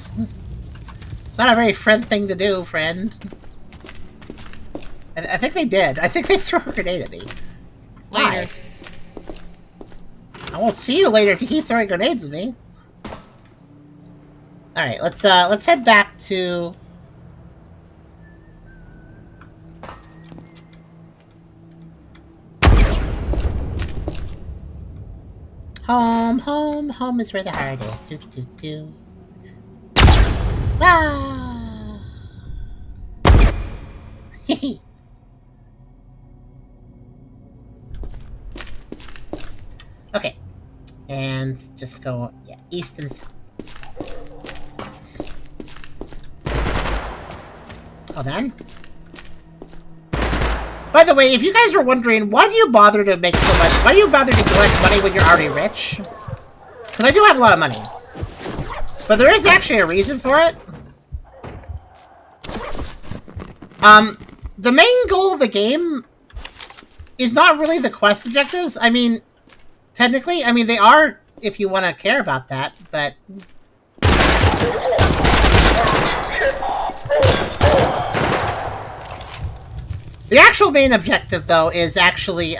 It's not a very friend thing to do, friend. I think they did. I think they threw a grenade at me. Later. I won't see you later if you keep throwing grenades at me. Alright, let's head back to... Home, home, home is where the heart is. Do, do, do. Ah! Okay. And just go, yeah, east and south. Hold on. By the way, if you guys are wondering, why do you bother to make so much? Why do you bother to collect money when you're already rich? Because I do have a lot of money. But there is actually a reason for it. The main goal of the game is not really the quest objectives. I mean, technically, I mean, they are if you want to care about that, but... The actual main objective, though, is actually,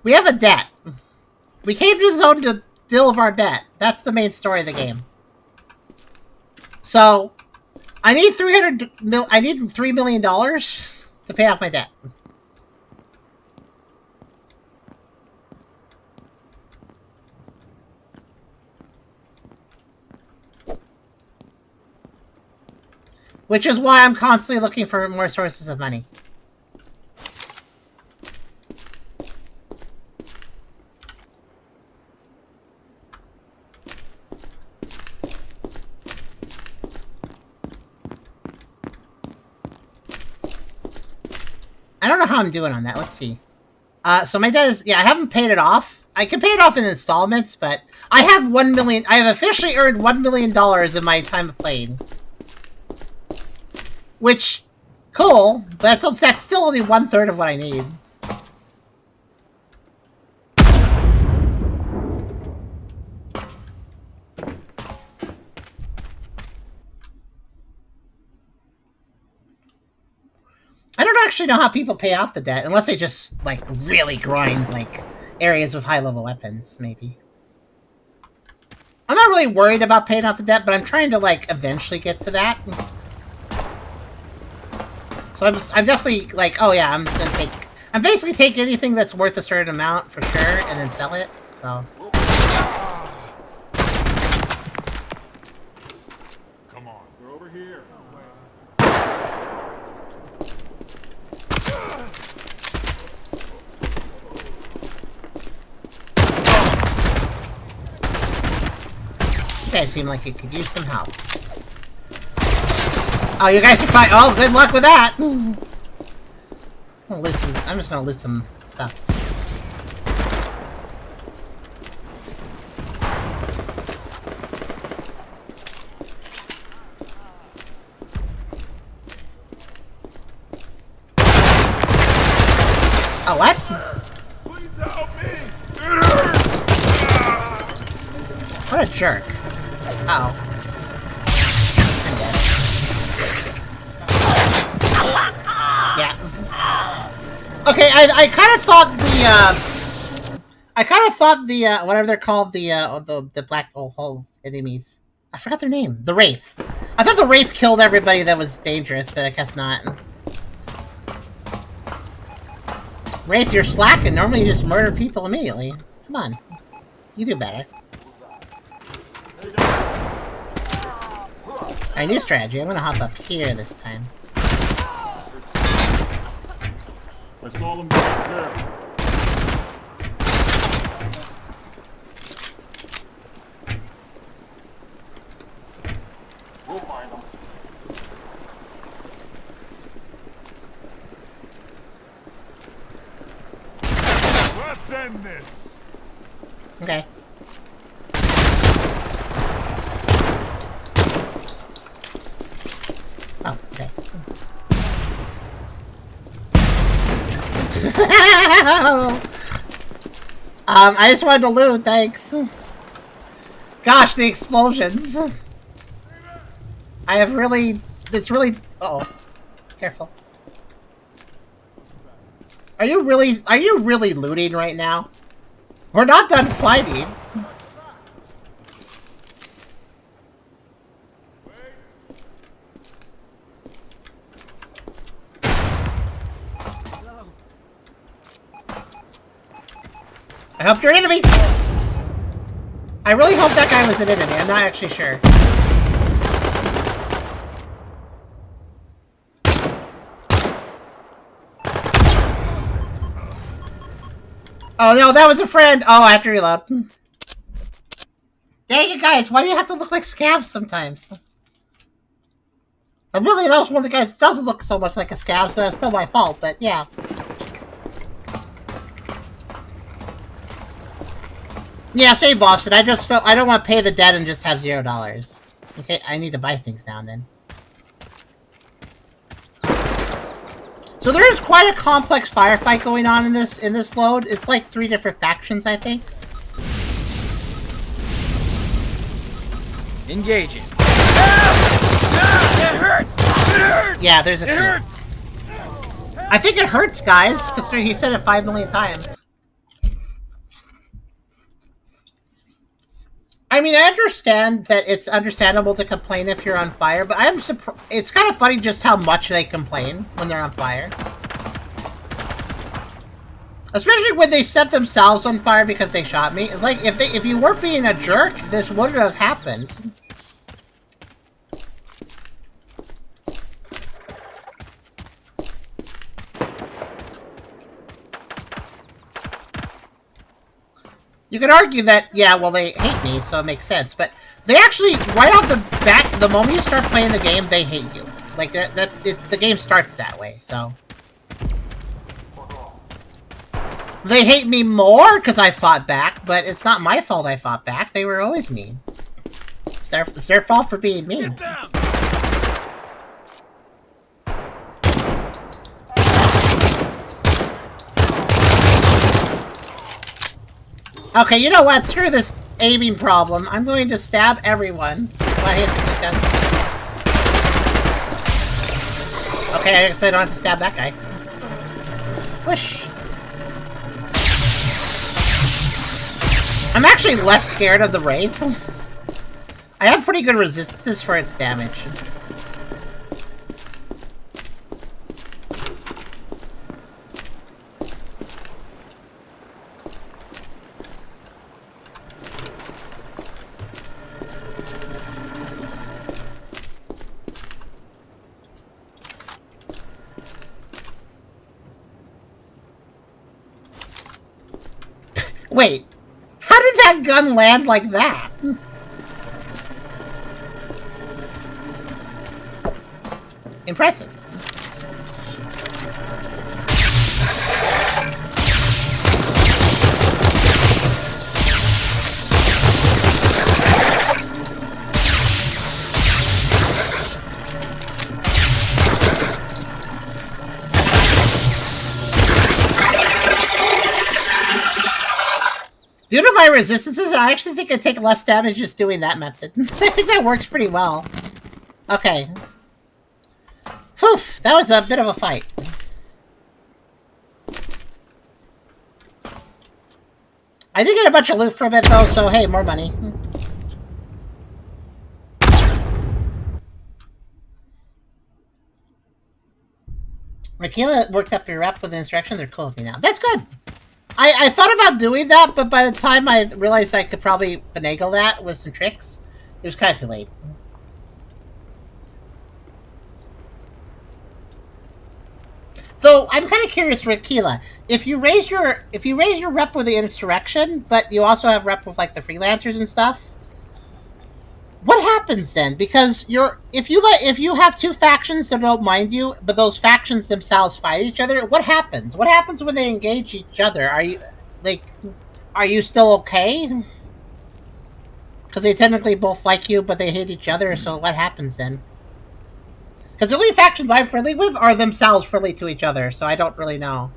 we have a debt. We came to the zone to deal with our debt. That's the main story of the game. So, I need $3 million to pay off my debt. Which is why I'm constantly looking for more sources of money. I don't know how I'm doing on that. Let's see. So my debt is... Yeah, I haven't paid it off. I can pay it off in installments, but I have $1 million... I have officially earned $1 million in my time of playing. Which, cool, but that's still only 1/3 of what I need. I don't actually know how people pay off the debt, unless they just, like, really grind, like, areas with high-level weapons, maybe. I'm not really worried about paying off the debt, but I'm trying to, like, eventually get to that. So I'm definitely like, oh yeah, I'm basically taking anything that's worth a certain amount for sure, and then sell it, so. Come on, they're over here. You guys seem like you could use some help. Oh, you guys are fine. Oh, good luck with that. I'm just gonna lose some stuff. Oh, what? Please help me! It hurts! What a jerk. Uh-oh. Yeah. Okay, I kind of thought the whatever they're called, the black hole enemies. I forgot their name. The Wraith. I thought the Wraith killed everybody that was dangerous, but I guess not. Rafe, you're slacking. Normally you just murder people immediately. Come on. You do better. Alright, new strategy. I'm gonna hop up here this time. I saw them back there. We'll find them. Let's end this. Okay. Oh, okay. I just wanted to loot, thanks. Gosh, the explosions. I have really... It's really... Uh-oh. Careful. Are you really looting right now? We're not done fighting. I hope you're an enemy! I really hope that guy was an enemy, I'm not actually sure. Oh no, that was a friend! Oh, I have to reload. Dang it, guys, why do you have to look like scavs sometimes? Admittedly, that was one of the guys that doesn't look so much like a scav, so that's still my fault, but yeah. Yeah, save Boston. I don't want to pay the debt and just have $0. Okay, I need to buy things now and then. So there is quite a complex firefight going on in this load. It's like 3 different factions, I think. Engaging. It hurts! It hurts! Yeah, there's a few. It hurts! I think it hurts, guys, considering he said it 5 million times. I mean, I understand that it's understandable to complain if you're on fire, but I'm surprised. It's kind of funny just how much they complain when they're on fire. Especially when they set themselves on fire because they shot me. It's like, if you weren't being a jerk, this wouldn't have happened. You could argue that, yeah, well, they hate me, so it makes sense, but they actually, right off the bat, the moment you start playing the game, they hate you. Like, that's it. The game starts that way, so. They hate me more because I fought back, but it's not my fault I fought back. They were always mean. It's their fault for being mean. Okay, you know what? Screw this aiming problem. I'm going to stab everyone. Okay, I guess I don't have to stab that guy. Whoosh. I'm actually less scared of the Wraith. I have pretty good resistances for its damage. Wait, how did that gun land like that? Impressive. Due to my resistances, I actually think I take less damage just doing that method. I think that works pretty well. Okay. Whew, that was a bit of a fight. I did get a bunch of loot from it though, so hey, more money. Rakila worked up your rep with the instruction. They're cool with me now. That's good. I thought about doing that, but by the time I realized I could probably finagle that with some tricks, it was kind of too late. So I'm kind of curious, Rakila, if you raise your rep with the insurrection, but you also have rep with like the freelancers and stuff, what happens then? Because if you have two factions that don't mind you, but those factions themselves fight each other, what happens? What happens when they engage each other? Are you still okay? Because they technically both like you, but they hate each other. So what happens then? Because the only factions I'm friendly with are themselves friendly to each other, so I don't really know.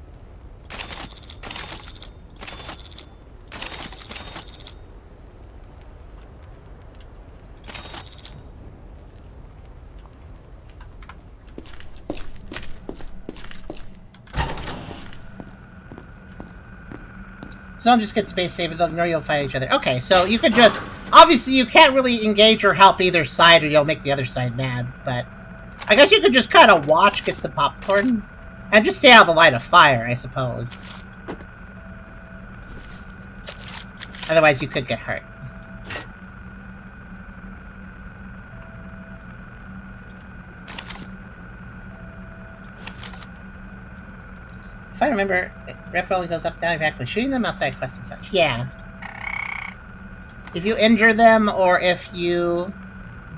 Someone just gets space save, and you'll fight each other. Okay, so you could just... Obviously, you can't really engage or help either side, or you'll make the other side mad, but... I guess you could just kind of watch, get some popcorn, and just stay out of the line of fire, I suppose. Otherwise, you could get hurt. If I remember, rep only goes up and down if you're actually shooting them outside quests and such. Yeah. If you injure them, or if you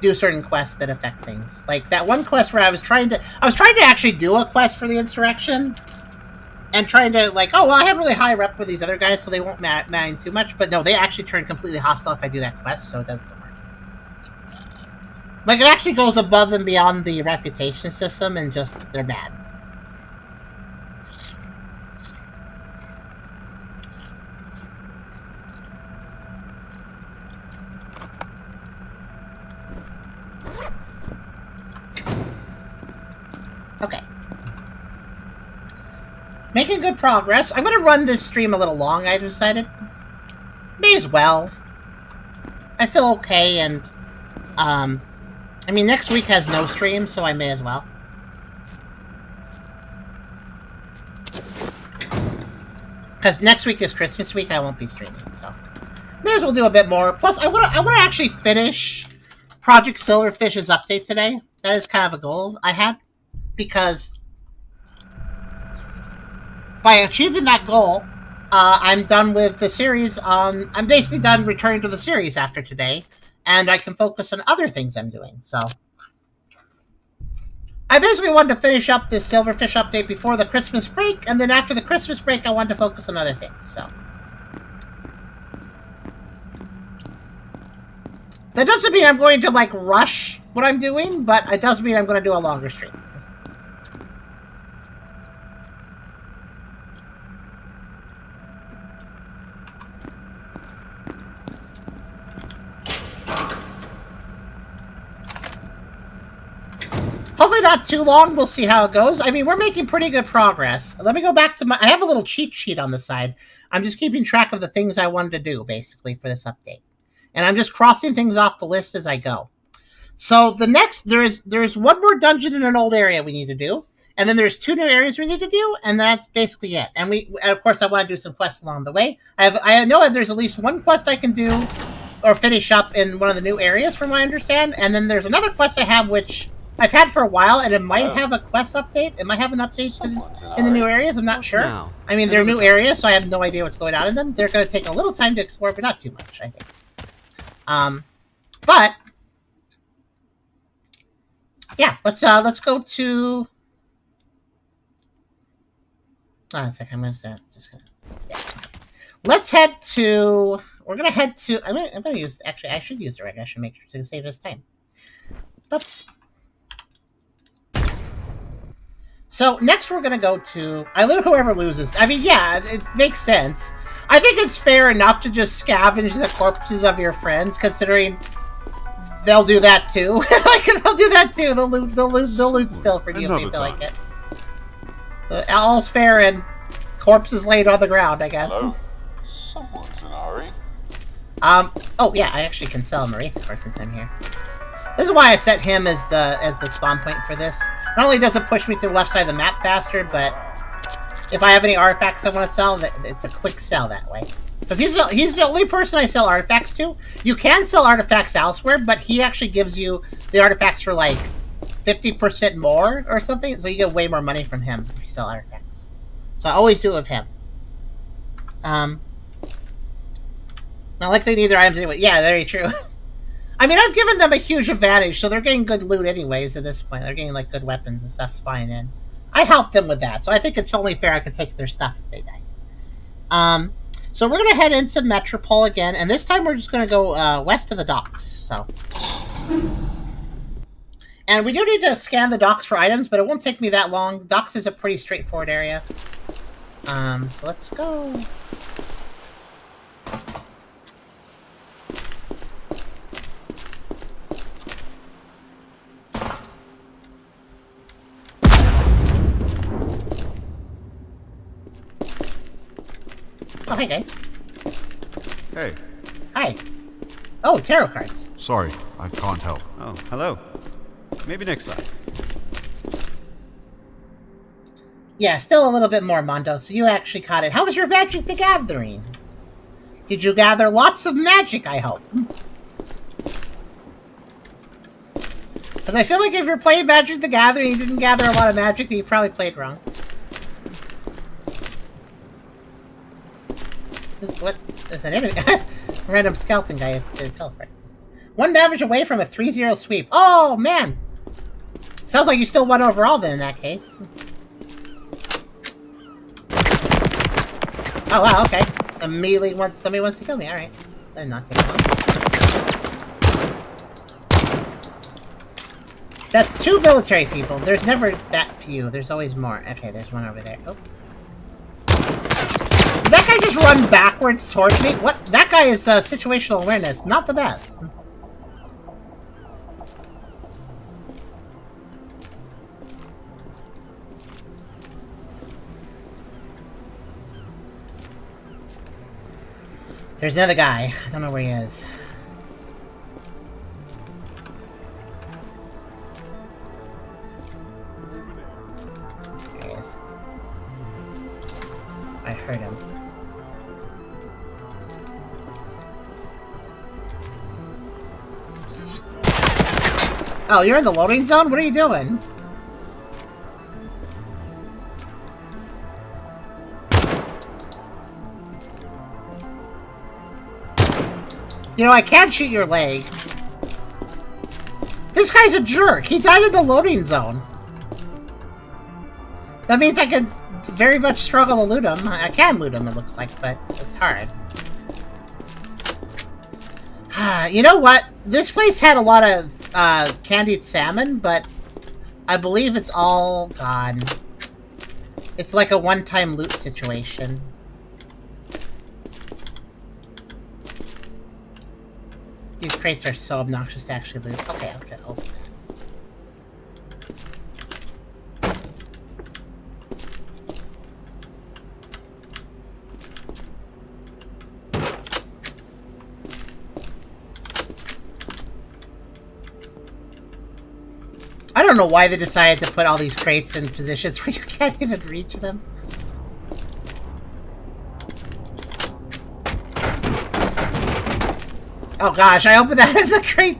do certain quests that affect things. Like that one quest where I was trying to actually do a quest for the insurrection, and trying to, like, oh, well, I have really high rep with these other guys, so they won't mind too much, but no, they actually turn completely hostile if I do that quest, so it doesn't work. Like, it actually goes above and beyond the reputation system, and just, they're bad. Okay. Making good progress. I'm gonna run this stream a little long, I decided. May as well. I feel okay, and, I mean, next week has no stream, so I may as well. Because next week is Christmas week, I won't be streaming, so... May as well do a bit more. Plus, I wanna actually finish Project Silverfish's update today. That is kind of a goal I had. Because by achieving that goal, I'm done with the series. I'm basically done returning to the series after today, and I can focus on other things I'm doing. So I basically wanted to finish up this Silverfish update before the Christmas break, and then after the Christmas break, I wanted to focus on other things. So that doesn't mean I'm going to, like, rush what I'm doing, but it does mean I'm going to do a longer stream. Hopefully not too long. We'll see how it goes. I mean, we're making pretty good progress. Let me go back to I have a little cheat sheet on the side. I'm just keeping track of the things I wanted to do, basically, for this update. And I'm just crossing things off the list as I go. So the next, there's one more dungeon in an old area we need to do. And then there's 2 new areas we need to do. And that's basically it. And of course, I want to do some quests along the way. I know there's at least one quest I can do or finish up in one of the new areas, from what I understand. And then there's another quest I have, which I've had for a while, and it might have a quest update. It might have an update in the new areas. I'm not sure. Now, I mean, they're new areas, so I have no idea what's going on in them. They're going to take a little time to explore, but not too much, I think. But yeah, let's go to. Oh, a second. I'm just gonna. Yeah. Let's head to. We're gonna head to. I'm gonna use. Actually, I should use the red. I should make sure to save us time. But. So, next we're gonna go to... I loot whoever loses. I mean, yeah, it makes sense. I think it's fair enough to just scavenge the corpses of your friends, considering they'll do that too. Like, they'll do that too. They'll loot still for you if they feel like it. So, all's fair and corpses laid on the ground, I guess. Hello? Someone's in a hurry. Oh yeah, I actually can sell Marith, of course, since I'm here. This is why I set him as the spawn point for this. Not only does it push me to the left side of the map faster, but if I have any artifacts I want to sell, it's a quick sell that way. Because he's the only person I sell artifacts to. You can sell artifacts elsewhere, but he actually gives you the artifacts for like 50% more or something, so you get way more money from him if you sell artifacts. So I always do it with him. Not like they need their items anyway. Yeah, very true. I mean, I've given them a huge advantage, so they're getting good loot anyways at this point. They're getting, like, good weapons and stuff spying in. I helped them with that, so I think it's only fair I can take their stuff if they die. So we're going to head into Metropole again, and this time we're just going to go west of the docks, so. And we do need to scan the docks for items, but it won't take me that long. Docks is a pretty straightforward area. So let's go. Oh, hey, guys. Hey. Hi. Oh, tarot cards. Sorry, I can't help. Oh, hello. Maybe next time. Yeah, still a little bit more, Mondo, so you actually caught it. How was your Magic the Gathering? Did you gather lots of magic, I hope? Because I feel like if you're playing Magic the Gathering and you didn't gather a lot of magic, then you probably played wrong. What? There's an enemy. Random skeleton guy did teleport. 1 damage away from a 3-0 sweep. Oh, man! Sounds like you still won overall then in that case. Oh, wow, okay. Immediately somebody wants to kill me. Alright. Then not take long. That's 2 military people. There's never that few. There's always more. Okay, there's one over there. Oh. Did that guy just run backwards towards me? What? That guy is situational awareness. Not the best. There's another guy. I don't know where he is. There he is. I heard him. Oh, you're in the loading zone? What are you doing? You know, I can't shoot your leg. This guy's a jerk. He died in the loading zone. That means I could very much struggle to loot him. I can loot him, it looks like, but it's hard. You know what? This place had a lot of candied salmon, but I believe it's all gone. It's like a one-time loot situation. These crates are so obnoxious to actually loot. Okay, okay. Oh. I don't know why they decided to put all these crates in positions where you can't even reach them. Oh gosh, I opened that and the crate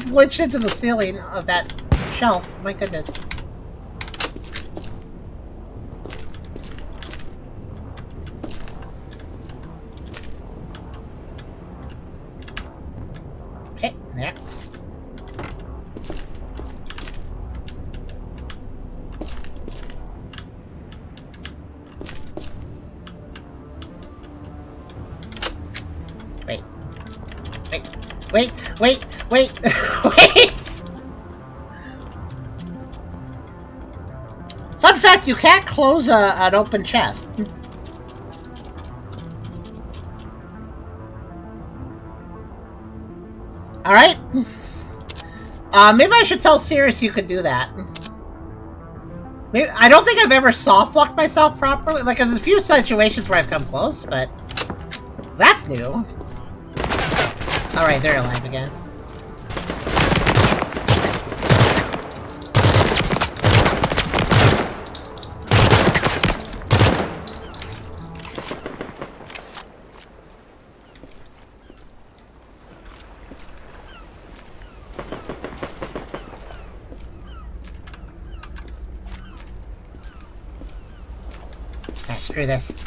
glitched into the ceiling of that shelf. My goodness. Okay, there. Wait, wait! Fun fact, you can't close an open chest. Alright. Maybe I should tell Sirus you could do that. Maybe, I don't think I've ever soft-locked myself properly. Like, there's a few situations where I've come close, but that's new. Alright, they're alive again. screw this.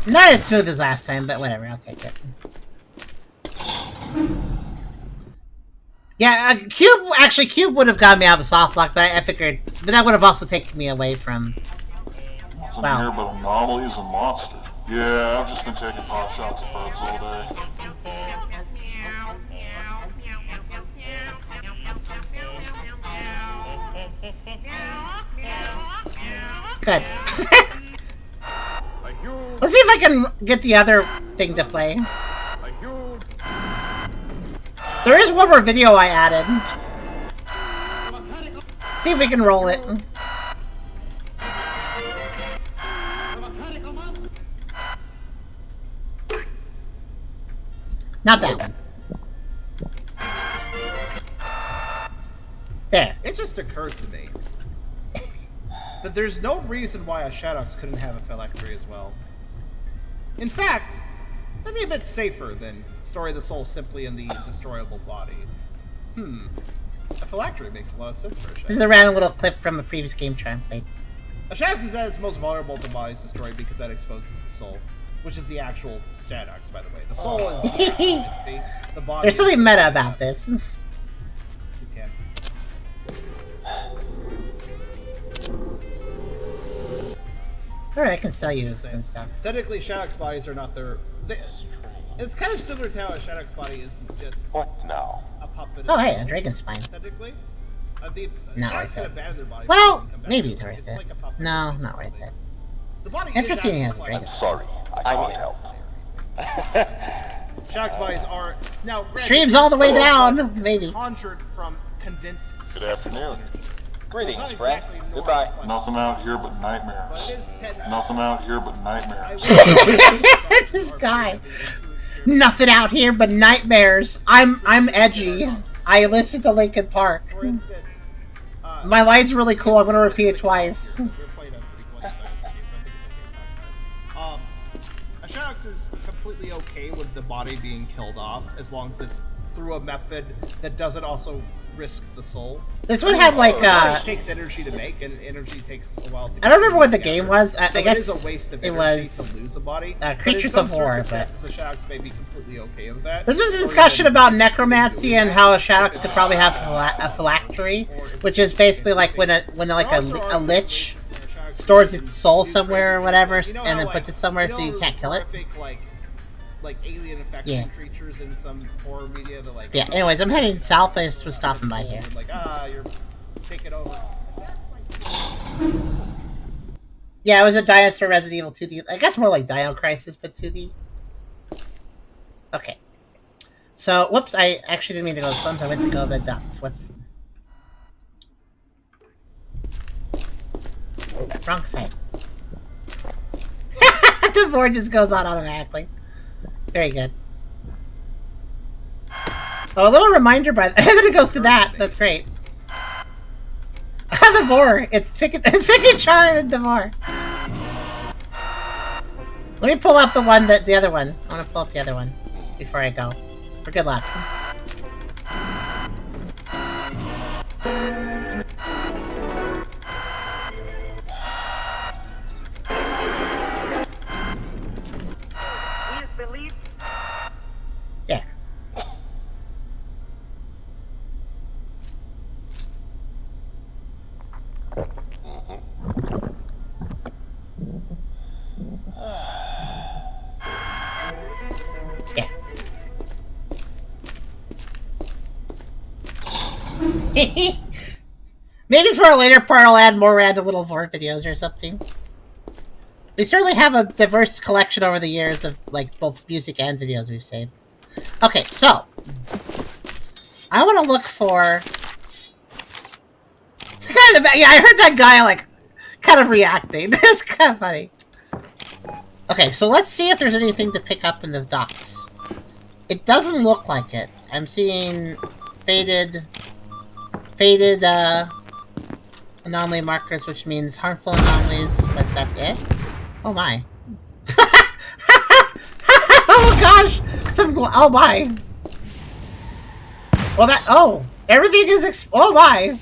Not as smooth as last time, but whatever, I'll take it. Yeah, Cube would have got me out of the soft lock, but I figured, but that would have also taken me away from. Nothing Wow. here but anomalies and monsters. Yeah, I've just been taking pot shots at birds all day. Good. Let's see if I can get the other thing to play. There is one more video I added. See if we can roll it. Not that one. There. It just occurred to me that there's no reason why a Shadox couldn't have a phylactery as well. In fact, that'd be a bit safer than storing the soul simply in the destroyable body. A phylactery makes a lot of sense for a Shadox. This is a random little clip from a previous game Try played. A Shadox is at its most vulnerable to bodies destroyed because that exposes the soul, which is the actual Shadox, by the way. The soul is the body. There's something meta about this. Okay. Alright, I can sell you some stuff. Technically, Shadox bodies are not their. It's kind of similar to how a Shadox body isn't just What now? a puppet. Oh, hey, a dragon spine. Technically, Not Shadox worth can it. abandon their body. Well, maybe it's worth it. No, not worth it. The body Interesting he is has a actually dragon spine. Sorry, I need help. Shadox bodies are now. granted, Stream's all the way down, maybe. Conjured from condensed. Good afternoon. Greetings, Greetings, Brad. Brad. Goodbye. Nothing out here but nightmares. But it is technically. Nothing out here but nightmares. That's this guy. Nothing out here but nightmares. I'm edgy. I listen to Linkin Park. For instance, My line's really cool. I'm gonna repeat it twice. we're playing a pretty bloody session, so I think it's okay. A Shadox is completely okay with the body being killed off as long as it's through a method that doesn't also risk the soul. This one had like it takes energy to make, and energy takes a while to. I don't remember what the game was. So I guess it is a waste of it energy was to lose a body. Creatures but in of some War, but circumstances, a Shadox may be completely okay with that. this was a Or discussion even about necromancy and how a Shadox could probably have a phylactery, which is basically like when a lich stores its soul somewhere or whatever, and then puts it somewhere so you can't kill it. Like alien infection creatures in some horror media that like. Yeah. Anyways, I'm heading south. I just was stopping by here. Like you're taking over. Yeah, it was a Dinosaur Resident Evil 2D. I guess more like Dino Crisis, but 2D. Okay. So, whoops, I actually didn't mean to go to the Suns. I went to go to the Ducks. Whoops. Wrong side. The board just goes on automatically. Very good. Oh, a little reminder by then it goes to that. That's great. The board. It's picking Charm and Devore. Let me pull up the other one. I want to pull up the other one before I go. For good luck. Yeah. Yeah. Maybe for a later part I'll add more random little Vor videos or something. We certainly have a diverse collection over the years of like both music and videos we've saved. Okay, so I want to look for yeah, I heard that guy like kind of reacting. That's kind of funny. Okay, so let's see if there's anything to pick up in the docks. It doesn't look like it. I'm seeing faded, anomaly markers, which means harmful anomalies, but that's it? Oh my. Oh gosh! Oh my! Well oh! Everything is oh my!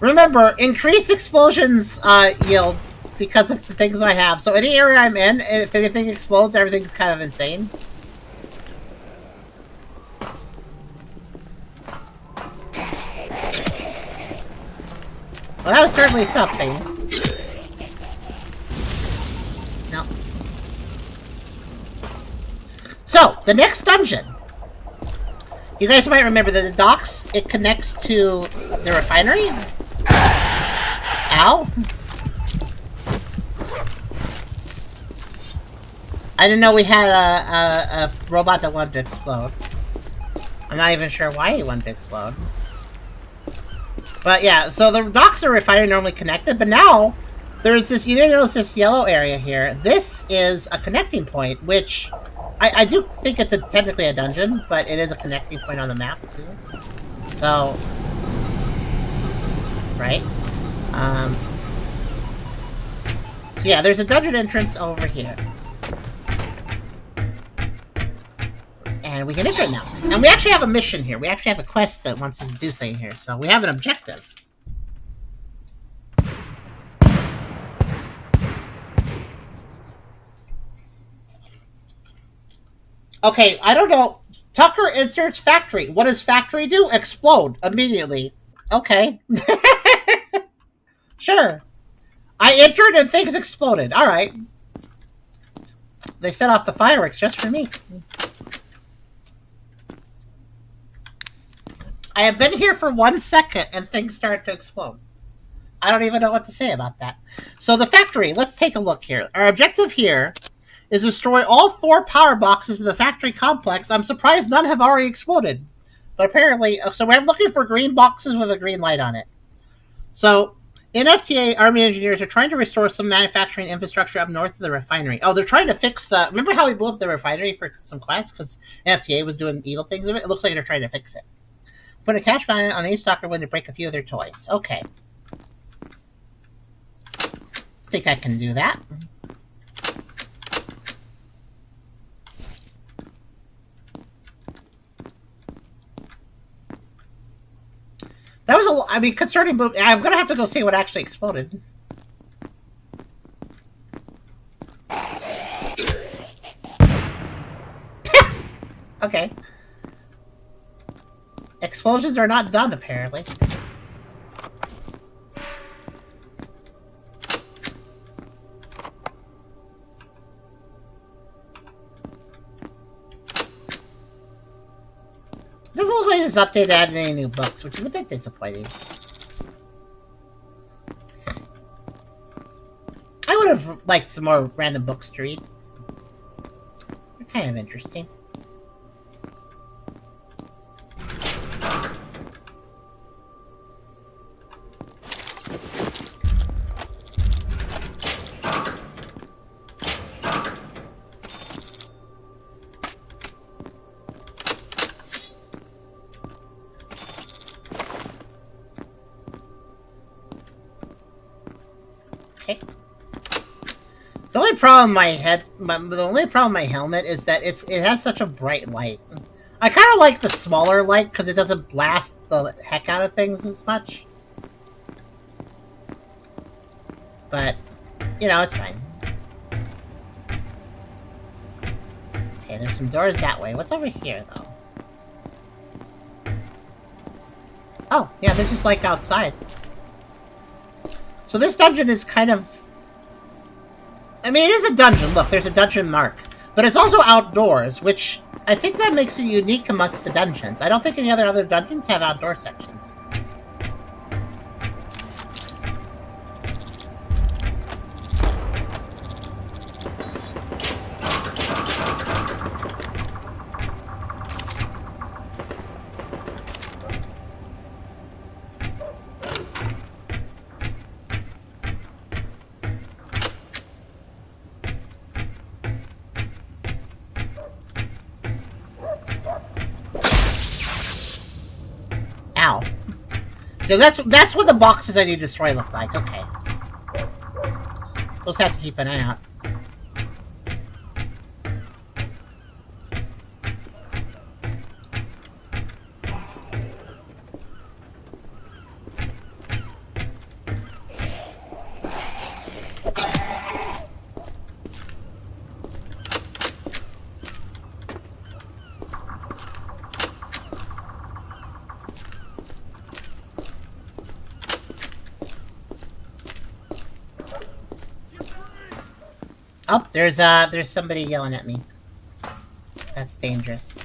Remember, increased explosions, yield because of the things I have. So any area I'm in, if anything explodes, everything's kind of insane. Well, that was certainly something. No. So, the next dungeon. You guys might remember that the docks, it connects to the refinery. Ow. I didn't know we had a robot that wanted to explode. I'm not even sure why he wanted to explode. But yeah, so the docks and refinery normally connected, but now there's this, you notice this yellow area here. This is a connecting point, which I do think it's technically a dungeon, but it is a connecting point on the map too. So, right? So yeah, there's a dungeon entrance over here. And we can enter it now. And we actually have a mission here. We actually have a quest that wants us to do something here. So we have an objective. Okay, I don't know. Tucker inserts factory. What does factory do? Explode immediately. Okay. Sure. I entered and things exploded. Alright. They set off the fireworks just for me. I have been here for 1 second and things start to explode. I don't even know what to say about that. So the factory, let's take a look here. Our objective here is destroy all 4 power boxes in the factory complex. I'm surprised none have already exploded. But apparently, so we're looking for green boxes with a green light on it. So, NFTA Army engineers are trying to restore some manufacturing infrastructure up north of the refinery. Oh, they're trying to fix the... Remember how we blew up the refinery for some quests? Because NFTA was doing evil things with it? It looks like they're trying to fix it. Put a cash value on any stalker when they break a few of their toys. Okay. Think I can do that. That was a... I mean, concerning... I'm gonna have to go see what actually exploded. Okay. Explosions are not done, apparently. Doesn't look like this update added any new books, which is a bit disappointing. I would have liked some more random books to read. They're kind of interesting. The only problem with my helmet is that it has such a bright light. I kind of like the smaller light because it doesn't blast the heck out of things as much. But, you know, it's fine. Okay, there's some doors that way. What's over here, though? Oh, yeah, this is like outside. So this dungeon is kind of... I mean, it is a dungeon. Look, there's a dungeon mark. But it's also outdoors, which I think that makes it unique amongst the dungeons. I don't think any other dungeons have outdoor sections. So that's what the boxes I need to destroy look like. Okay. We'll just have to keep an eye out. Oh, there's somebody yelling at me. That's dangerous.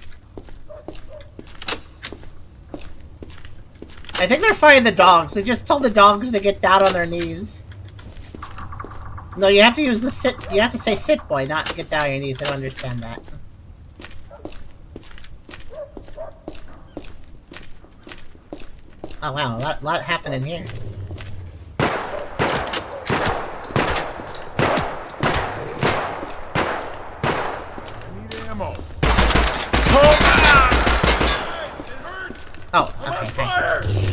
I think they're fighting the dogs. They just told the dogs to get down on their knees. No, you have to use the sit. You have to say "sit, boy," not get down on your knees. I don't understand that. Oh wow, a lot happened in here. Oh, okay, thank you.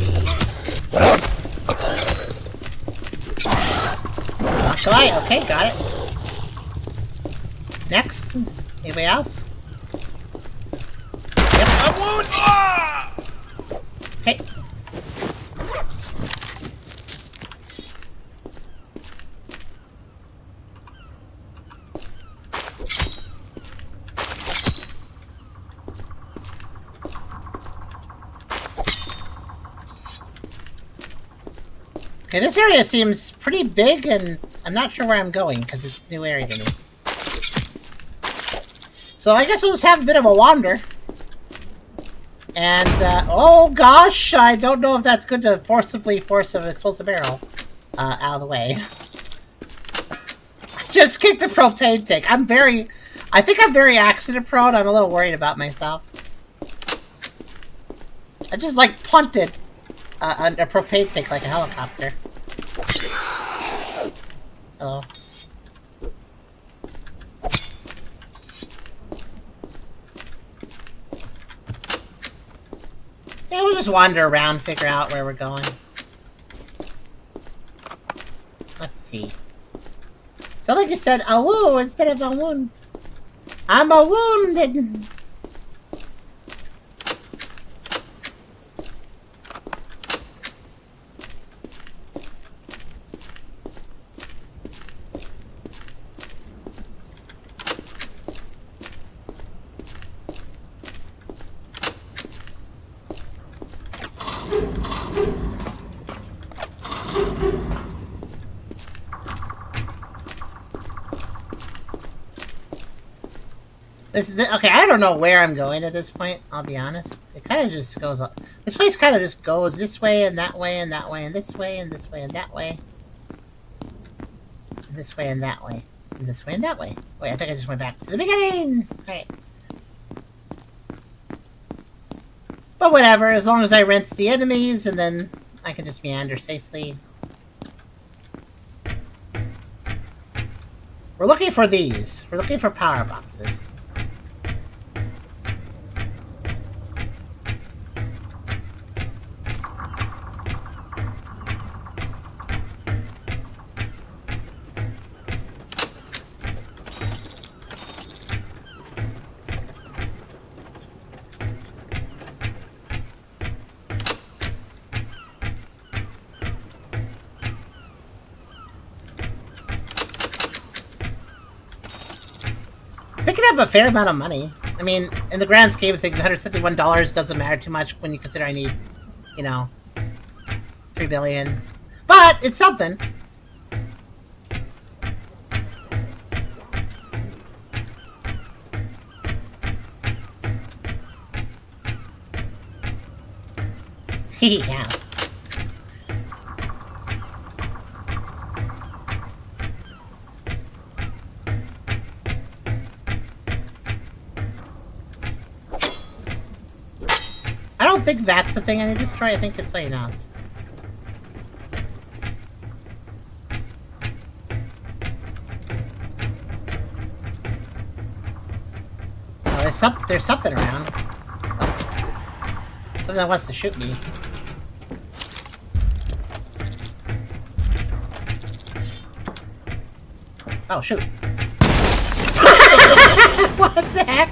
Okay, got it. Next, anybody else? Yep. Okay. Okay, this area seems pretty big, and I'm not sure where I'm going, because it's a new area to me. So I guess we'll just have a bit of a wander. And, oh gosh, I don't know if that's good to forcibly force an explosive barrel out of the way. I just kicked the propane tank. I think I'm very accident prone. I'm a little worried about myself. I just, like, punted a propane tank like a helicopter. Hello. Yeah, we'll just wander around, figure out where we're going. Let's see. So like you said, a woo instead of a wound. I'm a wounded. Okay, I don't know where I'm going at this point, I'll be honest. It kind of just goes up. This place kind of just goes this way and that way and that way and this way and this way and that way. And this way and that way. And this way and that way. Wait, I think I just went back to the beginning! Alright. But whatever, as long as I rinse the enemies and then I can just meander safely. We're looking for these. We're looking for power boxes. Picking up a fair amount of money. I mean, in the grand scheme of things, $171 doesn't matter too much when you consider I need, you know, 3 billion. But it's something. Yeah. I don't think that's the thing I need to destroy. I think it's something else. Oh, there's something around. Oh. Something that wants to shoot me. Oh, shoot. What the heck?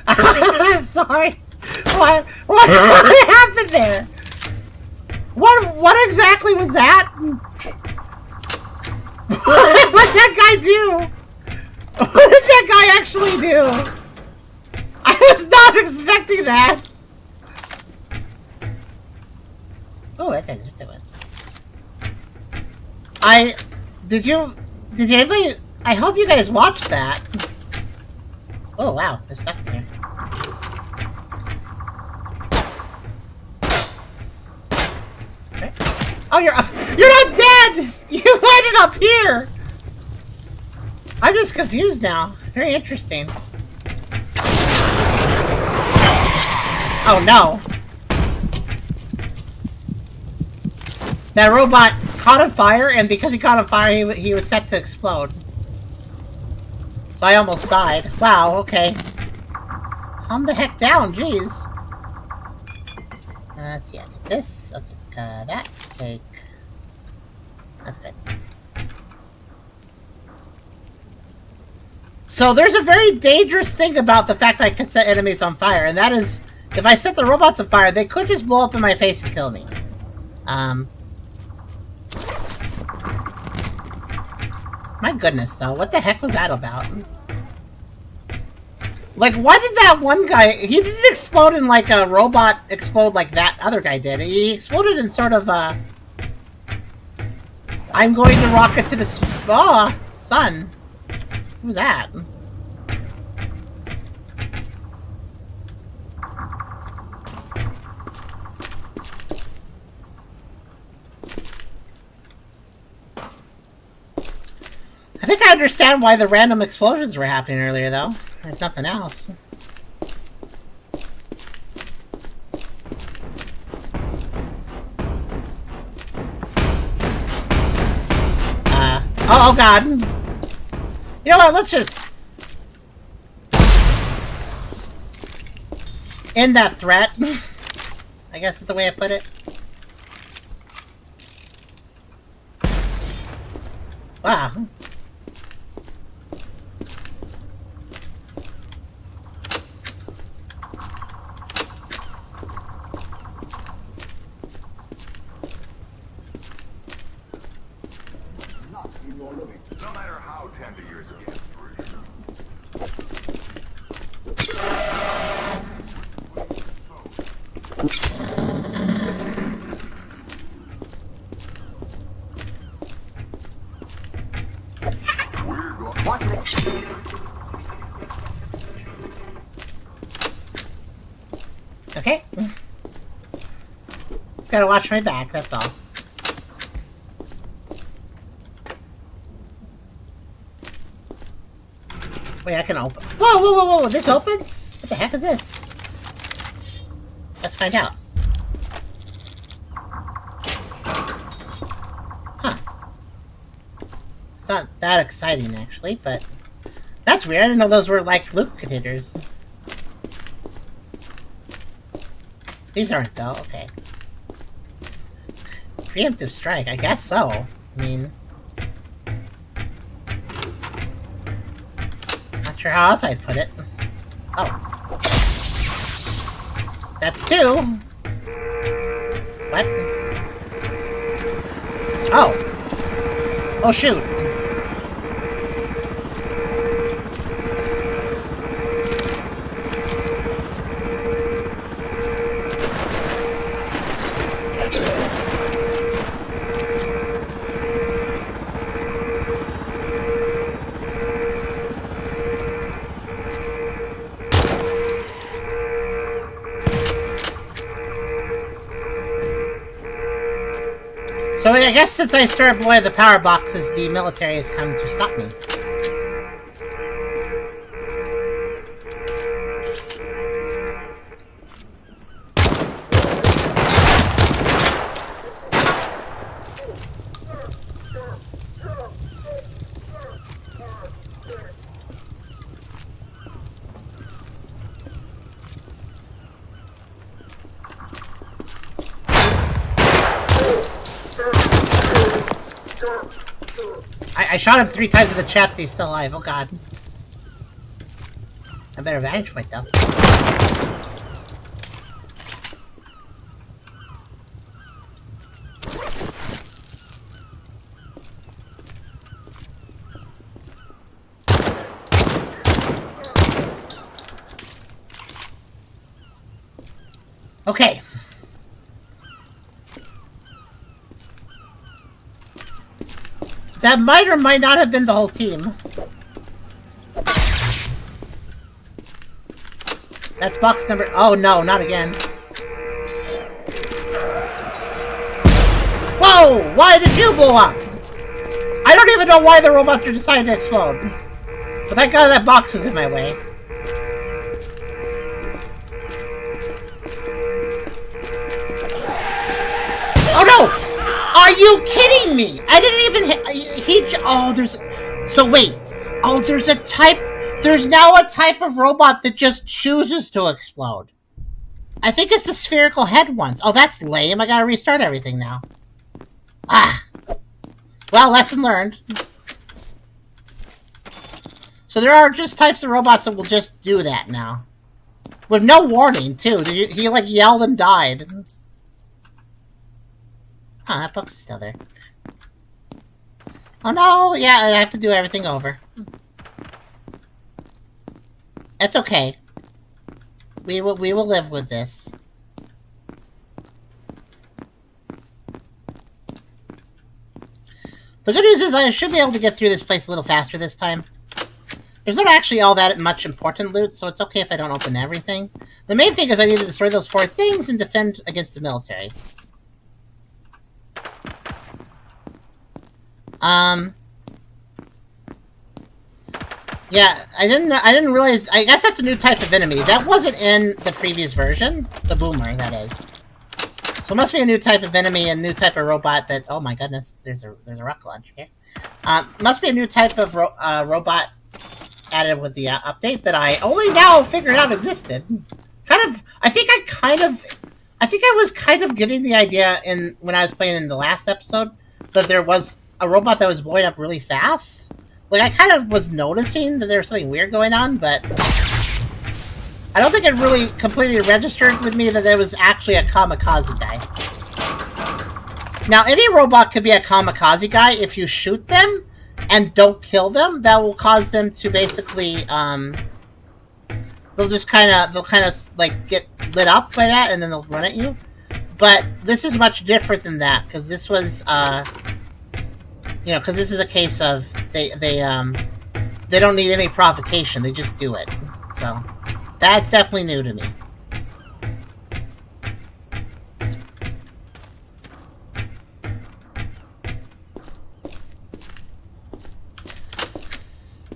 I'm sorry. What happened there? What exactly was that? What did that guy do? What did that guy actually do? I was not expecting that. Oh, that's interesting. Did anybody? I hope you guys watched that. Oh wow, they're stuck in there. Okay. Oh, you're not dead. You landed up here. I'm just confused now. Very interesting. Oh no. That robot caught on fire, and because he caught on fire, he was set to explode. So I almost died. Wow, okay. Calm the heck down, jeez. Let's see, I'll take this, I'll take that, take... That's good. So there's a very dangerous thing about the fact that I can set enemies on fire, and that is, if I set the robots on fire, they could just blow up in my face and kill me. My goodness, though, what the heck was that about? Like, why did that one guy... He didn't explode in, like, a robot explode like that other guy did. He exploded in sort of, I'm going to rocket to the sun. Who was that? I think I understand why the random explosions were happening earlier, though. If nothing else. Oh god. You know what, let's just... end that threat. I guess is the way I put it. Wow. No matter how tender your skin. Okay. Just gotta watch my back, that's all. Wait, I can open. Whoa, whoa, whoa, whoa! This opens? What the heck is this? Let's find out. Huh. It's not that exciting, actually, but... That's weird. I didn't know those were, like, loot containers. These aren't, though. Okay. Preemptive strike. I guess so. I mean... Not sure how else I'd put it. Oh. That's two. What? Oh. Oh, shoot. So I guess since I started blowing the power boxes, the military has come to stop me. I shot him 3 times in the chest, he's still alive. Oh god. I better vanish myself. Okay. That might or might not have been the whole team. That's box number... Oh, no, not again. Whoa! Why did you blow up? I don't even know why the robot decided to explode. But thank God that box was in my way. Oh, no! Are you kidding me? I didn't even hit... Oh, there's... So, wait. Oh, there's a type... There's now a type of robot that just chooses to explode. I think it's the spherical head ones. Oh, that's lame. I gotta restart everything now. Ah. Well, lesson learned. So there are just types of robots that will just do that now. With no warning, too. He like, yelled and died. Oh, that book's still there. Oh, no. Yeah, I have to do everything over. It's okay. We will live with this. The good news is I should be able to get through this place a little faster this time. There's not actually all that much important loot, so it's okay if I don't open everything. The main thing is I need to destroy those 4 things and defend against the military. Yeah, I didn't realize... I guess that's a new type of enemy. That wasn't in the previous version. The boomer, that is. So it must be a new type of enemy, a new type of robot that... Oh my goodness, there's a rocket launcher here. Must be a new type of robot added with the update that I only now figured out existed. I think I was kind of getting the idea when I was playing in the last episode that there was a robot that was blowing up really fast. Like, I kind of was noticing that there was something weird going on, but I don't think it really completely registered with me that there was actually a kamikaze guy. Now, any robot could be a kamikaze guy if you shoot them and don't kill them. That will cause them to basically, they'll kind of, like, get lit up by that, and then they'll run at you. But this is much different than that, because this was, you know, because this is a case of they don't need any provocation. They just do it. So that's definitely new to me.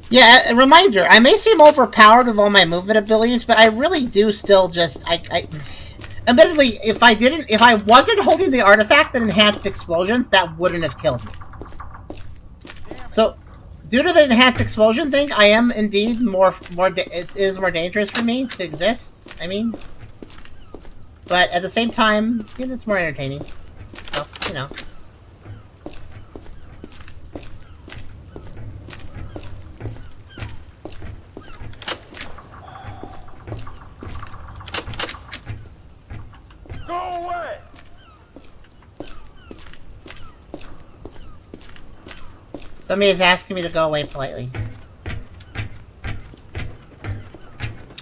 Yeah, a reminder. I may seem overpowered with all my movement abilities, but I really do still just admittedly, if I wasn't holding the artifact that enhanced explosions, that wouldn't have killed me. So, due to the enhanced explosion thing, I am indeed it is more dangerous for me to exist. I mean, but at the same time, yeah, it's more entertaining. So, you know. Go away! Somebody is asking me to go away politely.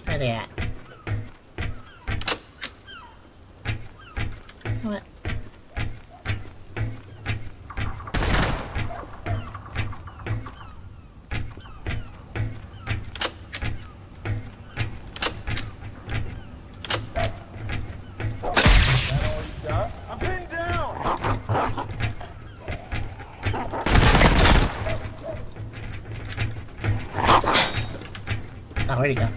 Where are they at? What? I'm pinned down! Oh, where'd he go?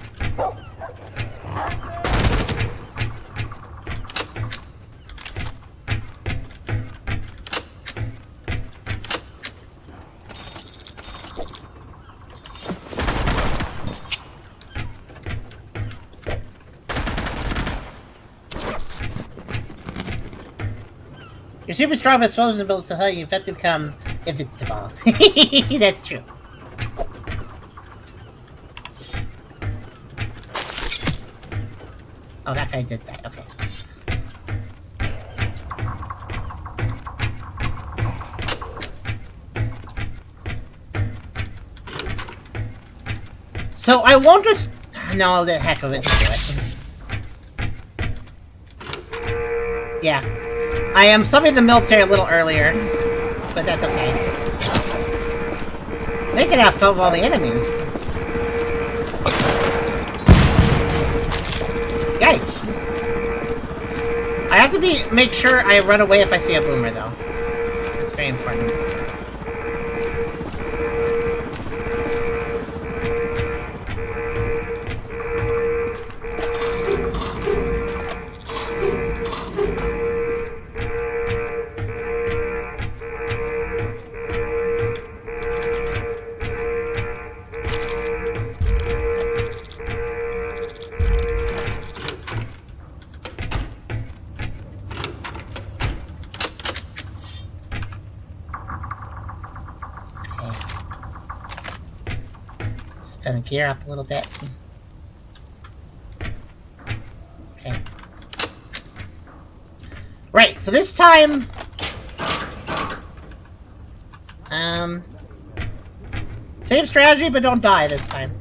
Your super strong explosion ability will help you effectively become Invincible. That's true. Oh, that guy did that. Okay. So I won't just... No, the heck of it. Just do it. Yeah. I am summoning the military a little earlier, but that's okay. They can have fun with all the enemies. Yikes. I have to make sure I run away if I see a boomer, though. That's very important. Gonna gear up a little bit. Okay. Right, so this time... Same strategy, but don't die this time.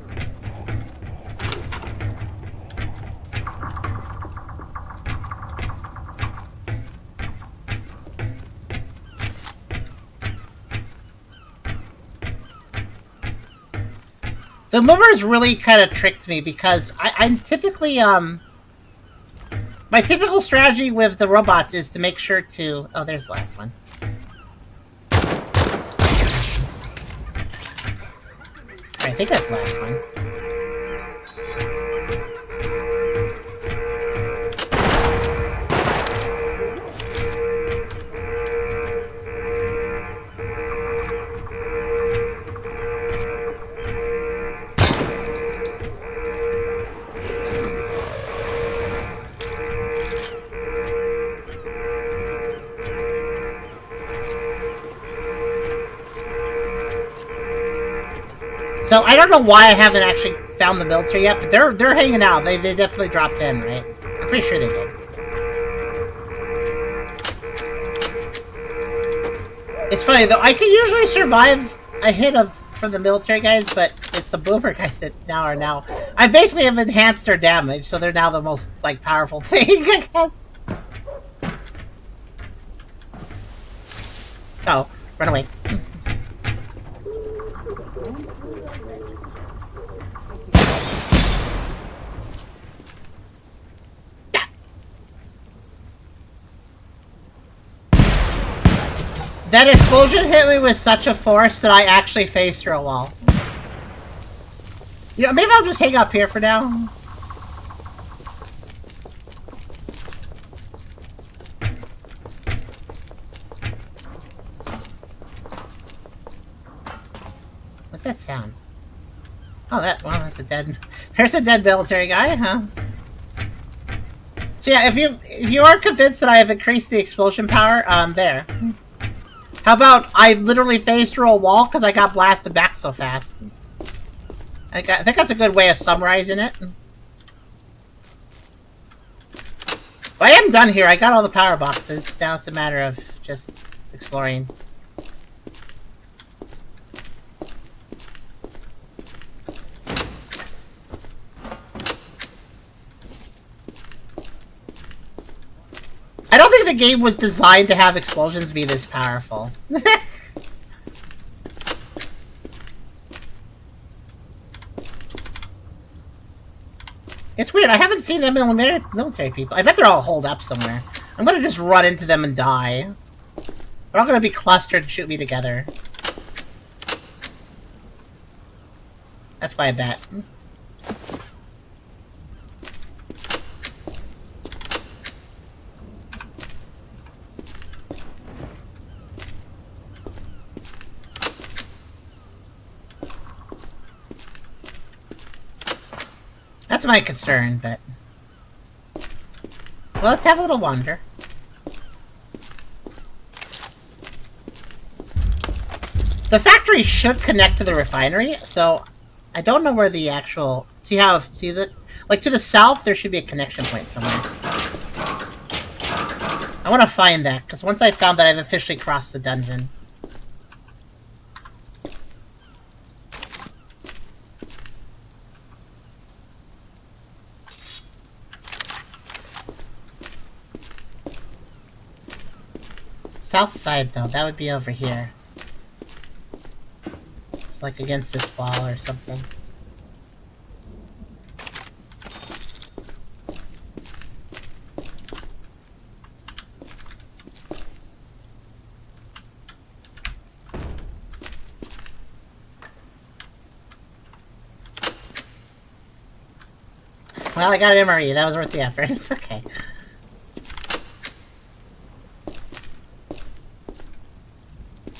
The movers really kind of tricked me because I'm typically, my typical strategy with the robots is to make sure to... Oh, there's the last one. I think that's the last one. So I don't know why I haven't actually found the military yet, but they're hanging out. They definitely dropped in, right? I'm pretty sure they did. It's funny though. I can usually survive a hit from the military guys, but it's the boomer guys that now. I basically have enhanced their damage, so they're now the most like powerful thing, I guess. Oh, run away. That explosion hit me with such a force that I actually phased through a wall. You know, maybe I'll just hang up here for now. What's that sound? Oh, that's a dead... There's a dead military guy, huh? So yeah, if you are convinced that I have increased the explosion power, there. How about I literally phased through a wall because I got blasted back so fast? I think that's a good way of summarizing it. But I am done here. I got all the power boxes. Now it's a matter of just exploring. I don't think the game was designed to have explosions be this powerful. It's weird, I haven't seen them in military people. I bet they're all holed up somewhere. I'm gonna just run into them and die. They're all gonna be clustered and shoot me together. That's my bet. That's my concern, but... Well, let's have a little wander. The factory should connect to the refinery, so I don't know where the actual... See that? Like, to the south, there should be a connection point somewhere. I want to find that, because once I found that, I've officially crossed the dungeon. South side, though, that would be over here. It's like against this wall or something. Well, I got an MRE. That was worth the effort. Okay.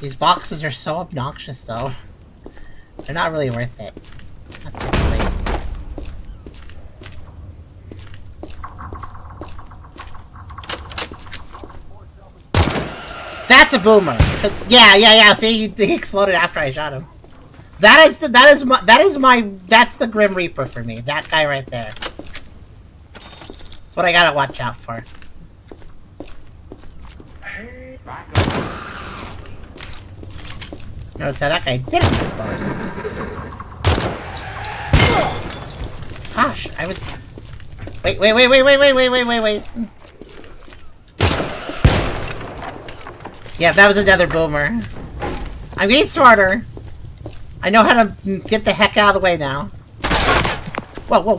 These boxes are so obnoxious, though. They're not really worth it. Not typically. That's a boomer. But yeah. See, he exploded after I shot him. That's the Grim Reaper for me. That guy right there. That's what I gotta watch out for. Notice how that guy didn't explode. Gosh, I was... Wait. Yeah, that was another boomer. I'm getting smarter. I know how to get the heck out of the way now. Whoa.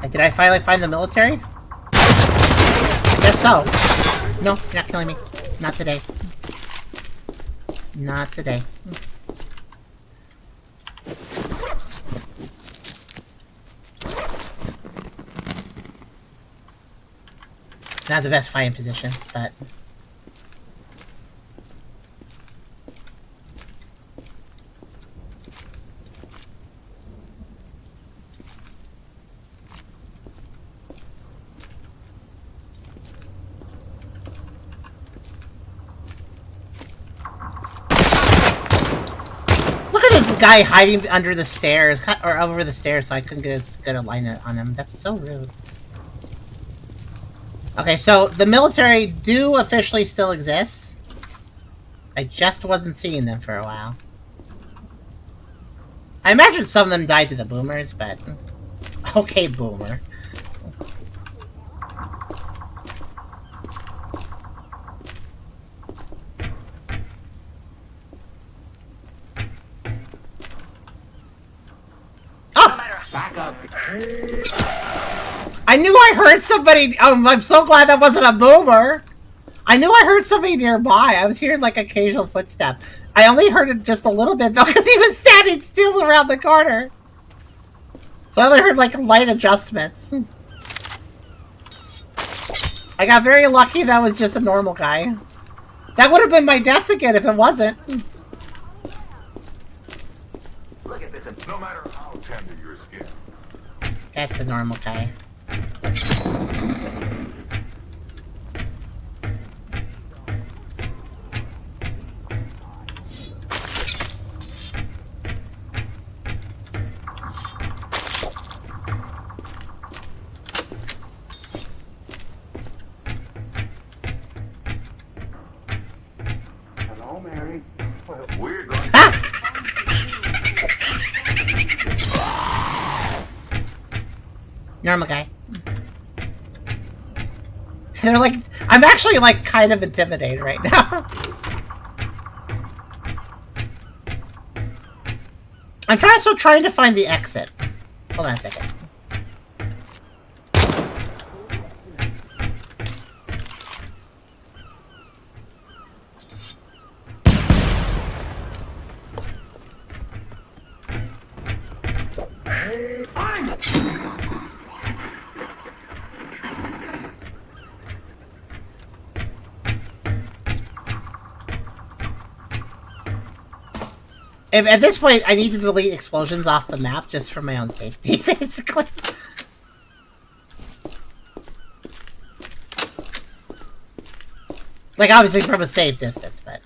Did I finally find the military? I guess so. No, you're not killing me. Not today. Not today. Not the best fighting position, but... Look at this guy hiding under the stairs, or over the stairs, so I couldn't get as good a line on him. That's so rude. Okay, so the military do officially still exist. I just wasn't seeing them for a while. I imagine some of them died to the boomers, but... Okay, boomer. I knew I heard somebody. I'm so glad that wasn't a boomer. I knew I heard somebody nearby. I was hearing like occasional footstep. I only heard it just a little bit though, because he was standing still around the corner. So I only heard like light adjustments. I got very lucky that was just a normal guy. That would have been my death again if it wasn't. Look at this. No matter how tender your skin. That's a normal guy. Hello, Mary. We're going to... Normal guy. They're like, I'm actually like kind of intimidated right now. I'm still trying to find the exit. Hold on a second. At this point, I need to delete explosions off the map just for my own safety, basically. Like, obviously from a safe distance, but...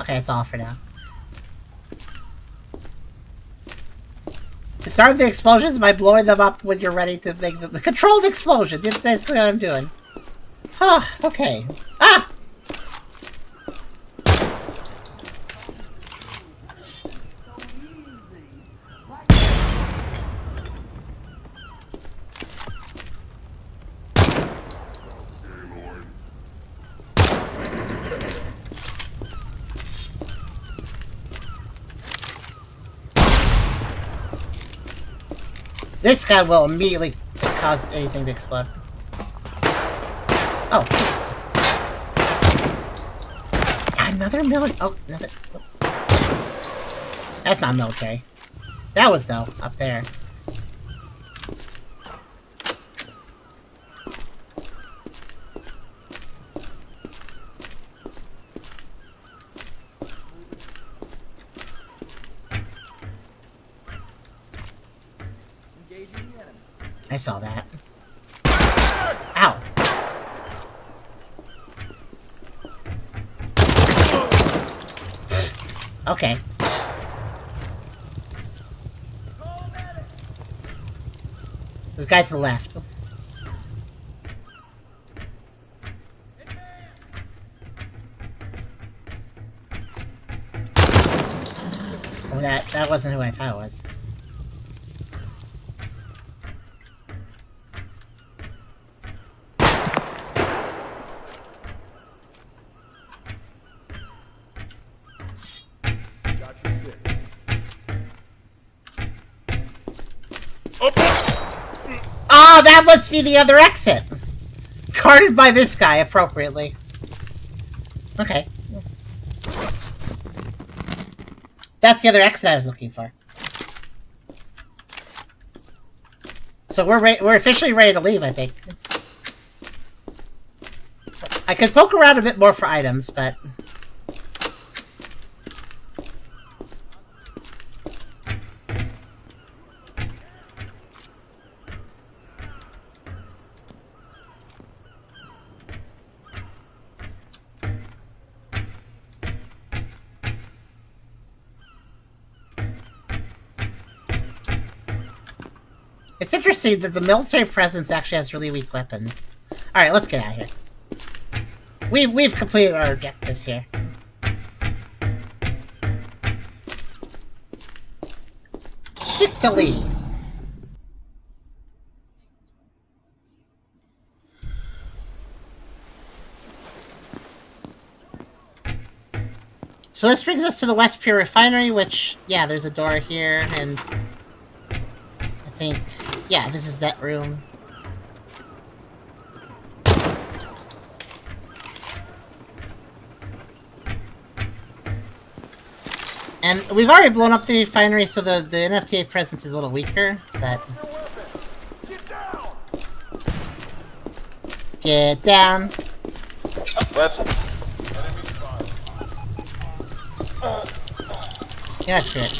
Okay, it's all for now. To start the explosions by blowing them up when you're ready to make the controlled explosion. That's basically what I'm doing. Ah, okay. Ah! This guy will immediately cause anything to explode. Oh. Another military. Oh, another. That's not military. That was, though, up there. I saw that. Ow. Okay. There's a guy to the left. Oh, that wasn't who I thought it was. Oh, that must be the other exit! Guarded by this guy, appropriately. Okay. That's the other exit I was looking for. So we're officially ready to leave, I think. I could poke around a bit more for items, but... It's interesting that the military presence actually has really weak weapons. Alright, let's get out of here. We've completed our objectives here. Victory! So this brings us to the West Pier Refinery, which, yeah, there's a door here, and I think, yeah, this is that room. And we've already blown up the refinery, so the NFTA presence is a little weaker, but... Get down! Yeah, that's great.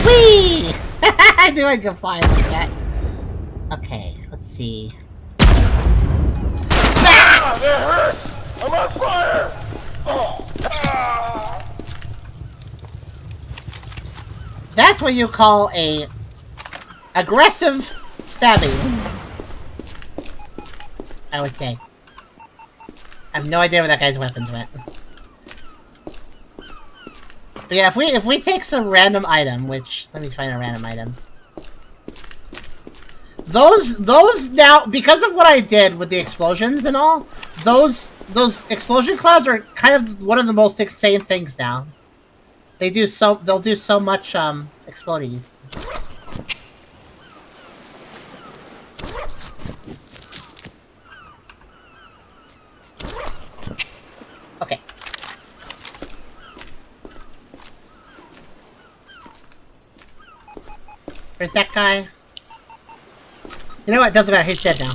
Whee! I knew I could fly like that. Okay, let's see. Ah, that hurts! I'm on fire! Oh. Ah. That's what you call a aggressive stabbing, I would say. I have no idea where that guy's weapons went. But yeah, if we take some random item, which, let me find a random item. Those now, because of what I did with the explosions and all, those explosion clouds are kind of one of the most insane things now. They'll do so much explodies. Okay. Where's that guy? You know what? Doesn't matter. He's dead now.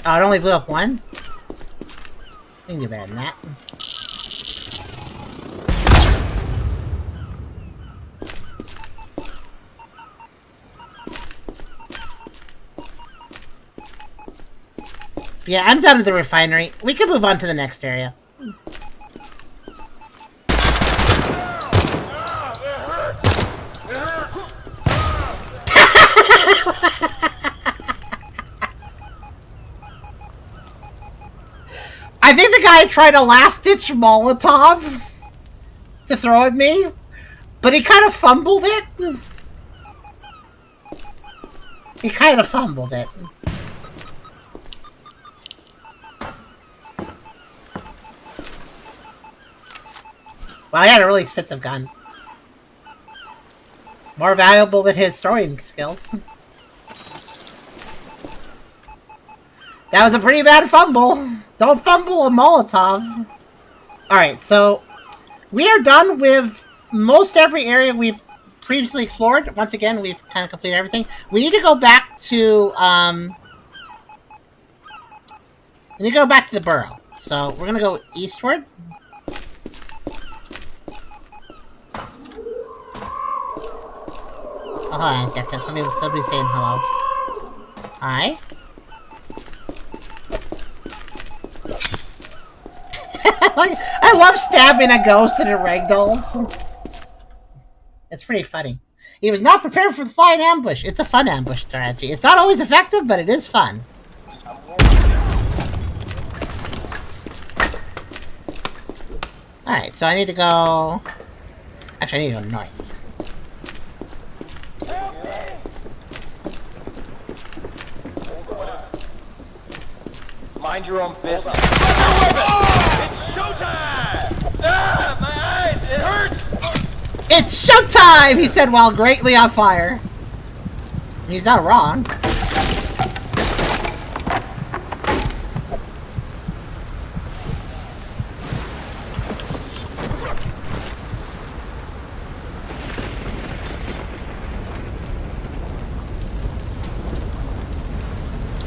Oh, it only blew up one? We can do better than that. Yeah, I'm done with the refinery. We can move on to the next area. I think the guy tried a last-ditch Molotov to throw at me, but he kind of fumbled it. He kind of fumbled it. Well, he had a really expensive gun. More valuable than his throwing skills. That was a pretty bad fumble. Don't fumble a Molotov. Alright, so we are done with most every area we've previously explored. Once again, we've kind of completed everything. We need to go back to, we need to go back to the burrow. So we're gonna go eastward. Oh, hold on a second. Somebody's saying hello. Hi. I love stabbing a ghost in a ragdolls. It's pretty funny. He was not prepared for the flying ambush. It's a fun ambush strategy. It's not always effective, but it is fun. Alright, so I need to go... Actually, I need to go north. Mind your own business. It's showtime! Ah, my eyes! It hurts! It's showtime! He said while greatly on fire. He's not wrong.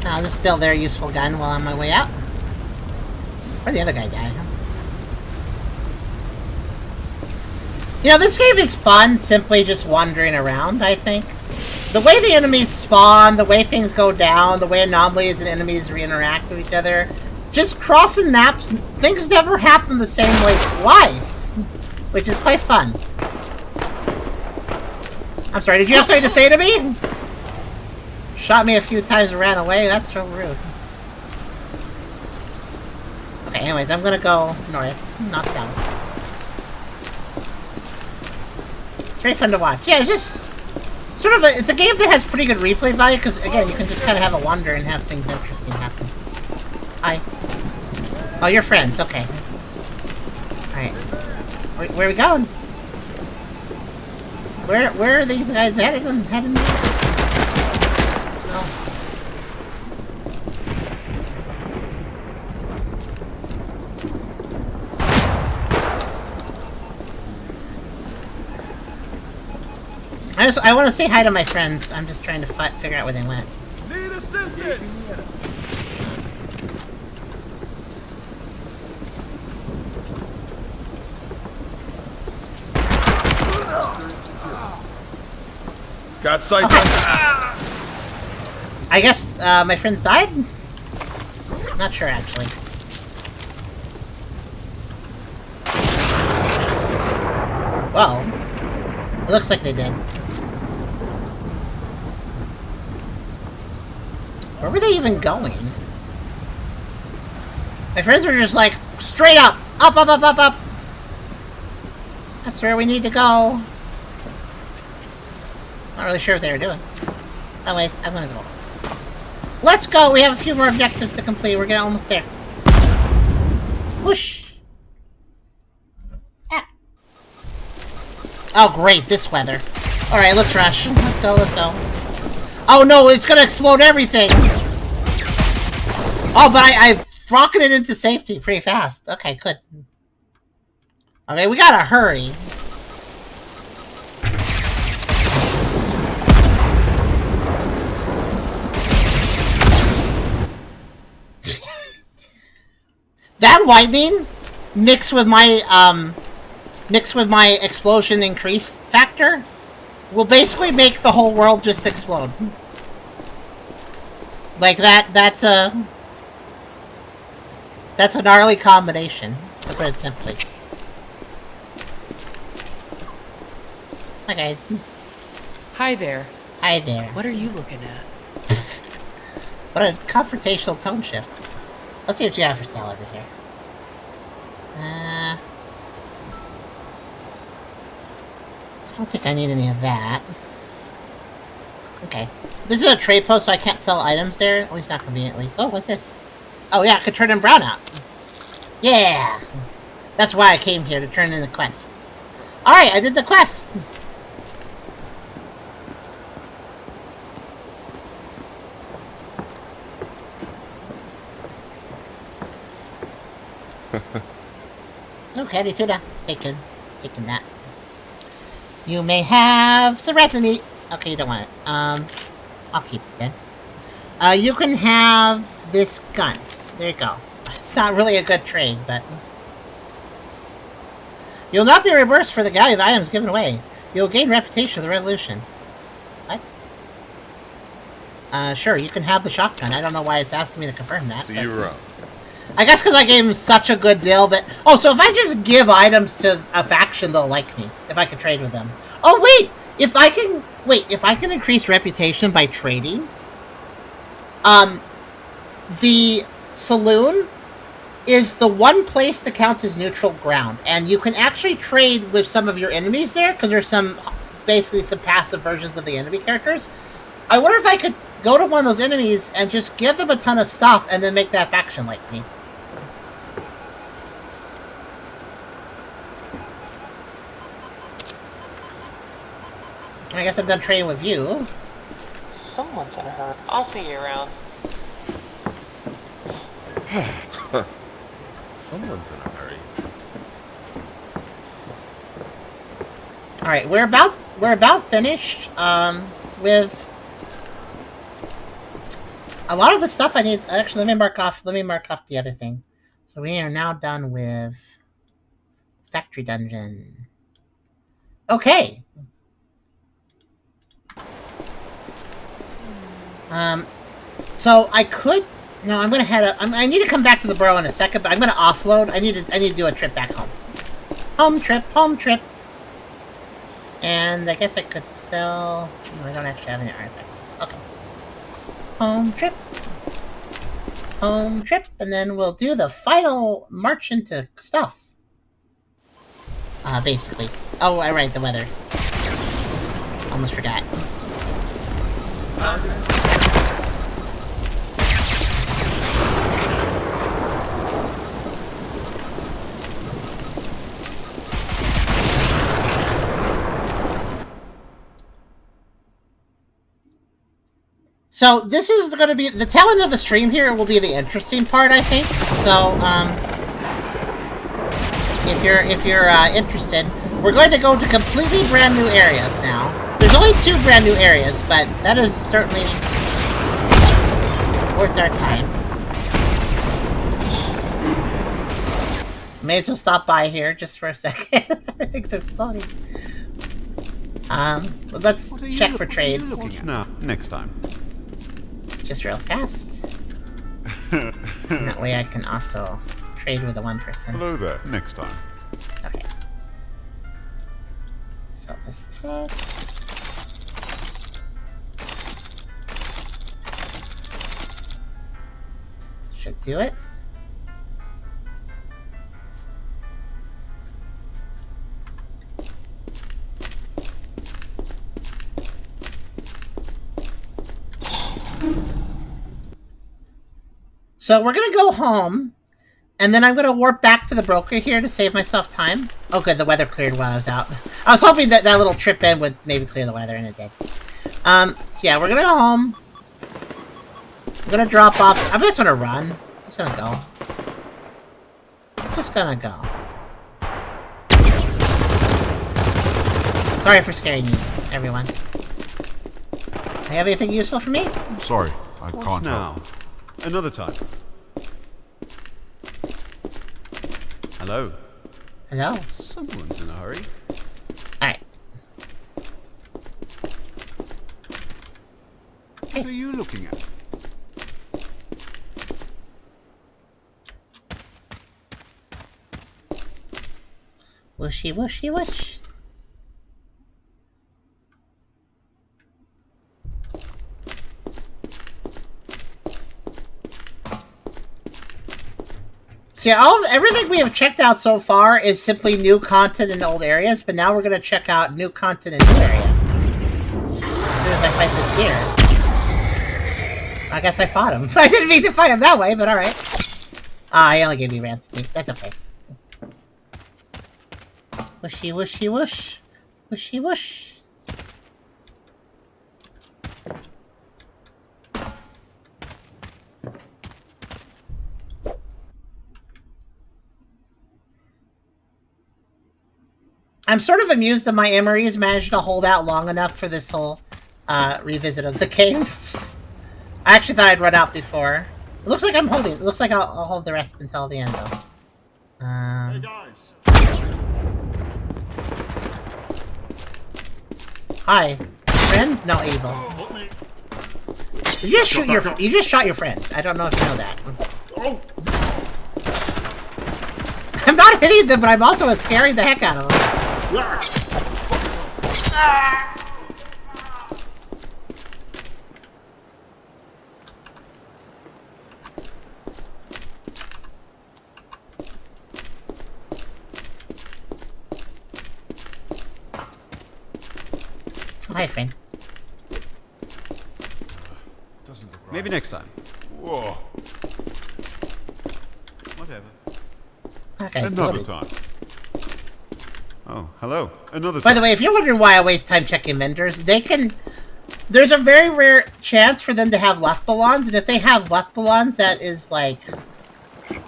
Oh, this is still their useful gun while I'm on my way out. Where'd the other guy die? You know, this game is fun simply just wandering around, I think. The way the enemies spawn, the way things go down, the way anomalies and enemies interact with each other. Just crossing maps, things never happen the same way twice. Which is quite fun. I'm sorry, did you have something to say to me? Shot me a few times and ran away? That's so rude. Okay, anyways, I'm gonna go north, not south. It's very fun to watch. Yeah, it's just sort of it's a game that has pretty good replay value, because, again, you can just kind of have a wander and have things interesting happen. Hi. Oh, you're friends, okay. Alright. Where are we going? Where are these guys headed? I want to say hi to my friends. I'm just trying to figure out where they went. Need assistance! Got sights Okay. on. I guess my friends died? Not sure, actually. Well, it looks like they did. Where were they even going? My friends were just like, straight up! Up, up, up, up, up! That's where we need to go. Not really sure what they were doing. Anyways, I'm gonna go. Let's go! We have a few more objectives to complete. We're getting almost there. Whoosh! Ah. Oh, great, this weather. Alright, let's rush. Let's go, let's go. Oh no, it's gonna explode everything! Oh, but I rocketed into safety pretty fast. Okay, good. Okay, we gotta hurry. That lightning mixed with my explosion increase factor will basically make the whole world just explode. Like that's a gnarly combination, to put it simply. Hi guys. Hi there. Hi there. What are you looking at? What a confrontational tone shift. Let's see what you have for sale over here. I don't think I need any of that. Okay. This is a trade post, so I can't sell items there, at least not conveniently. Oh, what's this? Oh yeah, I could turn in brown out. Yeah! That's why I came here, to turn in the quest. Alright, I did the quest! Okay, the tuna. Taken that. You may have some red meat. Okay, you don't want it. I'll keep it then. You can have this gun. There you go. It's not really a good trade, but... You'll not be reimbursed for the value of items given away. You'll gain reputation of the revolution. What? Sure, you can have the shotgun. I don't know why it's asking me to confirm that. See you around. I guess because I gave him such a good deal that... Oh, so if I just give items to a faction, they'll like me. If I can trade with them. Oh, wait! If I can increase reputation by trading... the saloon is the one place that counts as neutral ground. And you can actually trade with some of your enemies there, because there's basically some passive versions of the enemy characters. I wonder if I could go to one of those enemies and just give them a ton of stuff and then make that faction like me. I guess I'm done trading with you. Someone's in a hurry. I'll see you around. Someone's in a hurry. Alright, we're about finished with a lot of the stuff I need. Actually, let me mark off the other thing. So we are now done with Factory Dungeon. Okay. So I could... No, I'm gonna I need to come back to the burrow in a second, but I'm gonna offload. I need to do a trip back home. Home trip. And I guess I could sell... No, I don't actually have any artifacts. Okay. Home trip, and then we'll do the final march into stuff. Basically. Oh, I right, the weather. Almost forgot. So this is going to be the tail end of the stream. Here will be the interesting part, I think. So if you're interested, we're going to go to completely brand new areas now. There's only 2 brand new areas, but that is certainly worth our time. May as well stop by here just for a second. Everything's exploding. Let's check for trades. No, next time. Just real fast. And that way I can also trade with the one person. Hello there. Next time. Okay. Sell this stuff. Should do it. So we're gonna go home, and then I'm gonna warp back to the broker here to save myself time. Oh good, the weather cleared while I was out. I was hoping that little trip in would maybe clear the weather, and it did. So yeah, we're gonna go home. I'm gonna drop off. I'm just gonna run. I'm just gonna go. Sorry for scaring you, everyone. You have anything useful for me? Sorry, I can't now. Another time. Hello. Hello? Someone's in a hurry. Alright. What are you looking at? Whooshy, whooshy, whoosh. See, everything we have checked out so far is simply new content in old areas, but now we're going to check out new content in new area. As soon as I fight this deer. I guess I fought him. I didn't mean to fight him that way, but alright. Ah, he only gave me ransom meat. That's okay. Whooshy, whooshy, whoosh. Whooshy, whoosh. I'm sort of amused that my Emery's managed to hold out long enough for this whole revisit of the game. I actually thought I'd run out before. It looks like I'm holding. It looks like I'll hold the rest until the end, though. Hey guys. Hi, friend? No, evil. You just shoot your. You just shot your friend. I don't know if you know that. Oh. I'm not hitting them, but I'm also scaring the heck out of them. Hi, friend. Maybe next time. Whoa. Whatever. Okay, Another time. Oh, hello. Another time. By the way, if you're wondering why I waste time checking vendors, they can... There's a very rare chance for them to have left belongs, and if they have left belongs, that is like... Well,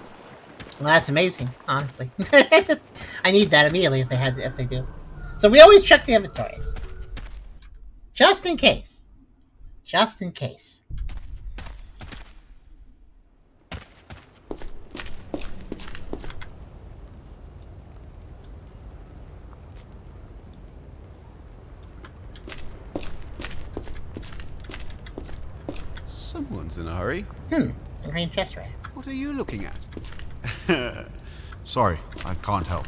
that's amazing, honestly. It's just, I need that immediately if they do. So we always check the inventories. Just in case. Just in case. Someone's in a hurry. A green chest rat. What are you looking at? Sorry, I can't help.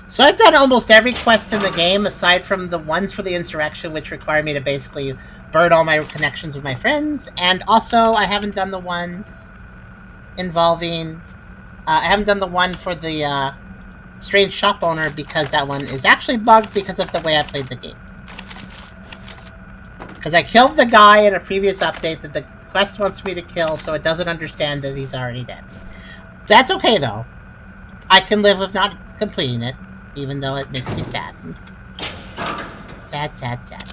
So I've done almost every quest in the game, aside from the ones for the Insurrection, which require me to basically burn all my connections with my friends, and also I haven't done the ones involving... I haven't done the one for the strange shop owner, because that one is actually bugged because of the way I played the game. Because I killed the guy in a previous update that the quest wants me to kill, so it doesn't understand that he's already dead. That's okay, though. I can live with not completing it, even though it makes me sad. Sad, sad, sad.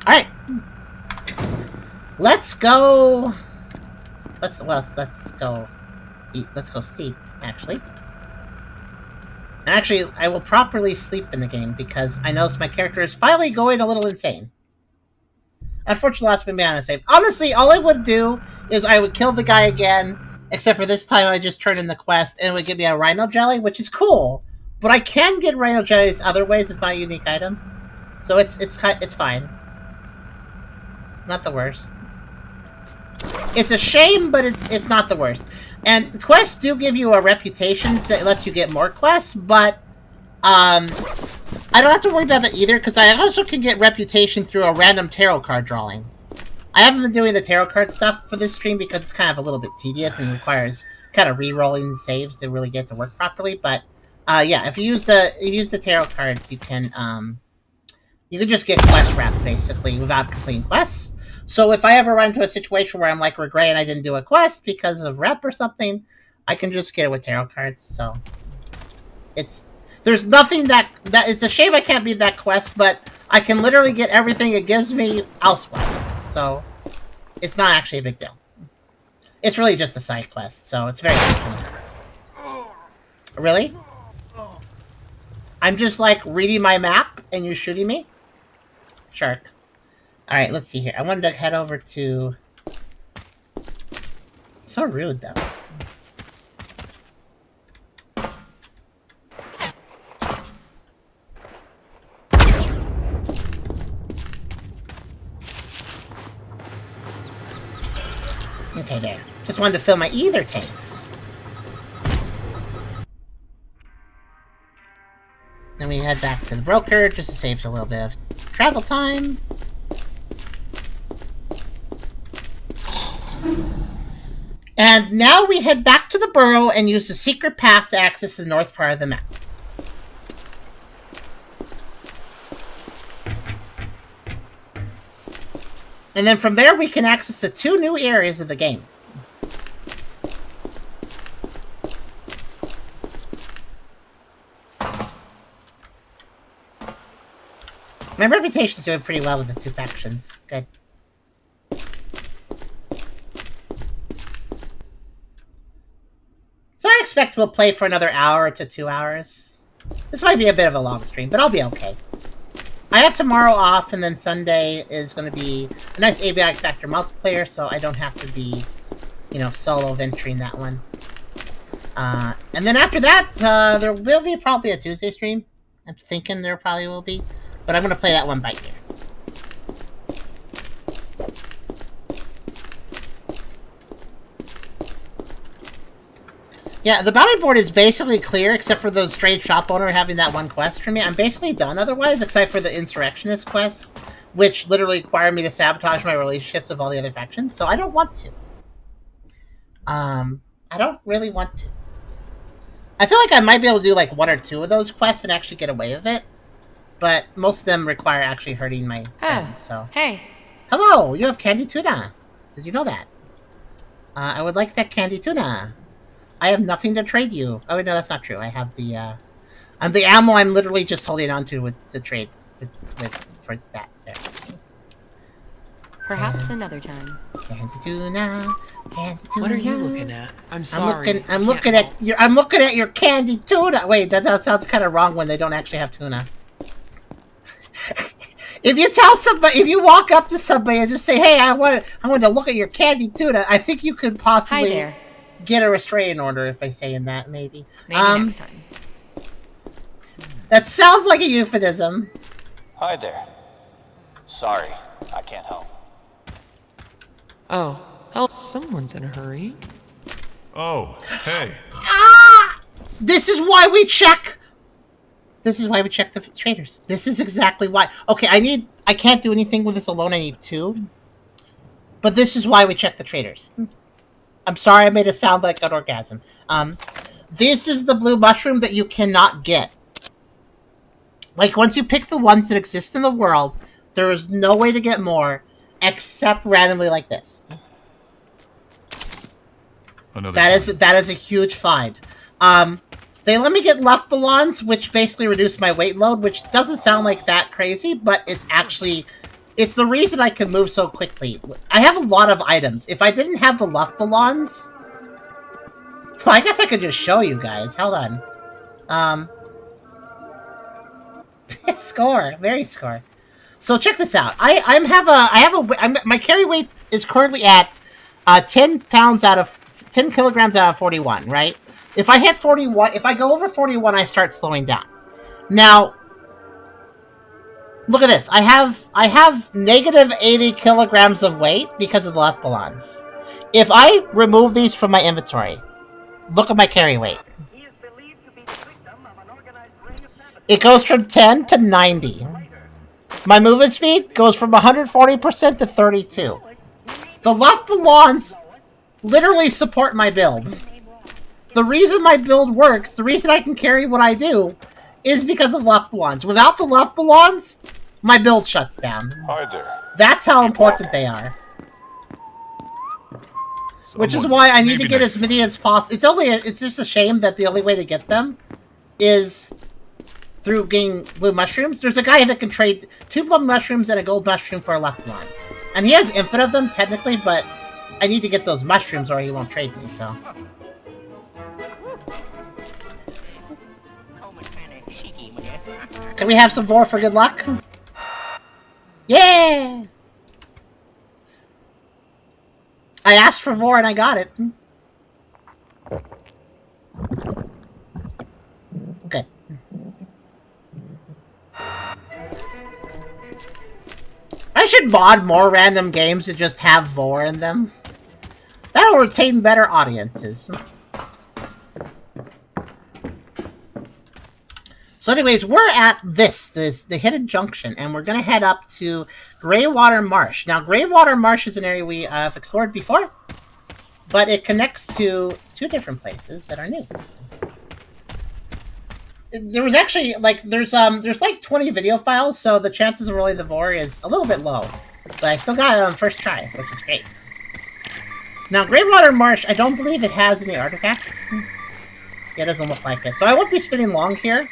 Alright. Let's go... Let's go eat. Let's go sleep, actually. Actually, I will properly sleep in the game, because I notice my character is finally going a little insane. Unfortunately, last been on the save. Honestly, all I would do is I would kill the guy again, except for this time I just turn in the quest, and it would give me a rhino jelly, which is cool. But I can get rhino jellies other ways. It's not a unique item, so it's fine. Not the worst. It's a shame, but it's not the worst. And the quests do give you a reputation that lets you get more quests, but I don't have to worry about that either, because I also can get reputation through a random tarot card drawing. I haven't been doing the tarot card stuff for this stream because it's kind of a little bit tedious and requires kind of re-rolling saves to really get to work properly. But yeah, if you use the tarot cards, you can just get quest wrap basically without completing quests. So if I ever run into a situation where I'm like regretting I didn't do a quest because of rep or something, I can just get it with tarot cards. So there's nothing that it's a shame I can't beat that quest, but I can literally get everything it gives me elsewise. So it's not actually a big deal. It's really just a side quest, so it's very simple. Really? I'm just like reading my map and you're shooting me? Shark. Alright, let's see here. I wanted to head over to... So rude, though. Okay, there. Just wanted to fill my ether tanks. Then we head back to the broker just to save a little bit of travel time. And now we head back to the burrow and use the secret path to access the north part of the map. And then from there we can access the 2 new areas of the game. My reputation's doing pretty well with the 2 factions. Good. So I expect we'll play for another hour to 2 hours. This might be a bit of a long stream, but I'll be okay. I have tomorrow off, and then Sunday is going to be a nice ABI Factor multiplayer, so I don't have to be, you know, solo venturing that one. And then after that, there will be probably a Tuesday stream. I'm thinking there probably will be. But I'm going to play that one by ear. Yeah, the bounty board is basically clear, except for the strange shop owner having that one quest for me. I'm basically done otherwise, except for the insurrectionist quests, which literally require me to sabotage my relationships with all the other factions, so I don't want to. I don't really want to. I feel like I might be able to do like 1 or 2 of those quests and actually get away with it. But most of them require actually hurting my friends, so... Hey. Hello, you have candy tuna. Did you know that? I would like that candy tuna. I have nothing to trade you. Oh, no, that's not true. I have the, the ammo I'm literally just holding on to trade for that. There. Perhaps another time. Candy tuna, candy tuna. What are you looking at? I'm sorry. I'm looking at your candy tuna. Wait, that sounds kind of wrong when they don't actually have tuna. If you tell somebody, if you walk up to somebody and just say, "Hey, I want to look at your candy tuna," I think you could possibly get a restraining order if I say in that, maybe. Maybe next time. That sounds like a euphemism. Hi there. Sorry, I can't help. Oh, hell, someone's in a hurry. Oh, hey. Ah! This is why we check. This is why we check the traders. This is exactly why. Okay, I can't do anything with this alone. I need 2. But this is why we check the traders. I'm sorry I made it sound like an orgasm. This is the blue mushroom that you cannot get. Like, once you pick the ones that exist in the world, there is no way to get more except randomly like this. That is a huge find. They let me get left ballons, which basically reduced my weight load, which doesn't sound like that crazy, but it's actually... It's the reason I can move so quickly. I have a lot of items. If I didn't have the left ballons... Well, I guess I could just show you guys. Hold on. Score. Very score. So check this out. My carry weight is currently at 10 kilograms out of 41, right? If I hit 41, if I go over 41, I start slowing down. Now, look at this. I have negative 80 kilograms of weight because of the left ballons. If I remove these from my inventory, look at my carry weight. It goes from 10 to 90. My movement speed goes from 140% to 32. The left ballons literally support my build. The reason my build works, the reason I can carry what I do, is because of left ballons. Without the left ballons, my build shuts down. Hi there. That's how important they are. Which is why I need to get as many as possible. It's just a shame that the only way to get them is through getting blue mushrooms. There's a guy that can trade 2 blue mushrooms and a gold mushroom for a left ballon. And he has infinite of them, technically, but I need to get those mushrooms or he won't trade me, so... Can we have some Vor for good luck? Yeah! I asked for Vor and I got it. Good. I should mod more random games to just have Vor in them. That'll retain better audiences. So anyways, we're at the Hidden Junction, and we're going to head up to Greywater Marsh. Now, Greywater Marsh is an area we have explored before, but it connects to two different places that are new. There was actually, like, there's like 20 video files, so the chances of rolling the Vor is a little bit low. But I still got it on first try, which is great. Now, Greywater Marsh, I don't believe it has any artifacts. Yeah, it doesn't look like it. So I won't be spinning long here.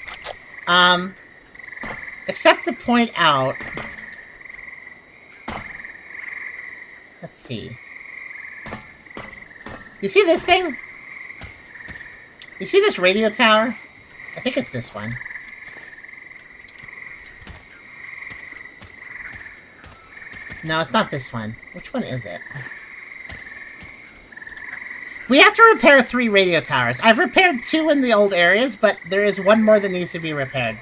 Except to point out... Let's see. You see this thing? You see this radio tower? I think it's this one. No, it's not this one. Which one is it? We have to repair 3 radio towers. I've repaired 2 in the old areas, but there is 1 more that needs to be repaired.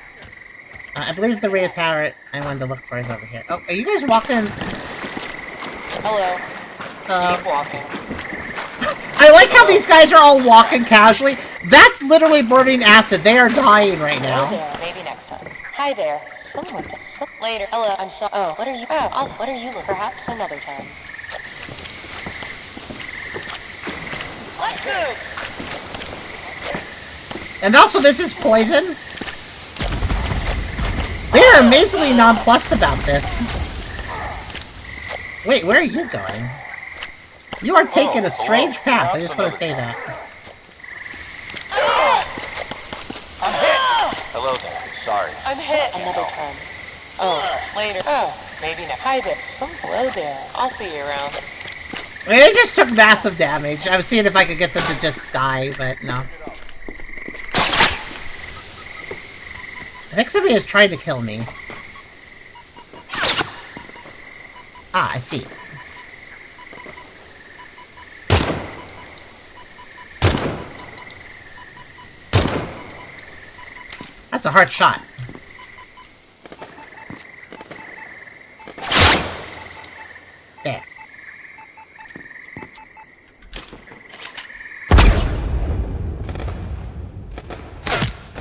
I believe the radio tower I wanted to look for is over here. Oh, are you guys walking? Hello. Keep walking. I like how these guys are all walking casually. That's literally burning acid. They are dying right now. Hello there. Maybe next time. Hi there. Someone. Later. Hello. I'm so. Oh, what are you? Oh, what are you? Perhaps another time. Let's go. And also, this is poison. They are amazingly nonplussed about this. Wait, where are you going? You are taking a strange path. I just want to say that. I'm hit. Hello there. Sorry. I'm hit. Another time. Oh, later. Oh, maybe next. Hi there. Hello there. I'll see you around. I mean, they just took massive damage. I was seeing if I could get them to just die, but no. I think somebody is trying to kill me. Ah, I see. That's a hard shot. There.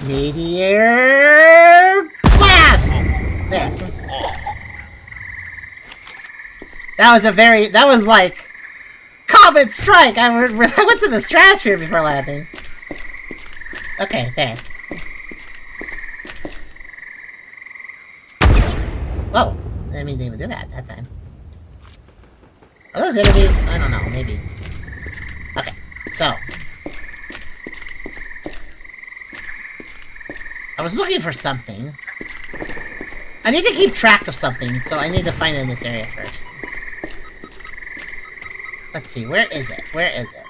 Meteor blast! There. That was like Comet Strike! I went to the stratosphere before landing. Okay, there. Whoa, I didn't mean to even do that time. Are those enemies? I don't know, maybe. Okay, so. I was looking for something. I need to keep track of something, so I need to find it in this area first. Let's see, where is it? Where is it?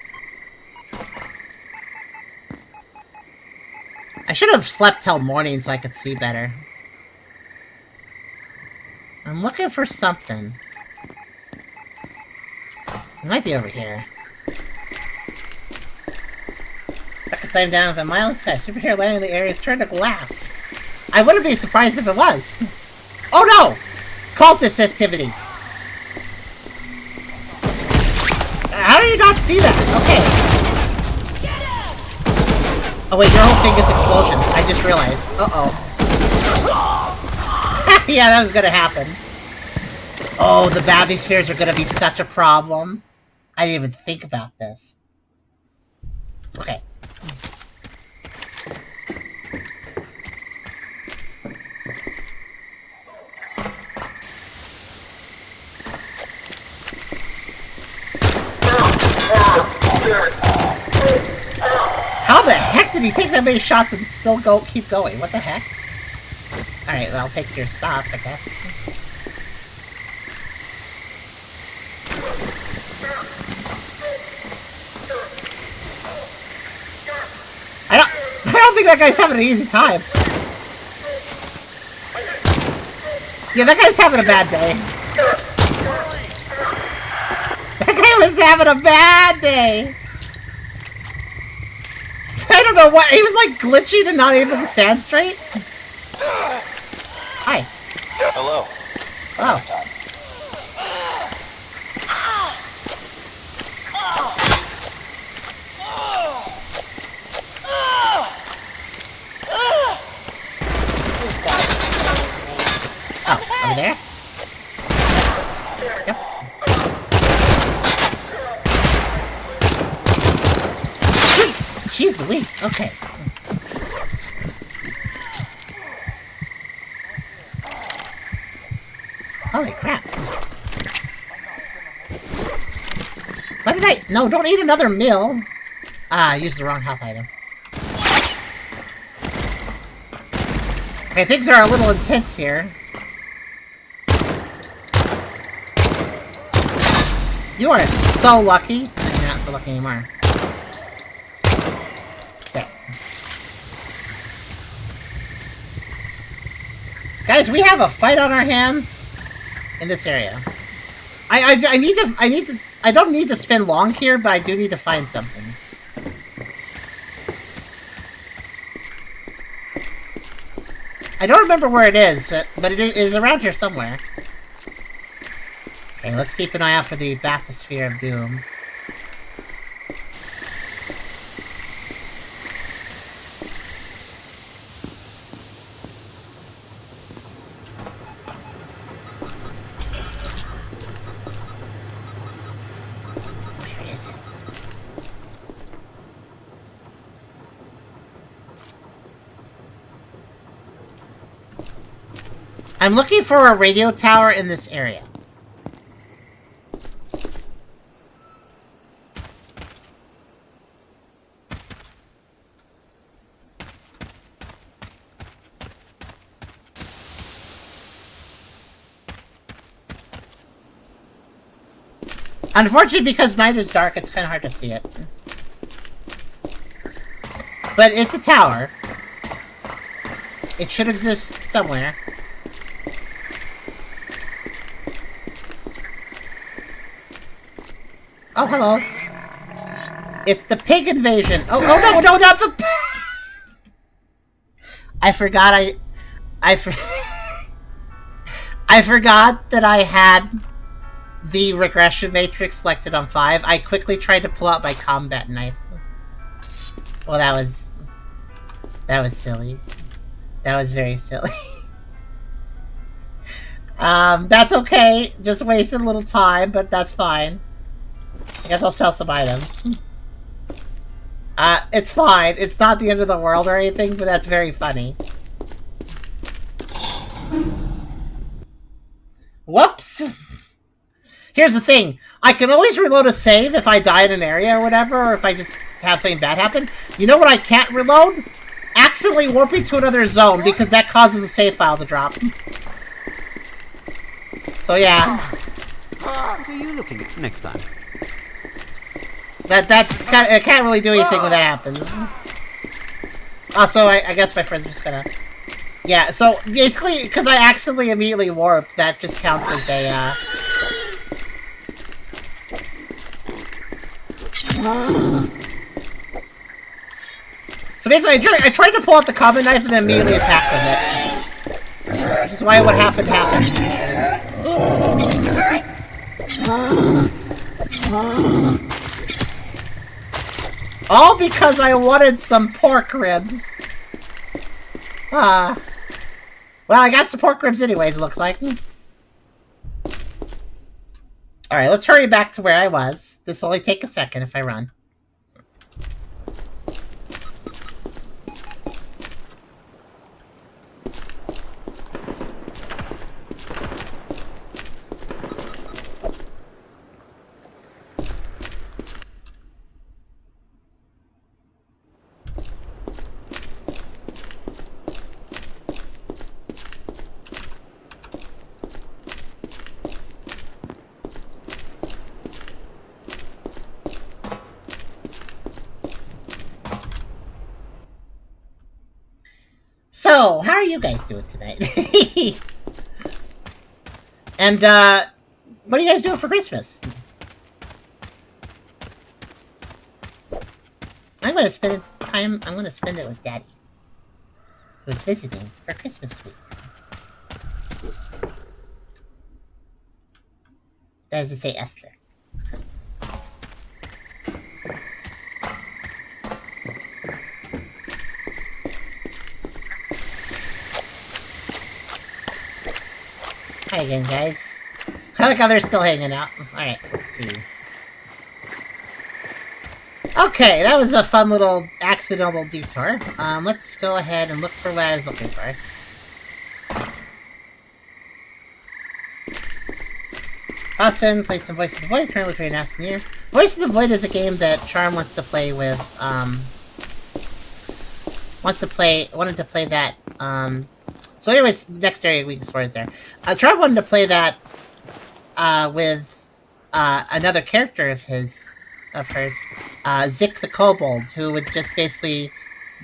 I should have slept till morning so I could see better. I'm looking for something. It might be over here. Slam down with a mile in the sky. Superhero landing in the area is turned to glass. I wouldn't be surprised if it was. Oh no! Cultist activity. How do you not see that? Okay. Oh wait, your whole thing is explosions. I just realized. Uh-oh. Yeah, that was gonna happen. Oh, the bathyspheres are gonna be such a problem. I didn't even think about this. Okay. How the heck did he take that many shots and still keep going? What the heck? Alright, well, I'll take your stop, I guess. I don't think that guy's having an easy time. Yeah, that guy's having a bad day. That guy was having a bad day. I don't know what. He was like glitching and not able to stand straight. Hi. Hello. Oh. Oh, over there? Yep. Jeez Louise, okay. Holy crap. What did I... No, don't eat another meal. Ah, I used the wrong health item. Okay, things are a little intense here. You are so lucky. You're not so lucky anymore. Okay. Guys, we have a fight on our hands in this area. I don't need to spend long here, but I do need to find something. I don't remember where it is, but it is around here somewhere. Okay, let's keep an eye out for the bathysphere of doom. Where is it? I'm looking for a radio tower in this area. Unfortunately, because night is dark, it's kind of hard to see it. But it's a tower. It should exist somewhere. Oh, hello. It's the pig invasion. Oh no, not the... I forgot I forgot that I had the regression matrix selected on 5. I quickly tried to pull out my combat knife. Well, that was silly. That was very silly. That's okay. Just wasted a little time, but that's fine. I guess I'll sell some items. It's fine. It's not the end of the world or anything, but that's very funny. Whoops! Here's the thing. I can always reload a save if I die in an area or whatever, or if I just have something bad happen. You know what I can't reload? Accidentally warping to another zone, because that causes a save file to drop. So yeah. What are you looking at next time? That's kind of, I can't really do anything when that happens. Also, I guess my friends are just gonna... Yeah, so basically, because I accidentally immediately warped, that just counts as a, So basically, I tried to pull out the common knife and then immediately attacked with it. Which is why what happened happened. All because I wanted some pork ribs. Well, I got some pork ribs anyways, it looks like. Alright, let's hurry back to where I was. This will only take a second if I run. So, how are you guys doing tonight? And, what are you guys doing for Christmas? I'm gonna spend it with Daddy, who's visiting for Christmas week. That is to say Esther. Hi again, guys. I like how they're still hanging out. Alright, let's see. Okay, that was a fun little accidental detour. Let's go ahead and look for what I was looking for. Austin played some Voice of the Void, currently playing Aston Year. Voice of the Void is a game that Charm wants to play with, wanted to play that, so anyways, next area we can explore is there. Charm wanted to play that, with, another character of hers, Zik the Kobold, who would just basically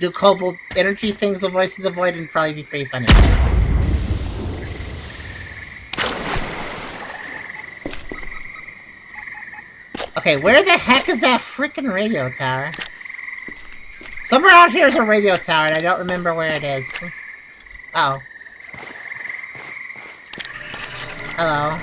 do Kobold energy things with Voice of the Void and probably be pretty funny. Okay, where the heck is that freaking radio tower? Somewhere out here is a radio tower, and I don't remember where it is. Uh oh. Hello.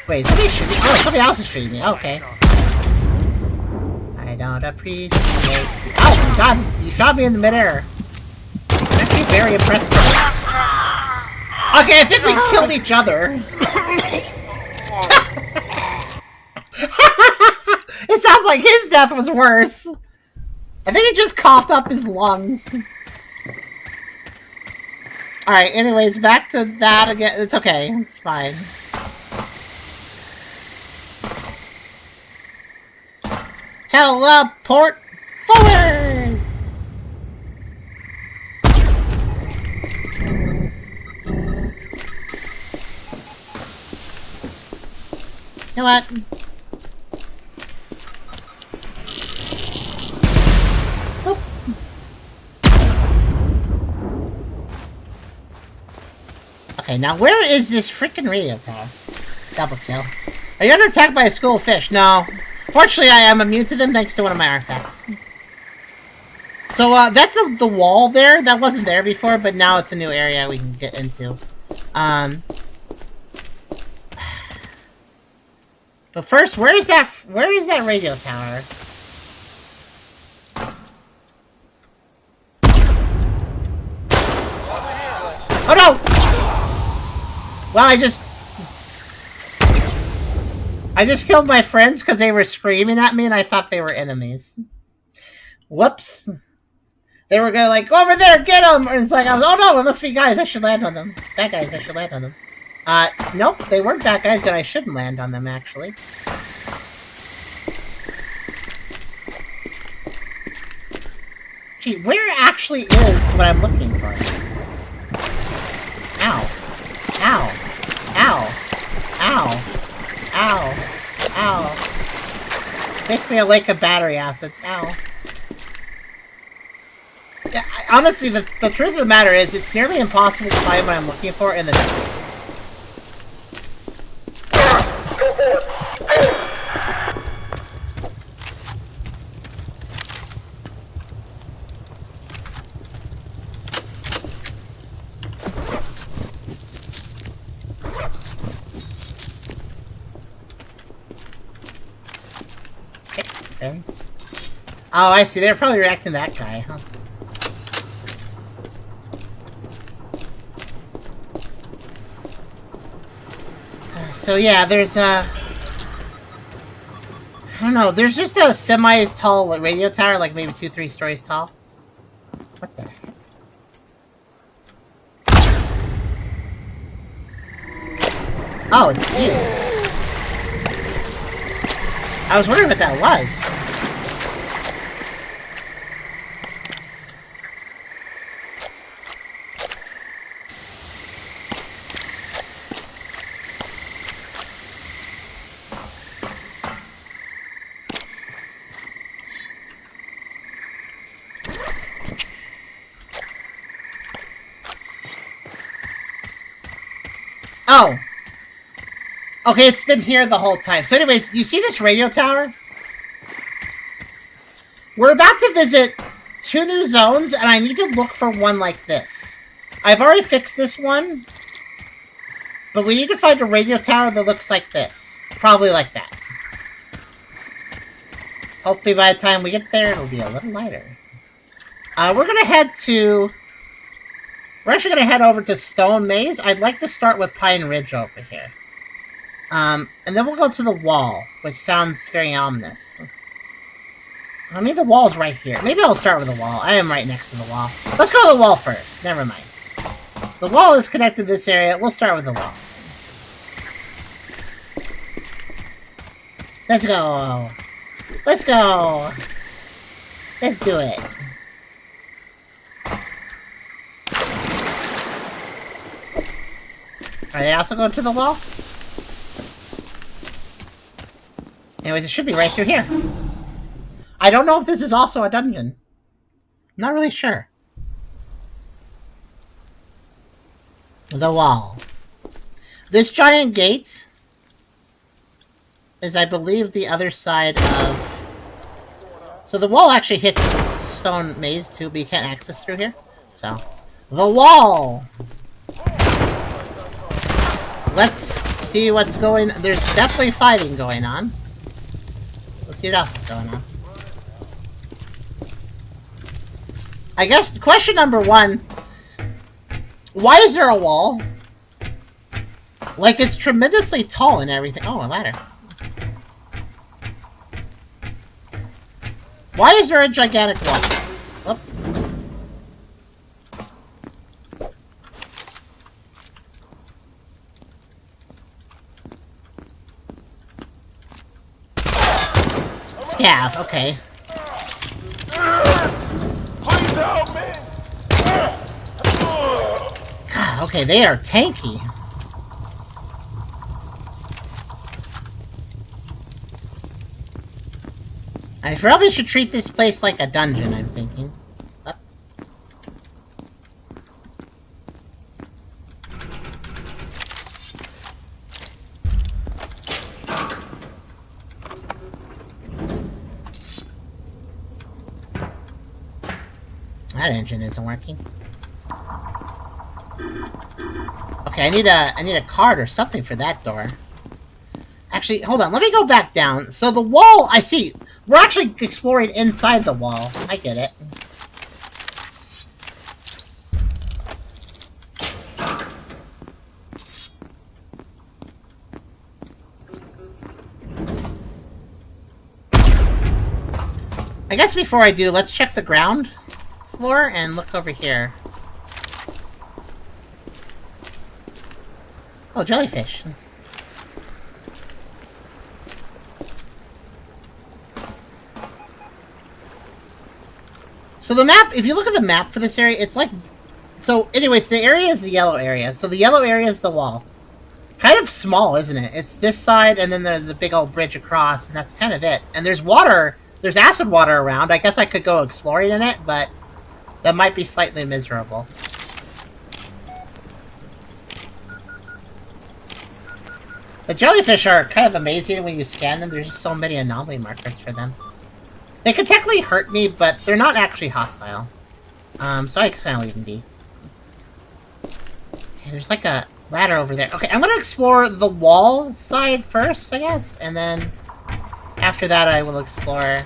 Wait, somebody shoot me? Oh, somebody else is shooting me. Okay. I don't appreciate... Oh, my God! You shot me in the midair. I'm actually very impressed with it. Okay, I think we killed each other. It sounds like his death was worse. I think he just coughed up his lungs. Alright, anyways, back to that again. It's okay. It's fine. Teleport forward! You know what? Boop. Okay, now where is this freaking radio tower? Double kill. Are you under attack by a school of fish? No. Fortunately, I am immune to them thanks to one of my artifacts. So, that's the wall there. That wasn't there before, but now it's a new area we can get into. But first, where is that radio tower? Oh no! Well, I just killed my friends because they were screaming at me and I thought they were enemies. Whoops. They were gonna like, go over there, get them! And it's like, oh no, it must be guys, I should land on them. Bad guys, I should land on them. Nope, they weren't bad guys and I shouldn't land on them, actually. Gee, where actually is what I'm looking for? Ow. Ow. Ow. Ow. Ow. Ow. Basically a lake of battery acid. Ow. Yeah, honestly, the truth of the matter is, it's nearly impossible to find what I'm looking for in the network. Oh, I see. They're probably reacting to that guy, huh? So yeah, there's I don't know, there's just a semi-tall radio tower, like maybe 2-3 stories tall. What the heck? Oh, it's you. I was wondering what that was. Oh. Okay, it's been here the whole time. So anyways, you see this radio tower? We're about to visit 2 new zones, and I need to look for one like this. I've already fixed this one, but we need to find a radio tower that looks like this. Probably like that. Hopefully by the time we get there, it'll be a little lighter. We're gonna head to... We're actually gonna head over to Stone Maze. I'd like to start with Pine Ridge over here. And then we'll go to the wall, which sounds very ominous. I mean, the wall's right here. Maybe I'll start with the wall. I am right next to the wall. Let's go to the wall first. Never mind. The wall is connected to this area. We'll start with the wall. Let's go. Let's go. Let's do it. Are they also going to the wall? Anyways, it should be right through here. I don't know if this is also a dungeon. I'm not really sure. The wall. This giant gate is, I believe, the other side of... So the wall actually hits Stone Maze too, but you can't access through here. So, the wall! Let's see what's going... There's definitely fighting going on. Let's see what else is going on. I guess question number 1. Why is there a wall? Like, it's tremendously tall and everything. Oh, a ladder. Why is there a gigantic wall? Oh. Scav, okay. Please help me! God, okay, they are tanky. I probably should treat this place like a dungeon, I'm thinking. Up. That engine isn't working. Okay, I need a card or something for that door. Actually, hold on. Let me go back down. So the wall, I see. We're actually exploring inside the wall. I get it. I guess before I do, let's check the ground floor and look over here. Oh, jellyfish. So the map, if you look at the map for this area, it's like... So, anyways, the area is the yellow area. So the yellow area is the wall. Kind of small, isn't it? It's this side, and then there's a big old bridge across, and that's kind of it. And there's water. There's acid water around. I guess I could go exploring in it, but that might be slightly miserable. The jellyfish are kind of amazing when you scan them. There's just so many anomaly markers for them. They could technically hurt me, but they're not actually hostile. So I just kind of leave them be. Okay, there's like a ladder over there. Okay, I'm going to explore the wall side first, I guess. And then after that, I will explore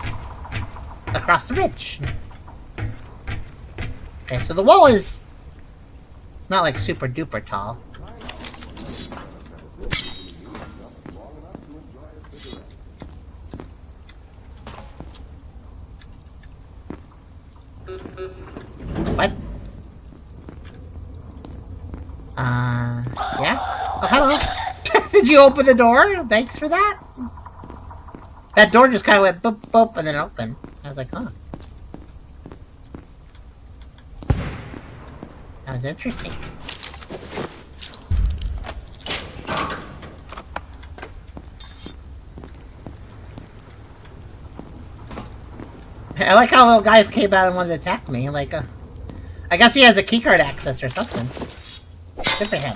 across the bridge. Okay, so the wall is not like super duper tall. What? Yeah? Oh, hello. Did you open the door? Thanks for that. That door just kind of went boop, boop, and then opened. I was like, huh. That was interesting. I like how a little guy came out and wanted to attack me. Like, I guess he has a keycard access or something. Good for him.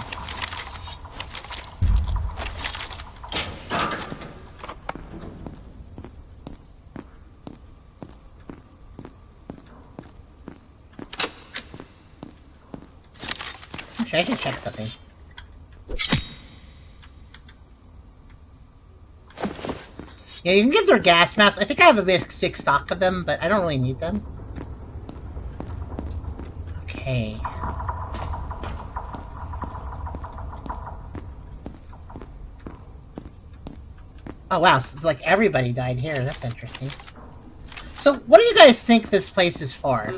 Actually, I should check something. Yeah, you can get their gas masks. I think I have a big stock of them, but I don't really need them. Okay. Oh wow, so it's like everybody died here. That's interesting. So, what do you guys think this place is for?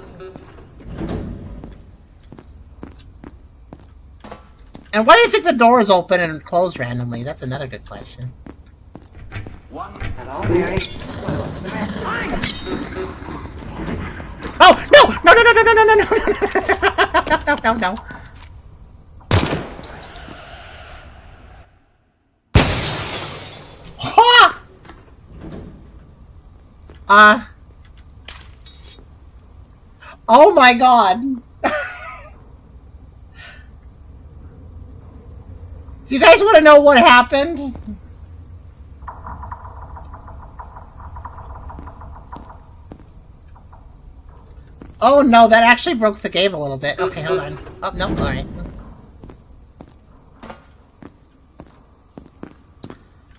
And why do you think the door is open and closed randomly? That's another good question. Oh no! No! No! No! No! No! No! No! No! No! No! Ha! Oh my god! Do you guys want to know what happened? Oh no, that actually broke the game a little bit. Okay, hold on. Oh, no, alright.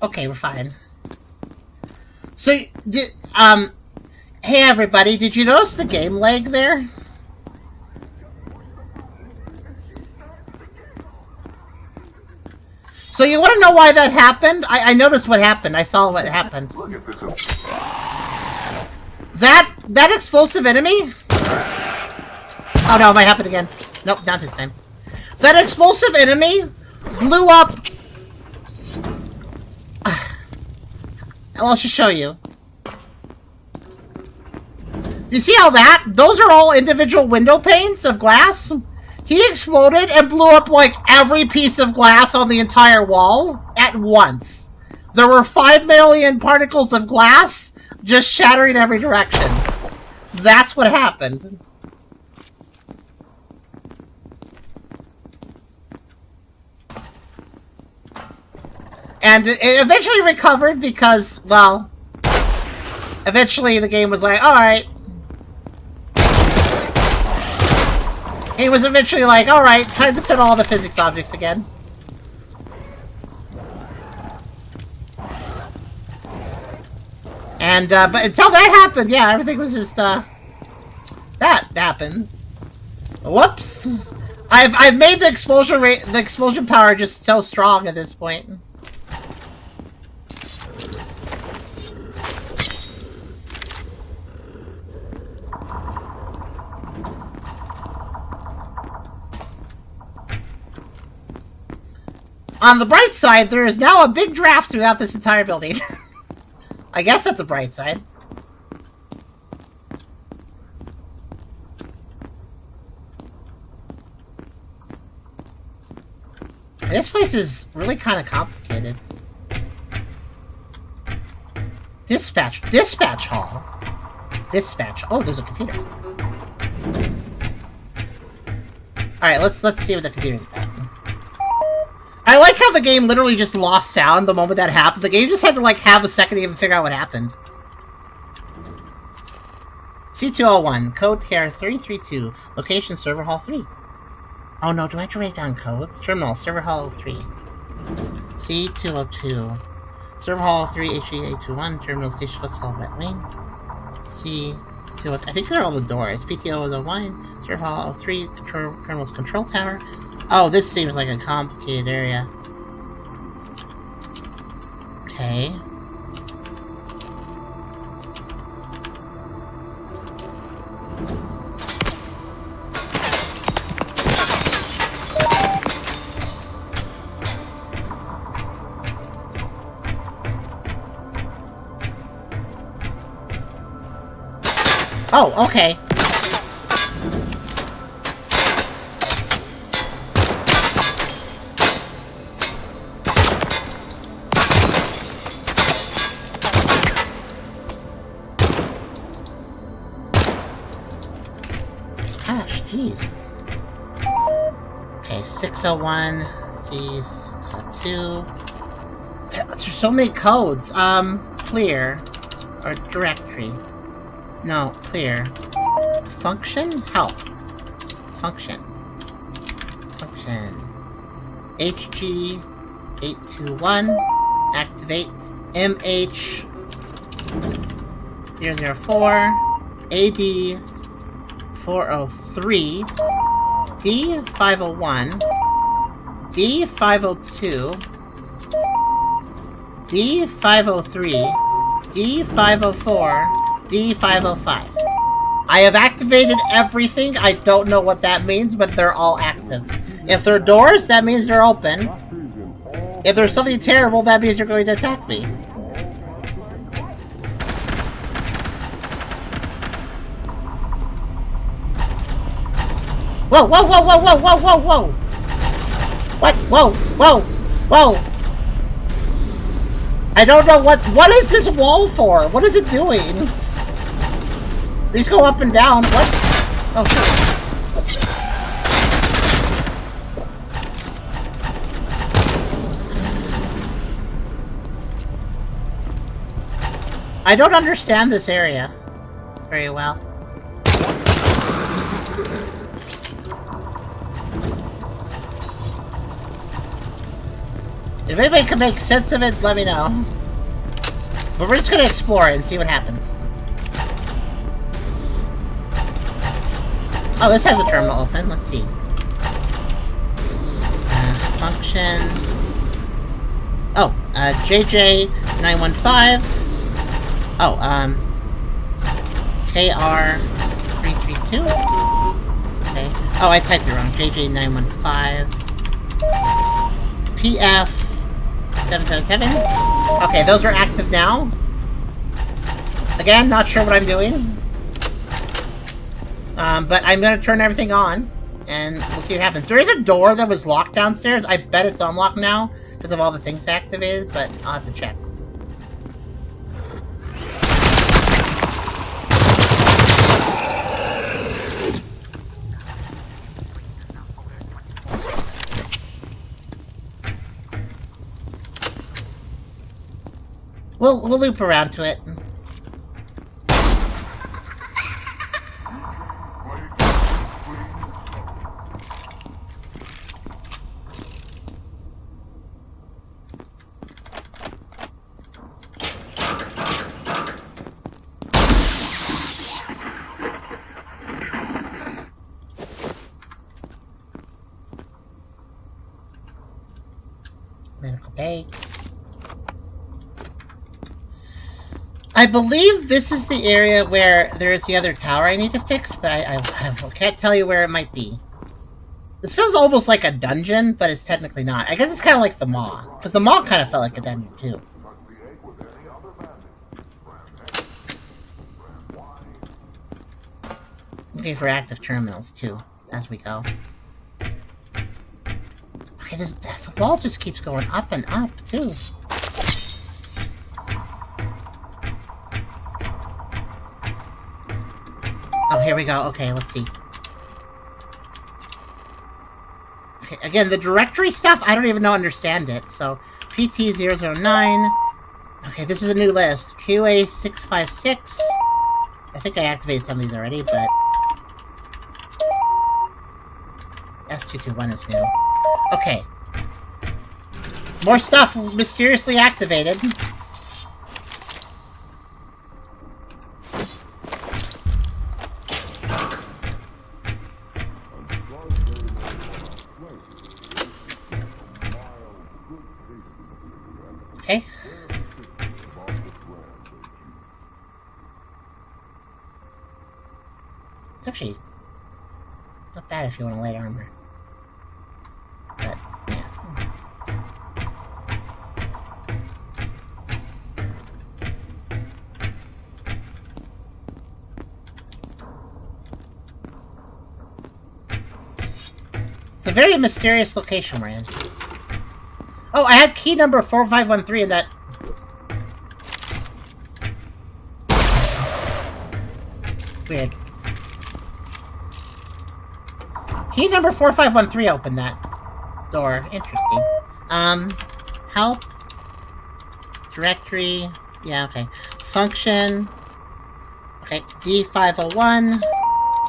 Okay, we're fine. So, hey everybody, did you notice the game lag there? So you want to know why that happened? I noticed what happened. I saw what happened. That explosive enemy? Oh no, it might happen again. Nope, not this time. That explosive enemy blew up. I'll just show you. Do you see how that? Those are all individual window panes of glass. He exploded and blew up like every piece of glass on the entire wall at once. There were 5 million particles of glass just shattering every direction. That's what happened. And it eventually recovered because, well, eventually the game was like, alright. He was eventually like, alright, time to set all the physics objects again. And, but until that happened, yeah, everything was just, that happened. Whoops! I've made the explosion power just so strong at this point. On the bright side, there is now a big draft throughout this entire building. I guess that's a bright side. This place is really kind of complicated. Dispatch hall. Dispatch. Oh, there's a computer. Alright, let's see what the computer's about. I like how the game literally just lost sound the moment that happened. The game just had to, like, have a second to even figure out what happened. C201, code care 332, location server hall 3. Oh no, do I have to write down codes? Terminal, server hall 3. C202, server hall 3, HEA21, terminal station what's hall right wing. C203, I think they're all the doors. PTO is 01, server hall 3, terminal's control tower. Oh, this seems like a complicated area. Okay. Oh, okay. Gosh, jeez. Okay, 601, C602. There's so many codes. Clear. Or directory. No, clear. Function? Help. Function. Function. HG821. Activate. MH004. AD403. D501. D502. D503. D504. D505. I have activated everything. I don't know what that means, but they're all active. If they're doors, that means they're open. If there's something terrible, that means they're going to attack me. Whoa, whoa, whoa, whoa, whoa, whoa, whoa, whoa! What? Whoa, whoa, whoa! I don't know what is this wall for? What is it doing? These go up and down. What? Oh, shit. I don't understand this area very well. If anybody can make sense of it, let me know. But we're just gonna explore it and see what happens. Oh, this has a terminal open. Let's see. Function. Oh, JJ915. Oh, KR332. Okay. Oh, I typed it wrong. JJ915. PF777. Okay, those are active now. Again, not sure what I'm doing. But I'm gonna turn everything on, and we'll see what happens. There is a door that was locked downstairs. I bet it's unlocked now, because of all the things activated, but I'll have to check. We'll loop around to it. Medical bags. I believe this is the area where there's the other tower I need to fix, but I can't tell you where it might be. This feels almost like a dungeon, but it's technically not. I guess it's kind of like the Maw, because the Maw kind of felt like a dungeon too. Looking for active terminals too, as we go. Okay, the wall just keeps going up and up too. Oh, here we go. Okay, let's see. Okay, again, the directory stuff, I don't even understand it. So, PT009. Okay, this is a new list. QA656. I think I activated some of these already, but... S221 is new. Okay. More stuff mysteriously activated. Okay. It's actually not bad if you want a light armor. But, yeah. It's a very mysterious location we're in. Oh, I had key number 4513 in that. Weird. Key number 4513 opened that door. Interesting. Help. Directory. Yeah, okay. Function. Okay, D501,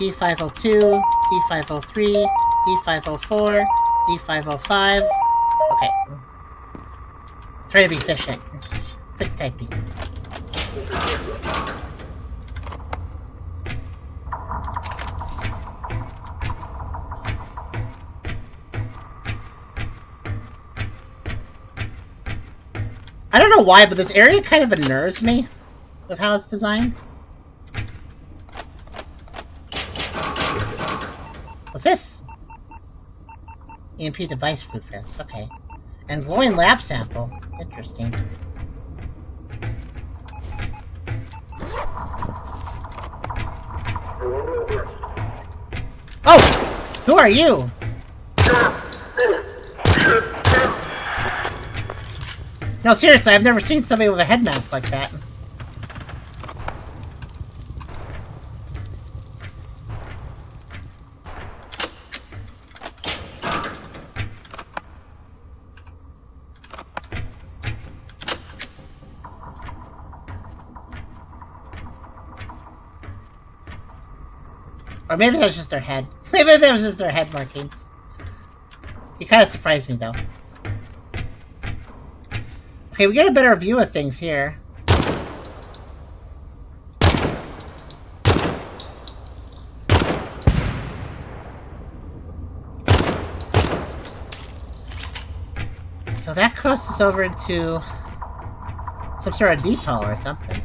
D502, D503, D504, D505, Okay. Try to be efficient. Quick typing. I don't know why, but this area kind of unnerves me with how it's designed. What's this? EMP device blueprints, okay. And glowing lab sample. Interesting. Oh! Who are you? No, seriously, I've never seen somebody with a head mask like that. Or maybe that was just their head. Maybe that was just their head markings. He kind of surprised me, though. Okay, we get a better view of things here. So that crosses over into some sort of depot or something.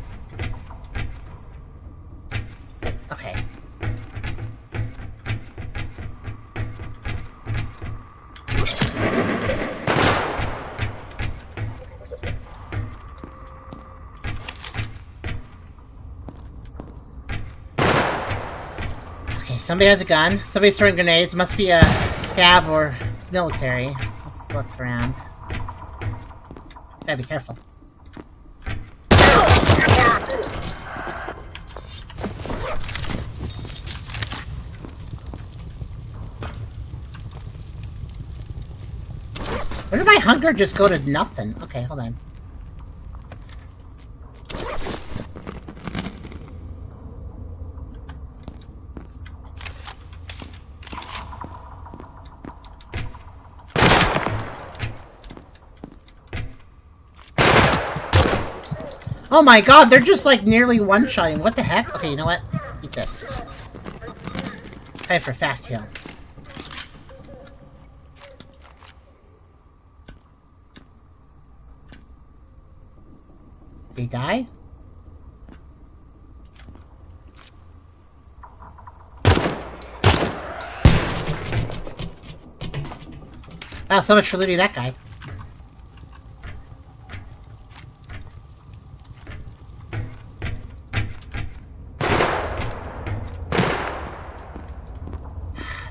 Okay. Okay, somebody has a gun. Somebody's throwing grenades. Must be a scav or military. Let's look around. Gotta be careful. Where did my hunger just go to nothing? Okay, hold on. Oh my god, they're just like nearly one-shotting. What the heck? Okay, you know what? Eat this. Time for fast heal. Did he die? Wow, so much for looting that guy.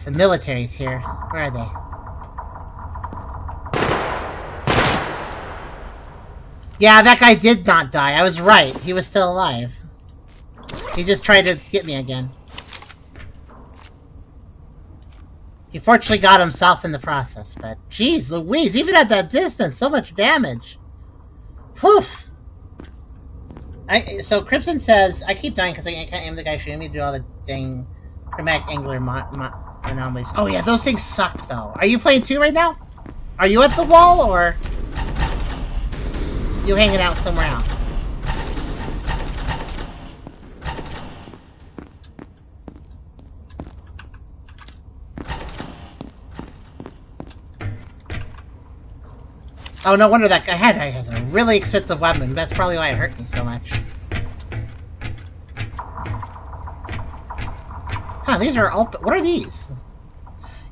The military's here. Where are they? Yeah, that guy did not die. I was right. He was still alive. He just tried to get me again. He fortunately got himself in the process, but jeez Louise, even at that distance, so much damage. Poof. So Crimson says, I keep dying because I can't aim the guy shooting me to do all the dang chromatic angular anomalies. Oh yeah, those things suck though. Are you playing 2 right now? Are you at the wall or you hanging out somewhere else? Oh, no wonder that guy has a really expensive weapon. That's probably why it hurt me so much. Huh, these are all... What are these?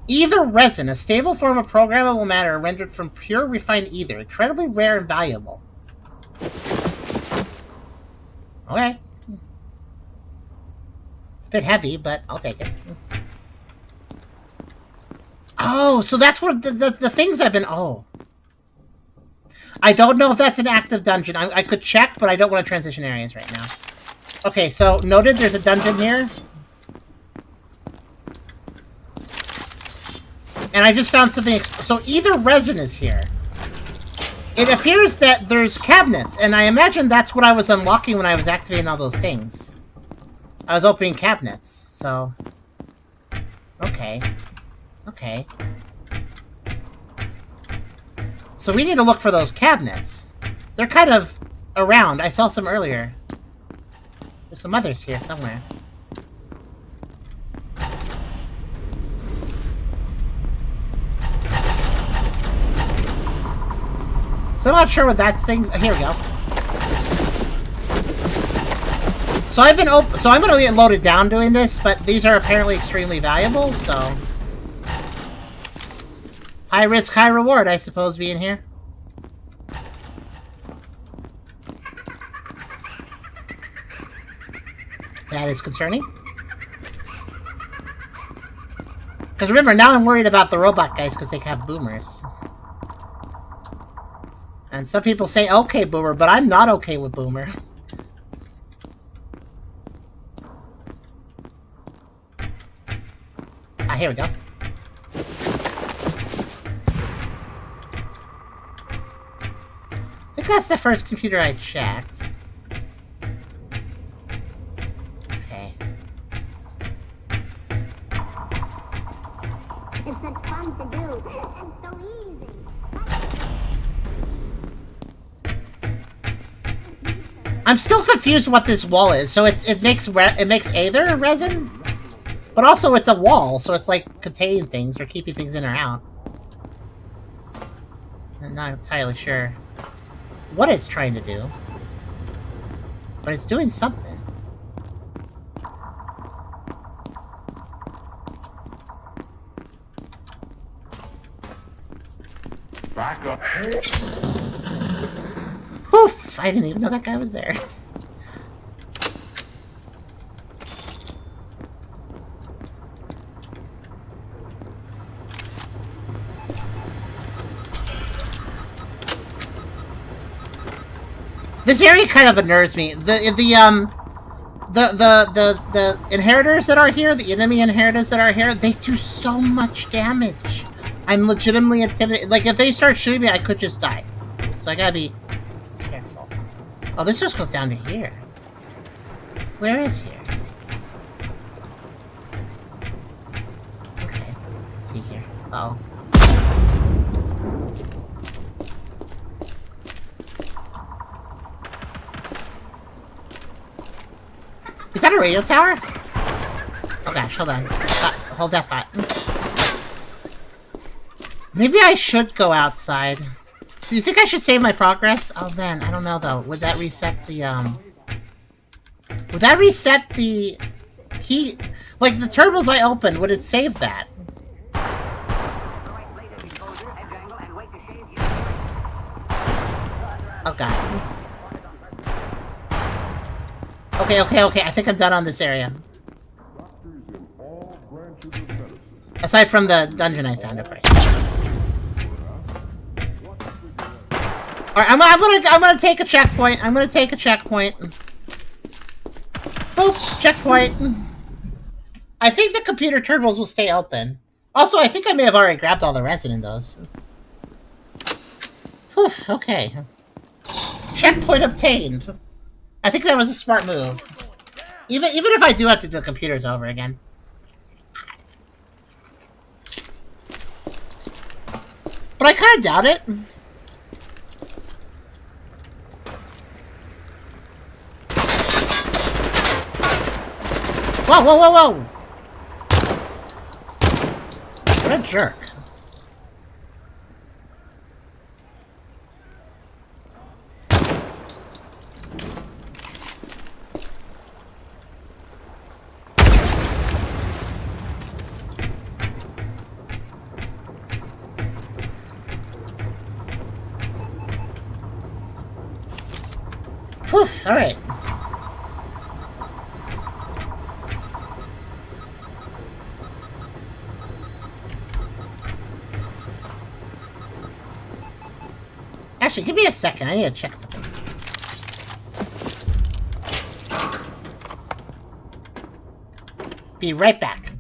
Ether resin, a stable form of programmable matter rendered from pure refined ether. Incredibly rare and valuable. Okay. It's a bit heavy, but I'll take it. Oh, so that's what the things I've been... Oh. I don't know if that's an active dungeon. I could check, but I don't want to transition areas right now. Okay, so noted there's a dungeon here. And I just found something... So either resin is here. It appears that there's cabinets, and I imagine that's what I was unlocking when I was activating all those things. I was opening cabinets, so... Okay. Okay. So we need to look for those cabinets. They're kind of around. I saw some earlier. There's some others here somewhere. Still not sure what that thing's... Oh, here we go. So I'm gonna get loaded down doing this, but these are apparently extremely valuable, so... High risk, high reward, I suppose, being here. That is concerning. Because remember, now I'm worried about the robot guys because they have boomers. And some people say, okay, boomer, but I'm not okay with boomer. Ah, here we go. I think that's the first computer I checked. Okay. It's such fun to do. It's so easy. I'm still confused what this wall is. So it makes aether resin, but also it's a wall, so it's like containing things or keeping things in or out. I'm not entirely sure what it's trying to do, but it's doing something. Back up. Oof! I didn't even know that guy was there. This area kind of unnerves me. The inheritors that are here, the enemy inheritors that are here, they do so much damage. I'm legitimately intimidated. Like, if they start shooting me, I could just die. So I gotta be careful. Oh, this just goes down to here. Where is here? Okay, let's see here. Uh oh. Is that a radio tower? Oh gosh, hold on. Hold that thought. Maybe I should go outside. Do you think I should save my progress? Oh man, I don't know though. Would that reset the, Would that reset the key? Like, the turbos I opened, would it save that? Oh god. Okay, I think I'm done on this area. Aside from the dungeon I found, of course. Alright, I'm gonna take a checkpoint. Boop, checkpoint. I think the computer turbos will stay open. Also, I think I may have already grabbed all the resin in those. Whew, okay. Checkpoint obtained. I think that was a smart move. Even if I do have to do the computers over again. But I kind of doubt it. Whoa! What a jerk. Poof, alright. Actually, give me a second. I need to check something. Be right back.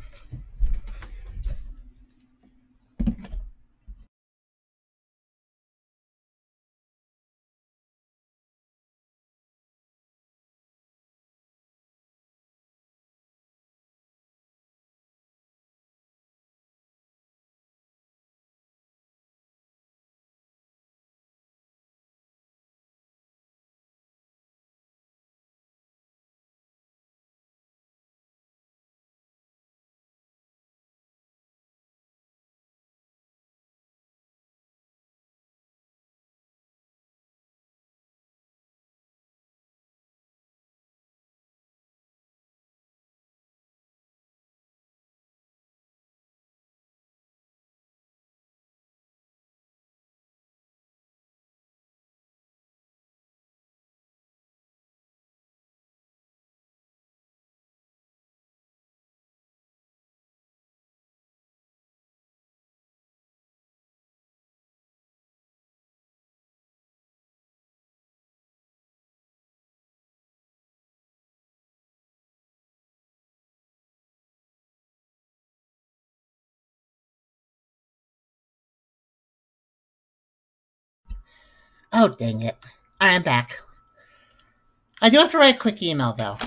Oh, dang it. I am back. I do have to write a quick email, though.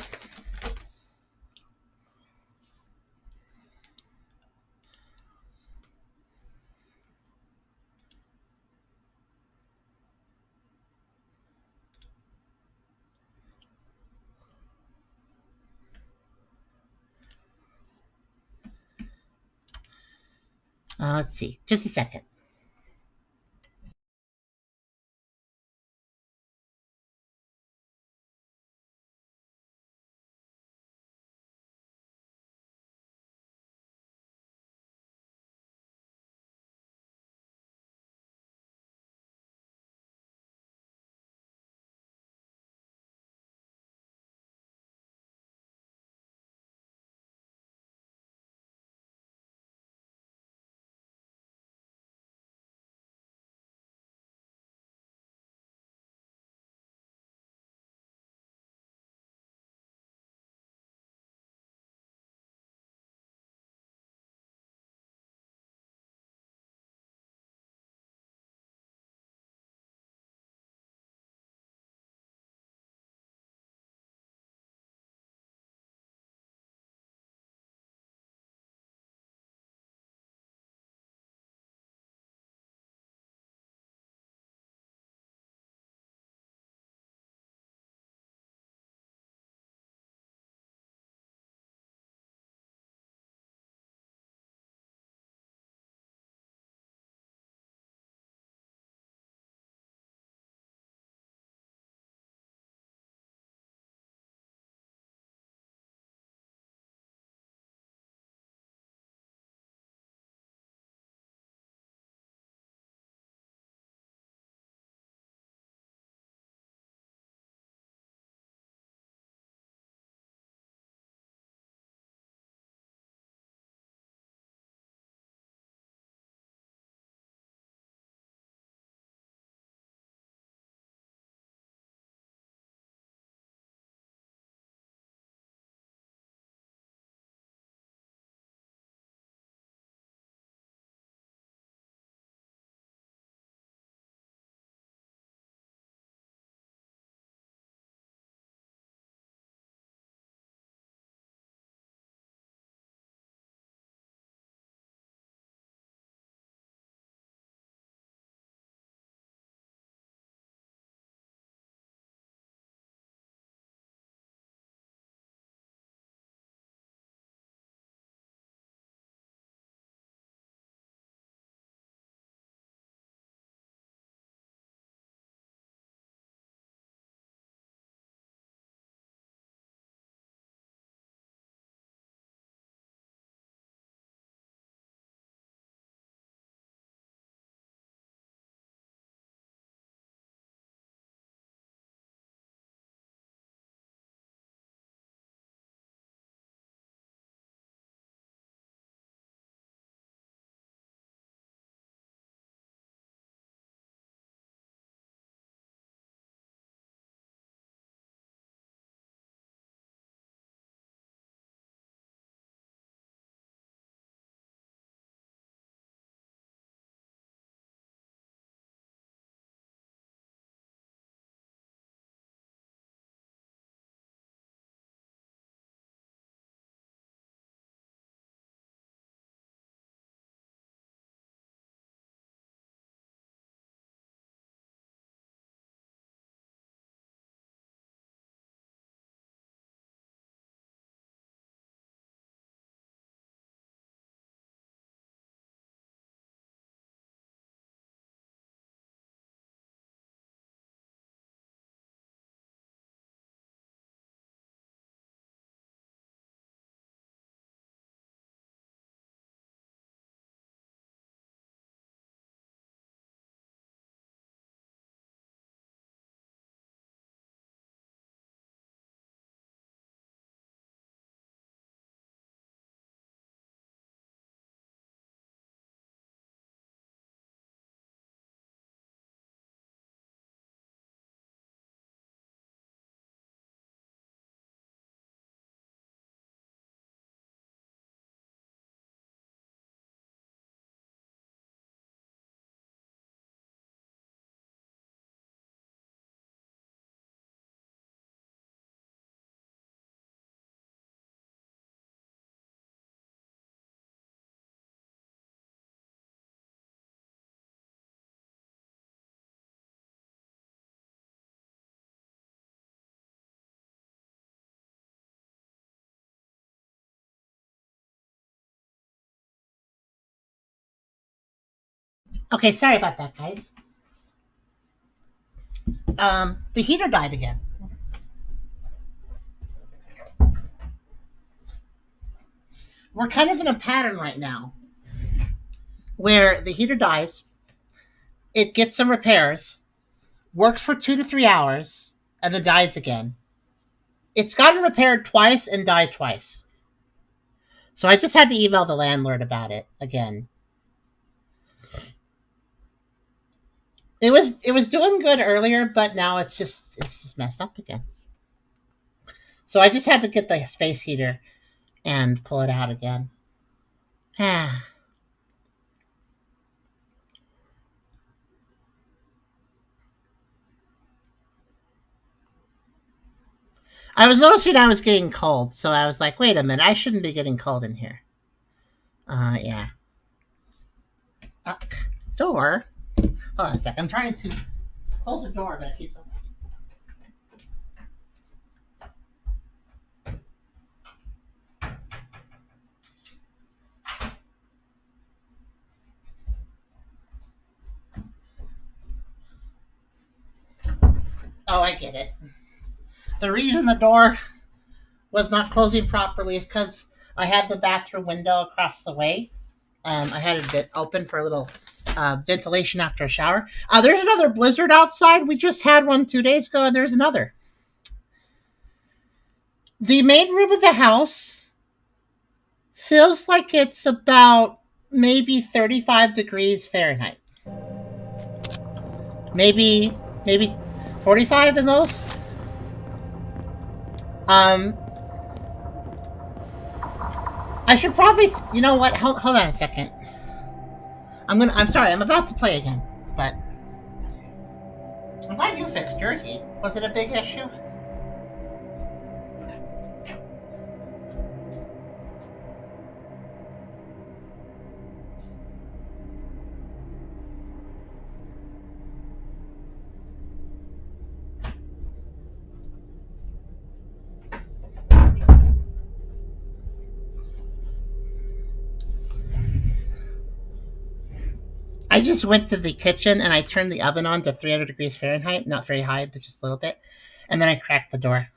Let's see. Just a second. Okay, sorry about that, guys. The heater died again. We're kind of in a pattern right now where the heater dies, it gets some repairs, works for 2 to 3 hours, and then dies again. It's gotten repaired twice and died twice. So I just had to email the landlord about it again. It was doing good earlier, but now it's just messed up again. So I just had to get the space heater and pull it out again. I was noticing I was getting cold, so I was like, wait a minute, I shouldn't be getting cold in here. Yeah. Door? Hold on a sec, I'm trying to close the door, but it keeps open. Oh, I get it. The reason the door was not closing properly is because I had the bathroom window across the way. I had it a bit open for a little ventilation after a shower. There's another blizzard outside. We just had one 2 days ago, and there's another. The main room of the house feels like it's about maybe 35 degrees Fahrenheit. Maybe 45 at most. I should probably, you know what? Hold on a second. I'm sorry. I'm about to play again, but I'm glad you fixed your heat. Was it a big issue? I just went to the kitchen and I turned the oven on to 300 degrees Fahrenheit. Not very high, but just a little bit. And then I cracked the door.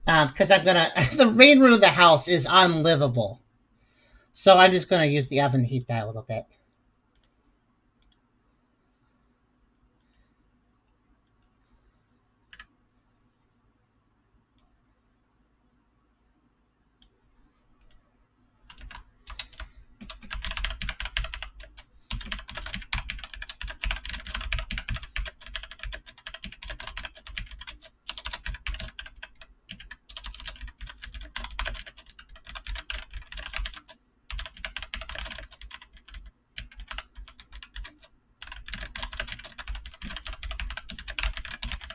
Because I'm gonna... The main room of the house is unlivable. So I'm just gonna use the oven to heat that a little bit.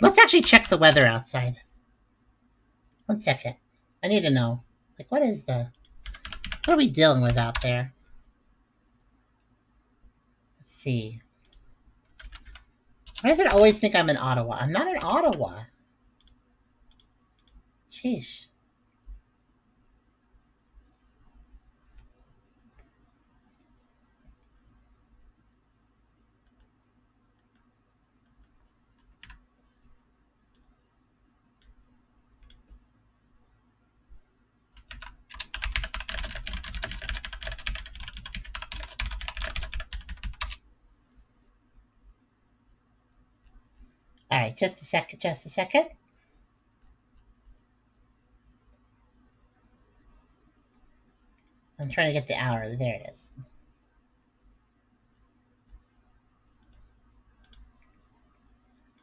Let's actually check the weather outside. 1 second. I need to know. Like, what are we dealing with out there? Let's see. Why does it always think I'm in Ottawa? I'm not in Ottawa. Sheesh. All right, just a second. I'm trying to get the hour. There it is.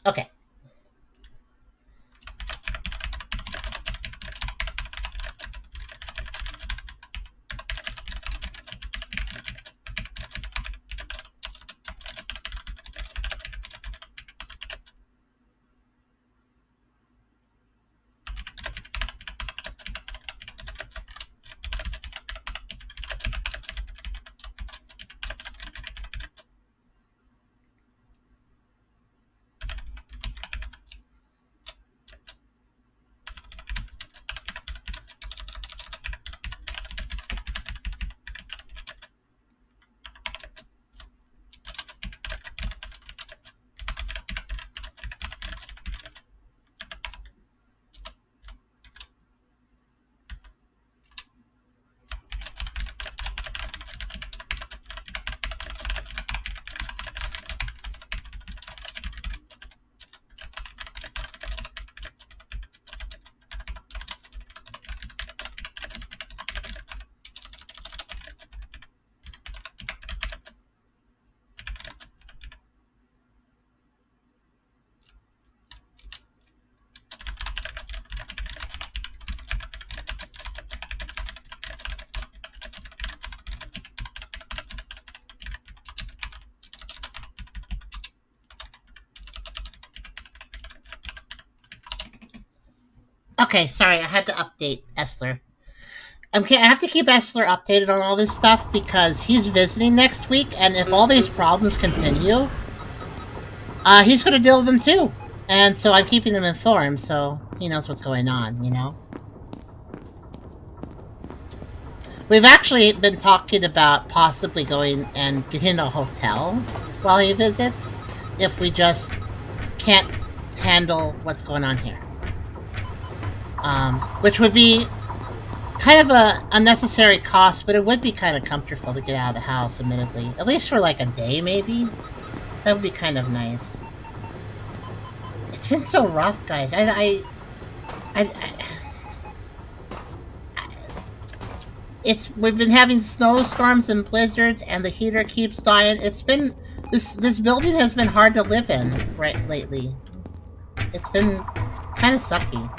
Okay. Okay, sorry, I had to update Essler. I have to keep Essler updated on all this stuff because he's visiting next week, and if all these problems continue, he's going to deal with them too. And so I'm keeping him informed so he knows what's going on, you know? We've actually been talking about possibly going and getting a hotel while he visits if we just can't handle what's going on here. Which would be kind of a unnecessary cost, but it would be kind of comfortable to get out of the house, admittedly. At least for like a day, maybe? That would be kind of nice. It's been so rough, guys. We've been having snowstorms and blizzards, and the heater keeps dying. It's been this building has been hard to live in lately. It's been kind of sucky.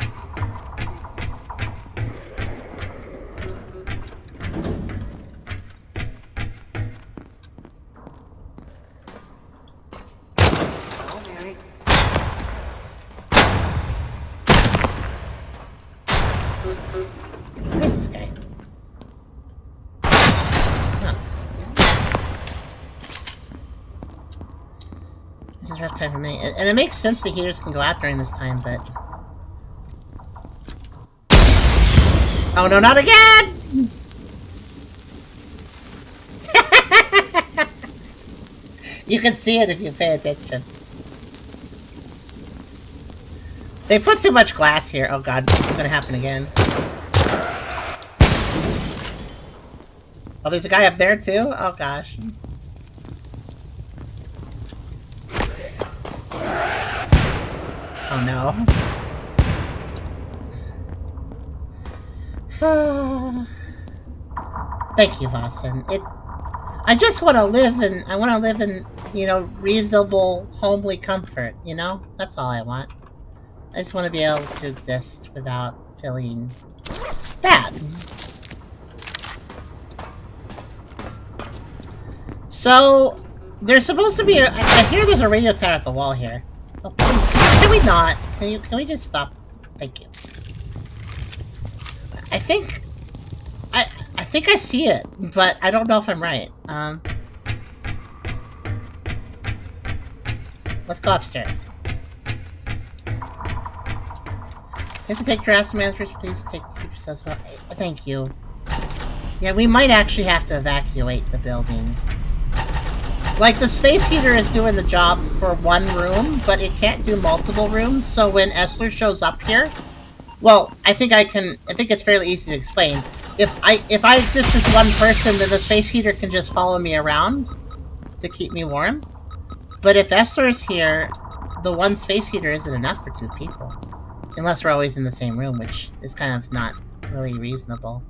Where's this guy? Just rough time for me. And it makes sense the heaters can go out during this time, but... Oh no, not again! You can see it if you pay attention. They put too much glass here. Oh god, it's gonna happen again. Oh, there's a guy up there too? Oh gosh. Oh no. Thank you, Vossen. I just want to live in, you know, reasonable, homely comfort, you know? That's all I want. I just want to be able to exist without feeling bad. So, there's supposed to be I hear there's a radio tower at the wall here. Oh, please, can we not? Can we just stop? Thank you. I think I see it, but I don't know if I'm right. Let's go upstairs. You have to take drastic measures, please keep yourselves well. Thank you. Yeah, we might actually have to evacuate the building. Like, the space heater is doing the job for one room, but it can't do multiple rooms, so when Essler shows up here... Well, I think it's fairly easy to explain. If I exist as one person, then the space heater can just follow me around to keep me warm. But if Essler is here, the one space heater isn't enough for two people. Unless we're always in the same room, which is kind of not really reasonable.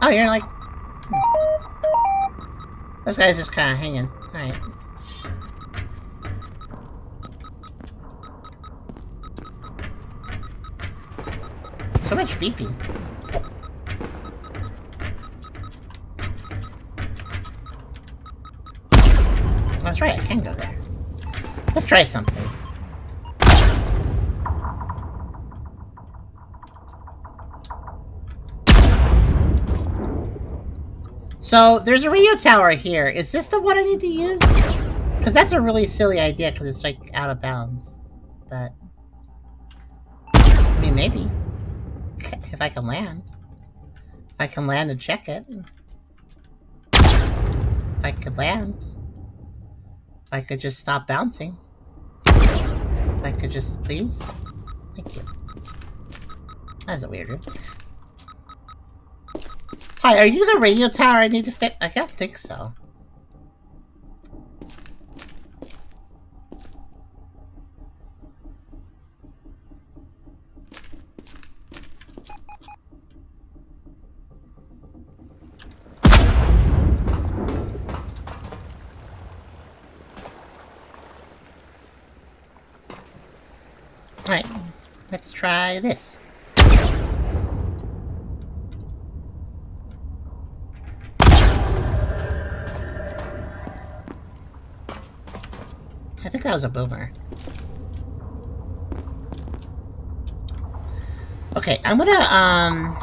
Oh, you're like... This guy's just kind of hanging. Alright. So much beeping. That's right, I can go there. Let's try something. So, there's a radio tower here. Is this the one I need to use? Because that's a really silly idea, because it's, like, out of bounds. But... I mean, maybe. If I can land. If I can land and check it. If I could land. If I could just stop bouncing. If I could just... Please? Thank you. That's a weird. Hi, are you the radio tower I need to fit? I don't think so. Alright, let's try this. I think that was a boomer. Okay, I'm gonna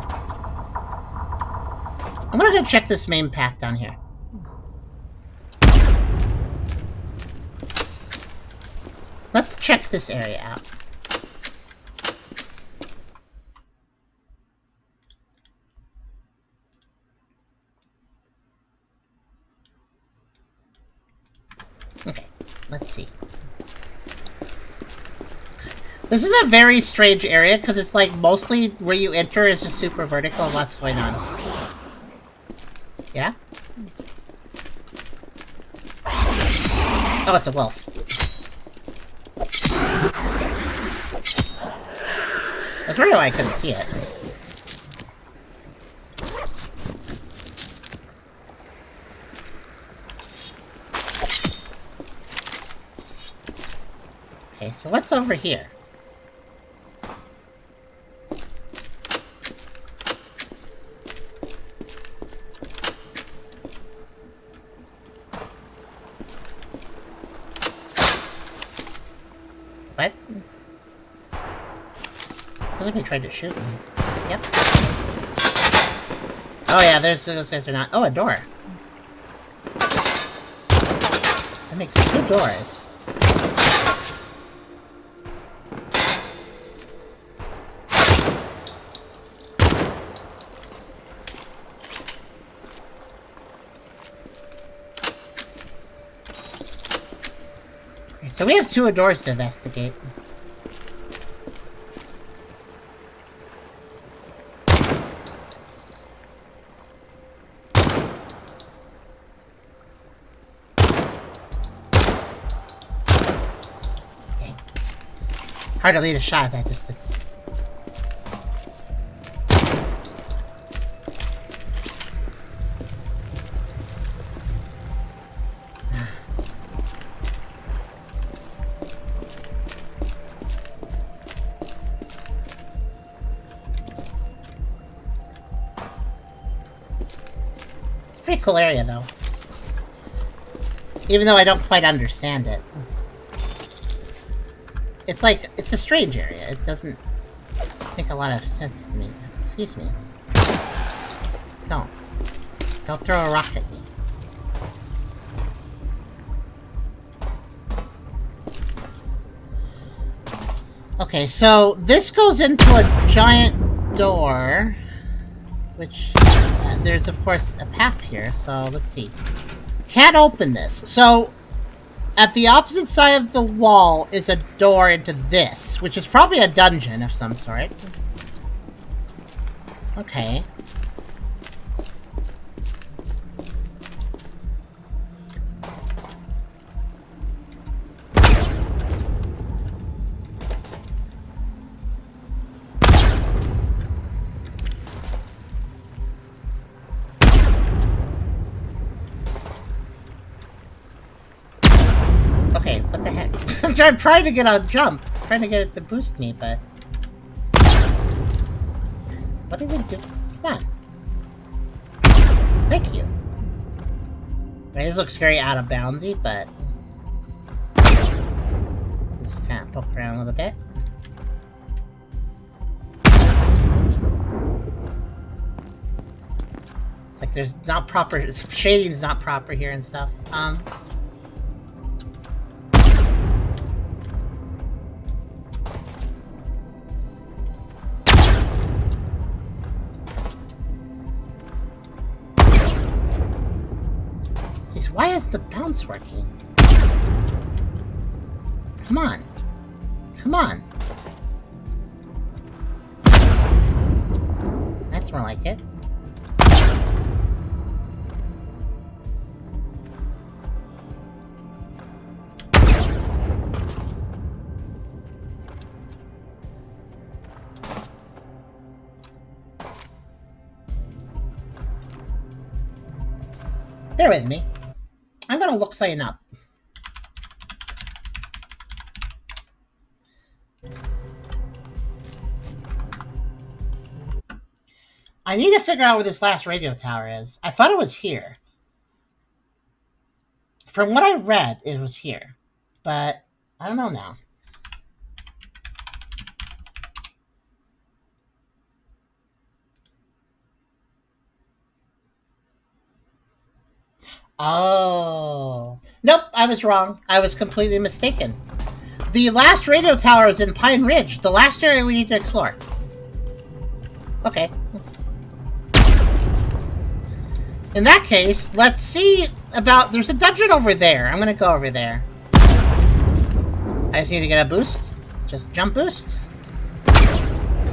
go check this main path down here. Let's check this area out. Okay, let's see. This is a very strange area because it's like mostly where you enter is just super vertical and lots going on. Yeah? Oh, it's a wolf. I was wondering why I couldn't see it. Okay, so what's over here? What? Looks like he tried to shoot me. Yep. Oh yeah, those guys are not. Oh, a door. That makes 2 doors. So we have 2 doors to investigate. Dang. Hard to lead a shot at that distance. Pretty cool area, though. Even though I don't quite understand it. It's like, it's a strange area. It doesn't make a lot of sense to me. Excuse me. Don't. Don't throw a rock at me. Okay, so this goes into a giant door, which there's of course a path here, so let's see. Can't open this. So at the opposite side of the wall is a door into this, which is probably a dungeon of some sort. Okay. Okay, what the heck? I'm trying to get a jump. I'm trying to get it to boost me, but... What does it do? Come on. Thank you. Right, this looks very out of boundsy, but... Just kind of poke around a little bit. It's like there's not proper... Shading's not proper here and stuff. Why is the bounce working? Come on. Come on. That's more like it. Bear with me. I'm gonna look something up. I need to figure out where this last radio tower is. I thought it was here. From what I read, it was here. But I don't know now. Oh. Nope, I was wrong. I was completely mistaken. The last radio tower is in Pine Ridge, the last area we need to explore. Okay. In that case, let's see about... There's a dungeon over there. I'm gonna go over there. I just need to get a boost. Just jump boost.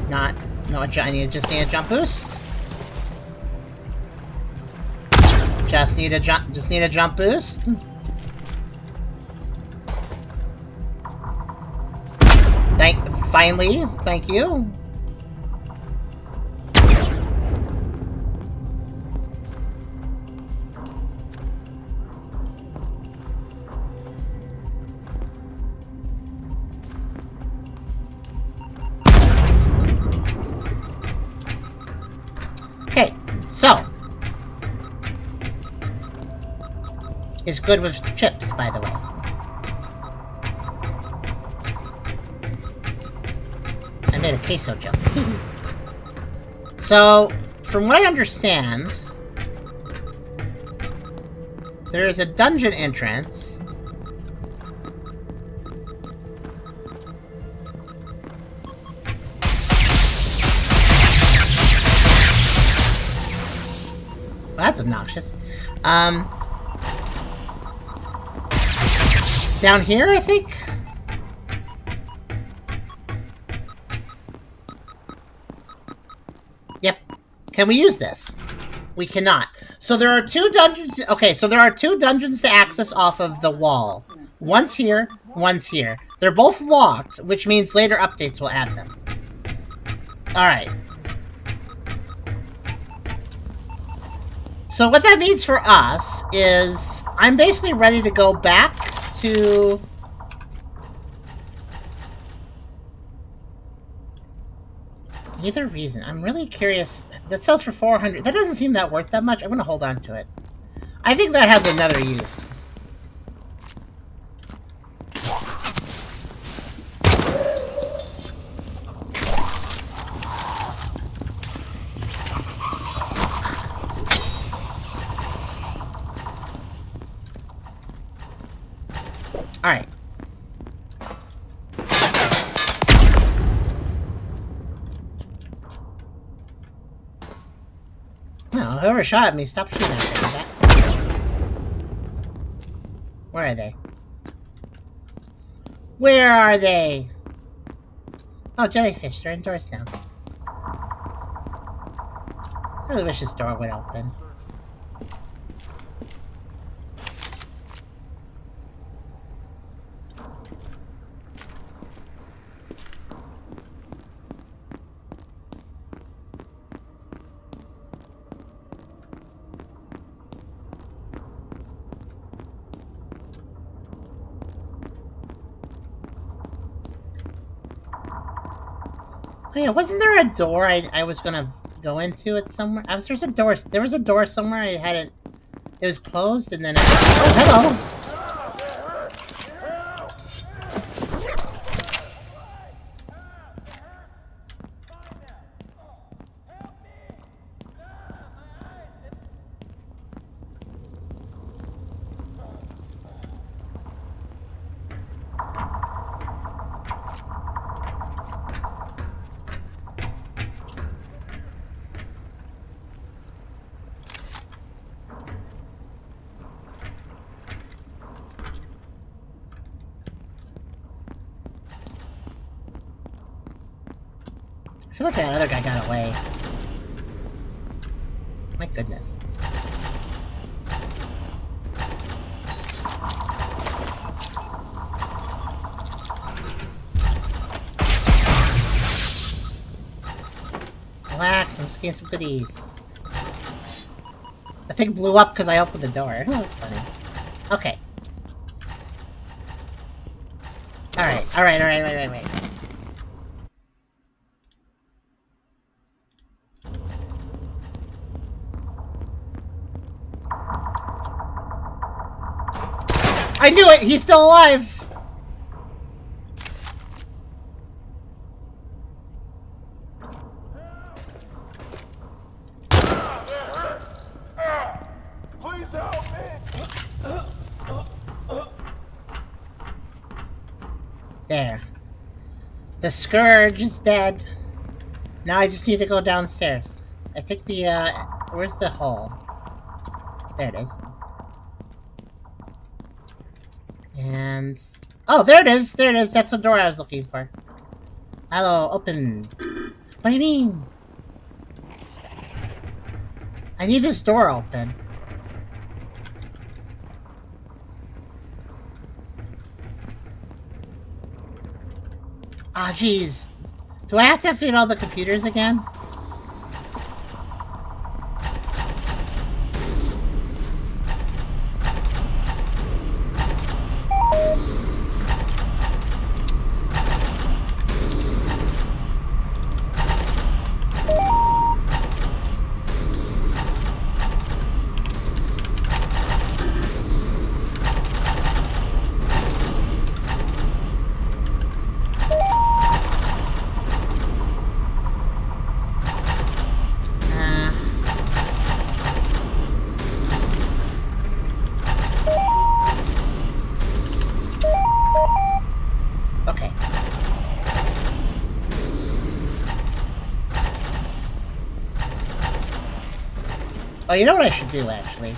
Not... No, I just need a jump boost. Just need a jump boost. Finally, thank you. Okay, so is good with chips, by the way. I made a queso joke. So, from what I understand, there is a dungeon entrance. Well, that's obnoxious. Down here, I think? Yep. Can we use this? We cannot. So there are two dungeons... Okay, so there are two dungeons to access off of the wall. One's here, one's here. They're both locked, which means later updates will add them. Alright. So what that means for us is... I'm basically ready to go back to... Either reason. I'm really curious. That sells for 400. That doesn't seem that worth that much. I'm going to hold on to it. I think that has another use. Alright. No, whoever shot at me, stop shooting at me. Where are they? Where are they? Oh, jellyfish. They're indoors now. I really wish this door would open. Oh yeah, wasn't there a door I was gonna go into it somewhere? There was a door somewhere I had it. It was closed and then oh, hello! I feel like that other guy got away. My goodness. Relax, I'm just getting some goodies. The thing blew up because I opened the door. That was funny. Okay. Alright. I knew it! He's still alive! Please help me! There. The Scourge is dead. Now I just need to go downstairs. I think the, where's the hole? There it is. And... oh, there it is! There it is! That's the door I was looking for. Hello, open. What do you mean? I need this door open. Ah, jeez. Do I have to feed all the computers again? Okay. Oh, you know what I should do, actually?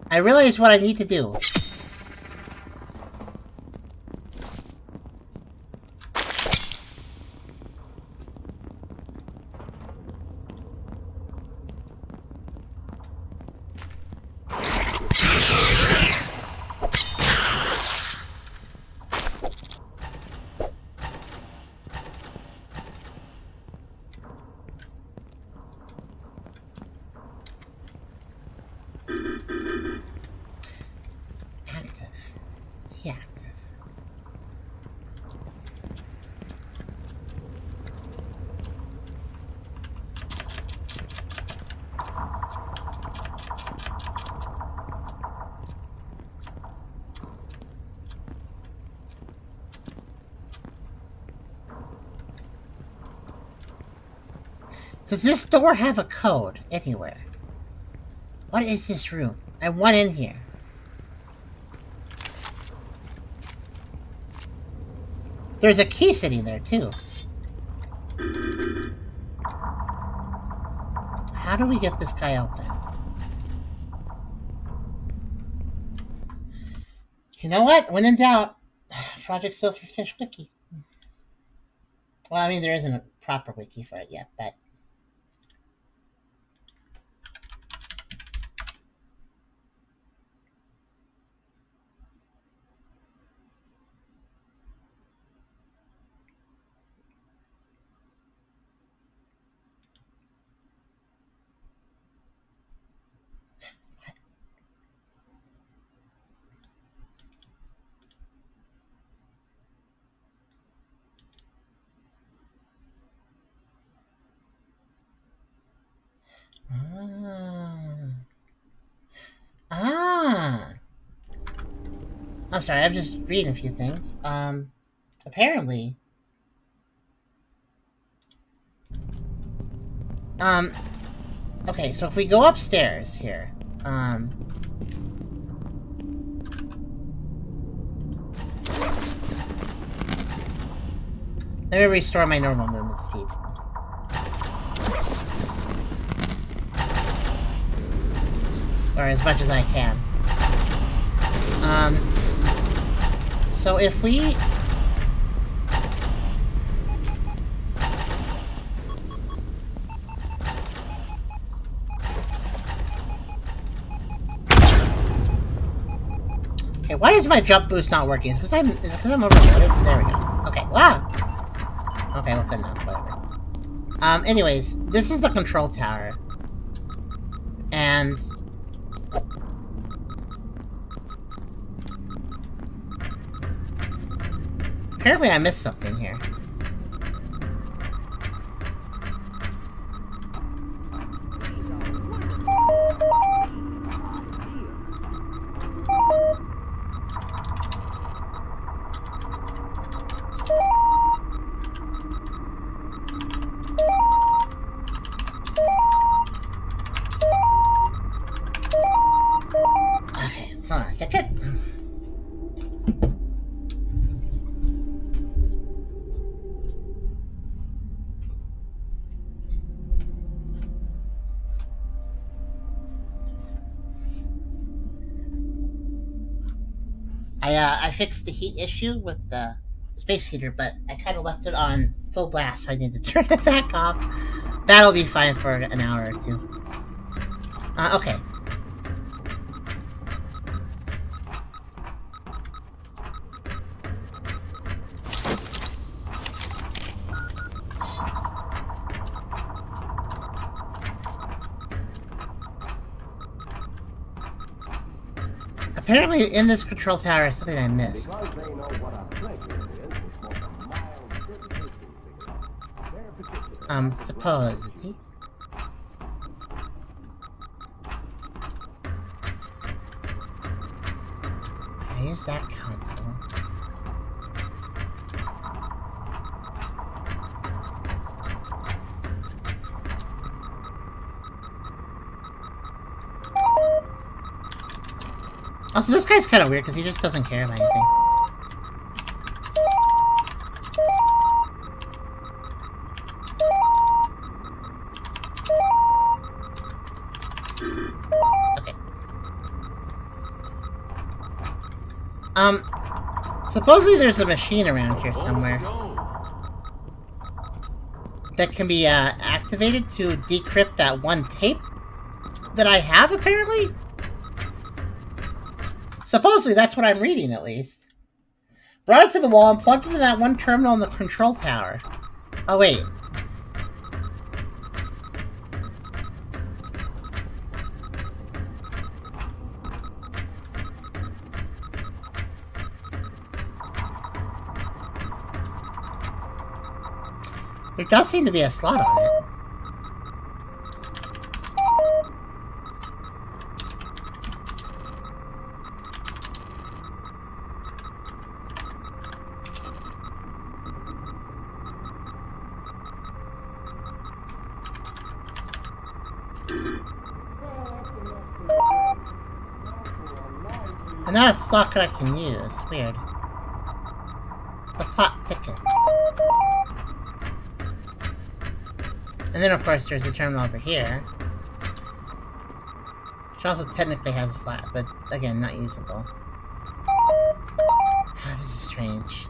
I realize what I need to do. Does this door have a code anywhere? What is this room? I want in here. There's a key sitting there, too. How do we get this guy open? You know what? When in doubt, Project Silverfish wiki. Well, I mean, there isn't a proper wiki for it yet, but... I'm sorry, I'm just reading a few things. Apparently... okay, so if we go upstairs here, let me restore my normal movement speed. Or as much as I can. So if we... okay, why is my jump boost not working? Is it because I'm overloaded? There we go. Okay, wow! Okay, well, good enough, whatever. Anyways, this is the control tower. And... Apparently I missed something here. Okay, hold on a second. I fixed the heat issue with the space heater, but I kind of left it on full blast, so I need to turn it back off. That'll be fine for an hour or two. Okay. Apparently, in this control tower is something I missed. Supposedly. I use that console. Also, this guy's kind of weird because he just doesn't care about anything. Okay. Supposedly there's a machine around here somewhere that can be activated to decrypt that one tape that I have, apparently. Supposedly, that's what I'm reading, at least. Brought it to the wall and plugged into that one terminal in the control tower. Oh, wait. There does seem to be a slot on it. And not a slot that I can use. Weird. The plot thickens. And then, of course, there's a terminal over here. Which also technically has a slot, but again, not usable. This is strange.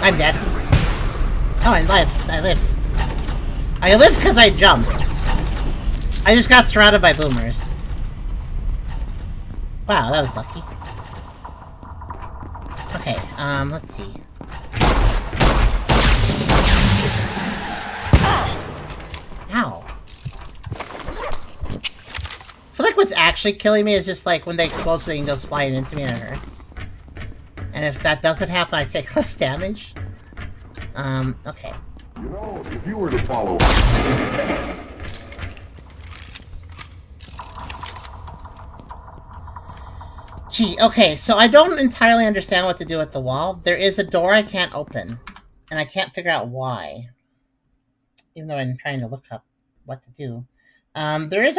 I'm dead. Oh, I lived. I lived. I lived because I jumped. I just got surrounded by boomers. Wow, that was lucky. Okay, let's see. Ow. I feel like what's actually killing me is just like when the explosive thing goes flying into me and it hurts. And if that doesn't happen, I take less damage. Okay. You know, if you were to follow... Gee, okay, so I don't entirely understand what to do with the wall. There is a door I can't open. And I can't figure out why. Even though I'm trying to look up what to do. There is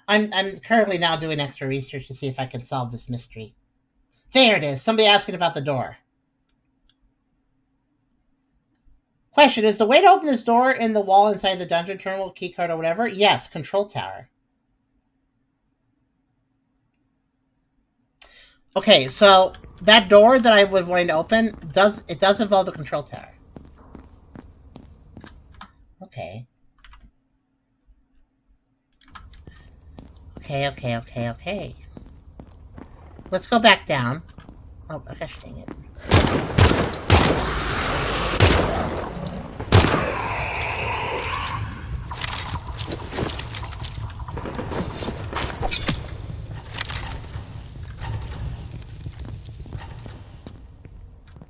I'm currently now doing extra research to see if I can solve this mystery. There it is. Somebody asking about the door. Question, is the way to open this door in the wall inside the dungeon terminal, keycard, or whatever? Yes, control tower. Okay, so that door that I was wanting to open, does involve the control tower. Okay. Okay. Let's go back down. Oh, gosh dang it.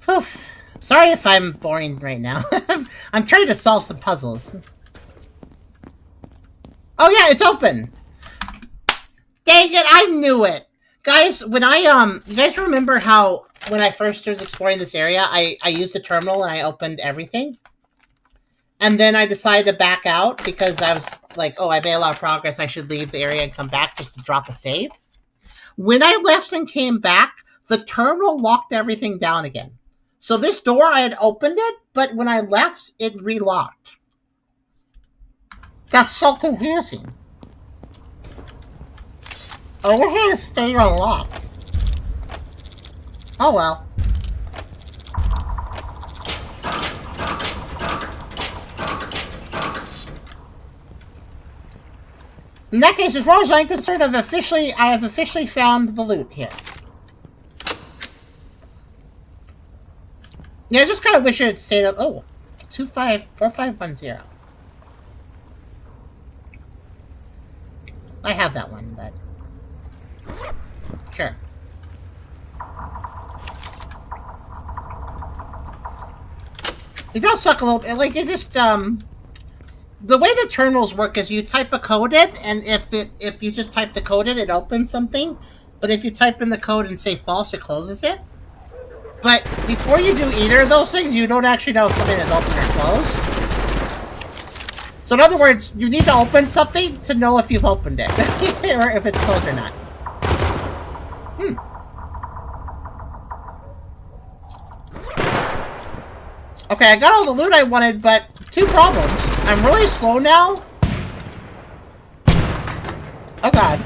Oof. Sorry if I'm boring right now. I'm trying to solve some puzzles. Oh yeah, it's open! Dang it, I knew it! Guys, when you guys remember how when I first was exploring this area, I used the terminal and I opened everything? And then I decided to back out because I was like, oh, I made a lot of progress, I should leave the area and come back just to drop a save. When I left and came back, the terminal locked everything down again. So this door, I had opened it, but when I left, it relocked. That's so confusing. I wish it had stayed unlocked. Oh well. In that case, as far as I'm concerned, I have officially found the loot here. Yeah, I just kind of wish it had stayed up. Oh, 254510. I have that one, but sure. It does suck a little bit. Like, it just the way the terminals work is you type a code in, and if you just type the code in, it opens something. But if you type in the code and say false, it closes it. But before you do either of those things, you don't actually know if something is open or closed. So in other words, you need to open something to know if you've opened it, or if it's closed or not. Okay, I got all the loot I wanted, but two problems. I'm really slow now. Oh god.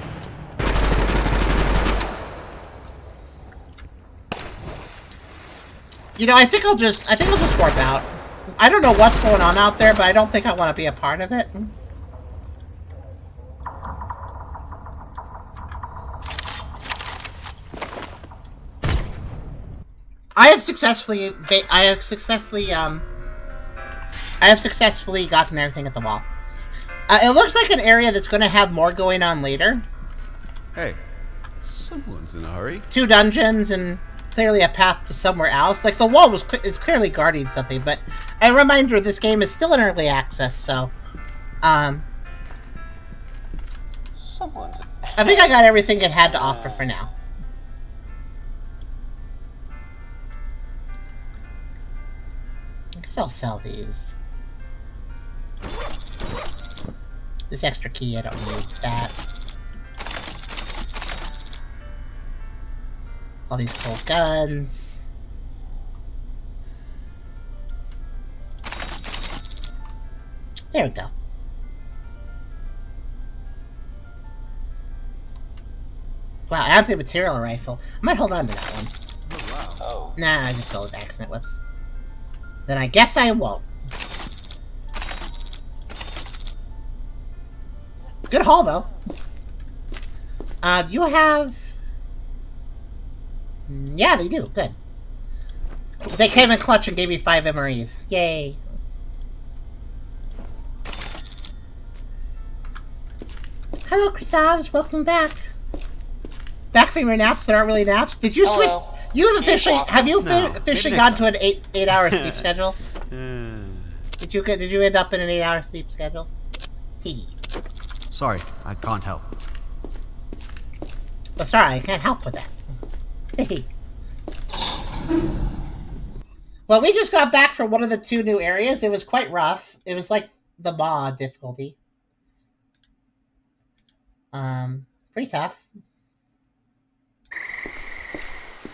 You know, I think I'll just warp out. I don't know what's going on out there, but I don't think I want to be a part of it. I have successfully gotten everything at the wall. It looks like an area that's going to have more going on later. Hey, someone's in a hurry. 2 dungeons and clearly a path to somewhere else. Like, the wall is clearly guarding something, but a reminder, this game is still in early access, so I think I got everything it had to offer for now. I guess I'll sell these. This extra key, I don't need that. All these cool guns. There we go. Wow, anti-material rifle. I might hold on to that one. Oh. Nah, I just sold it accident. Whoops. Then I guess I won't. Good haul, though. You have... Yeah, they do. Good. They came in clutch and gave me 5 MREs. Yay. Hello, Chrysavs. Welcome back. Back from your naps that aren't really naps. Did you switch? You have officially... Have you officially gone to an 8-hour sleep schedule? Did you end up in an 8-hour sleep schedule? Hee. Sorry, I can't help. Well, sorry, I can't help with that. Well, we just got back from one of the 2 new areas. It was quite rough. It was like the mod difficulty. Pretty tough.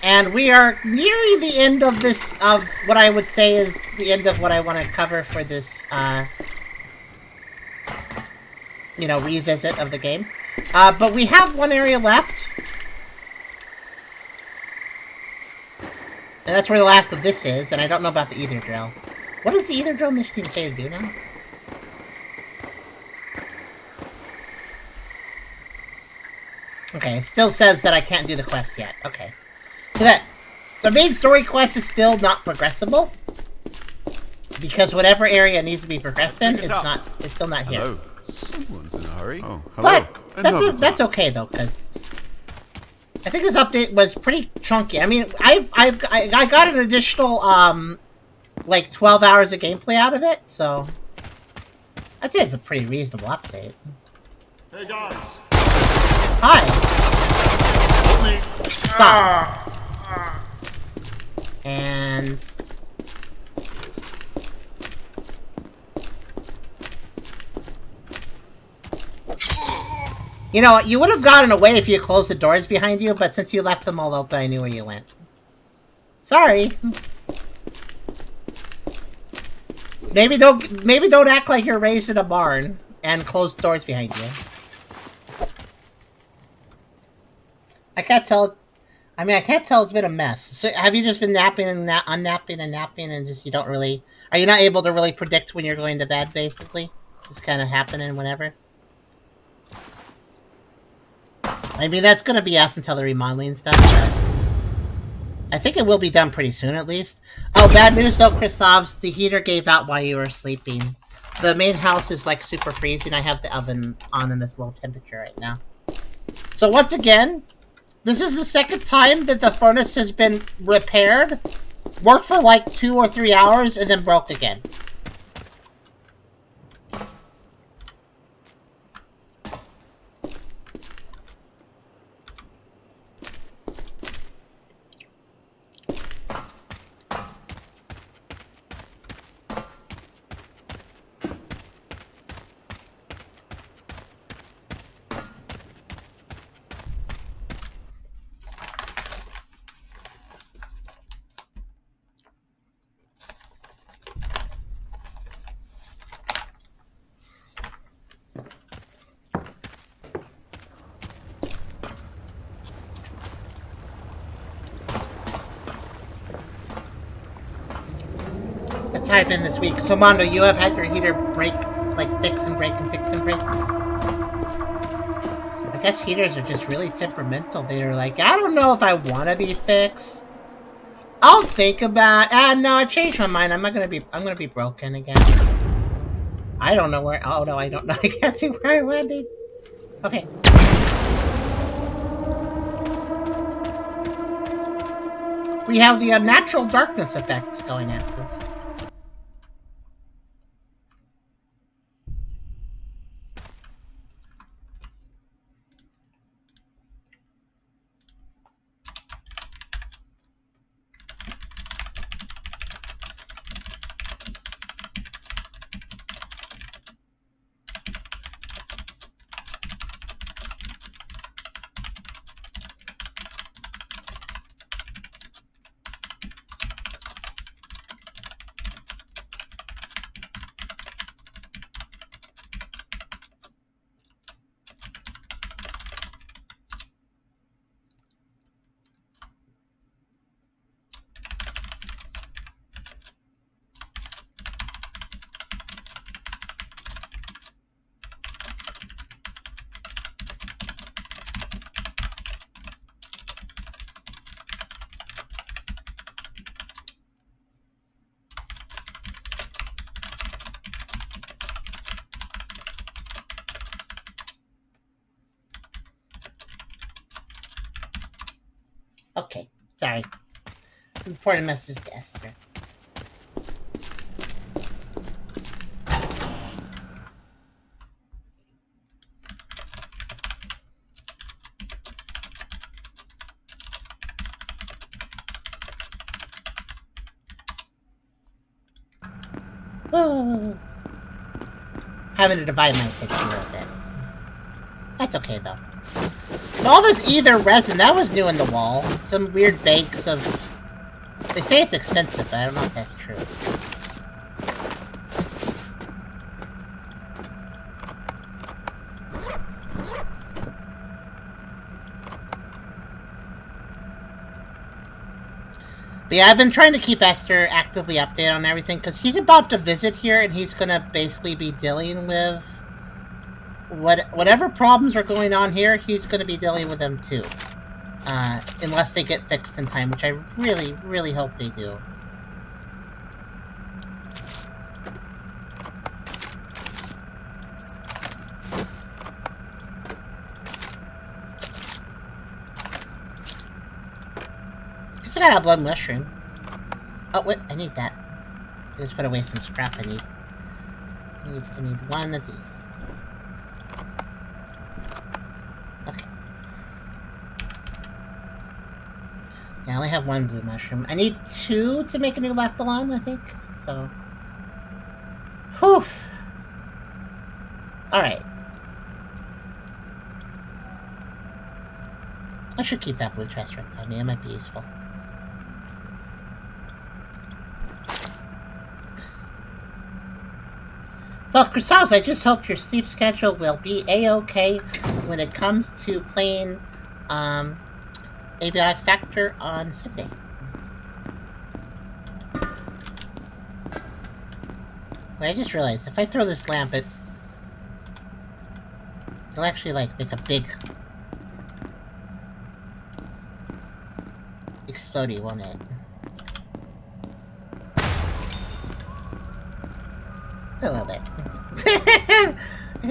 And we are nearing the end of this, of what I would say is the end of what I want to cover for this, you know, revisit of the game. But we have one area left. And that's where the last of this is, and I don't know about the ether drill. What does the ether drill machine say to do now? Okay, it still says that I can't do the quest yet. Okay. So that the main story quest is still not progressible. Because whatever area needs to be progressed in is still not here. Hello. Someone's in a hurry. Oh, hello. But that's okay though, because I think this update was pretty chunky. I mean, I got an additional like 12 hours of gameplay out of it, so I'd say it's a pretty reasonable update. Hey guys. Hi. Help me. Stop. And you know, you would have gotten away if you closed the doors behind you, but since you left them all open, I knew where you went. Sorry. Maybe don't act like you're raised in a barn and close doors behind you. I can't tell. I mean, I can't tell. It's been a mess. So, have you just been napping and unnapping and napping, and just you don't really? Are you not able to really predict when you're going to bed? Basically, just kind of happening whenever. I mean, that's gonna be us until the remodeling stuff. But I think it will be done pretty soon, at least. Oh, bad news though, Chrisovs. The heater gave out while you were sleeping. The main house is like super freezing. I have the oven on in this low temperature right now. So once again, this is the second time that the furnace has been repaired, worked for like 2 or 3 hours, and then broke again. That's how I've been this week. So, Mondo, you have had your heater break, like fix and break and fix and break? I guess heaters are just really temperamental. They're like, I don't know if I want to be fixed. I'll think about. No, I changed my mind. I'm gonna be broken again. I don't know where. Oh no, I don't know. I can't see where I landed. Okay. We have the natural darkness effect going active. Okay, sorry. Important messages to Esther. Having to divide my attention a little bit. That's okay, though. So all this ether resin, that was new in the wall. Some weird banks of... They say it's expensive, but I don't know if that's true. But yeah, I've been trying to keep Esther actively updated on everything, because he's about to visit here, and he's going to basically be dealing with... Whatever problems are going on here, he's going to be dealing with them too. Unless they get fixed in time, which I really, really hope they do. I got a blood mushroom. Oh, wait, I need that. I just put away some scrap I need. I need one of these. Okay. Yeah, I only have one blue mushroom. I need 2 to make a new left balloon, I think. So. Whew! Alright. I should keep that blue chest right on me. It might be useful. Well, Christos, I just hope your sleep schedule will be a-okay when it comes to playing Abiotic Factor on Sunday. Wait, I just realized, if I throw this lamp, it'll actually, like, make a big... explodey, won't it? A little bit.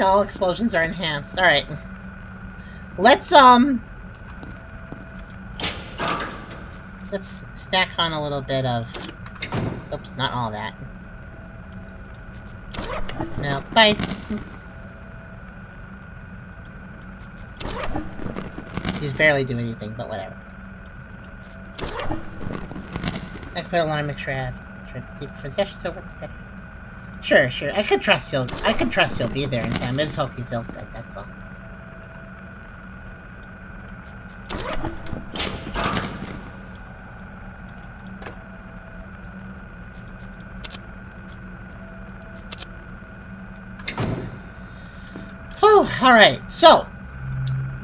All explosions are enhanced. Alright. Let's stack on a little bit of... Oops, not all that. No, bites. These barely do anything, but whatever. I can put a line, make sure it's deep for session, so we're together. Sure. I can trust you'll be there in time. I just hope you feel good, that's all. Whew, alright, so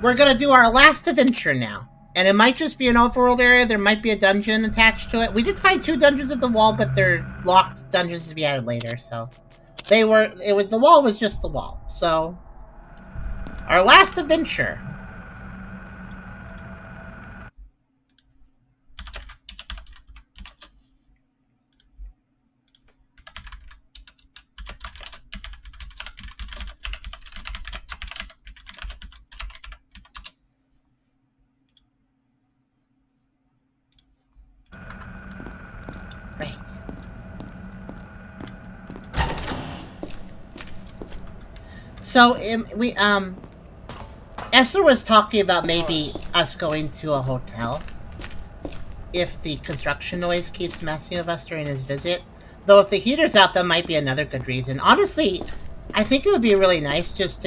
we're gonna do our last adventure now. And it might just be an overworld area, there might be a dungeon attached to it. We did find 2 dungeons at the wall, but they're locked dungeons to be added later, so... the wall was just the wall, so... Our last adventure. So, Esther was talking about maybe us going to a hotel if the construction noise keeps messing with us during his visit. Though if the heater's out, that might be another good reason. Honestly, I think it would be really nice just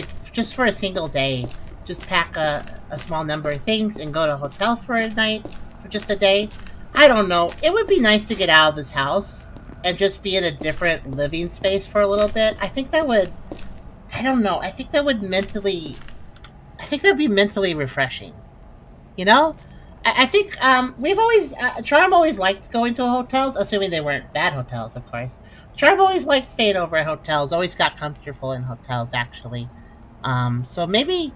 for a single day, just pack a small number of things and go to a hotel for a night, for just a day. I don't know. It would be nice to get out of this house and just be in a different living space for a little bit. I think that would... I don't know. I think that would be mentally refreshing. You know? I think, we've always, Charm always liked going to hotels, assuming they weren't bad hotels, of course. Charm always liked staying over at hotels, always got comfortable in hotels, actually. So maybe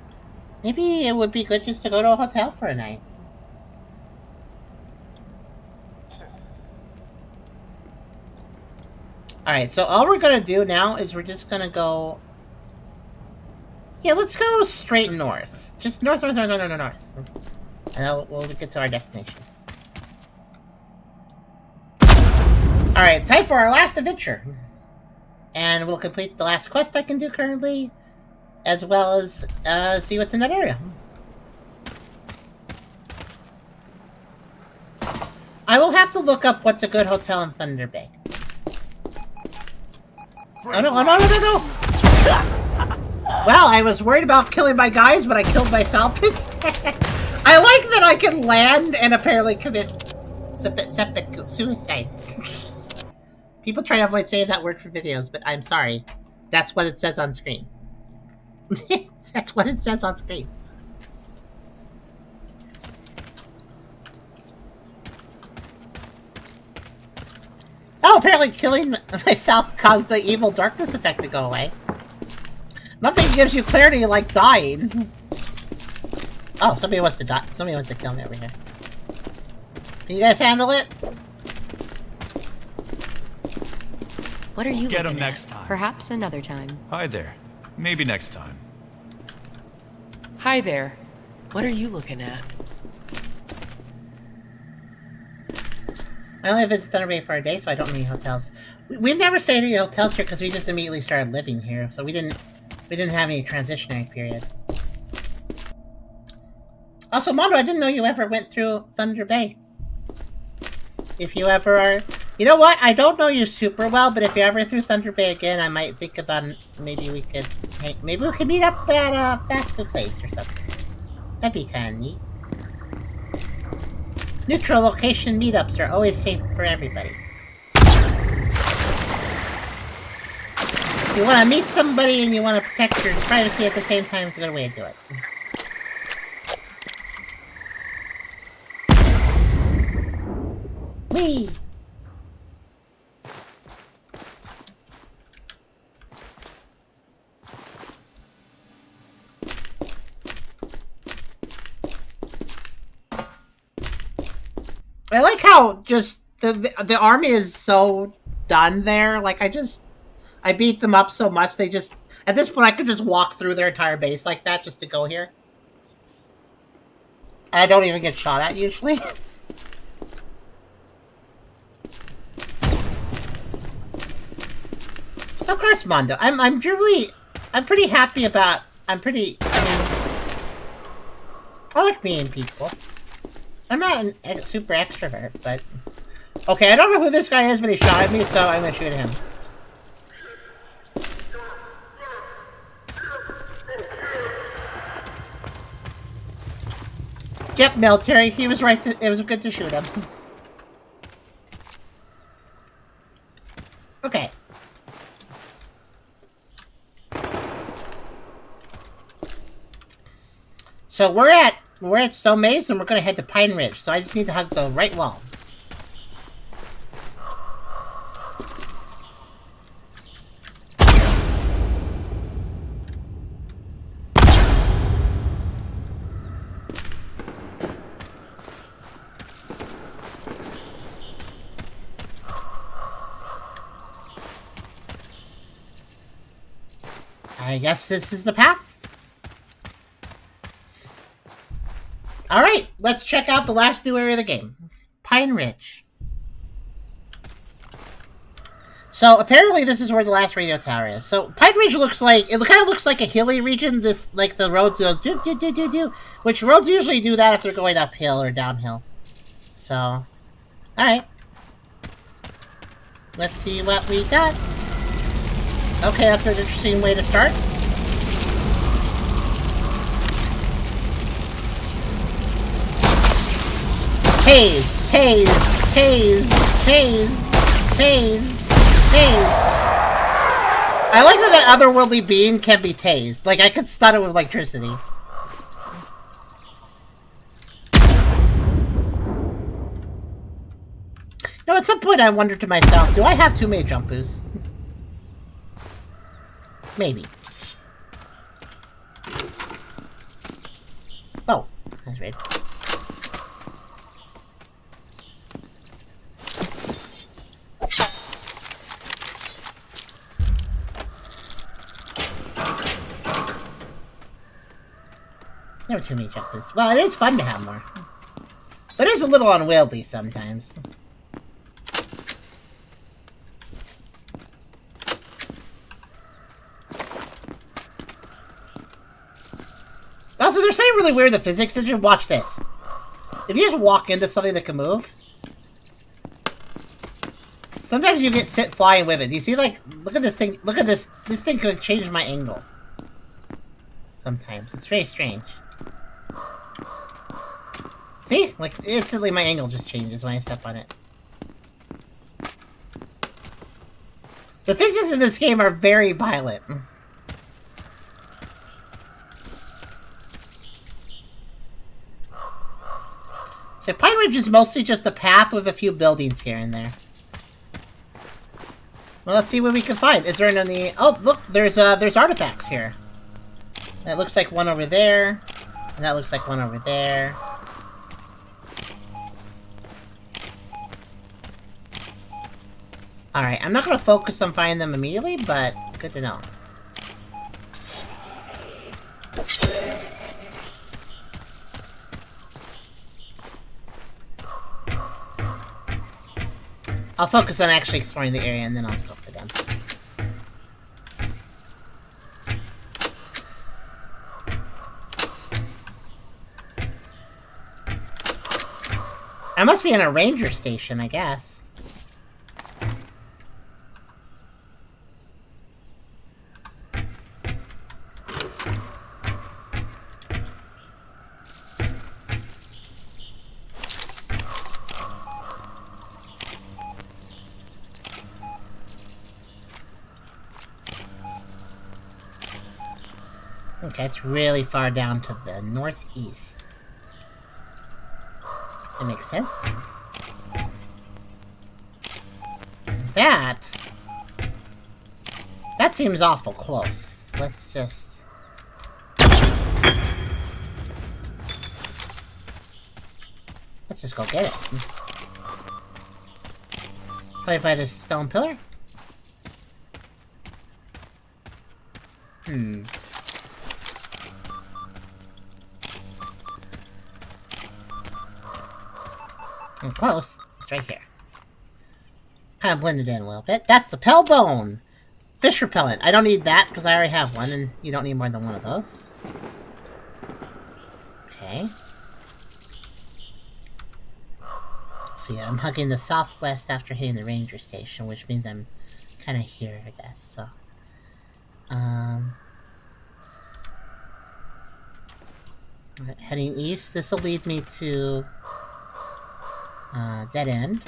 it would be good just to go to a hotel for a night. Alright, so all we're gonna do now is we're just gonna go... Yeah, let's go straight north. Just north. And then we'll get to our destination. Alright, time for our last adventure. And we'll complete the last quest I can do currently, as well as see what's in that area. I will have to look up what's a good hotel in Thunder Bay. Oh no. Well, I was worried about killing my guys, but I killed myself instead. I like that I can land and apparently commit suicide. People try to avoid saying that word for videos, but I'm sorry. That's what it says on screen. That's what it says on screen. Oh, apparently killing myself caused the evil darkness effect to go away. Nothing gives you clarity like dying. Oh, somebody wants to die. Somebody wants to kill me over here. Can you guys handle it? What are you Get him looking at? next time. Perhaps another time. Hi there. Maybe next time. Hi there. What are you looking at? I only visit Thunder Bay for a day, so I don't need hotels. We've never stayed in any hotels here because we just immediately started living here, so we didn't have any transitionary period. Also, Mondo, I didn't know you ever went through Thunder Bay. If you ever are... You know what? I don't know you super well, but if you're ever through Thunder Bay again, I might think about maybe we could meet up at a fast food place or something. That'd be kind of neat. Neutral location meetups are always safe for everybody. If you want to meet somebody and you want to protect your privacy at the same time, it's a good way to do it. Whee! I like how just the army is so done there. Like, I beat them up so much, they just... At this point, I could just walk through their entire base like that just to go here. And I don't even get shot at, usually. Of course, Mondo. I'm pretty happy about... I like meeting people. I'm not a super extrovert, but... Okay, I don't know who this guy is, but he shot at me, so I'm gonna shoot him. Yep, military. He was right to... It was good to shoot him. Okay. So we're at Stone Maze, and we're gonna head to Pine Ridge. So I just need to hug the right wall. I guess this is the path. Alright, let's check out the last new area of the game. Pine Ridge. So, apparently this is where the last radio tower is. So, Pine Ridge looks like... It kind of looks like a hilly region. This, like, the road goes do. Which roads usually do that if they're going uphill or downhill. So, alright. Let's see what we got. Okay, that's an interesting way to start. Tase, tase, tase, tase, tase, tase. I like that that otherworldly being can be tased. Like, I could stun it with electricity. You know, at some point I wondered to myself, do I have too many jump boosts? Maybe. Oh, that's weird. Never too many jump boosts. Well, it is fun to have more. But it is a little unwieldy sometimes. Also, they're saying really weird the physics engine. Watch this. If you just walk into something that can move, sometimes you get sit flying with it. Do you see, like, look at this thing. Look at this. This thing could change my angle. Sometimes. It's very strange. See? Like, instantly my angle just changes when I step on it. The physics in this game are very violent. So Pine Ridge is mostly just a path with a few buildings here and there. Well, let's see what we can find. Is there any... Oh, look, there's artifacts here. That looks like one over there. And that looks like one over there. Alright, I'm not going to focus on finding them immediately, but good to know. I'll focus on actually exploring the area, and then I'll go for them. I must be in a ranger station, I guess. Okay, it's really far down to the northeast. That makes sense. That seems awful close. Let's just... Let's just go get it. Probably by this stone pillar? Hmm. I'm close. It's right here. Kind of blended in a little bit. That's the Pell Bone! Fish repellent. I don't need that, because I already have one, and you don't need more than one of those. Okay. So yeah, I'm hugging the southwest after hitting the ranger station, which means I'm kind of here, I guess, so... Heading east, this will lead me to... dead end.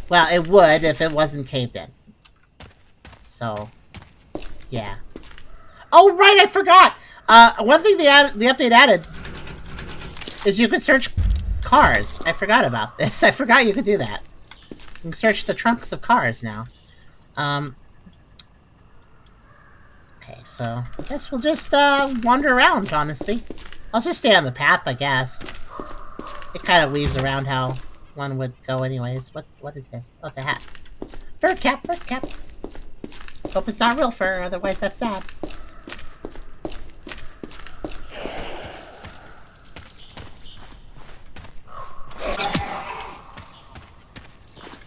Well, it would if it wasn't caved in. So, yeah. Oh, right, I forgot! One thing the update added is you can search cars. I forgot about this. I forgot you could do that. You can search the trunks of cars now. Okay, so I guess we'll just wander around, honestly. I'll just stay on the path, I guess. It kind of weaves around how one would go anyways. What is this? Oh, it's a hat. Fur cap, fur cap. Hope it's not real fur, otherwise that's sad.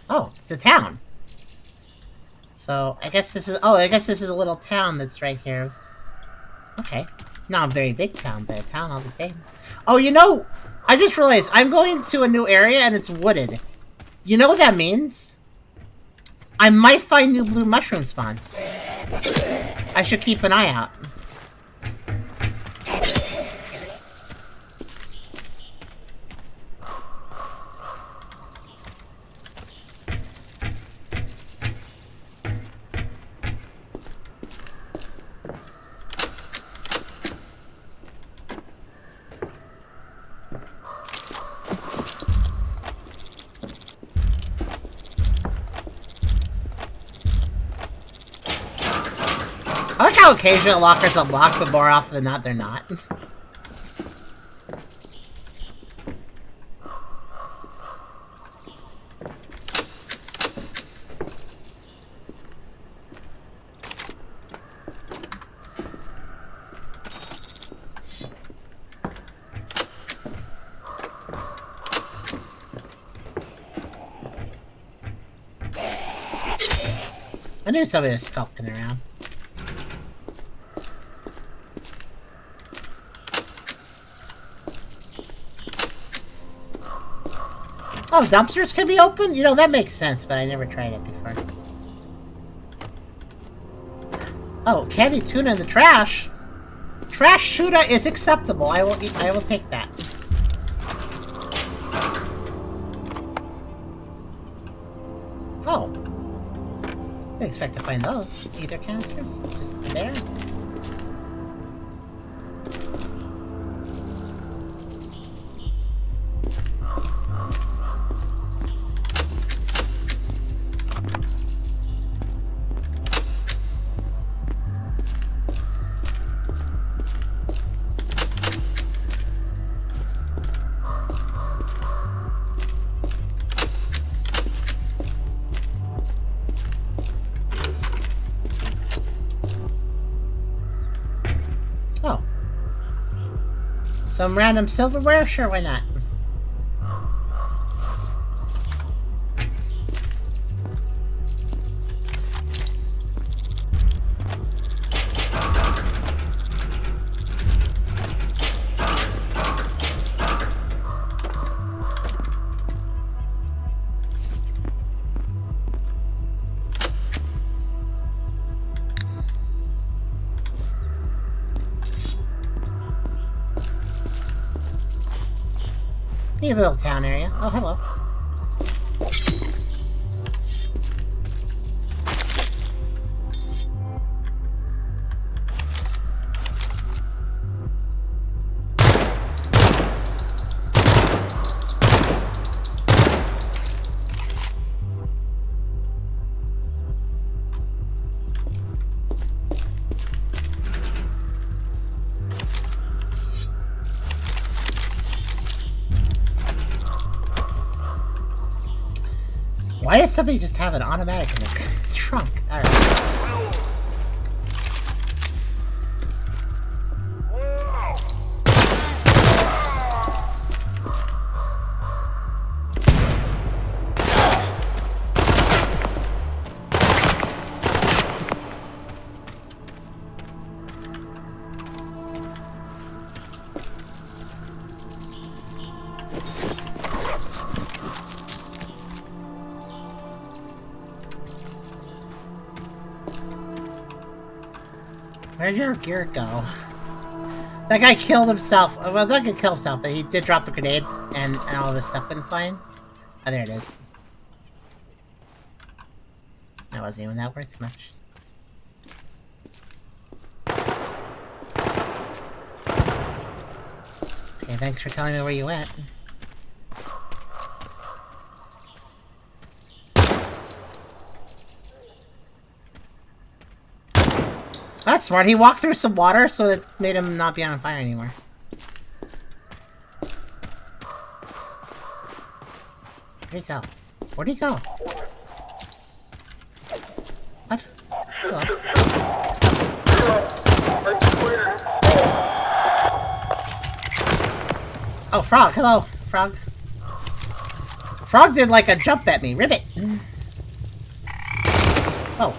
Oh, it's a town. So, I guess this is... Oh, I guess this is a little town that's right here. Okay. Not a very big town, but a town all the same. Oh, you know... I just realized I'm going to a new area and it's wooded. You know what that means? I might find new blue mushroom spawns. I should keep an eye out. I like how occasional lockers unlock, but more often than not, they're not. I knew somebody was skulking around. Oh, dumpsters can be open? You know, that makes sense, but I never tried it before. Oh, candy tuna in the trash? Fresh tuna is acceptable. I will take that. Oh. Didn't expect to find those. Ether canisters? Just there? Some random silverware? Sure, why not? You have a little town area. Oh, hello. Why does somebody just have an automatic in their trunk? Alright. Where'd your gear go? That guy killed himself. Well, not gonna kill himself, but he did drop a grenade, and all of his stuff went flying. Oh, there it is. That wasn't even that worth much. Okay, thanks for telling me where you went. That's smart. He walked through some water, so it made him not be on fire anymore. Where'd he go? Where'd he go? What? Hello. Oh, Frog. Hello, Frog. Frog did like a jump at me. Ribbit. Oh.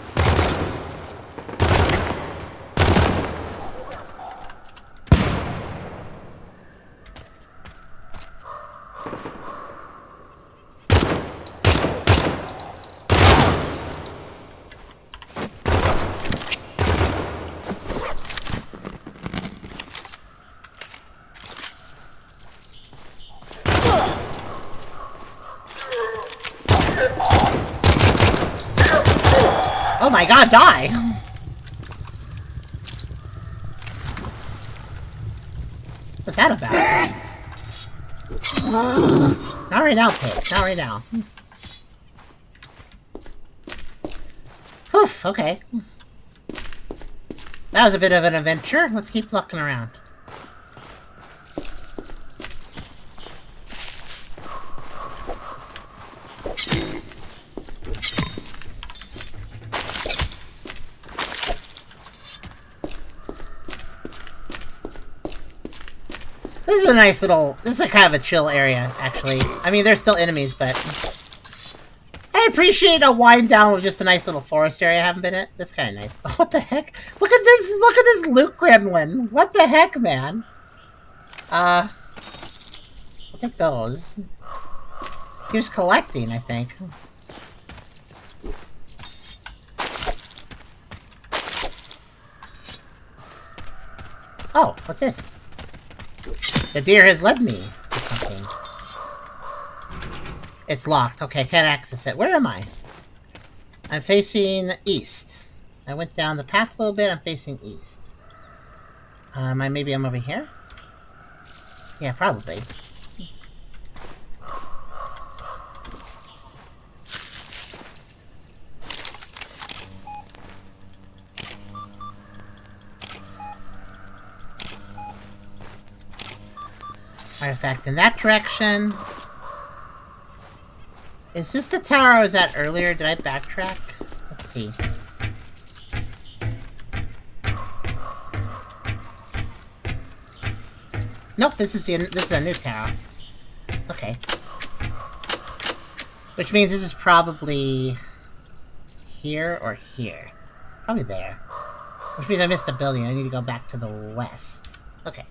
Oh my god, die! What's that about? Not right now, Pig. Not right now. Oof, okay. That was a bit of an adventure. Let's keep looking around. This is a nice little... This is a kind of a chill area, actually. I mean, there's still enemies, but... I appreciate a wind down with just a nice little forest area I haven't been in. That's kind of nice. What the heck? Look at this! Look at this loot gremlin! What the heck, man? I'll take those. He was collecting, I think. Oh, what's this? The deer has led me to something. It's locked. Okay, can't access it. Where am I? I'm facing east. I went down the path a little bit. I'm facing east. Maybe I'm over here? Yeah, probably. Artifact in that direction. Is this the tower I was at earlier? Did I backtrack? Let's see. Nope, this is a new tower. Okay. Which means this is probably here or here. Probably there. Which means I missed a building. I need to go back to the west. Okay.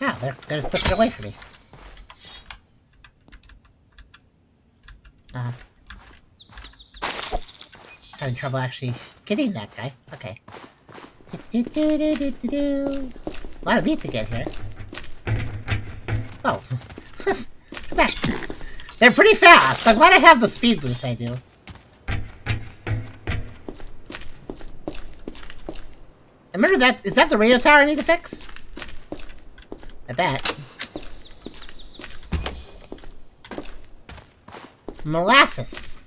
Ah, they're slipping away from me. Having trouble actually getting that guy. Okay. A lot of meat to get here. Oh. Come back. They're pretty fast. I'm glad I have the speed boost I do. I remember that. Is that the radio tower I need to fix? I bet. Molasses.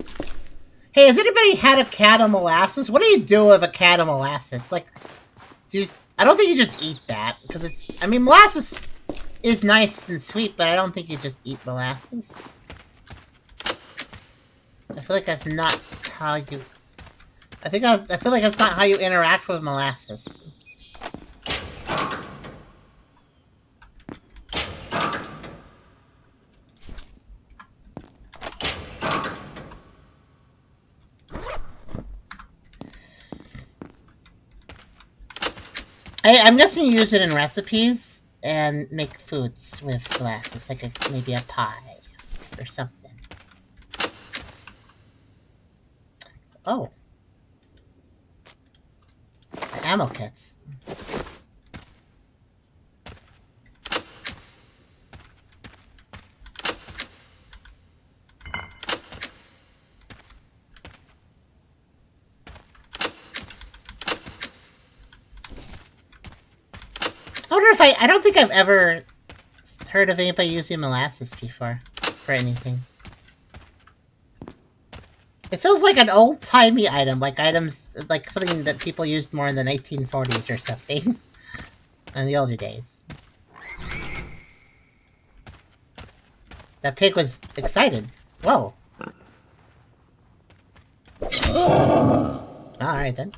Hey, has anybody had a can of molasses? What do you do with a can of molasses? Like, I don't think you just eat that, because it's... I mean, molasses is nice and sweet, but I don't think you just eat molasses. I feel like that's not how you... I feel like that's not how you interact with molasses. I'm guessing you use it in recipes and make foods with molasses, like maybe a pie or something. Oh. Ammo kits. I wonder if I don't think I've ever heard of anybody using molasses before for anything. It feels like an old-timey item, like items, like something that people used more in the 1940s or something. In the older days. That pig was excited. Whoa. Alright then.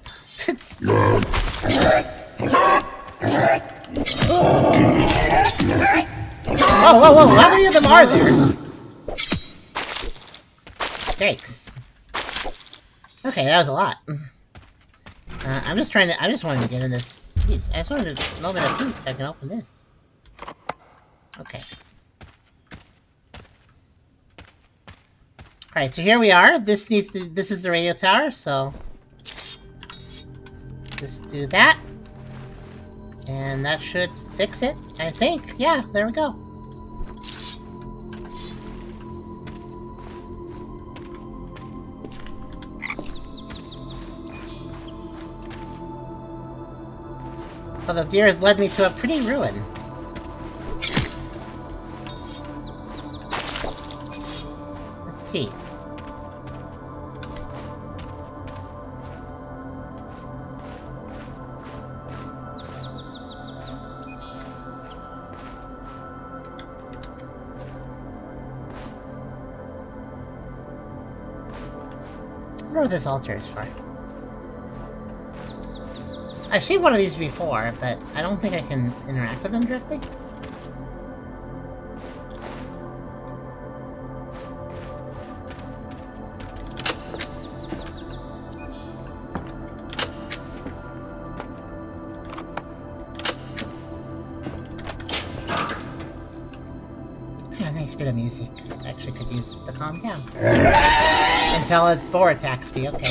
Whoa, how many of them are there? Yikes. Okay, that was a lot. I just wanted to get in this piece. I just wanted a moment of peace so I can open this. Okay. Alright, so here we are. This is the radio tower, so just do that. And that should fix it, I think. Yeah, there we go. Well, the deer has led me to a pretty ruin. Let's see. wonder what this altar is for. I've seen one of these before, but I don't think I can interact with them directly. Yeah, nice bit of music. I actually could use this to calm down. Until a boar attacks me, okay.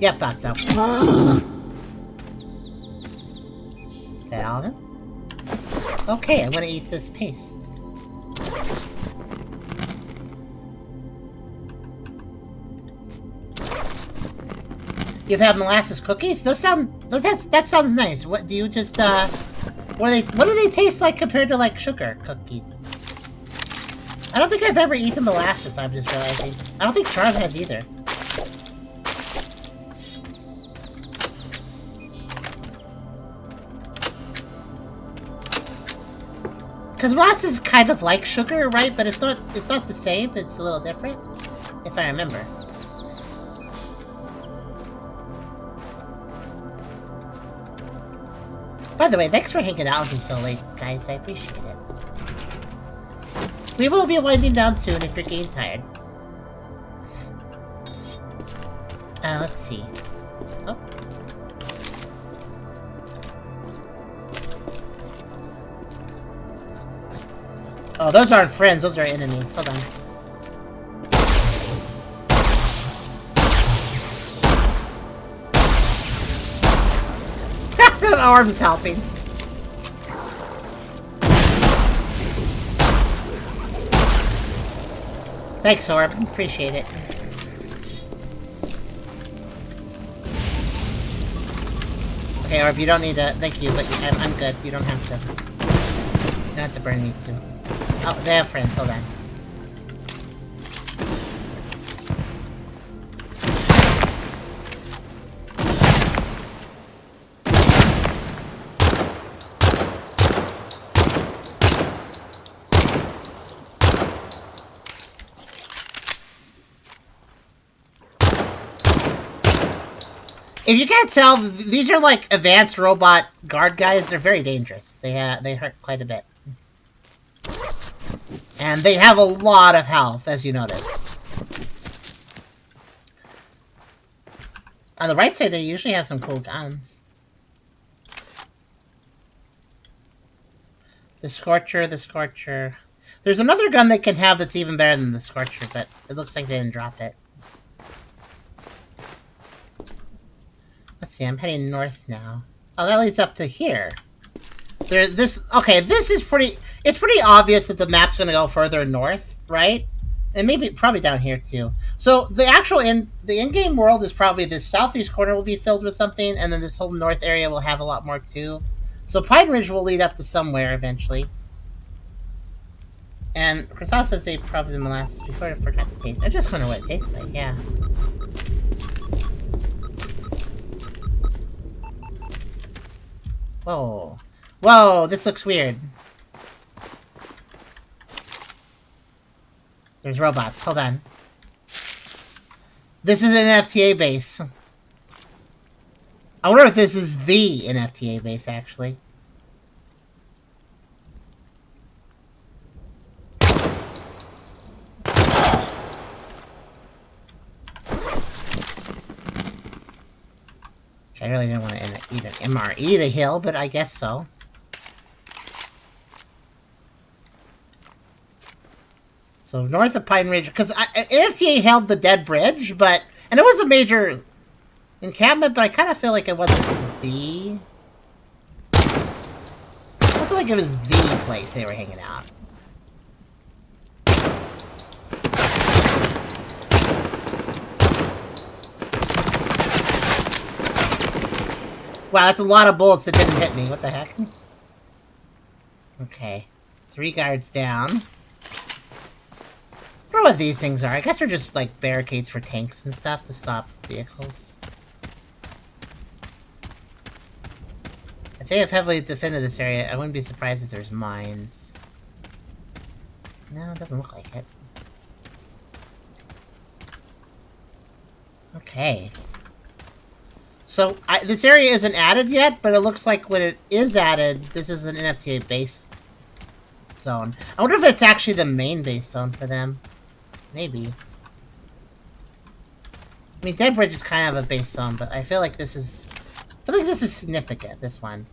Yep, thought so. Is that all of it? Okay, I'm gonna eat this paste. You've had molasses cookies? That sounds nice. What do you just what do they taste like compared to like sugar cookies? I don't think I've ever eaten molasses, I'm just realizing. I don't think Charm has either. Because molasses is kind of like sugar, right? But it's not the same, it's a little different. If I remember. By the way, thanks for hanging out with me so late, guys. I appreciate it. We will be winding down soon if you're getting tired. Let's see. Oh. Oh, those aren't friends, those are enemies. Hold on. The arm's helping. Thanks, Orb. Appreciate it. Okay, Orb, you don't need to... Thank you, but I'm good. You don't have to... You don't have to burn me, too. Oh, they have friends. Hold on. If you can't tell, these are like advanced robot guard guys. They're very dangerous. They hurt quite a bit. And they have a lot of health, as you notice. On the right side, they usually have some cool guns. The Scorcher, the Scorcher. There's another gun they can have that's even better than the Scorcher, but it looks like they didn't drop it. Let's see, I'm heading north now. Oh, that leads up to here. There's this... Okay, this is pretty... It's pretty obvious that the map's gonna go further north, right? And maybe... Probably down here, too. So, the actual... The in-game world is probably this southeast corner will be filled with something, and then this whole north area will have a lot more, too. So, Pine Ridge will lead up to somewhere, eventually. And Chrysalis says they probably the molasses before. I forgot the taste. I just wonder what it tastes like, yeah. Whoa. Whoa, this looks weird. There's robots. Hold on. This is an FTA base. I wonder if this is the NFTA base, actually. I really didn't want to eat an MRE to heal, but I guess so. So north of Pine Ridge, because NFTA held the Dead Bridge, but... And it was a major encampment, but I kind of feel like it wasn't the... I feel like it was the place they were hanging out. Wow, that's a lot of bullets that didn't hit me. What the heck? Okay. 3 guards down. I don't know what these things are. I guess they're just, like, barricades for tanks and stuff to stop vehicles. If they have heavily defended this area, I wouldn't be surprised if there's mines. No, it doesn't look like it. Okay. So, this area isn't added yet, but it looks like when it is added, this is an NFTA base zone. I wonder if it's actually the main base zone for them. Maybe. I mean, Dead Bridge is kind of a base zone, but I feel like this is... significant, this one.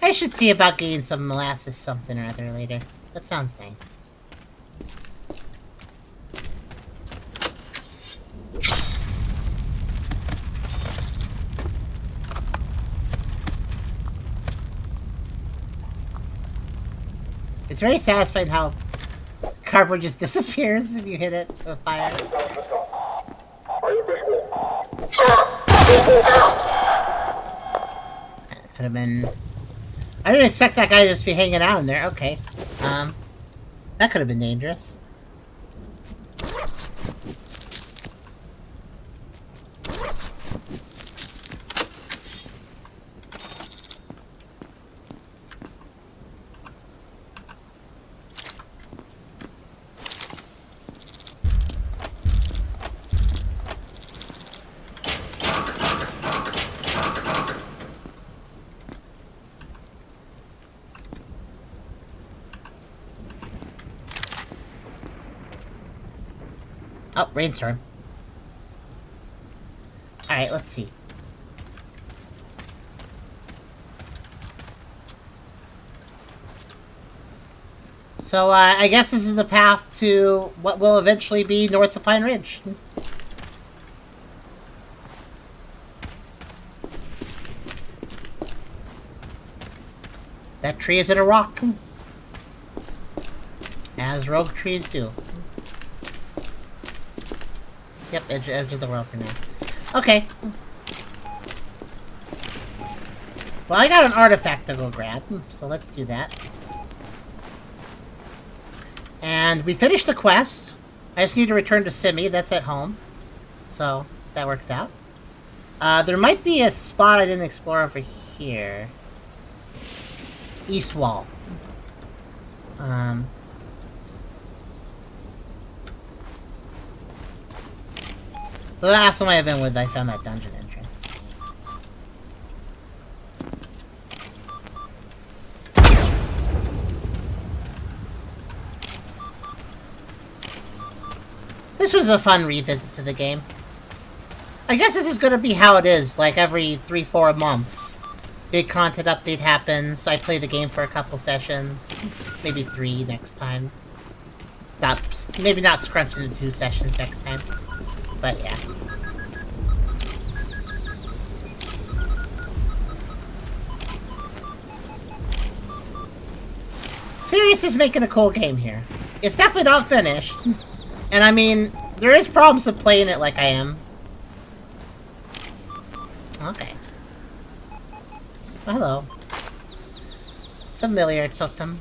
I should see about getting some molasses something or other later. That sounds nice. It's very satisfying how cardboard just disappears if you hit it with fire. That could have been... I didn't expect that guy to just be hanging out in there. Okay. That could have been dangerous. Oh, rainstorm. Alright, let's see. So, I guess this is the path to what will eventually be north of Pine Ridge. That tree is in a rock. As rogue trees do. Yep, edge of the world for now. Okay. Well, I got an artifact to go grab, so let's do that. And we finished the quest. I just need to return to Simi. That's at home. So, that works out. There might be a spot I didn't explore over here. East Wall. The last one I've been with, I found that dungeon entrance. This was a fun revisit to the game. I guess this is gonna be how it is, like every 3-4 months. Big content update happens, I play the game for a couple sessions. Maybe 3 next time. Maybe not scrunched into 2 sessions next time. But yeah. Sirus is making a cool game here. It's definitely not finished. And I mean, there is problems with playing it like I am. Okay. Hello. Familiar totem.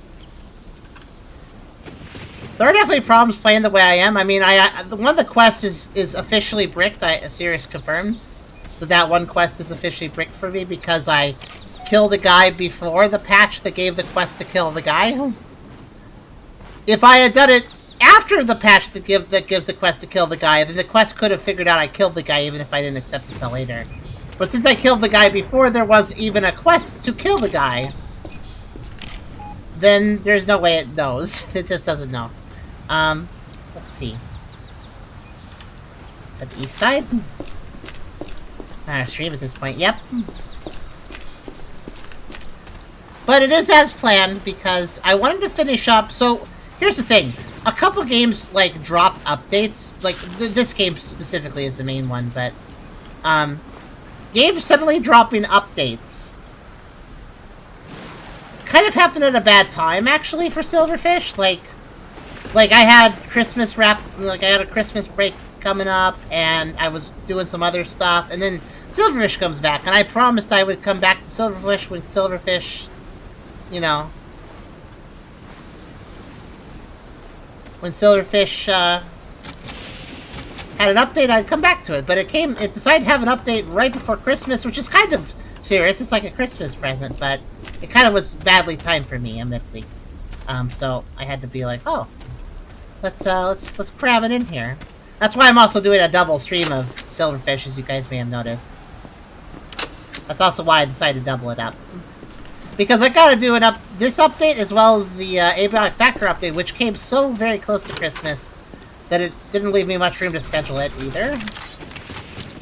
There are definitely problems playing the way I am. I mean, one of the quests is officially bricked. Sirius confirmed that one quest is officially bricked for me because I killed a guy before the patch that gave the quest to kill the guy. If I had done it after the patch that gives the quest to kill the guy, then the quest could have figured out I killed the guy even if I didn't accept it till later. But since I killed the guy before there was even a quest to kill the guy, then there's no way it knows. It just doesn't know. Let's see. Is that the east side? Not a stream at this point. Yep. But it is as planned because I wanted to finish up. So here's the thing: a couple games like dropped updates. Like this game specifically is the main one, but games suddenly dropping updates kind of happened at a bad time actually for Silverfish. Like I had Christmas I had a Christmas break coming up, and I was doing some other stuff, and then Silverfish comes back, and I promised I would come back to Silverfish when Silverfish, you know, when Silverfish had an update, I'd come back to it. But it decided to have an update right before Christmas, which is kind of serious. It's like a Christmas present, but it kind of was badly timed for me, admittedly. So I had to be like, oh, let's cram it in here. That's why I'm also doing a double stream of Silverfish, as you guys may have noticed. That's also why I decided to double it up. Because I gotta do this update as well as the Abiotic Factor update, which came so very close to Christmas that it didn't leave me much room to schedule it either.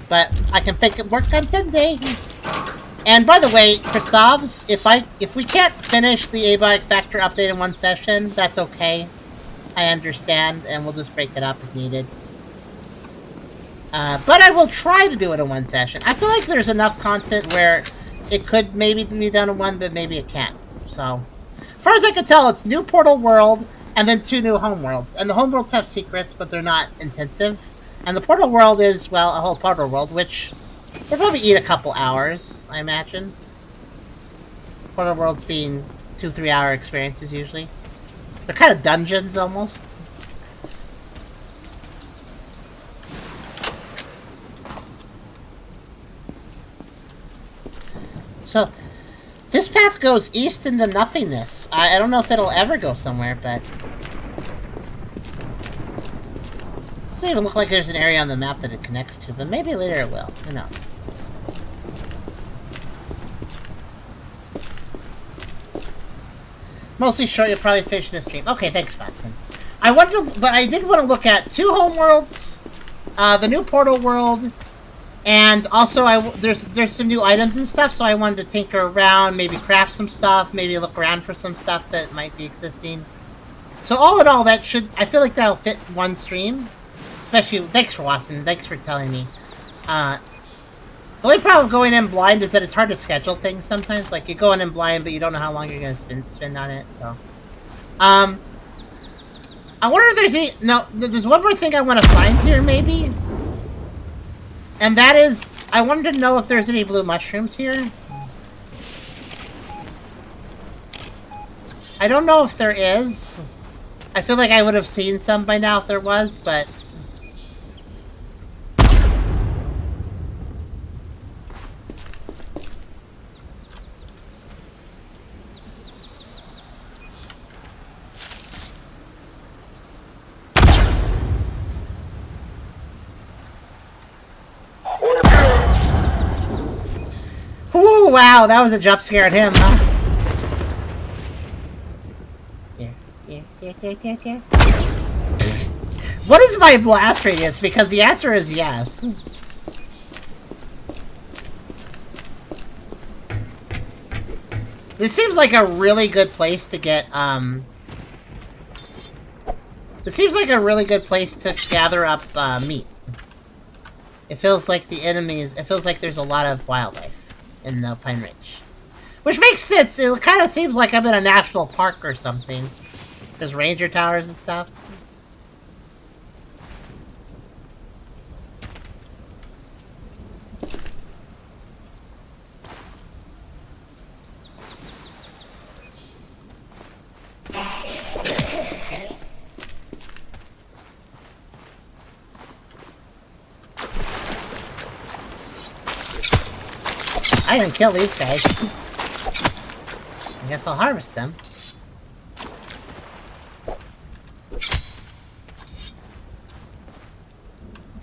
But I can make it work on Sunday. And by the way, Krasavs, if we can't finish the Abiotic Factor update in one session, that's okay. I understand, and we'll just break it up if needed. But I will try to do it in one session. I feel like there's enough content where it could maybe be done in one, but maybe it can't. So, as far as I can tell, it's new Portal World, and then 2 new homeworlds. And the homeworlds have secrets, but they're not intensive. And the Portal World is, well, a whole Portal World, which will probably eat a couple hours, I imagine. Portal Worlds being 2-3 hour experiences, usually. They're kind of dungeons, almost. So, this path goes east into nothingness. I don't know if it'll ever go somewhere, but... It doesn't even look like there's an area on the map that it connects to, but maybe later it will. Who knows? Mostly short, you'll probably finish this stream. Okay, thanks, Fasten. But I did want to look at 2 homeworlds, the new Portal World, and also there's some new items and stuff, so I wanted to tinker around, maybe craft some stuff, maybe look around for some stuff that might be existing. So all in all, I feel like that'll fit one stream. Especially, thanks for Watson, thanks for telling me. The only problem with going in blind is that it's hard to schedule things sometimes. Like, you're going in blind, but you don't know how long you're going to spend on it, so. I wonder if there's any... No, there's one more thing I want to find here, maybe. And that is, I wanted to know if there's any blue mushrooms here. I don't know if there is. I feel like I would have seen some by now if there was, but... Ooh, wow, that was a jump scare at him, huh? Yeah. What is my blast radius? Because the answer is yes. This seems like a really good place to get, This seems like a really good place to gather up, meat. It feels like it feels like there's a lot of wildlife in the Pine Ridge. Which makes sense. It kind of seems like I'm in a national park or something. There's ranger towers and stuff. I didn't kill these guys. I guess I'll harvest them.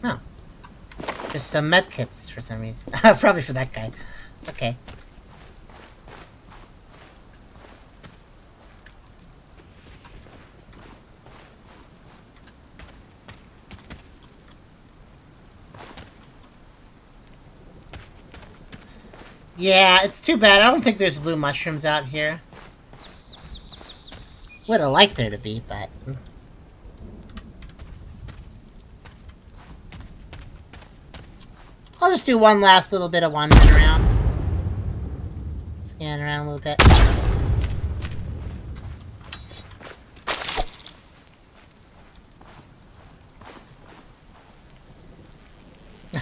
Oh. There's some medkits for some reason. Probably for that guy. Okay. Yeah, it's too bad. I don't think there's blue mushrooms out here. Would have liked there to be, but... I'll just do one last little bit of wandering around. Scan around a little bit.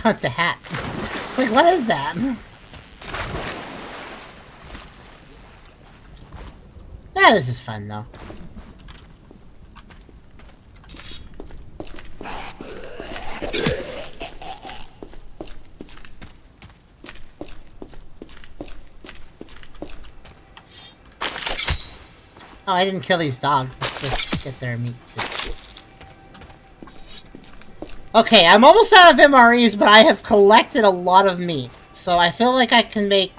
Oh, it's a hat. It's like, what is that? Yeah, this is fun, though. Oh, I didn't kill these dogs. Let's just get their meat too. Okay, I'm almost out of MREs, but I have collected a lot of meat. So I feel like I can make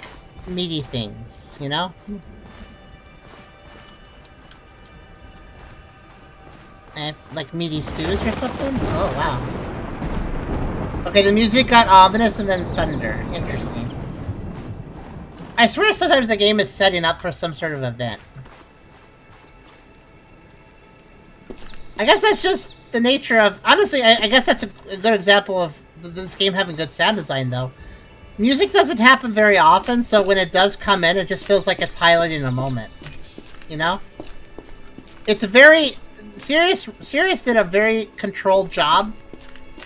meaty things, you know? Like meaty stews or something? Oh, wow. Okay, the music got ominous and then thunder. Interesting. I swear sometimes the game is setting up for some sort of event. I guess that's just the nature of... Honestly, I guess that's a good example of this game having good sound design, though. Music doesn't happen very often, so when it does come in, it just feels like it's highlighting a moment. You know? It's a very... Sirus did a very controlled job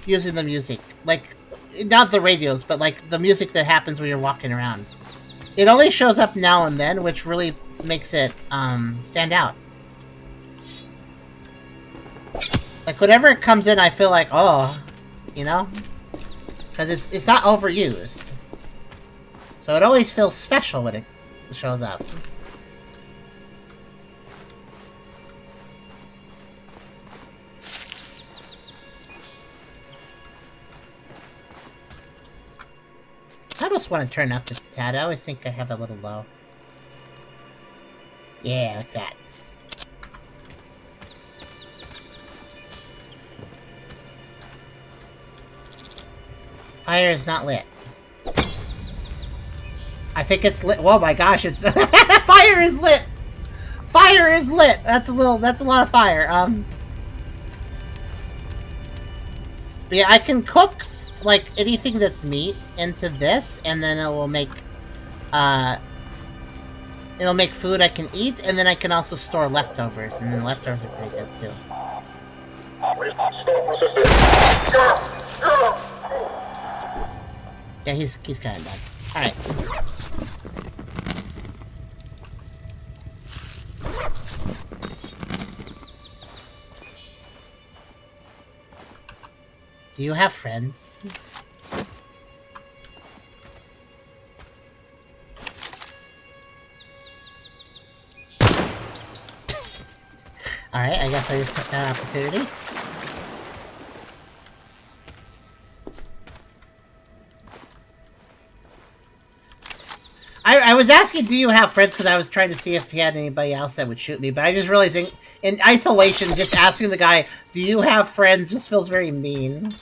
using the music. Like, not the radios, but like the music that happens when you're walking around. It only shows up now and then, which really makes it stand out. Like, whenever it comes in, I feel like, oh, you know? Because it's not overused. So it always feels special when it shows up. I just want to turn up just a tad. I always think I have a little low. Yeah, like that. Fire is not lit. I think it's lit. Whoa, my gosh, it's fire is lit. Fire is lit. That's a lot of fire. But yeah, I can cook like anything that's meat into this, and then it will make food I can eat, and then I can also store leftovers, and then leftovers are pretty good too. Yeah, he's kind of dead. All right. Do you have friends? Alright, I guess I just took that opportunity. I was asking, do you have friends, because I was trying to see if he had anybody else that would shoot me, but I just realized in isolation, just asking the guy, do you have friends, just feels very mean.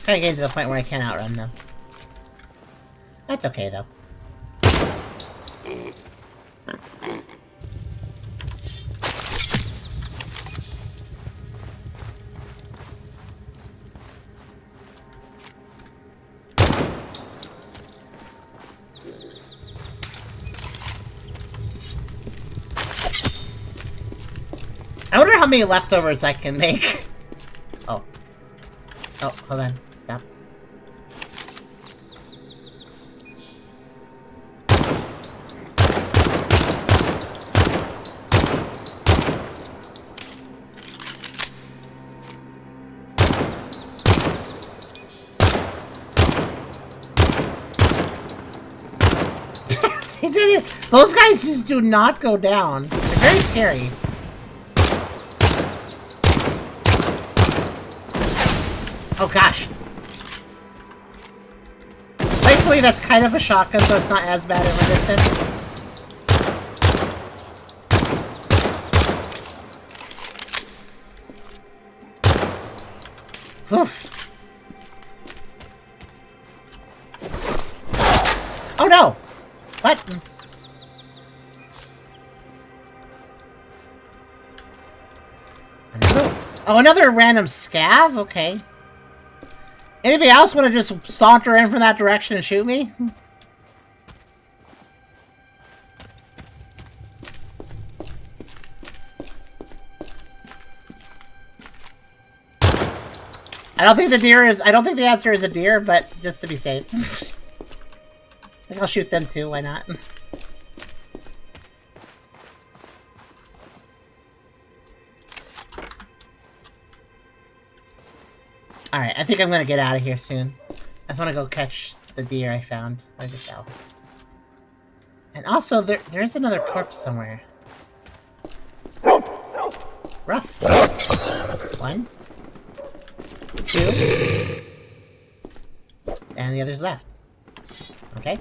Kind of getting to the point where I can't outrun them. That's okay, though. I wonder how many leftovers I can make. Oh. Oh, hold on. Stop. They did it. Those guys just do not go down. They're very scary. Oh gosh. Thankfully that's kind of a shotgun, so it's not as bad of a distance. Oof. Oh no! What? Another random scav? Okay. Anybody else want to just saunter in from that direction and shoot me? I don't think the answer is a deer, but just to be safe. I think I'll shoot them too, why not? Alright, I think I'm gonna get out of here soon. I just wanna go catch the deer I found. Where'd it go? And also, there is another corpse somewhere. Rough. 1, 2. And the other's left. Okay.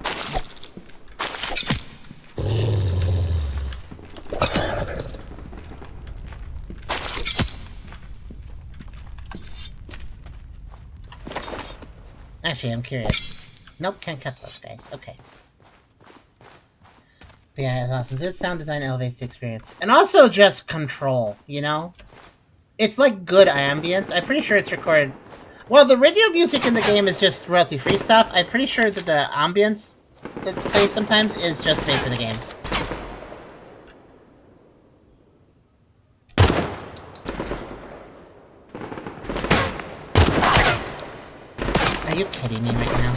Actually, I'm curious. Nope, can't cut those guys. Okay. But yeah, it's awesome. Good sound design elevates the experience. And also just control, you know? It's like good ambience. I'm pretty sure it's recorded... Well, the radio music in the game is just royalty-free stuff. I'm pretty sure that the ambience that plays sometimes is just made for the game. Are you kidding me right now?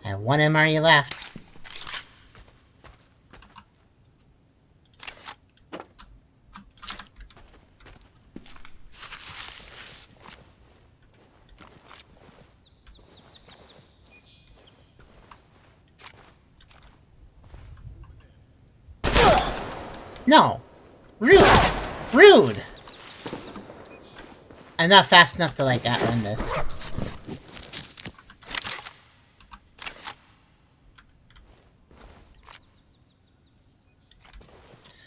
I have 1 MRE left. No! Rude! Rude! I'm not fast enough to, like, outrun this.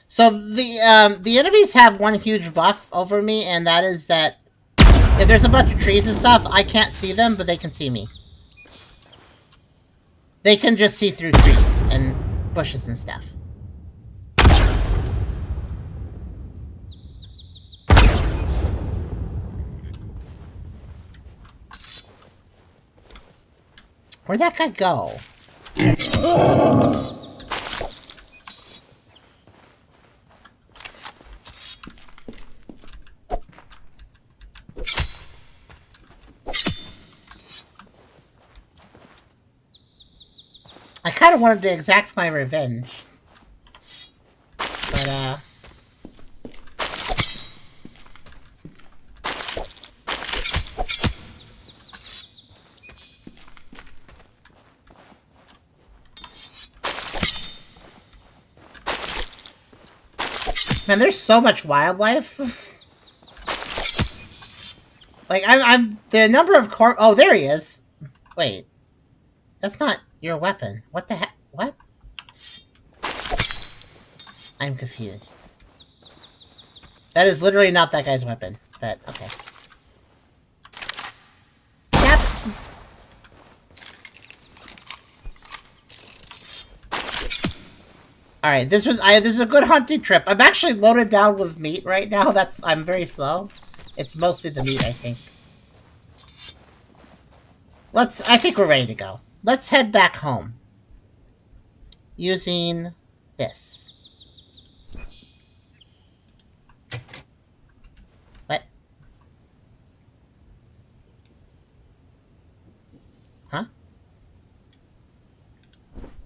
So, the enemies have one huge buff over me, and that is that if there's a bunch of trees and stuff, I can't see them, but they can see me. They can just see through trees and bushes and stuff. Where'd that guy go? I kind of wanted to exact my revenge. But, man, there's so much wildlife. Like, the number of oh, there he is. Wait. That's not your weapon. What the heck? What? I'm confused. That is literally not that guy's weapon, but okay. Yep. Alright, this is a good hunting trip. I'm actually loaded down with meat right now. I'm very slow. It's mostly the meat, I think. I think we're ready to go. Let's head back home. Using this. What? Huh?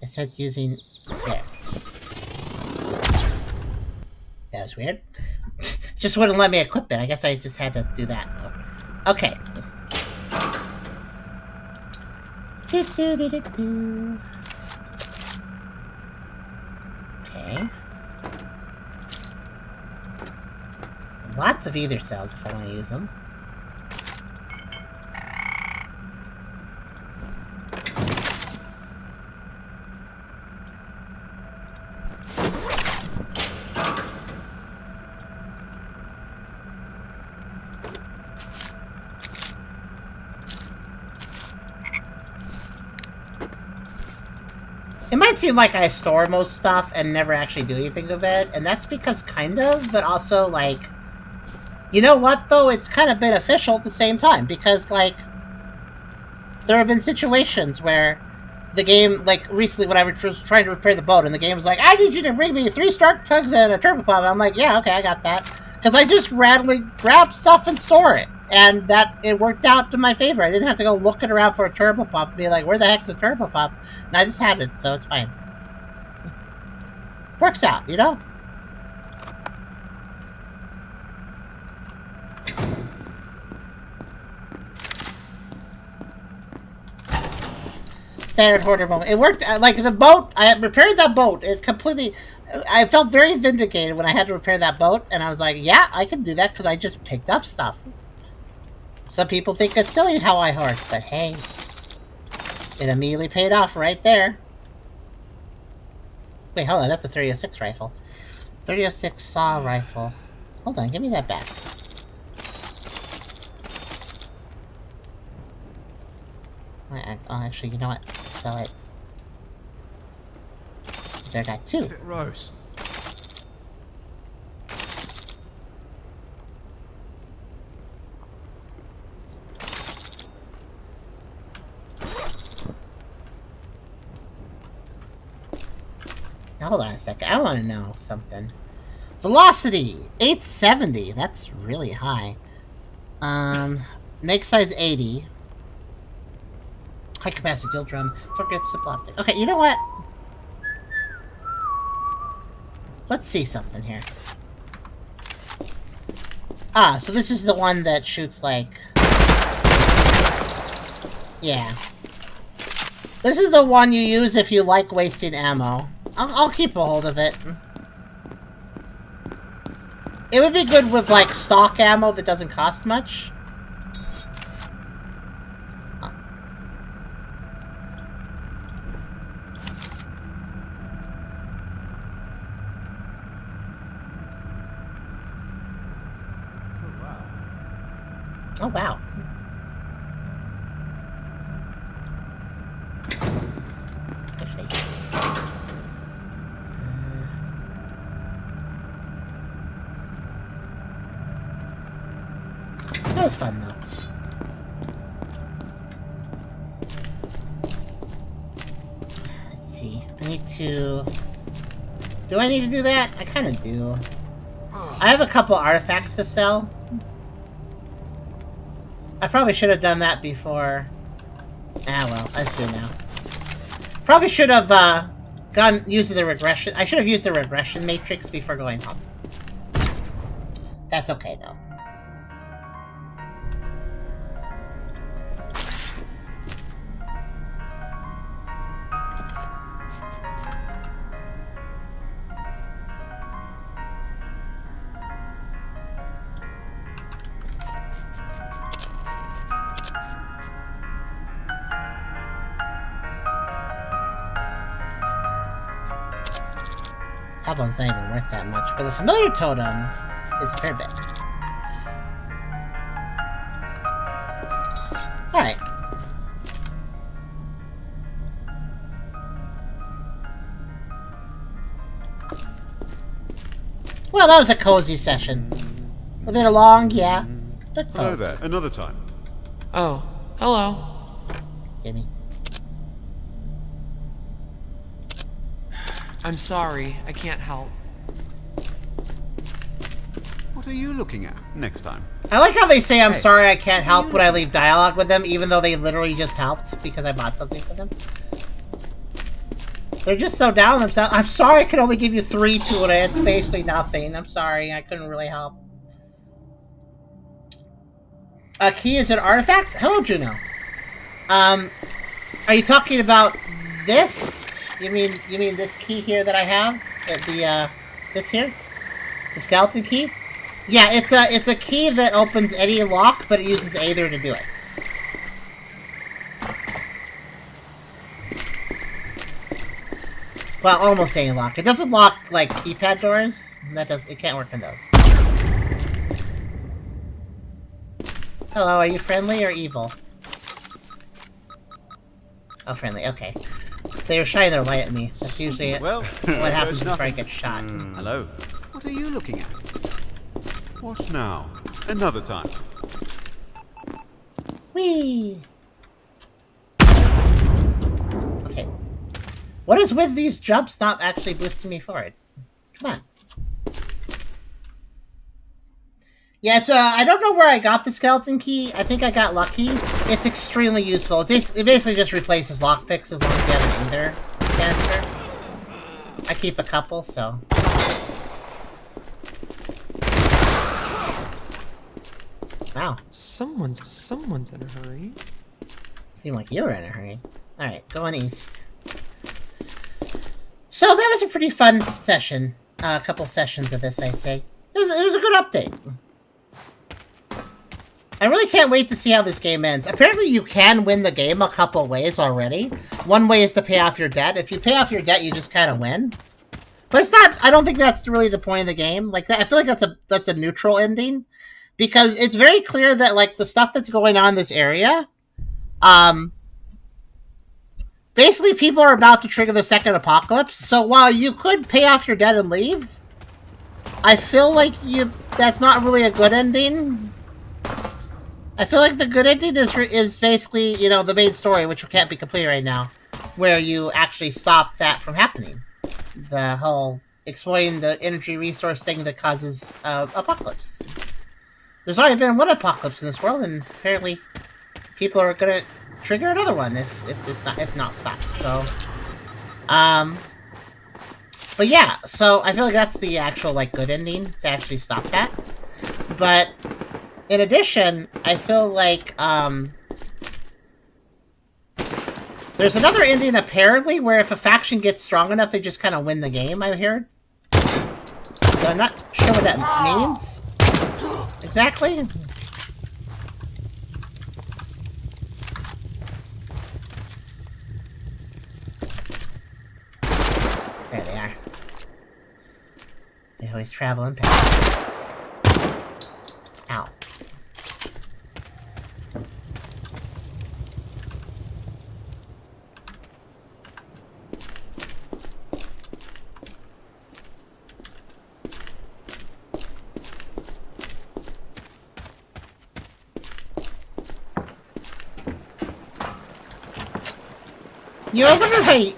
It said using... there. That was weird. Just wouldn't let me equip it. I guess I just had to do that. Okay. Okay. Lots of ether cells if I want to use them. It might seem like I store most stuff and never actually do anything with it, and that's because kind of, but also, like... You know what, though? It's kind of beneficial at the same time, because, like... There have been situations where the game, like, recently when I was trying to repair the boat, and the game was like, I need you to bring me 3 Stark Tugs and a Turbopump. I'm like, yeah, okay, I got that. Because I just randomly grab stuff and store it. And it worked out to my favor. I didn't have to go looking around for a turbo pop and be like, where the heck's a turbo pop? And I just had it, so it's fine. Works out, you know? Standard hoarder moment. It worked, like the boat, I repaired that boat. It completely, I felt very vindicated when I had to repair that boat. And I was like, yeah, I can do that because I just picked up stuff. Some people think it's silly how I hoard, but hey, it immediately paid off right there. Wait, hold on, that's a 306 rifle. 306 saw rifle. Hold on, give me that back. Oh, actually, you know what? Sell it. So I got 2. Rose. Now, hold on a second. I want to know something. Velocity 870. That's really high. Make size 80. High capacity steel drum. For grip simple optic. Okay, you know what? Let's see something here. Ah, so this is the one that shoots like... Yeah. This is the one you use if you like wasting ammo. I'll keep a hold of it. It would be good with, like, stock ammo that doesn't cost much. Oh, wow. Actually... That was fun, though. Let's see. I need to... Do I need to do that? I kind of do. I have a couple artifacts to sell. I probably should have done that before. Ah, well. I just do now. Probably should have used the regression... I should have used the regression matrix before going home. That's okay, though. Goblin's not even worth that much, but the familiar totem is a fair bit. Alright. Well, that was a cozy session. A bit long, yeah. But Hello there, another time. Oh, hello. Gimme. I'm sorry, I can't help. What are you looking at next time? I like how they say I'm sorry I can't help when I leave dialogue with them, even though they literally just helped because I bought something for them. They're just so down on themselves. I'm sorry I could only give you 3 to it. It's basically nothing. I'm sorry, I couldn't really help. A key is an artifact? Hello, Juno. Are you talking about this? You mean this key here that I have? This here? The skeleton key? Yeah, it's a key that opens any lock, but it uses Aether to do it. Well, almost any lock. It doesn't lock, like, keypad doors. It can't work on those. Hello, are you friendly or evil? Oh, friendly, okay. They were shining their light at me. That's usually what happens before I get shot. Hello. What are you looking at? What now? Another time. Whee! Okay. What is with these jumps not actually boosting me forward? Come on. Yeah, it's, I don't know where I got the skeleton key. I think I got lucky. It's extremely useful. It basically just replaces lockpicks as long as you have an ether canister. I keep a couple, so... Wow. Someone's in a hurry. Seemed like you were in a hurry. Alright, going east. So that was a pretty fun session. A couple sessions of this, I say. It was a good update. I really can't wait to see how this game ends. Apparently you can win the game a couple ways already. One way is to pay off your debt. If you pay off your debt, you just kind of win. But it's not... I don't think that's really the point of the game. Like, I feel like that's a neutral ending. Because it's very clear that, like, the stuff that's going on in this area... basically, people are about to trigger the second apocalypse. So while you could pay off your debt and leave... I feel like that's not really a good ending. I feel like the good ending is basically, you know, the main story, which can't be complete right now, where you actually stop that from happening. The whole exploiting the energy resource thing that causes apocalypse. There's already been one apocalypse in this world, and apparently people are gonna trigger another one if not stopped. So, but yeah, so I feel like that's the actual like good ending to actually stop that. But in addition, I feel like, there's another ending, apparently, where if a faction gets strong enough, they just kind of win the game, I heard. So I'm not sure what that means. Exactly. There they are. They always travel in packs. Ow. You know, I wonder if I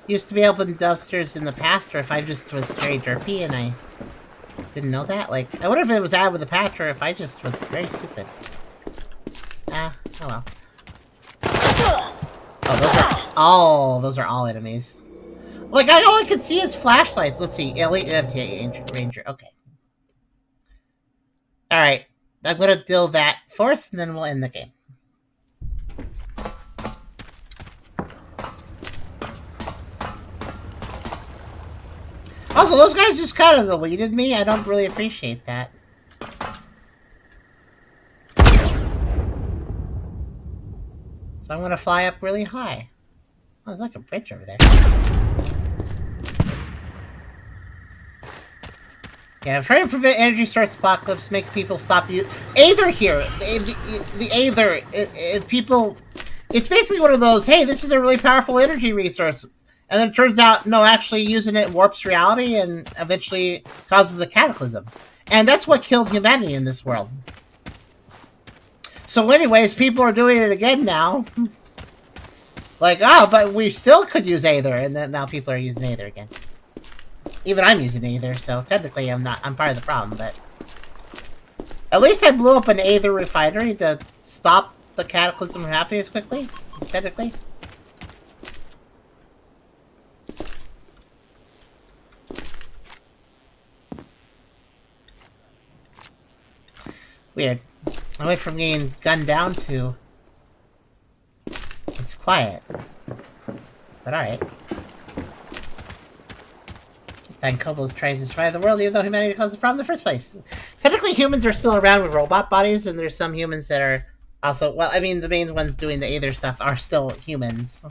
used to be able to open dumpsters in the past, or if I just was very derpy and I didn't know that. Like, I wonder if it was added with the patch, or if I just was very stupid. Oh well. Oh, those are all enemies. Like, all I could see is flashlights. Let's see, Elite FTA Ranger. Okay. Alright, I'm gonna deal that first, and then we'll end the game. Also, those guys just kind of deleted me. I don't really appreciate that. So I'm gonna fly up really high. Oh, there's like a bridge over there. Yeah, I'm trying to prevent energy source apocalypse, make people stop you. Aether here! The Aether, people... It's basically one of those, hey, this is a really powerful energy resource. And then it turns out, no, actually using it warps reality and eventually causes a cataclysm. And that's what killed humanity in this world. So anyways, people are doing it again now. Like, oh, but we still could use Aether, and then now people are using Aether again. Even I'm using Aether, so technically I'm part of the problem, but... At least I blew up an Aether refinery to stop the cataclysm from happening as quickly, technically. Weird. I went from getting gunned down to... It's quiet. But alright. This time Kobold tries to survive the world even though humanity caused the problem in the first place. Technically humans are still around with robot bodies, and there's some humans that are also... Well, I mean, the main ones doing the Aether stuff are still humans.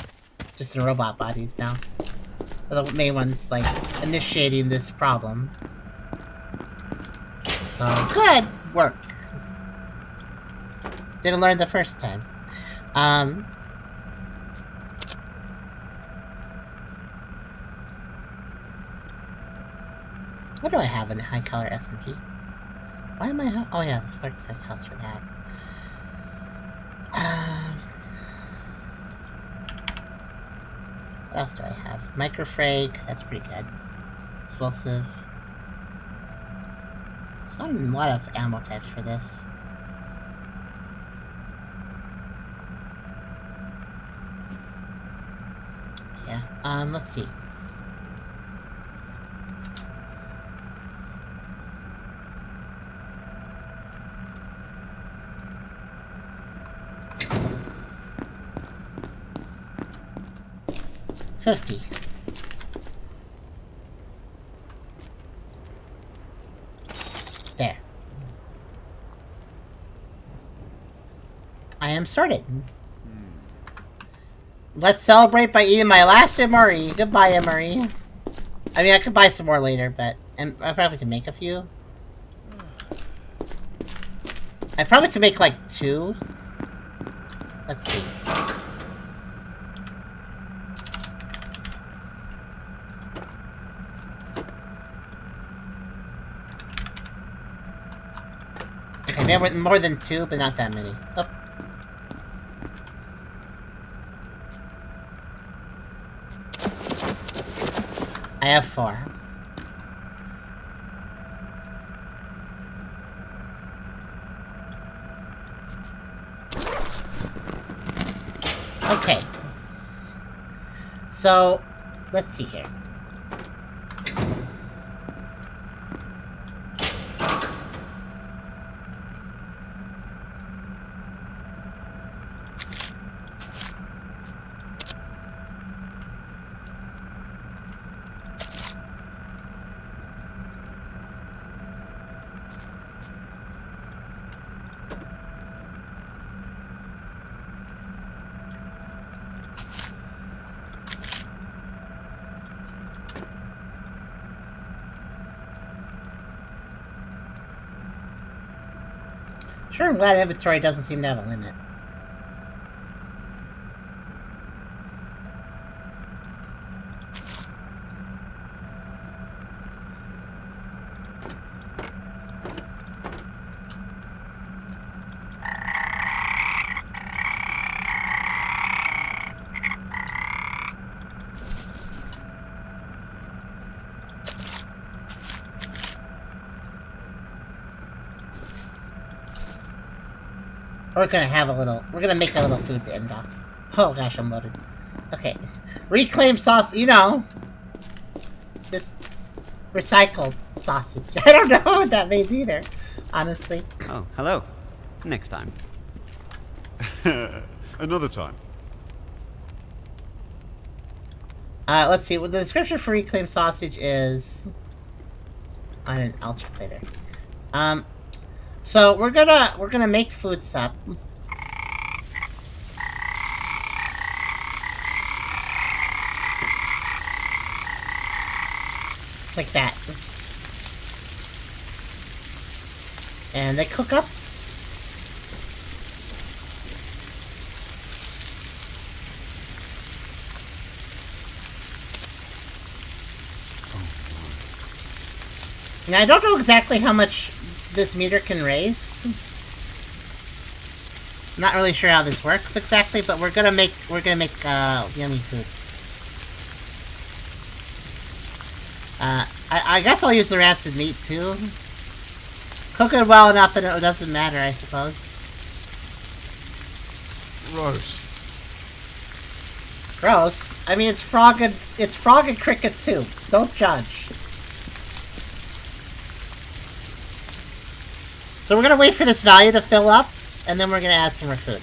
Just in robot bodies now. They're the main ones, like, initiating this problem. So, good work. Didn't learn the first time. What do I have in the high color SMG? Why am I... Oh yeah, the flare counts for that. What else do I have? Microfrag, that's pretty good. Explosive. There's not a lot of ammo types for this. Yeah, let's see. $50. There. I am sorted. Let's celebrate by eating my last MRE. Goodbye, MRE. I mean, I could buy some more later, but... And I probably could make a few. I probably could make, like, 2. Let's see. Okay, more than 2, but not that many. Oh. I have 4. Okay. So, let's see here. Sure, I'm glad inventory doesn't seem to have a limit. We're gonna have a little... We're gonna make a little food to end off. Oh gosh, I'm loaded. Okay. Reclaimed sauce, you know. This recycled sausage. I don't know what that means either, honestly. Oh, hello. Next time. Another time. Let's see. Well, the description for reclaimed sausage is... I'll check later. So we're gonna make food sup. Like that. And they cook up. Now I don't know exactly how much this meter can raise. Not really sure how this works exactly, but we're gonna make yummy foods. I guess I'll use the rancid meat too. Cook it well enough and it doesn't matter, I suppose. Gross. Gross? I mean, it's frog and cricket soup. Don't judge. So we're gonna wait for this value to fill up, and then we're gonna add some more food.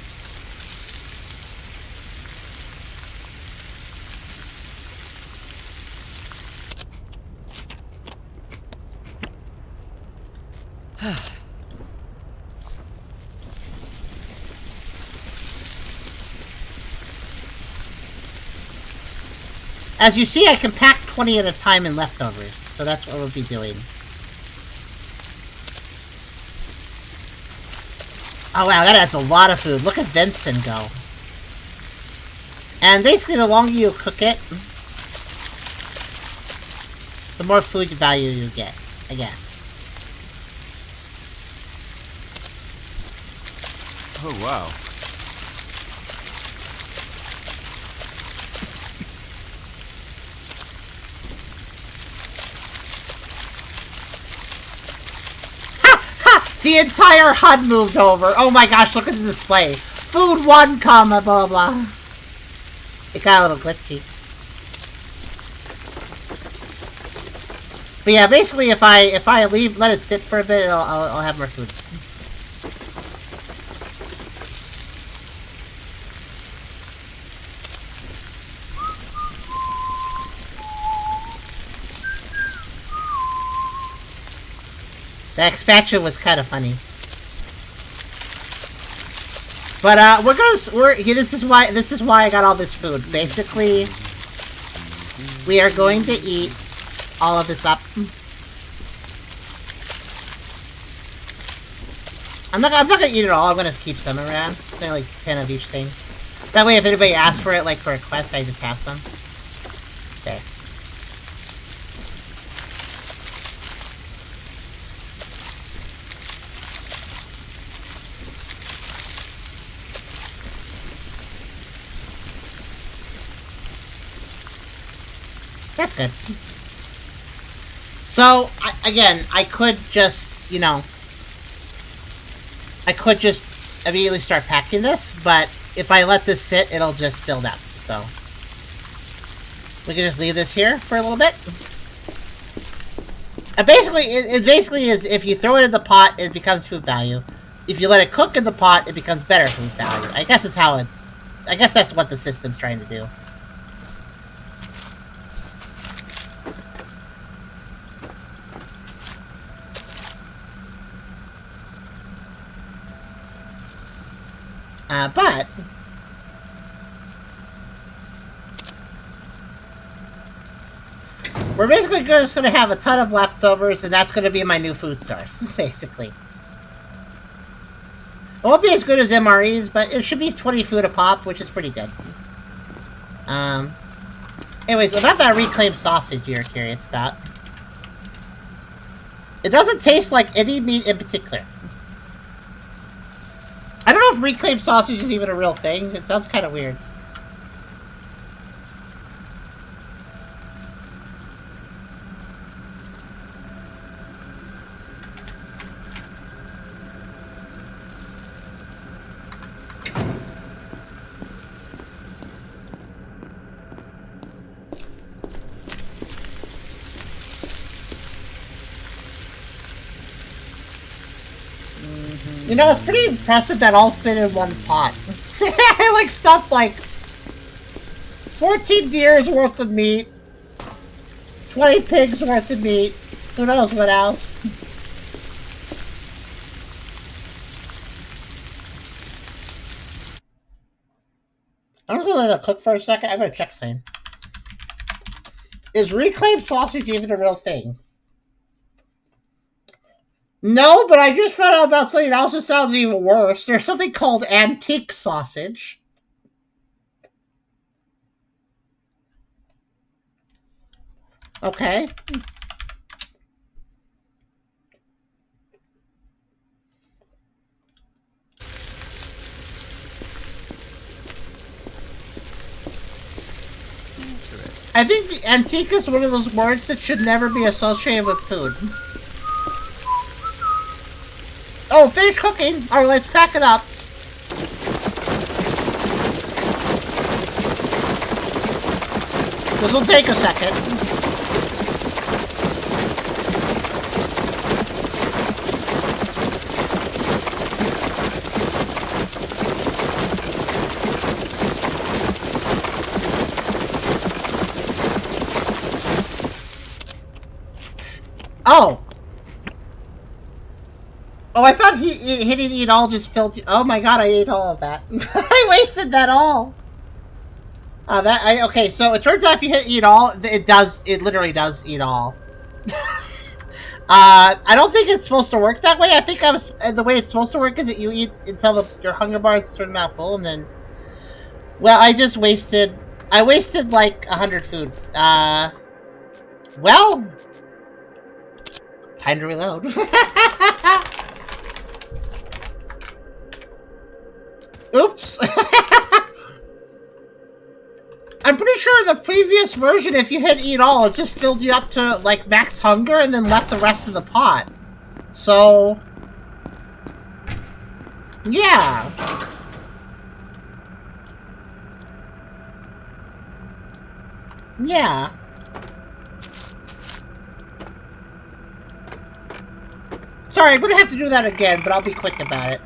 As you see, I can pack 20 at a time in leftovers, so that's what we'll be doing. Oh wow, that adds a lot of food. Look at Vincent go. And basically, the longer you cook it, the more food value you get, I guess. Oh wow. The entire HUD moved over. Oh my gosh, look at the display. Food 1, comma, blah, blah. It got a little glitchy. But yeah, basically if I let it sit for a bit, I'll have more food. The expansion was kind of funny. But this is why I got all this food. Basically, we are going to eat all of this up. I'm not gonna eat it all. I'm gonna keep some around. Like 10 of each thing. That way, if anybody asks for it, like for a quest, I just have some. There. That's good. So, again, I could just, you know... I could just immediately start packing this, but if I let this sit, it'll just build up, so... We can just leave this here for a little bit. And basically, it basically is, if you throw it in the pot, it becomes food value. If you let it cook in the pot, it becomes better food value. I guess is how it's... I guess that's what the system's trying to do. But we're basically just going to have a ton of leftovers, and that's going to be my new food source, basically. It won't be as good as MREs, but it should be 20 food a pop, which is pretty good. Anyways, about that reclaimed sausage you're curious about. It doesn't taste like any meat in particular. I don't know if reclaimed sausage is even a real thing. It sounds kind of weird. You know, it's pretty impressive that all fit in one pot. I like stuff like 14 deers worth of meat, 20 pigs worth of meat, who knows what else. I'm gonna let it cook for a second. I'm gonna check something. Is reclaimed sausage even a real thing? No, but I just found out about something else that sounds even worse. There's something called antique sausage. Okay. I think the antique is one of those words that should never be associated with food. Oh, finish cooking! Alright, let's pack it up. This will take a second. Oh! Oh, I thought hitting eat all just filled. Oh my god, I ate all of that. I wasted that all. Okay, so it turns out if you hit eat all, it literally does eat all. I don't think it's supposed to work that way. I think the way it's supposed to work is that you eat until your hunger bar is a certain amount full, and then... Well, I wasted like 100 food. Well... Time to reload. Oops. I'm pretty sure in the previous version, if you hit eat all, it just filled you up to, like, max hunger and then left the rest of the pot. So, Yeah! Yeah. Sorry, I'm gonna have to do that again, but I'll be quick about it.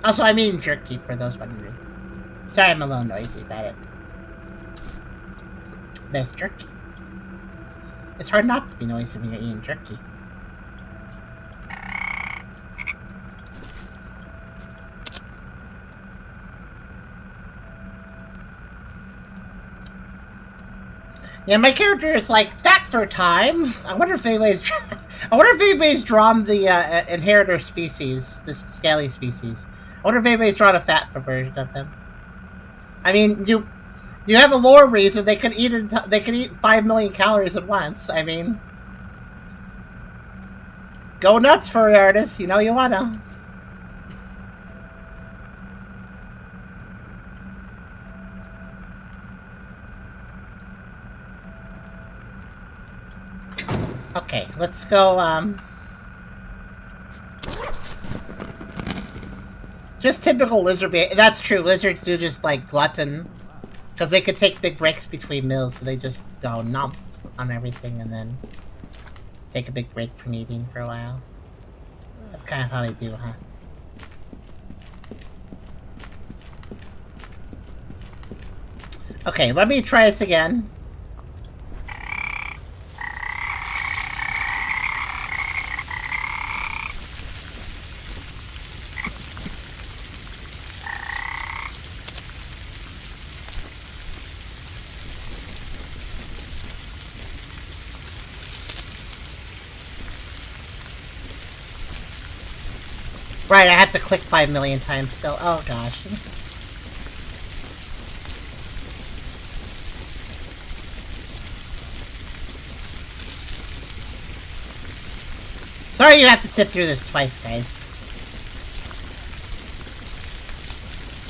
Also, I mean jerky, for those wondering. Sorry, I'm a little noisy about it. That's jerky. It's hard not to be noisy when you're eating jerky. Yeah, my character is like fat for time. I wonder if anybody's drawn the inheritor species, this scaly species. I wonder if anybody's drawn a fat version of him. I mean, you have a lore reason they could eat 5 million calories at once. I mean, go nuts, furry artists. You know you wanna. Okay, let's go. Just typical lizard behavior. That's true. Lizards do just like glutton. Because they could take big breaks between meals, so they just go nump on everything and then take a big break from eating for a while. That's kind of how they do, huh? Okay, let me try this again. Right, I have to click 5 million times still. Oh gosh. Sorry you have to sit through this twice, guys.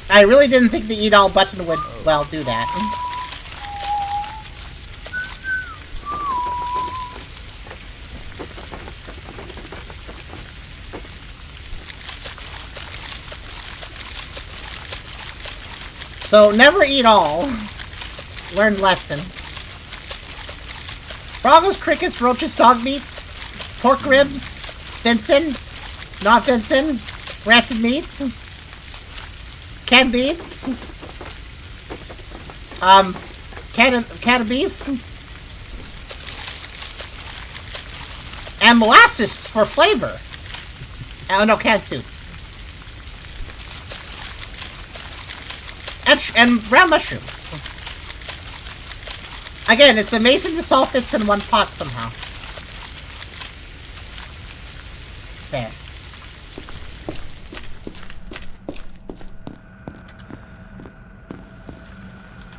I really didn't think the eat all button would, well, do that. So, never eat all. Learn lesson. Frogs, crickets, roaches, dog meat, pork ribs, venison, not venison, rancid meats, canned beans, can of beef, and molasses for flavor. Oh no, canned soup. And brown mushrooms. Again, it's amazing this all fits in one pot somehow. There.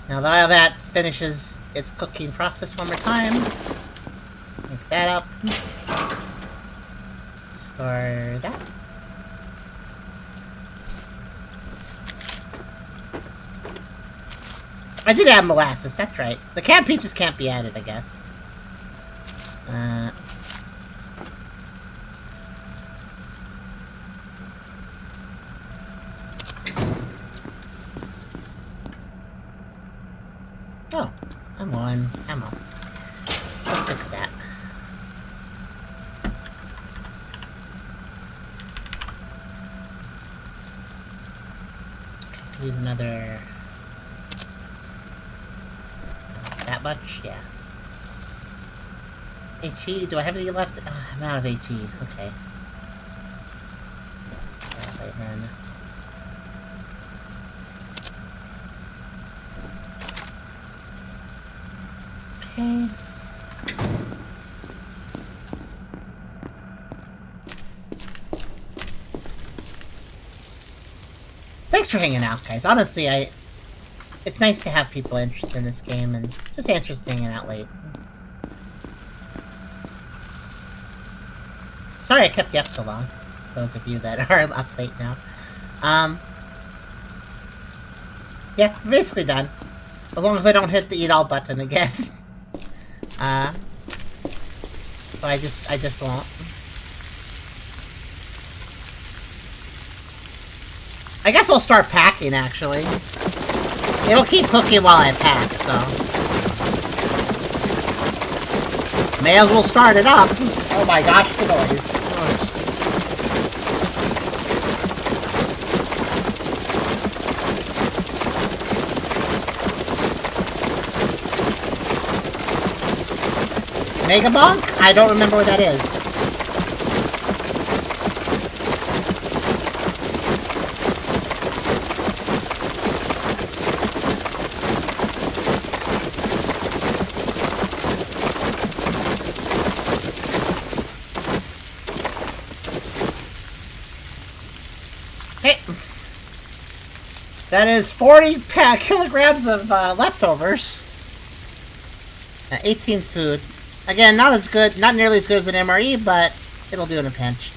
Now that finishes its cooking process one more time. Make that up. Store that. I did add molasses, that's right. The canned peaches can't be added, I guess. Oh, I'm on. Let's fix that. Okay, use another... That much? Yeah. HE? Do I have any left? I'm out of HE. Okay. Right then. Okay. Thanks for hanging out, guys. Honestly, it's nice to have people interested in this game and just interested in hanging out late. Sorry I kept you up so long. Those of you that are up late now. Yeah, we're basically done. As long as I don't hit the eat all button again. So I just won't. I guess I'll start packing, actually. It'll keep cooking while I pack, so... May as well start it up. Oh my gosh, the noise. Mega Bonk? I don't remember what that is. Okay. That is 40 kilograms of leftovers. 18 food. Again, not as good, not nearly as good as an MRE, but it'll do in a pinch.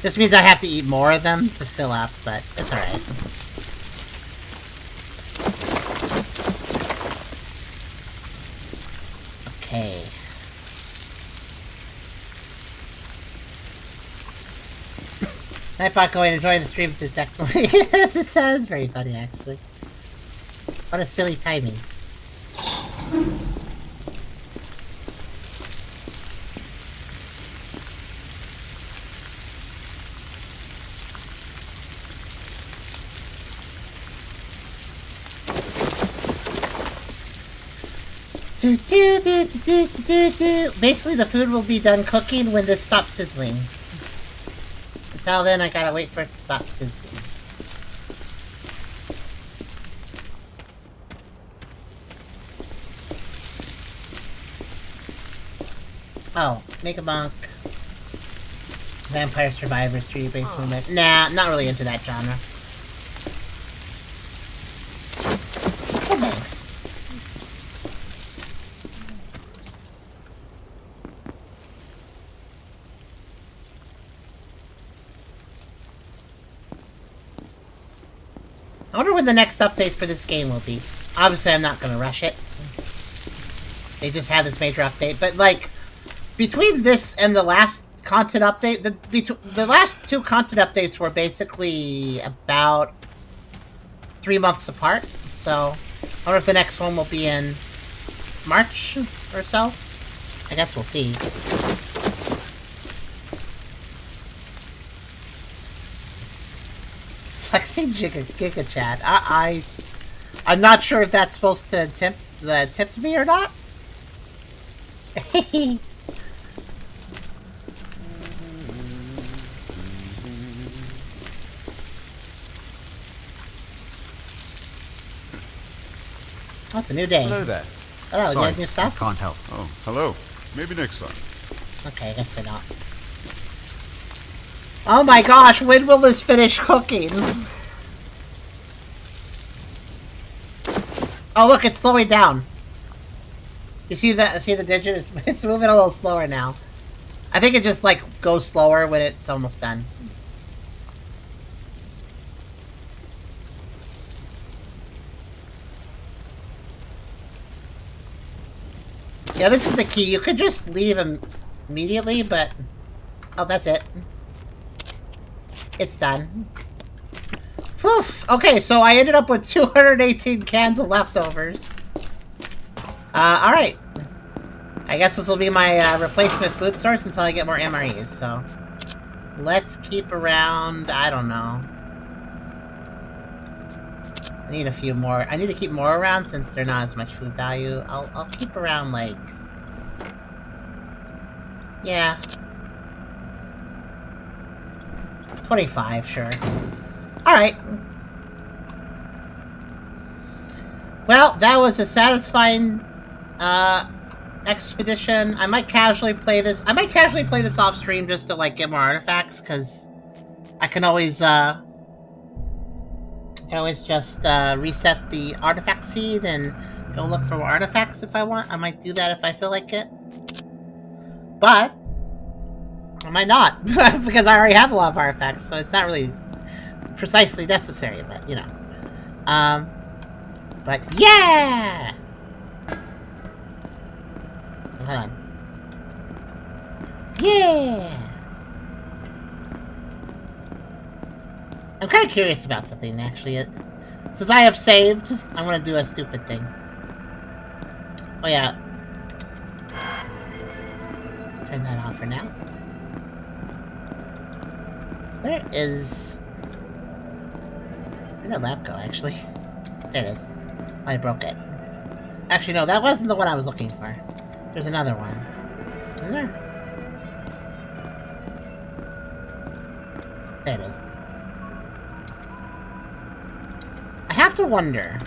This means I have to eat more of them to fill up, but it's alright. Okay. Nightbot going enjoying the stream this actually. This sounds very funny, actually. What a silly timing. Basically, the food will be done cooking when this stops sizzling. Until then, I gotta wait for it to stop sizzling. Oh, make a monk. Vampire Survivors 3 base movement. Nah, not really into that genre. Oh, thanks. I wonder when the next update for this game will be. Obviously, I'm not gonna rush it. They just had this major update, but like, between this and the last content update, the last two content updates were basically about 3 months apart. So, I wonder if the next one will be in March or so. I guess we'll see. Flexing Giga Chat. I'm not sure if that's supposed to tempt me or not. Oh, it's a new day. Hello there. Hello, Sorry, you have new stuff? I can't help. Oh, hello. Maybe next time. Okay, I guess they're not. Oh my gosh, when will this finish cooking? Oh look, it's slowing down. You see that? See the digit? It's moving a little slower now. I think it just like goes slower when it's almost done. Yeah, this is the key. You could just leave immediately, but... Oh, that's it. It's done. Phew! Okay, so I ended up with 218 cans of leftovers. Alright. I guess this will be my replacement food source until I get more MREs, so... Let's keep around... I don't know. I need a few more. I need to keep more around since they're not as much food value. I'll keep around, like... Yeah. 25, sure. Alright. Well, that was a satisfying, expedition. I might casually play this. I might casually play this off stream just to like get more artifacts, because I can always just reset the artifact seed and go look for more artifacts if I want. I might do that if I feel like it. But I might not, because I already have a lot of artifacts, so it's not really precisely necessary, but you know. But yeah! Hold on. Yeah! I'm kind of curious about something, actually. Since I have saved, I'm gonna do a stupid thing. Oh yeah. Turn that off for now. Where did that lamp go, actually? There it is. I broke it. Actually, no, that wasn't the one I was looking for. There's another one. Isn't there? There it is. I have to wonder.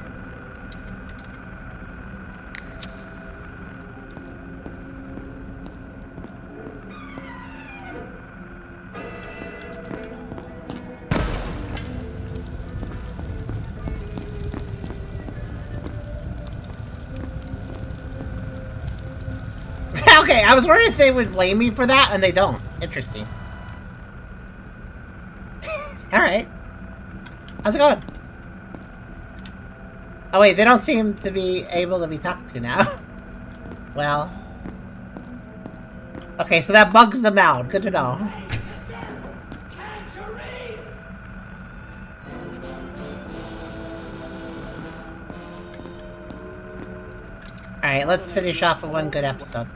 Okay, I was wondering if they would blame me for that, and they don't. Interesting. Alright. How's it going? Oh wait, they don't seem to be able to be talked to now. Well. Okay, so that bugs them out. Good to know. Alright, let's finish off with one good episode.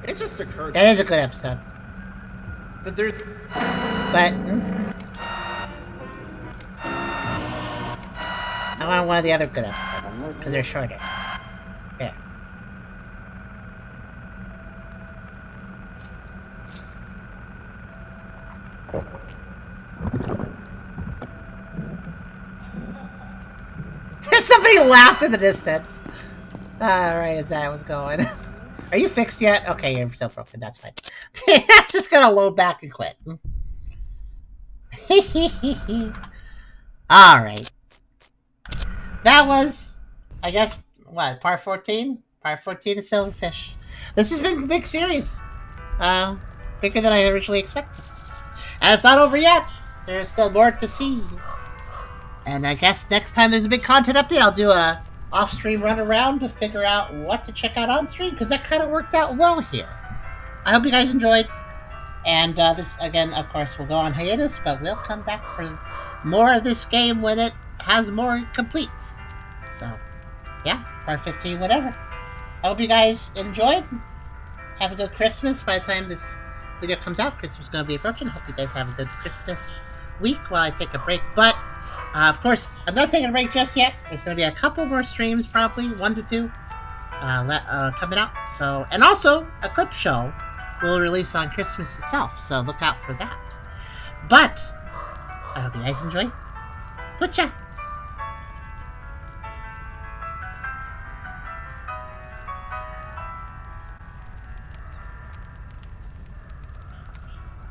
It just occurred. That is a good episode. That there. But I want one of the other good episodes because they're shorter. There. Somebody laughed in the distance. Alright, is that what's going? Are you fixed yet? Okay, you're still broken. That's fine. I'm just gonna load back and quit. Alright. That was, I guess, what, part 14? Part 14 of Silverfish. This has been a big series. Bigger than I originally expected. And it's not over yet. There's still more to see. And I guess next time there's a big content update, I'll do a off-stream run around to figure out what to check out on stream, because that kind of worked out well here. I hope you guys enjoyed. And this, again, of course, will go on hiatus, but we'll come back for more of this game when it has more complete. So, yeah, part 15, whatever. I hope you guys enjoyed. Have a good Christmas. By the time this video comes out, Christmas is going to be approaching. Hope you guys have a good Christmas week while I take a break. But, of course, I'm not taking a break just yet. There's going to be a couple more streams, probably 1 to 2, coming out. So, and also, a clip show will release on Christmas itself, so look out for that. But I hope you guys enjoy. Butcha!